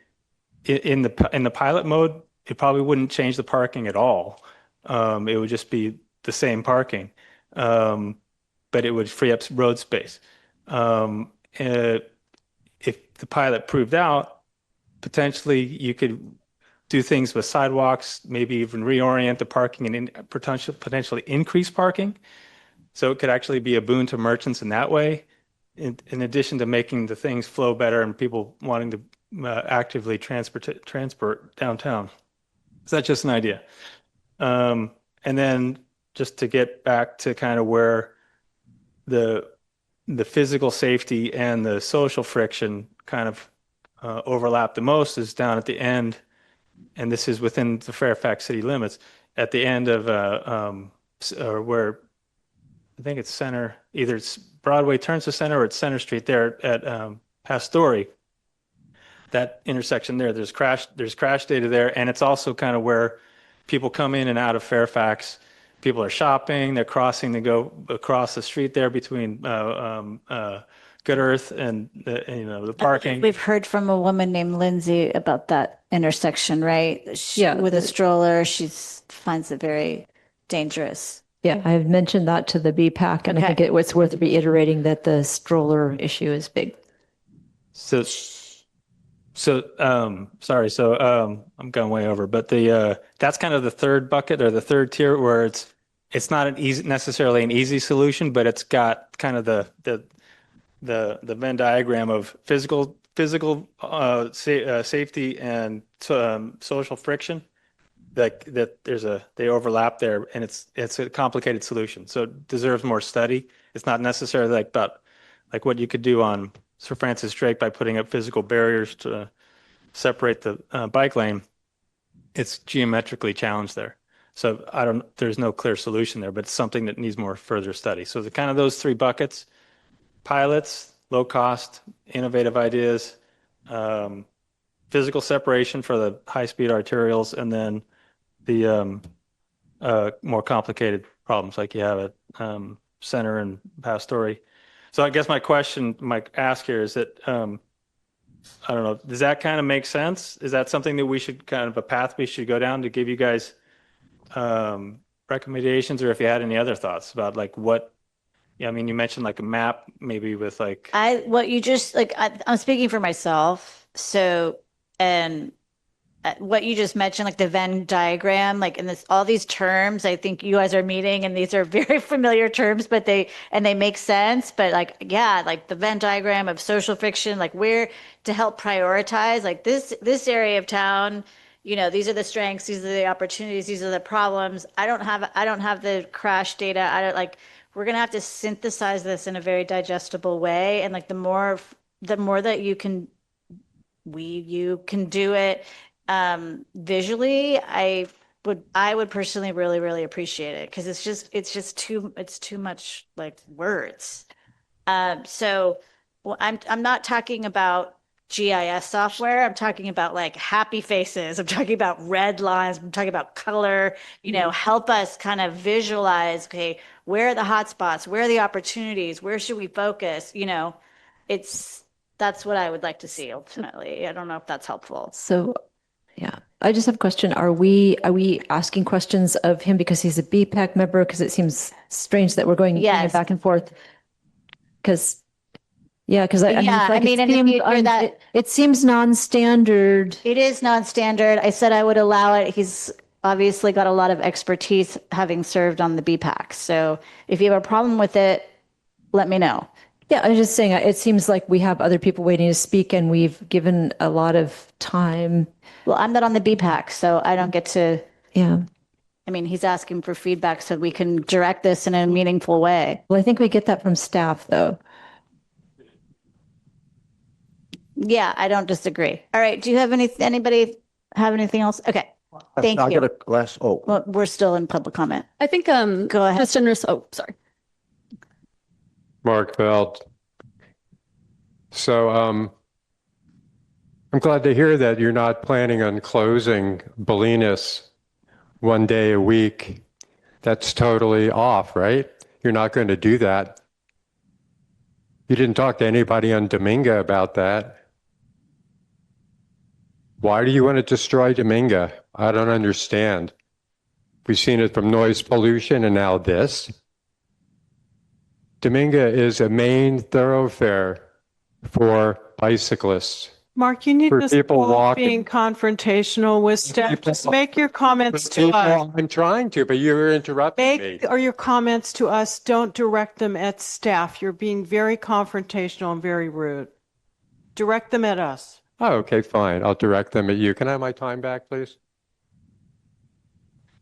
in the pilot mode, it probably wouldn't change the parking at all. It would just be the same parking, but it would free up road space. If the pilot proved out, potentially you could do things with sidewalks, maybe even reorient the parking and potentially increase parking. So it could actually be a boon to merchants in that way, in addition to making the things flow better and people wanting to actively transport downtown. So that's just an idea. And then just to get back to kind of where the physical safety and the social friction kind of overlap the most is down at the end, and this is within the Fairfax city limits, at the end of or where I think it's Center, either it's Broadway turns to Center or it's Center Street there at Pastori. That intersection there, there's crash data there, and it's also kind of where people come in and out of Fairfax. People are shopping, they're crossing to go across the street there between Good Earth and the parking. We've heard from a woman named Lindsay about that intersection, right? With a stroller, she finds it very dangerous. Yeah, I've mentioned that to the BPAC, and I think it was worth reiterating that the stroller issue is big. So sorry. So I'm going way over, but that's kind of the third bucket or the third tier where it's not necessarily an easy solution, but it's got kind of the Venn diagram of physical safety and social friction. They overlap there, and it's a complicated solution. So it deserves more study. It's not necessarily about what you could do on Sir Francis Drake by putting up physical barriers to separate the bike lane. It's geometrically challenged there. So there's no clear solution there, but it's something that needs more further study. So the kind of those three buckets: pilots, low cost, innovative ideas, physical separation for the high-speed arterials, and then the more complicated problems like you have at Center and Pastori. So I guess my ask here is that, I don't know, does that kind of make sense? Is that something that a path we should go down to give you guys recommendations, or if you had any other thoughts about I mean, you mentioned a map maybe with I'm speaking for myself. So, and what you just mentioned, the Venn diagram, all these terms, I think you guys are meeting, and these are very familiar terms, but they make sense. But the Venn diagram of social friction, where to help prioritize, this area of town these are the strengths, these are the opportunities, these are the problems. I don't have the crash data. I don't like, we're going to have to synthesize this in a very digestible way. And like the more that you can do it visually, I would personally really, really appreciate it because it's too much like words. Well, I'm not talking about GIS software. I'm talking about like happy faces. I'm talking about red lines. I'm talking about color, help us kind of visualize, okay, where are the hot spots? Where are the opportunities? Where should we focus? That's what I would like to see ultimately. I don't know if that's helpful. So, yeah, I just have a question. Are we asking questions of him because he's a BPAC member? Because it seems strange that we're going Yes. back and forth. Because, I mean, in the future it seems non-standard. It is non-standard. I said I would allow it. He's obviously got a lot of expertise having served on the BPAC. So if you have a problem with it, let me know. Yeah, I was just saying, it seems like we have other people waiting to speak and we've given a lot of time. Well, I'm not on the BPAC, so I don't get to. Yeah. I mean, he's asking for feedback so we can direct this in a meaningful way. Well, I think we get that from staff, though. Yeah, I don't disagree. All right. Do you have anybody have anything else? Okay. Thank I you. got a last, Well, we're still in public comment. I think, Go ahead. just in sorry. Mark Feld. So I'm glad to hear that you're not planning on closing Bolinas one day a week. That's totally off, right? You're not going to do that. You didn't talk to anybody on Dominga about that. Why do you want to destroy Dominga? I don't understand. We've seen it from noise pollution and now this. Dominga is a main thoroughfare for bicyclists. Mark, you need For to people stop walking. being confrontational with staff. Just make your comments to us. I'm trying to, but you're interrupting me. Or your comments to us, don't direct them at staff. You're being very confrontational and very rude. Direct them at us. Oh, okay, fine. I'll direct them at you. Can I have my time back, please?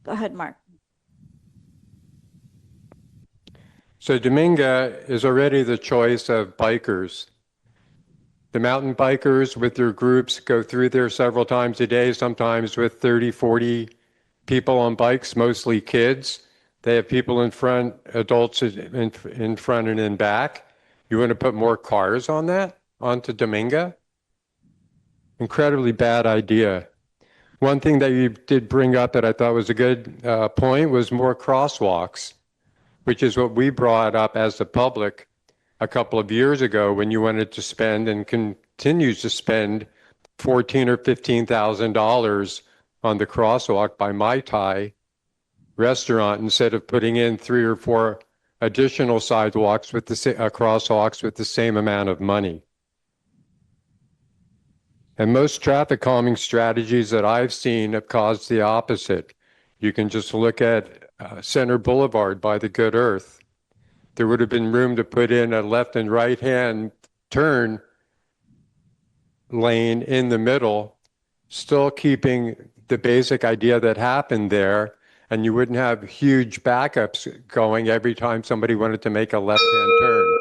Go ahead, Mark. So Dominga is already the choice of bikers. The mountain bikers with their groups go through there several times a day, sometimes with 30, 40 people on bikes, mostly kids. They have people in front, adults in front and in back. You want to put more cars on that, onto Dominga? Incredibly bad idea. One thing that you did bring up that I thought was a good point was more crosswalks, which is what we brought up as the public a couple of years ago when you wanted to spend and continues to spend $14,000 or $15,000 on the crosswalk by Mai Tai restaurant instead of putting in 3 or 4 additional sidewalks with crosswalks with the same amount of money. And most traffic calming strategies that I've seen have caused the opposite. You can just look at Center Boulevard by the Good Earth. There would have been room to put in a left and right hand turn lane in the middle, still keeping the basic idea that happened there, and you wouldn't have huge backups going every time somebody wanted to make a left hand turn.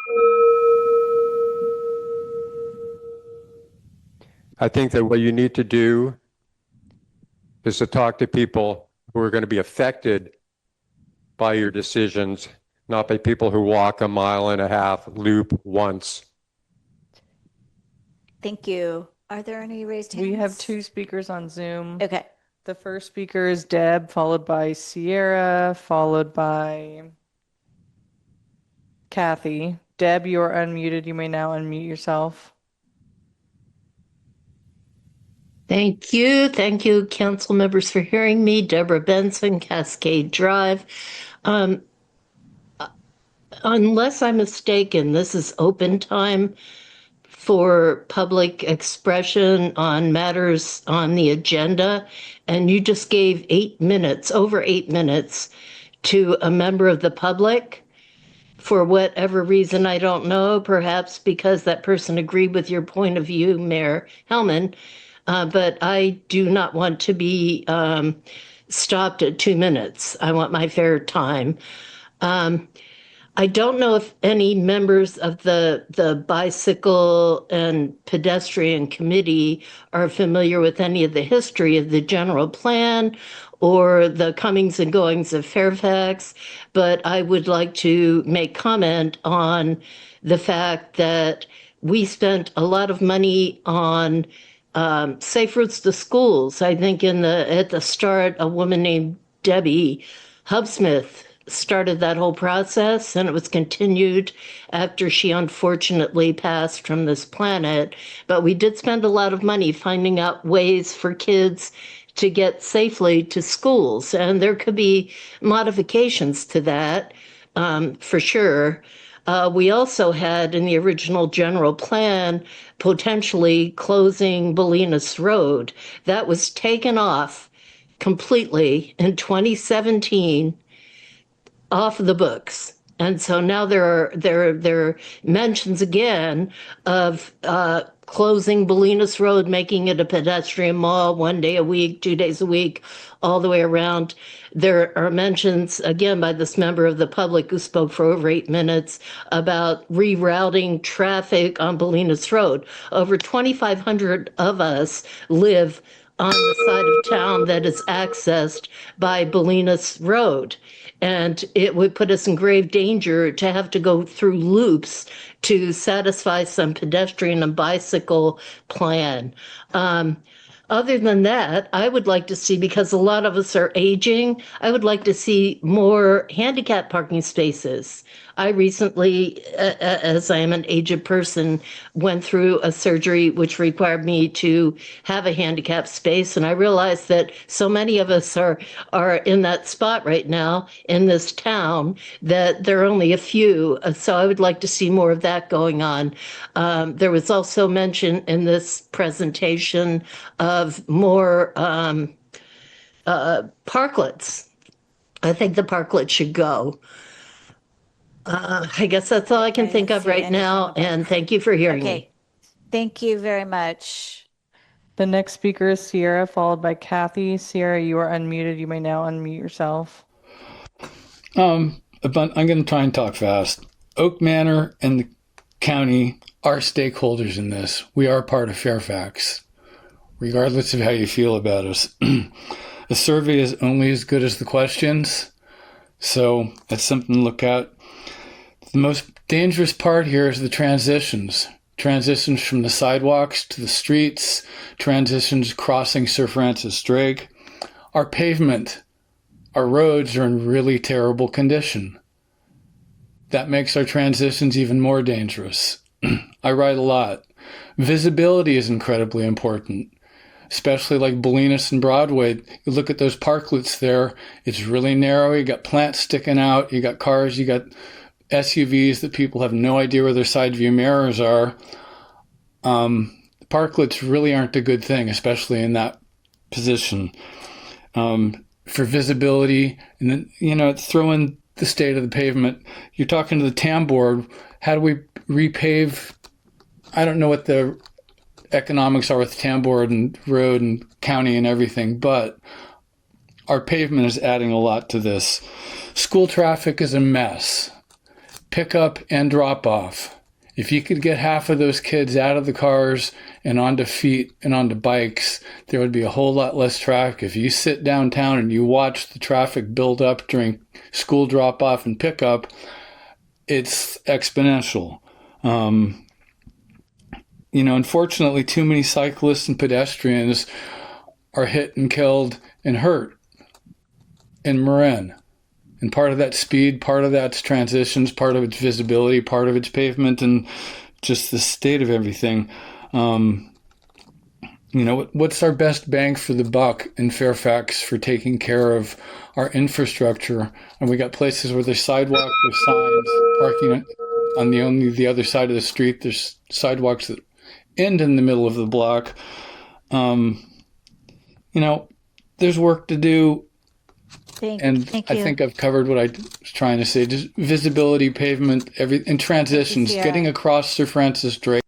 I think that what you need to do is to talk to people who are going to be affected by your decisions, not by people who walk a mile and a half loop once. Thank you. Are there any raised hands? We have 2 speakers on Zoom. Okay. The first speaker is Deb, followed by Sierra, followed by Kathy. Deb, you are unmuted. You may now unmute yourself. Thank you. Thank you, council members, for hearing me. Deborah Benson, Cascade Drive. Unless I'm mistaken, this is open time for public expression on matters on the agenda, and you just gave 8 minutes, over 8 minutes, to a member of the public. For whatever reason, I don't know, perhaps because that person agreed with your point of view, Mayor Hellman. but I do not want to be stopped at 2 minutes. I want my fair time. I don't know if any members of the bicycle and pedestrian committee are familiar with any of the history of the general plan or the comings and goings of Fairfax, but I would like to make comment on the fact that we spent a lot of money on safe routes to schools. I think at the start, a woman named Debbie Hubsmith started that whole process, and it was continued after she unfortunately passed from this planet. But we did spend a lot of money finding out ways for kids to get safely to schools, and there could be modifications to that for sure. We also had in the original general plan potentially closing Bolinas Road. That was taken off completely in 2017 off the books. And so now there are mentions again of closing Bolinas Road, making it a pedestrian mall 1 day a week, 2 days a week, all the way around. There are mentions again by this member of the public who spoke for over 8 minutes about rerouting traffic on Bolinas Road. Over 2,500 of us live on the side of town that is accessed by Bolinas Road. And it would put us in grave danger to have to go through loops to satisfy some pedestrian and bicycle plan. Other than that, I would like to see, because a lot of us are aging, I would like to see more handicap parking spaces. I recently, as I am an aged person, went through a surgery which required me to have a handicap space. And I realized that so many of us are in that spot right now in this town that there are only a few. So I would like to see more of that going on. There was also mention in this presentation of more parklets. I think the parklet should go. I guess that's all I can think of right now, and thank you for hearing me. Thank you very much. The next speaker is Sierra, followed by Kathy. Sierra, you are unmuted. You may now unmute yourself. I'm going to try and talk fast. Oak Manor and the county are stakeholders in this. We are part of Fairfax, regardless of how you feel about us. A survey is only as good as the questions, so that's something to look at. The most dangerous part here is the transitions. Transitions from the sidewalks to the streets, transitions crossing Sir Francis Drake. Our pavement, our roads are in really terrible condition. That makes our transitions even more dangerous. I ride a lot. Visibility is incredibly important, especially like Bolinas and Broadway. You look at those parklets there, it's really narrow. You got plants sticking out, you got cars, you got SUVs that people have no idea where their side view mirrors are. Parklets really aren't a good thing, especially in that position. For visibility, and then, throw in the state of the pavement. You're talking to the TAM board. How do we repave? I don't know what the economics are with TAM board and road and county and everything, but our pavement is adding a lot to this. School traffic is a mess. Pickup and drop off. If you could get half of those kids out of the cars and onto feet and onto bikes, there would be a whole lot less traffic. If you sit downtown and you watch the traffic build up during school drop off and pickup, it's exponential. Unfortunately, too many cyclists and pedestrians are hit and killed and hurt in Marin. And part of that speed, part of that's transitions, part of it's visibility, part of it's pavement, and just the state of everything. What's our best bang for the buck in Fairfax for taking care of our infrastructure? And we got places where there's sidewalk, there's signs, parking on the other side of the street. There's sidewalks that end in the middle of the block. There's work to do. Thank I you. think I've covered what I was trying to say. Just visibility, pavement, and transitions, getting across Sir Francis Drake.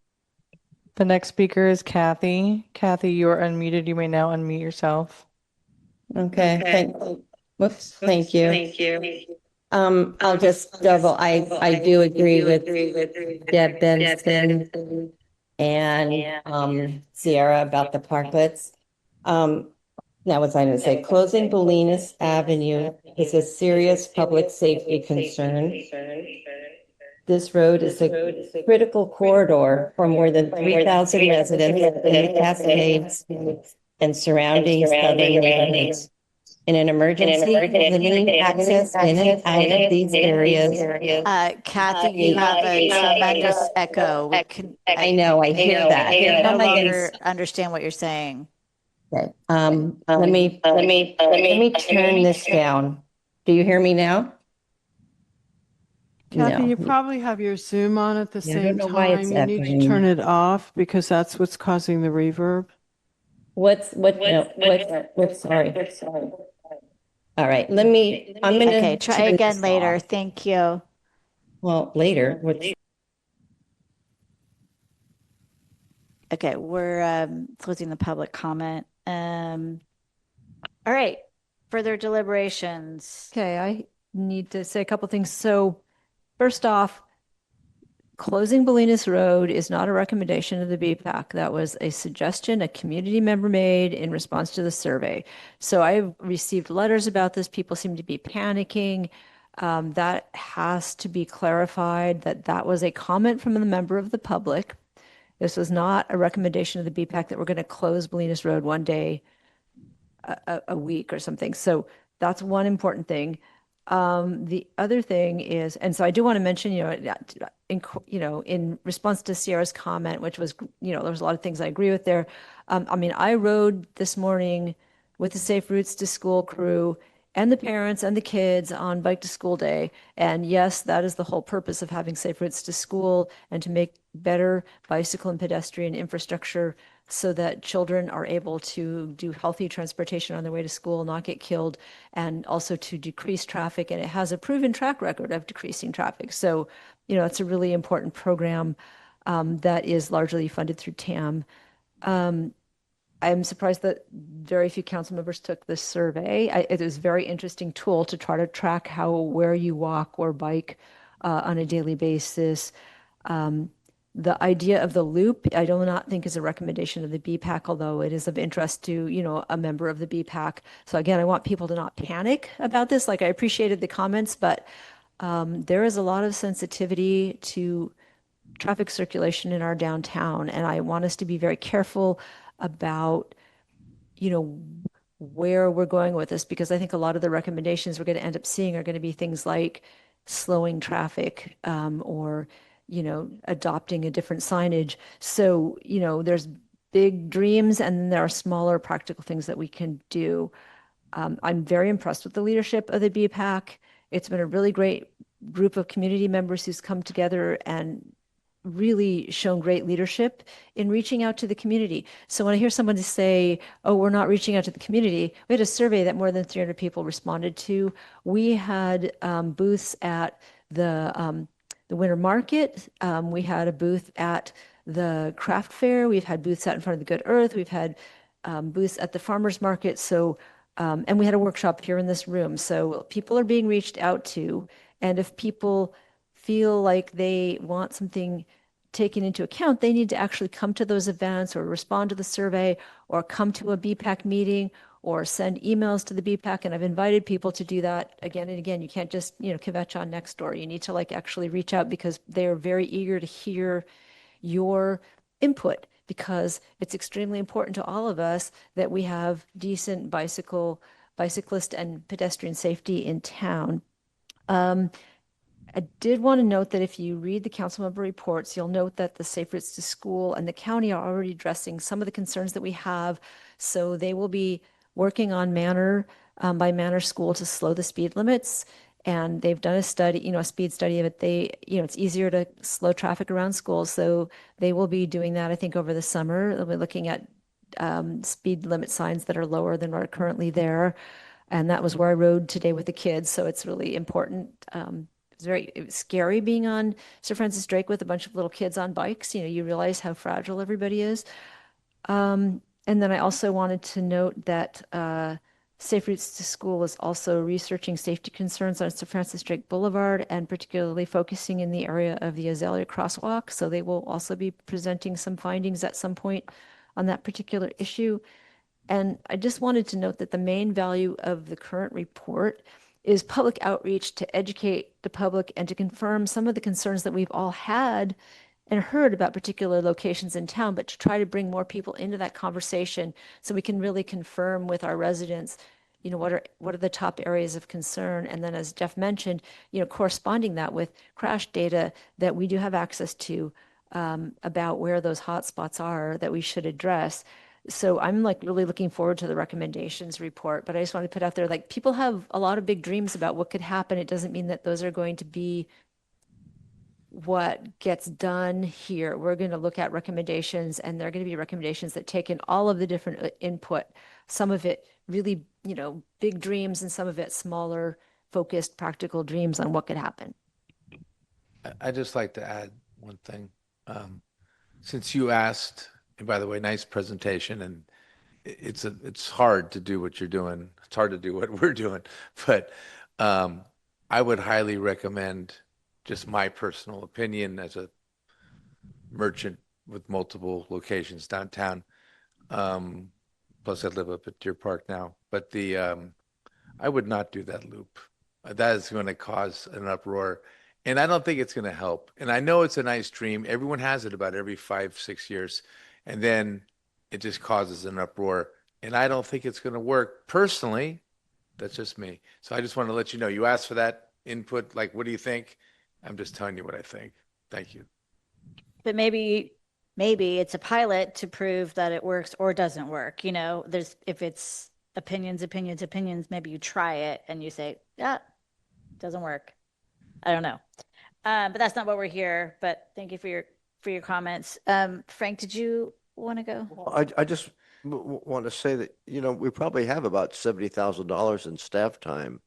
The next speaker is Kathy. Kathy, you are unmuted. You may now unmute yourself. Okay, thank you. I'll just I do agree with Deb Benson and, Sierra about the parklets. Now what's I going to say? Closing Bolinas Avenue is a serious public safety concern. This road is a critical corridor for more than 3,000 residents in the Cascades and surrounding southern neighborhoods. In an emergency, limiting access in and out of these areas. Kathy, you have a tremendous echo. We can, I know, I hear that. I can no How am I gonna longer understand what you're saying. Okay, let me turn this down. Do you hear me now? Kathy, No. you probably have your Zoom on at the Yeah, I don't same know why it's time. You need to echoing. turn it off because that's what's causing the reverb. Sorry. All right, I'm gonna. Okay, try turn again this later. off. Thank you. Well, later, Okay, we're closing the public comment. All right, further deliberations. Okay, I need to say a couple things. So first off, closing Bolinas Road is not a recommendation of the BPAC. That was a suggestion a community member made in response to the survey. So I've received letters about this. People seem to be panicking. That has to be clarified that that was a comment from a member of the public. This was not a recommendation of the BPAC that we're going to close Bolinas Road one day a week or something. So that's one important thing. The other thing is, and so I do want to mention, in response to Sierra's comment, which was, there was a lot of things I agree with there. I rode this morning with the Safe Routes to School crew and the parents and the kids on Bike to School Day. And yes, that is the whole purpose of having Safe Routes to School and to make better bicycle and pedestrian infrastructure so that children are able to do healthy transportation on their way to school, not get killed, and also to decrease traffic. And it has a proven track record of decreasing traffic. So, it's a really important program that is largely funded through TAM. I'm surprised that very few council members took this survey. It is a very interesting tool to try to track where you walk or bike on a daily basis. The idea of the loop, I do not think is a recommendation of the BPAC, although it is of interest to, a member of the BPAC. So again, I want people to not panic about this. Like I appreciated the comments, but there is a lot of sensitivity to traffic circulation in our downtown. And I want us to be very careful about, where we're going with this, because I think a lot of the recommendations we're going to end up seeing are going to be things like slowing traffic or, adopting a different signage. So, there's big dreams and then there are smaller practical things that we can do. I'm very impressed with the leadership of the BPAC. It's been a really great group of community members who's come together and really shown great leadership in reaching out to the community. So when I hear someone say, oh, we're not reaching out to the community, we had a survey that more than 300 people responded to. We had booths at the winter market. We had a booth at the craft fair. We've had booths out in front of the Good Earth. We've had booths at the farmers market. So, and we had a workshop here in this room. So people are being reached out to. And if people feel like they want something taken into account, they need to actually come to those events or respond to the survey or come to a BPAC meeting or send emails to the BPAC. And I've invited people to do that again and again. You can't just, kvetch on next door. You need to actually reach out because they're very eager to hear your input, because it's extremely important to all of us that we have decent bicyclist and pedestrian safety in town. I did want to note that if you read the council member reports, you'll note that the Safe Routes to School and the county are already addressing some of the concerns that we have. So they will be working on Manor by Manor School to slow the speed limits. And they've done a study, a speed study of it. It's easier to slow traffic around schools. So they will be doing that, I think, over the summer. They'll be looking at speed limit signs that are lower than what are currently there. And that was where I rode today with the kids. So it's really important it was scary being on Sir Francis Drake with a bunch of little kids on bikes. You know, you realize how fragile everybody is. And then I also wanted to note that Safe Routes to School is also researching safety concerns on Sir Francis Drake Boulevard and particularly focusing in the area of the Azalea Crosswalk. So they will also be presenting some findings at some point on that particular issue. And I just wanted to note that the main value of the current report is public outreach to educate the public and to confirm some of the concerns that we've all had and heard about particular locations in town, but to try to bring more people into that conversation so we can really confirm with our residents, you know, what are the top areas of concern. And then as Jeff mentioned, you know, corresponding that with crash data that we do have access to about where those hotspots are that we should address. So I'm like really looking forward to the recommendations report, but I just want to put out there, like, people have a lot of big dreams about what could happen. It doesn't mean that those are going to be what gets done here. We're going to look at recommendations, and they're going to be recommendations that take in all of the different input, some of it really, you know, big dreams, and some of it smaller, focused, practical dreams on what could happen. I'd just like to add one thing. Since you asked, and by the way, nice presentation, and it's hard to do what you're doing. It's hard to do what we're doing, but I would highly recommend, just my personal opinion as a merchant with multiple locations downtown. Plus I live up at Deer Park now, but I would not do that loop. That is going to cause an uproar, and I don't think it's going to help. And I know it's a nice dream. Everyone has it about every 5-6 years, and then it just causes an uproar. And I don't think it's going to work personally. That's just me. So I just want to let you know, you asked for that input. Like, what do you think? I'm just telling you what I think. Thank you. But maybe it's a pilot to prove that it works or doesn't work. You know, if it's opinions, maybe you try it and you say, yeah, doesn't work. I don't know. But that's not what we're here. But thank you for your comments. Frank, did you want to go? Well, I just want to say that, you know, we probably have about $70,000 in staff time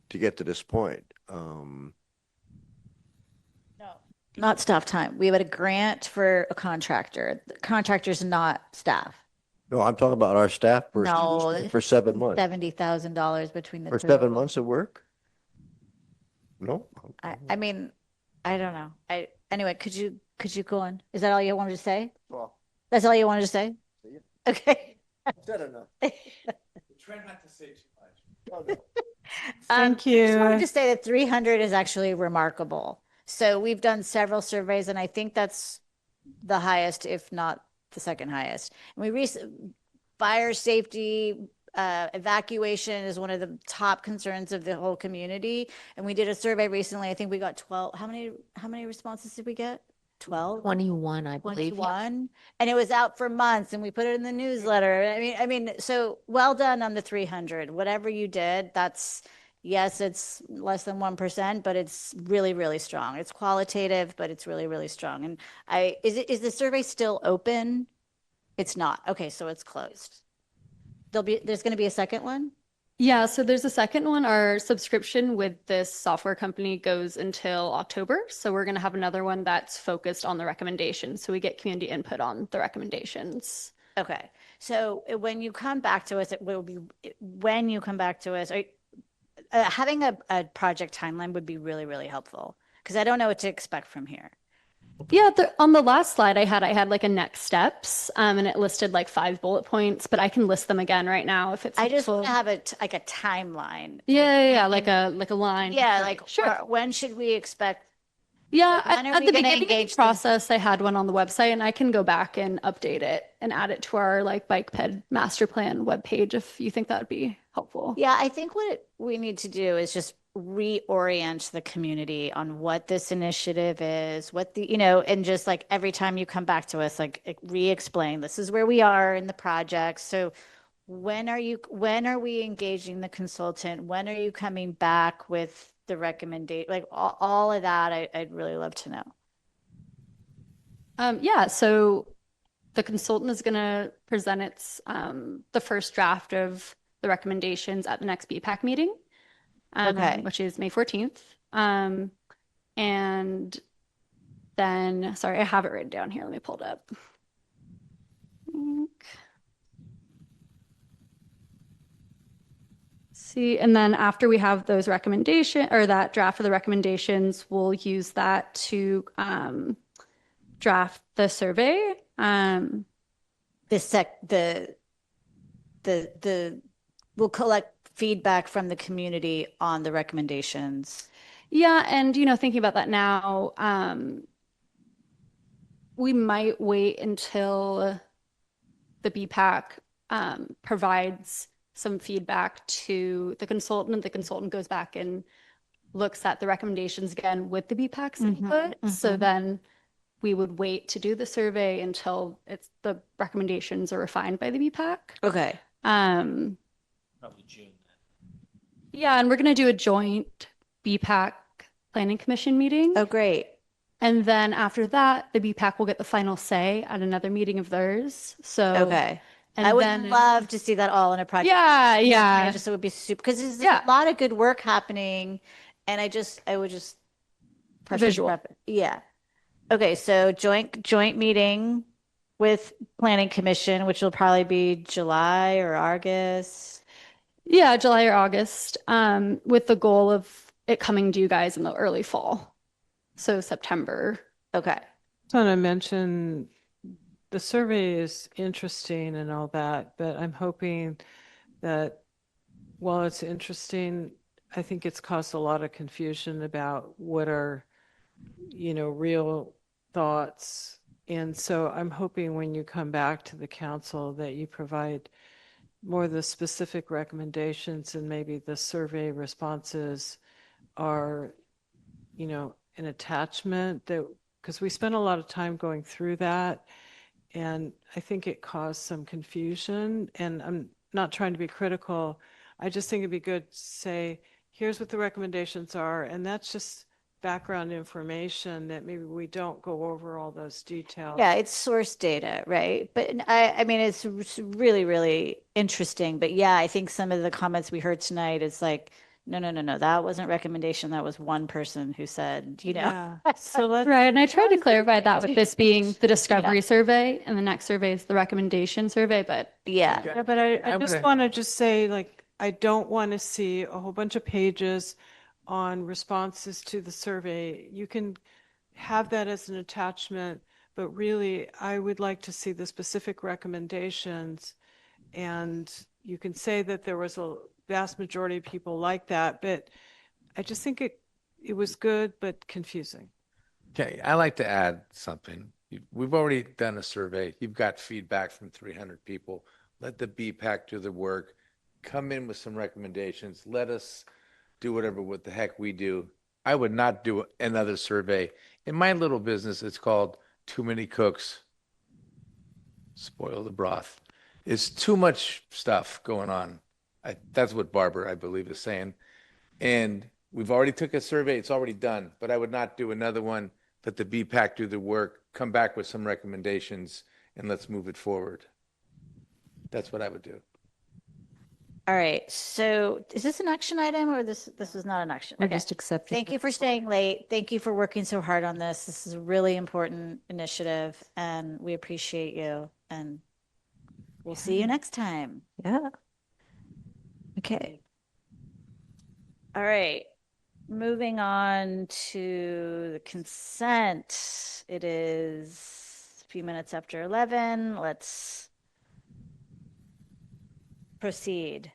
to get to this point. Not staff time. We had a grant for a contractor. The contractor's not staff. No, I'm talking about our staff No, for 7 months. $70,000 between the For two. 7 months of work? No. I mean, I don't know. Anyway, could you go on? Is that all you wanted to say? Well, That's all you wanted to say? Okay. said enough. Try not to say too much. Thank I just wanted you. to say that 300 is actually remarkable. So we've done several surveys, and I think that's the highest, if not the second highest. And fire safety, evacuation is one of the top concerns of the whole community. And we did a survey recently. I think we got 12. How many responses did we get? 12? 21, I believe. 21. And it was out for months, and we put it in the newsletter. I mean, so well done on the 300. Whatever you did, yes, it's less than 1%, but it's really, really strong. It's qualitative, but it's really, really strong. And is the survey still open? It's not. Okay, so it's closed. There's going to be a second one? Yeah, so there's a second one. Our subscription with this software company goes until October. So we're going to have another one that's focused on the recommendations. So we get community input on the recommendations. Okay. So when you come back to us, having a project timeline would be really, really helpful, because I don't know what to expect from here. Yeah, on the last slide I had like a next steps, and it listed like 5 bullet points, but I can list them again right now if it's I just helpful. want to have like a timeline. Yeah, like a line. Yeah, like Sure. When should we expect? Yeah, When are at we the gonna beginning of engage the process, I had one on the website, and I can go back and update it and add it to our like bike ped master plan webpage if you think that would be helpful. Yeah, I think what we need to do is just reorient the community on what this initiative is, and just like every time you come back to us, like re-explain, this is where we are in the project. So when are we engaging the consultant? When are you coming back with the recommendation? Like all of that, I'd really love to know. Yeah, so the consultant is going to present the first draft of the recommendations at the next BPAC meeting. Okay. which is May 14th. And then, sorry, I have it written down here. Let me pull it up. See, and then after we have those recommendation or that draft of the recommendations, we'll use that to draft the survey. We'll collect feedback from the community on the recommendations. Yeah, and thinking about that now, we might wait until the BPAC provides some feedback to the consultant, and the consultant goes back and looks at the recommendations again with the BPAC's input. So then we would wait to do the survey until the recommendations are refined by the BPAC. Okay. Probably June. Yeah, and we're going to do a joint BPAC Planning Commission meeting. Oh, great. And then after that, the BPAC will get the final say at another meeting of theirs. So Okay. And I would then- love to see that all in a project. Yeah. Just it would be super because there's a lot of good work happening, and I would just Visual. Yeah. Okay, so joint meeting with Planning Commission, which will probably be July or August. Yeah, July or August, with the goal of it coming to you guys in the early fall. So September. Okay. I just want to mention the survey is interesting and all that, but I'm hoping that while it's interesting, I think it's caused a lot of confusion about what are, real thoughts. And so I'm hoping when you come back to the council that you provide more of the specific recommendations, and maybe the survey responses are, an attachment that, because we spent a lot of time going through that. And I think it caused some confusion, and I'm not trying to be critical. I just think it'd be good to say, here's what the recommendations are, and that's just background information that maybe we don't go over all those details. Yeah, it's source data, right? But I mean, it's really, really interesting. But yeah, I think some of the comments we heard tonight is like, no, that wasn't recommendation. That was one person who said, Yeah. So let's Right, and I tried to clarify that with this being the discovery survey, and the next survey is the recommendation survey, but yeah. Yeah, but I just want to say, like, I don't want to see a whole bunch of pages on responses to the survey. You can have that as an attachment, but really, I would like to see the specific recommendations. And you can say that there was a vast majority of people like that, but I just think it was good, but confusing. Okay, I like to add something. We've already done a survey. You've got feedback from 300 people. Let the BPAC do the work. Come in with some recommendations. Let us do what the heck we do. I would not do another survey. In my little business, it's called Too Many Cooks Spoil the Broth. It's too much stuff going on. That's what Barbara, I believe, is saying. And we've already took a survey. It's already done. But I would not do another one. Let the BPAC do the work. Come back with some recommendations, and let's move it forward. That's what I would do. All right. So is this an action item, or this is not an action? I Okay. just accepted. Thank you for staying late. Thank you for working so hard on this. This is a really important initiative, and we appreciate you. And we'll see you next time. Yeah. Okay. All right. Moving on to the consent. It is a few minutes after 11. Let's proceed.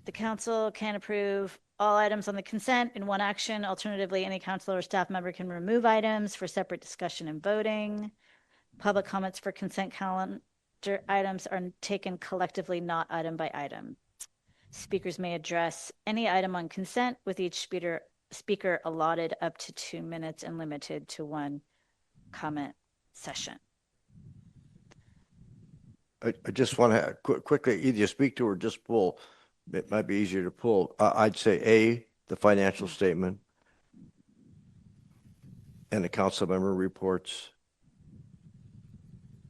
The council can approve all items on the consent in one action. Alternatively, any council or staff member can remove items for separate discussion and voting. Public comments for consent calendar items are taken collectively, not item by item. Speakers may address any item on consent, with each speaker allotted up to 2 minutes and limited to one comment session. I just want to quickly either speak to or just pull. It might be easier to pull. I'd say A, the financial statement and the council member reports.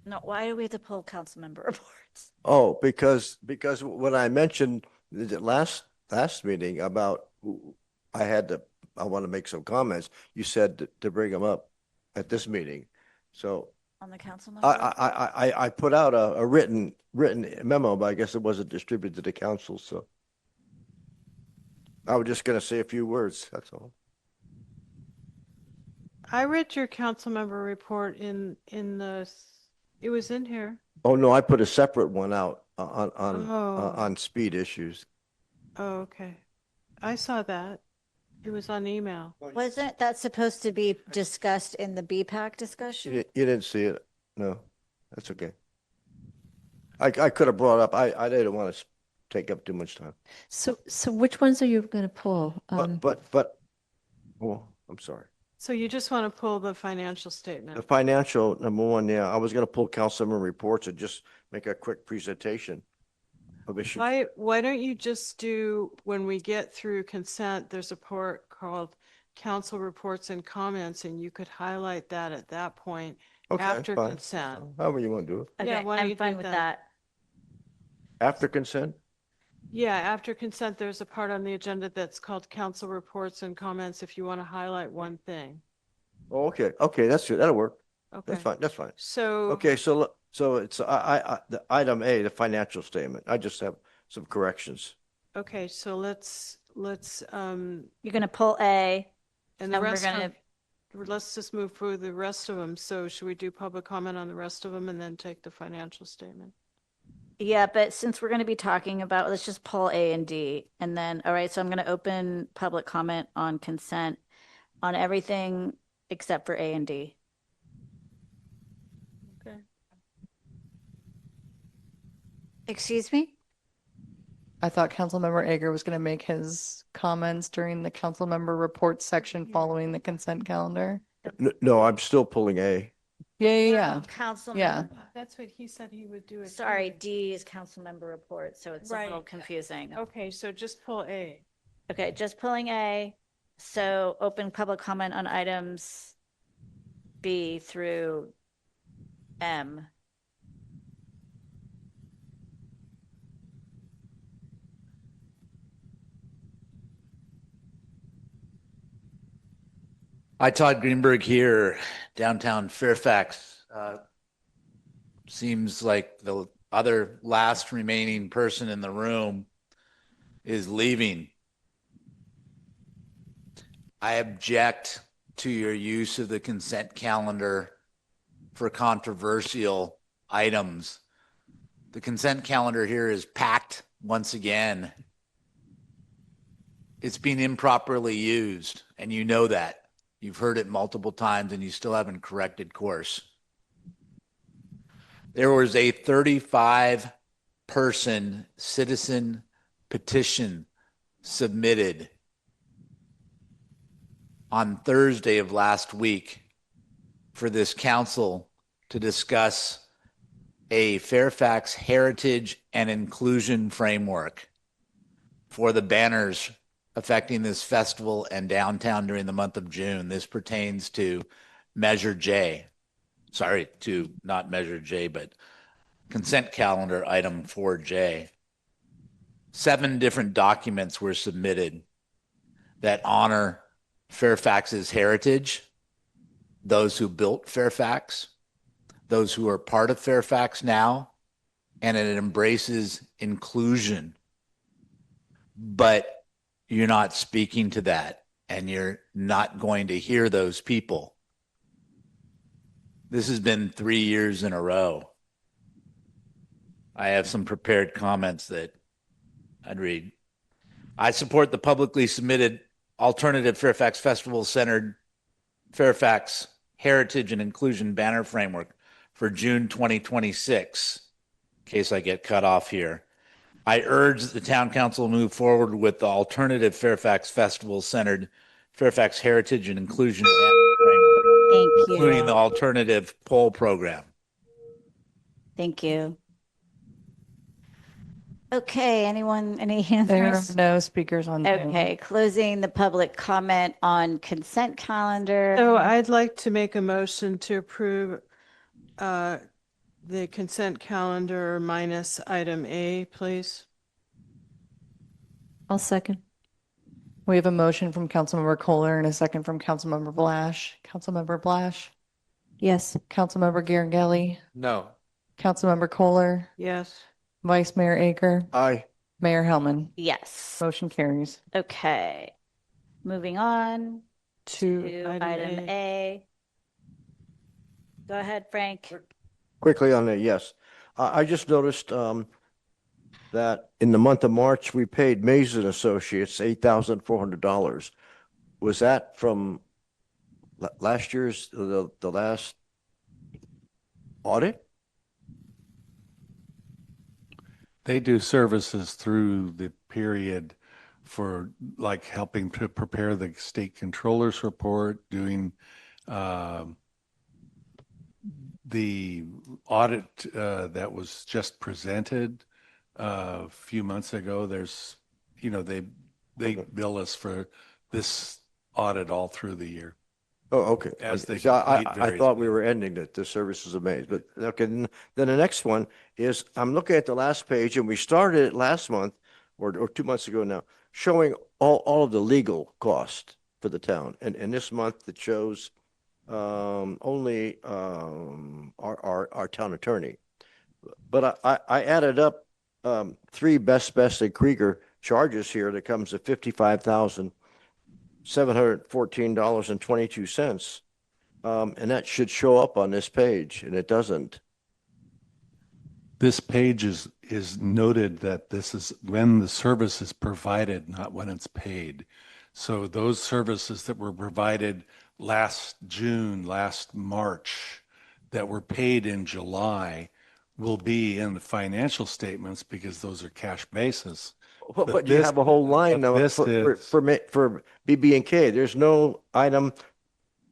No, why do we have to pull council member reports? Oh, because when I mentioned the last meeting about, I want to make some comments. You said to bring them up at this meeting. So On the council I, member? I put out a written memo, but I guess it wasn't distributed to the council, so. I was just gonna say a few words, that's all. I read your council member report it was in here. Oh, no, I put a separate one out Oh. on speed issues. Oh, okay. I saw that. It was on email. Wasn't that supposed to be discussed in the BPAC discussion? You didn't see it? No, that's okay. I could have brought up, I didn't want to take up too much time. So which ones are you going to pull? But, well, I'm sorry. So you just want to pull the financial The statement? financial, number one, yeah, I was gonna pull councilman reports and just make a quick presentation of issues. Why don't you just do, when we get through consent, there's a part called council reports and comments, and you could highlight that at that point Okay, after fine. consent. However you want to do it. Okay, Yeah, why don't you I'm fine do with that? that. After consent? Yeah, after consent, there's a part on the agenda that's called council reports and comments if you want to highlight one thing. Oh, okay, that's good, that'll work. Okay. That's fine. So. Okay, so it's, the item A, the financial statement. I just have some corrections. Okay, so let's, You're going to pull A. and the and we're rest gonna- of, let's just move through the rest of them. So should we do public comment on the rest of them and then take the financial statement? Yeah, but since we're going to be talking about, let's just pull A and D. And then, all right, so I'm going to open public comment on consent on everything except for A and D. Okay. Excuse me? I thought Councilmember Ager was going to make his comments during the council member report section following the consent calendar. No, I'm still pulling A. Yeah. Council Yeah. member. That's what he said he would do it. Sorry, D is council member report, so it's a little Right. confusing. Okay, so just pull A. Okay, just pulling A. So open public comment on items B through M. Hi, Todd Greenberg here, downtown Fairfax. Seems like the other last remaining person in the room is leaving. I object to your use of the consent calendar for controversial items. The consent calendar here is packed once again. It's being improperly used, and you know that. You've heard it multiple times, and you still haven't corrected course. There was a 35-person citizen petition submitted on Thursday of last week for this council to discuss a Fairfax heritage and inclusion framework for the banners affecting this festival and downtown during the month of June. This pertains to Measure J. Sorry, to not Measure J, but consent calendar item 4J. 7 different documents were submitted that honor Fairfax's heritage, those who built Fairfax, those who are part of Fairfax now, and it embraces inclusion. But you're not speaking to that, and you're not going to hear those people. This has been 3 years in a row. I have some prepared comments that I'd read. I support the publicly submitted alternative Fairfax Festival centered Fairfax Heritage and Inclusion Banner Framework for June 2026, in case I get cut off here. I urge that the town council move forward with the alternative Fairfax Festival centered Fairfax Heritage and Inclusion Banner Framework, Thank you. including the alternative poll program. Thank you. Okay, anyone, any hands There are raised? no speakers on Zoom. Okay, closing the public comment on consent calendar. So I'd like to make a motion to approve the consent calendar minus item A, please. I'll second. We have a motion from Councilmember Kohler and a second from Councilmember Blash. Councilmember Blash? Yes. Councilmember Garangeli? No. Councilmember Kohler? Yes. Vice Mayor Aker? Aye. Mayor Hellman? Yes. Motion carries. Okay. Moving on To to item A. Go ahead, Frank. Quickly on that, yes. I just noticed that in the month of March, we paid Mays and Associates $8,400. Was that from last year's, the last audit? They do services through the period for like helping to prepare the state controller's report, doing the audit that was just presented a few months ago. There's, they bill us for this audit all through the year. Oh, okay. As they So I complete various thought we were ending the services of Mays, but okay. Then the next one is, I'm looking at the last page, and we started it last month or 2 months ago now, showing all of the legal cost for the town. And this month it shows only our town attorney. But I added up three Best and Krieger charges here that comes to $55,714.22. And that should show up on this page, and it doesn't. This page is noted that this is when the service is provided, not when it's paid. So those services that were provided last June, last March, that were paid in July will be in the financial statements because those are cash basis. But you have a whole line for BB&K. There's no item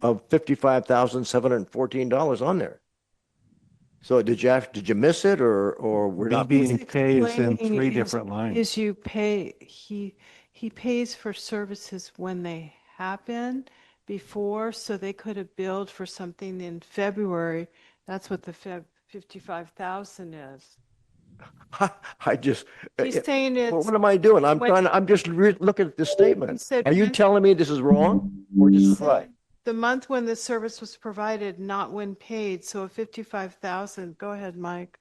of $55,714 on there. So did you miss it, or we're not? BB&K is in three different lines. Is you pay, he pays for services when they happen before, so they could have billed for something in February. That's what the 55,000 is. I just. He's saying it's. What am I doing? I'm just looking at this statement. Are you telling me this is wrong or this is right? The month when the service was provided, not when paid. So a 55,000. Go ahead, Mike.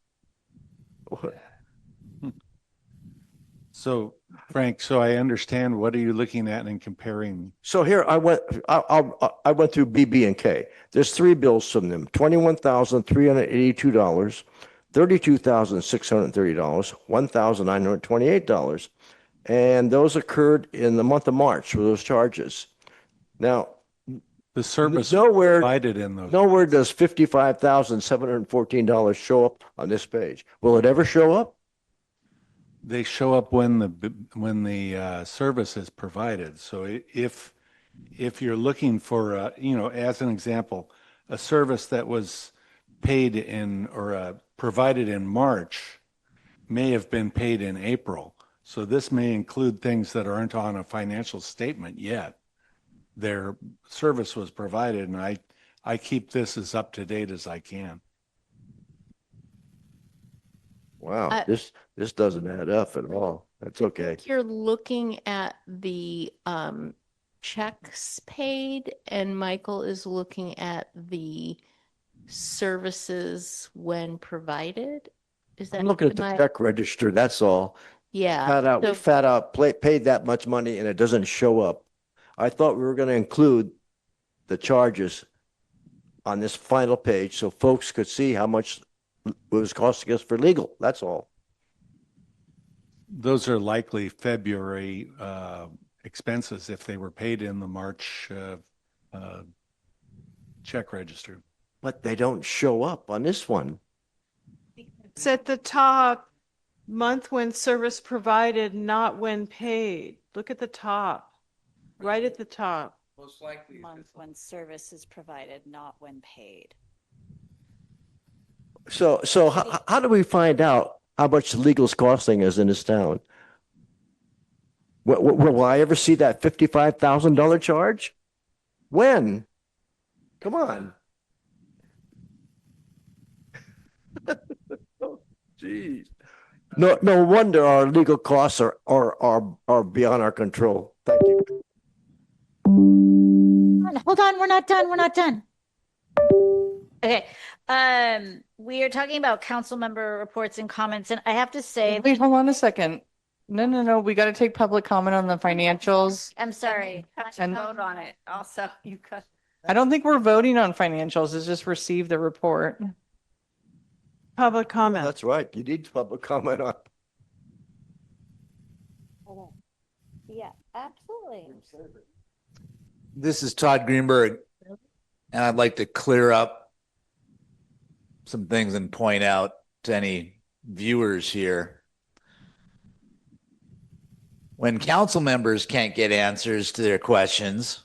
So, Frank, so I understand. What are you looking at and comparing? So here I went through BB&K. There's three bills from them: $21,382, $32,630, $1,928, and those occurred in the month of March for those charges. Now, the service provided in those. Nowhere does $55,714 show up on this page. Will it ever show up? They show up when the service is provided. So if you're looking for as an example, a service that was paid in or provided in March may have been paid in April. So this may include things that aren't on a financial statement yet. Their service was provided, and I keep this as up to date as I can. Wow, this doesn't add up at all. That's okay. You're looking at the checks paid, and Michael is looking at the services when provided. Is that? I'm looking at the check register. That's all. Yeah. Fat out, paid that much money, and it doesn't show up. I thought we were going to include the charges on this final page so folks could see how much it was costing us for legal. That's all. Those are likely February expenses if they were paid in the March check register. But they don't show up on this one. It's at the top, month when service provided, not when paid. Look at the top, right at the top. Most likely. Month when service is provided, not when paid. So how do we find out how much the legal's costing us in this town? Will I ever see that $55,000 charge? When? Come on. Oh, geez. No wonder our legal costs are beyond our control. Thank you. Hold on, we're not done. We're not done. Okay. We are talking about council member reports and comments, and I have to say, Wait, hold on a second. No. We got to take public comment on the financials. I'm sorry. And Vote on it. Also, you could. I don't think we're voting on financials. It's just receive the report. Public comment. That's right. You need public comment on. Yeah, absolutely. This is Todd Greenberg, and I'd like to clear up some things and point out to any viewers here. When council members can't get answers to their questions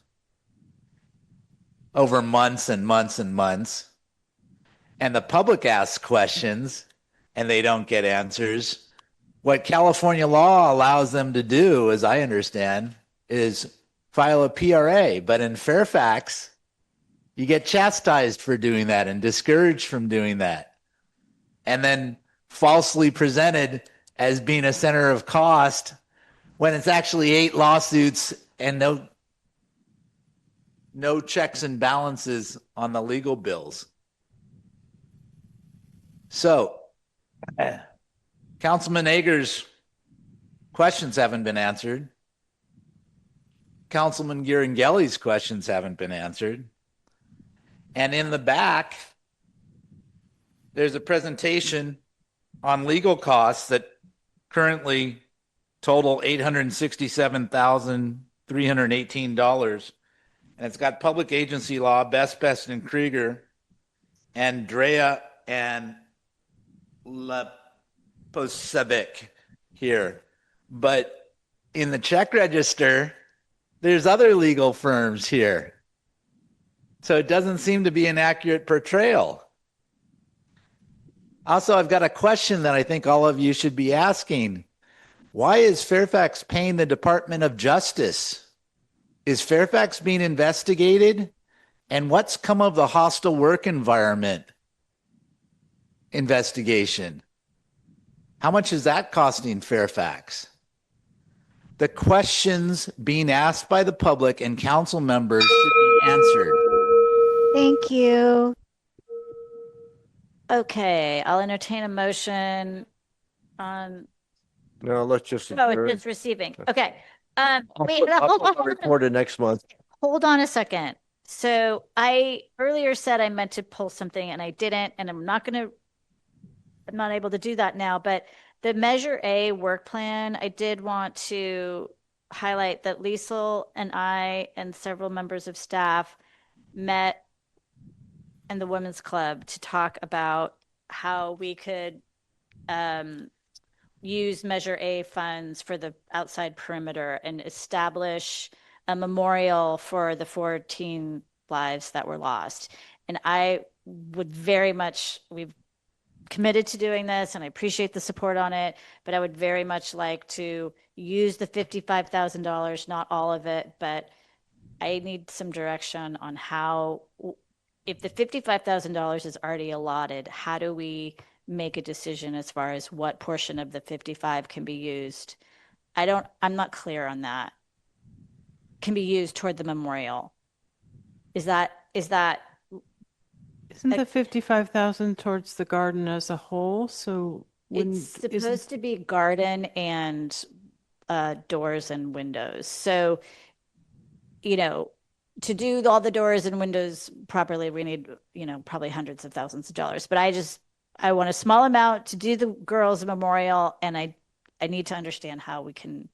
over months and months and months, and the public asks questions and they don't get answers, what California law allows them to do, as I understand, is file a PRA. But in Fairfax, you get chastised for doing that and discouraged from doing that, and then falsely presented as being a center of cost when it's actually 8 lawsuits and no checks and balances on the legal bills. So, Councilman Ager's questions haven't been answered. Councilman Girangeli's questions haven't been answered. And in the back, there's a presentation on legal costs that currently total $867,318. And it's got public agency law, Best, and Krieger, and Drea and Leposevic here. But in the check register, there's other legal firms here. So it doesn't seem to be an accurate portrayal. Also, I've got a question that I think all of you should be asking. Why is Fairfax paying the Department of Justice? Is Fairfax being investigated? And what's come of the hostile work environment investigation? How much is that costing Fairfax? The questions being asked by the public and council members should be answered. Thank you. Okay, I'll entertain a motion on, No, let's just. oh, it's just receiving. Okay. Wait, hold on. Report it next month. Hold on a second. So I earlier said I meant to pull something and I didn't, and I'm not able to do that now, but the Measure A work plan, I did want to highlight that Liesl and I and several members of staff met in the Women's Club to talk about how we could use Measure A funds for the outside perimeter and establish a memorial for the 14 lives that were lost. And I would very much, we've committed to doing this and I appreciate the support on it, but I would very much like to use the $55,000, not all of it, but I need some direction on how, if the $55,000 is already allotted, how do we make a decision as far as what portion of the 55 can be used? I'm not clear on that. Can be used toward the memorial. Isn't the 55,000 towards the garden as a whole? So it's supposed to be garden and doors and windows. So, to do all the doors and windows properly, we need, probably hundreds of thousands of dollars. But I want a small amount to do the girls' memorial, and I need to understand how we can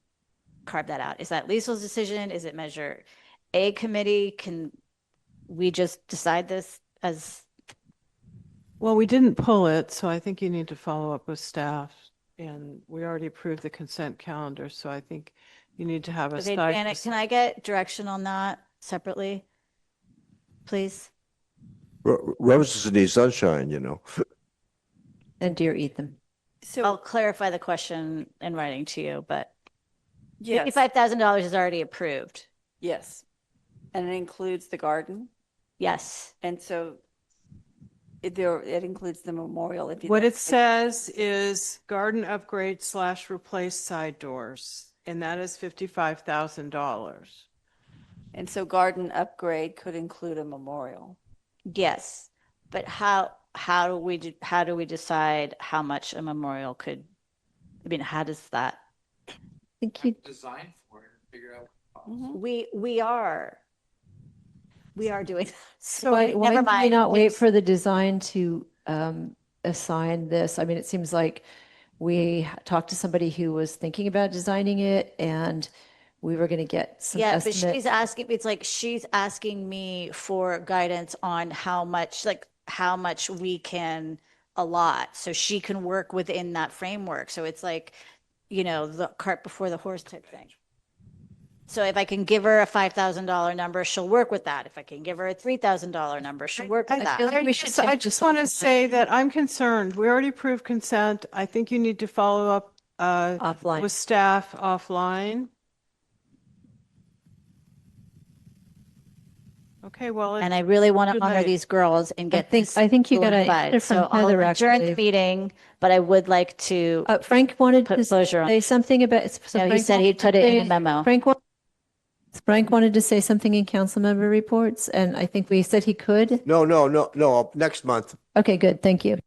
carve that out. Is that Liesl's decision? Is it Measure A committee? Can we just decide this as? Well, we didn't pull it, so I think you need to follow up with staff. And we already approved the consent calendar, so I think you need to have a Okay, Janet, can I get direction on that separately, please? Roses need sunshine, And deer eat them. So I'll clarify the question in writing to you, but Yes. $55,000 is already approved. Yes. And it includes the garden. Yes. And so it includes the memorial. If you What it says is garden upgrade / replace side doors, and that is $55,000. And so garden upgrade could include a memorial. Yes, but how do we decide how much a memorial could, I mean, how does that? I think you Design for it and figure out. We are doing that. So why never do we mind. not wait for the design to assign this? I mean, it seems like we talked to somebody who was thinking about designing it, and we were going to get some Yeah, but estimate. she's asking, it's like she's asking me for guidance on how much we can allot, so she can work within that framework. So it's like, the cart before the horse type thing. So if I can give her a $5,000 number, she'll work with that. If I can give her a $3,000 number, she'll work with that. I just want to say that I'm concerned. We already approved consent. I think you need to follow up Offline. with staff offline. Okay, well, And I really want too to honor late. these girls and get this I think you got an solidified. answer from So I'll Heather, adjourn the actually. meeting, but I would like to Frank wanted put to closure on. say something about. So No, he Frank said he'd put it in a memo. Frank wanted to say something in council member reports, and I think we said he could. No, next month. Okay, good. Thank you.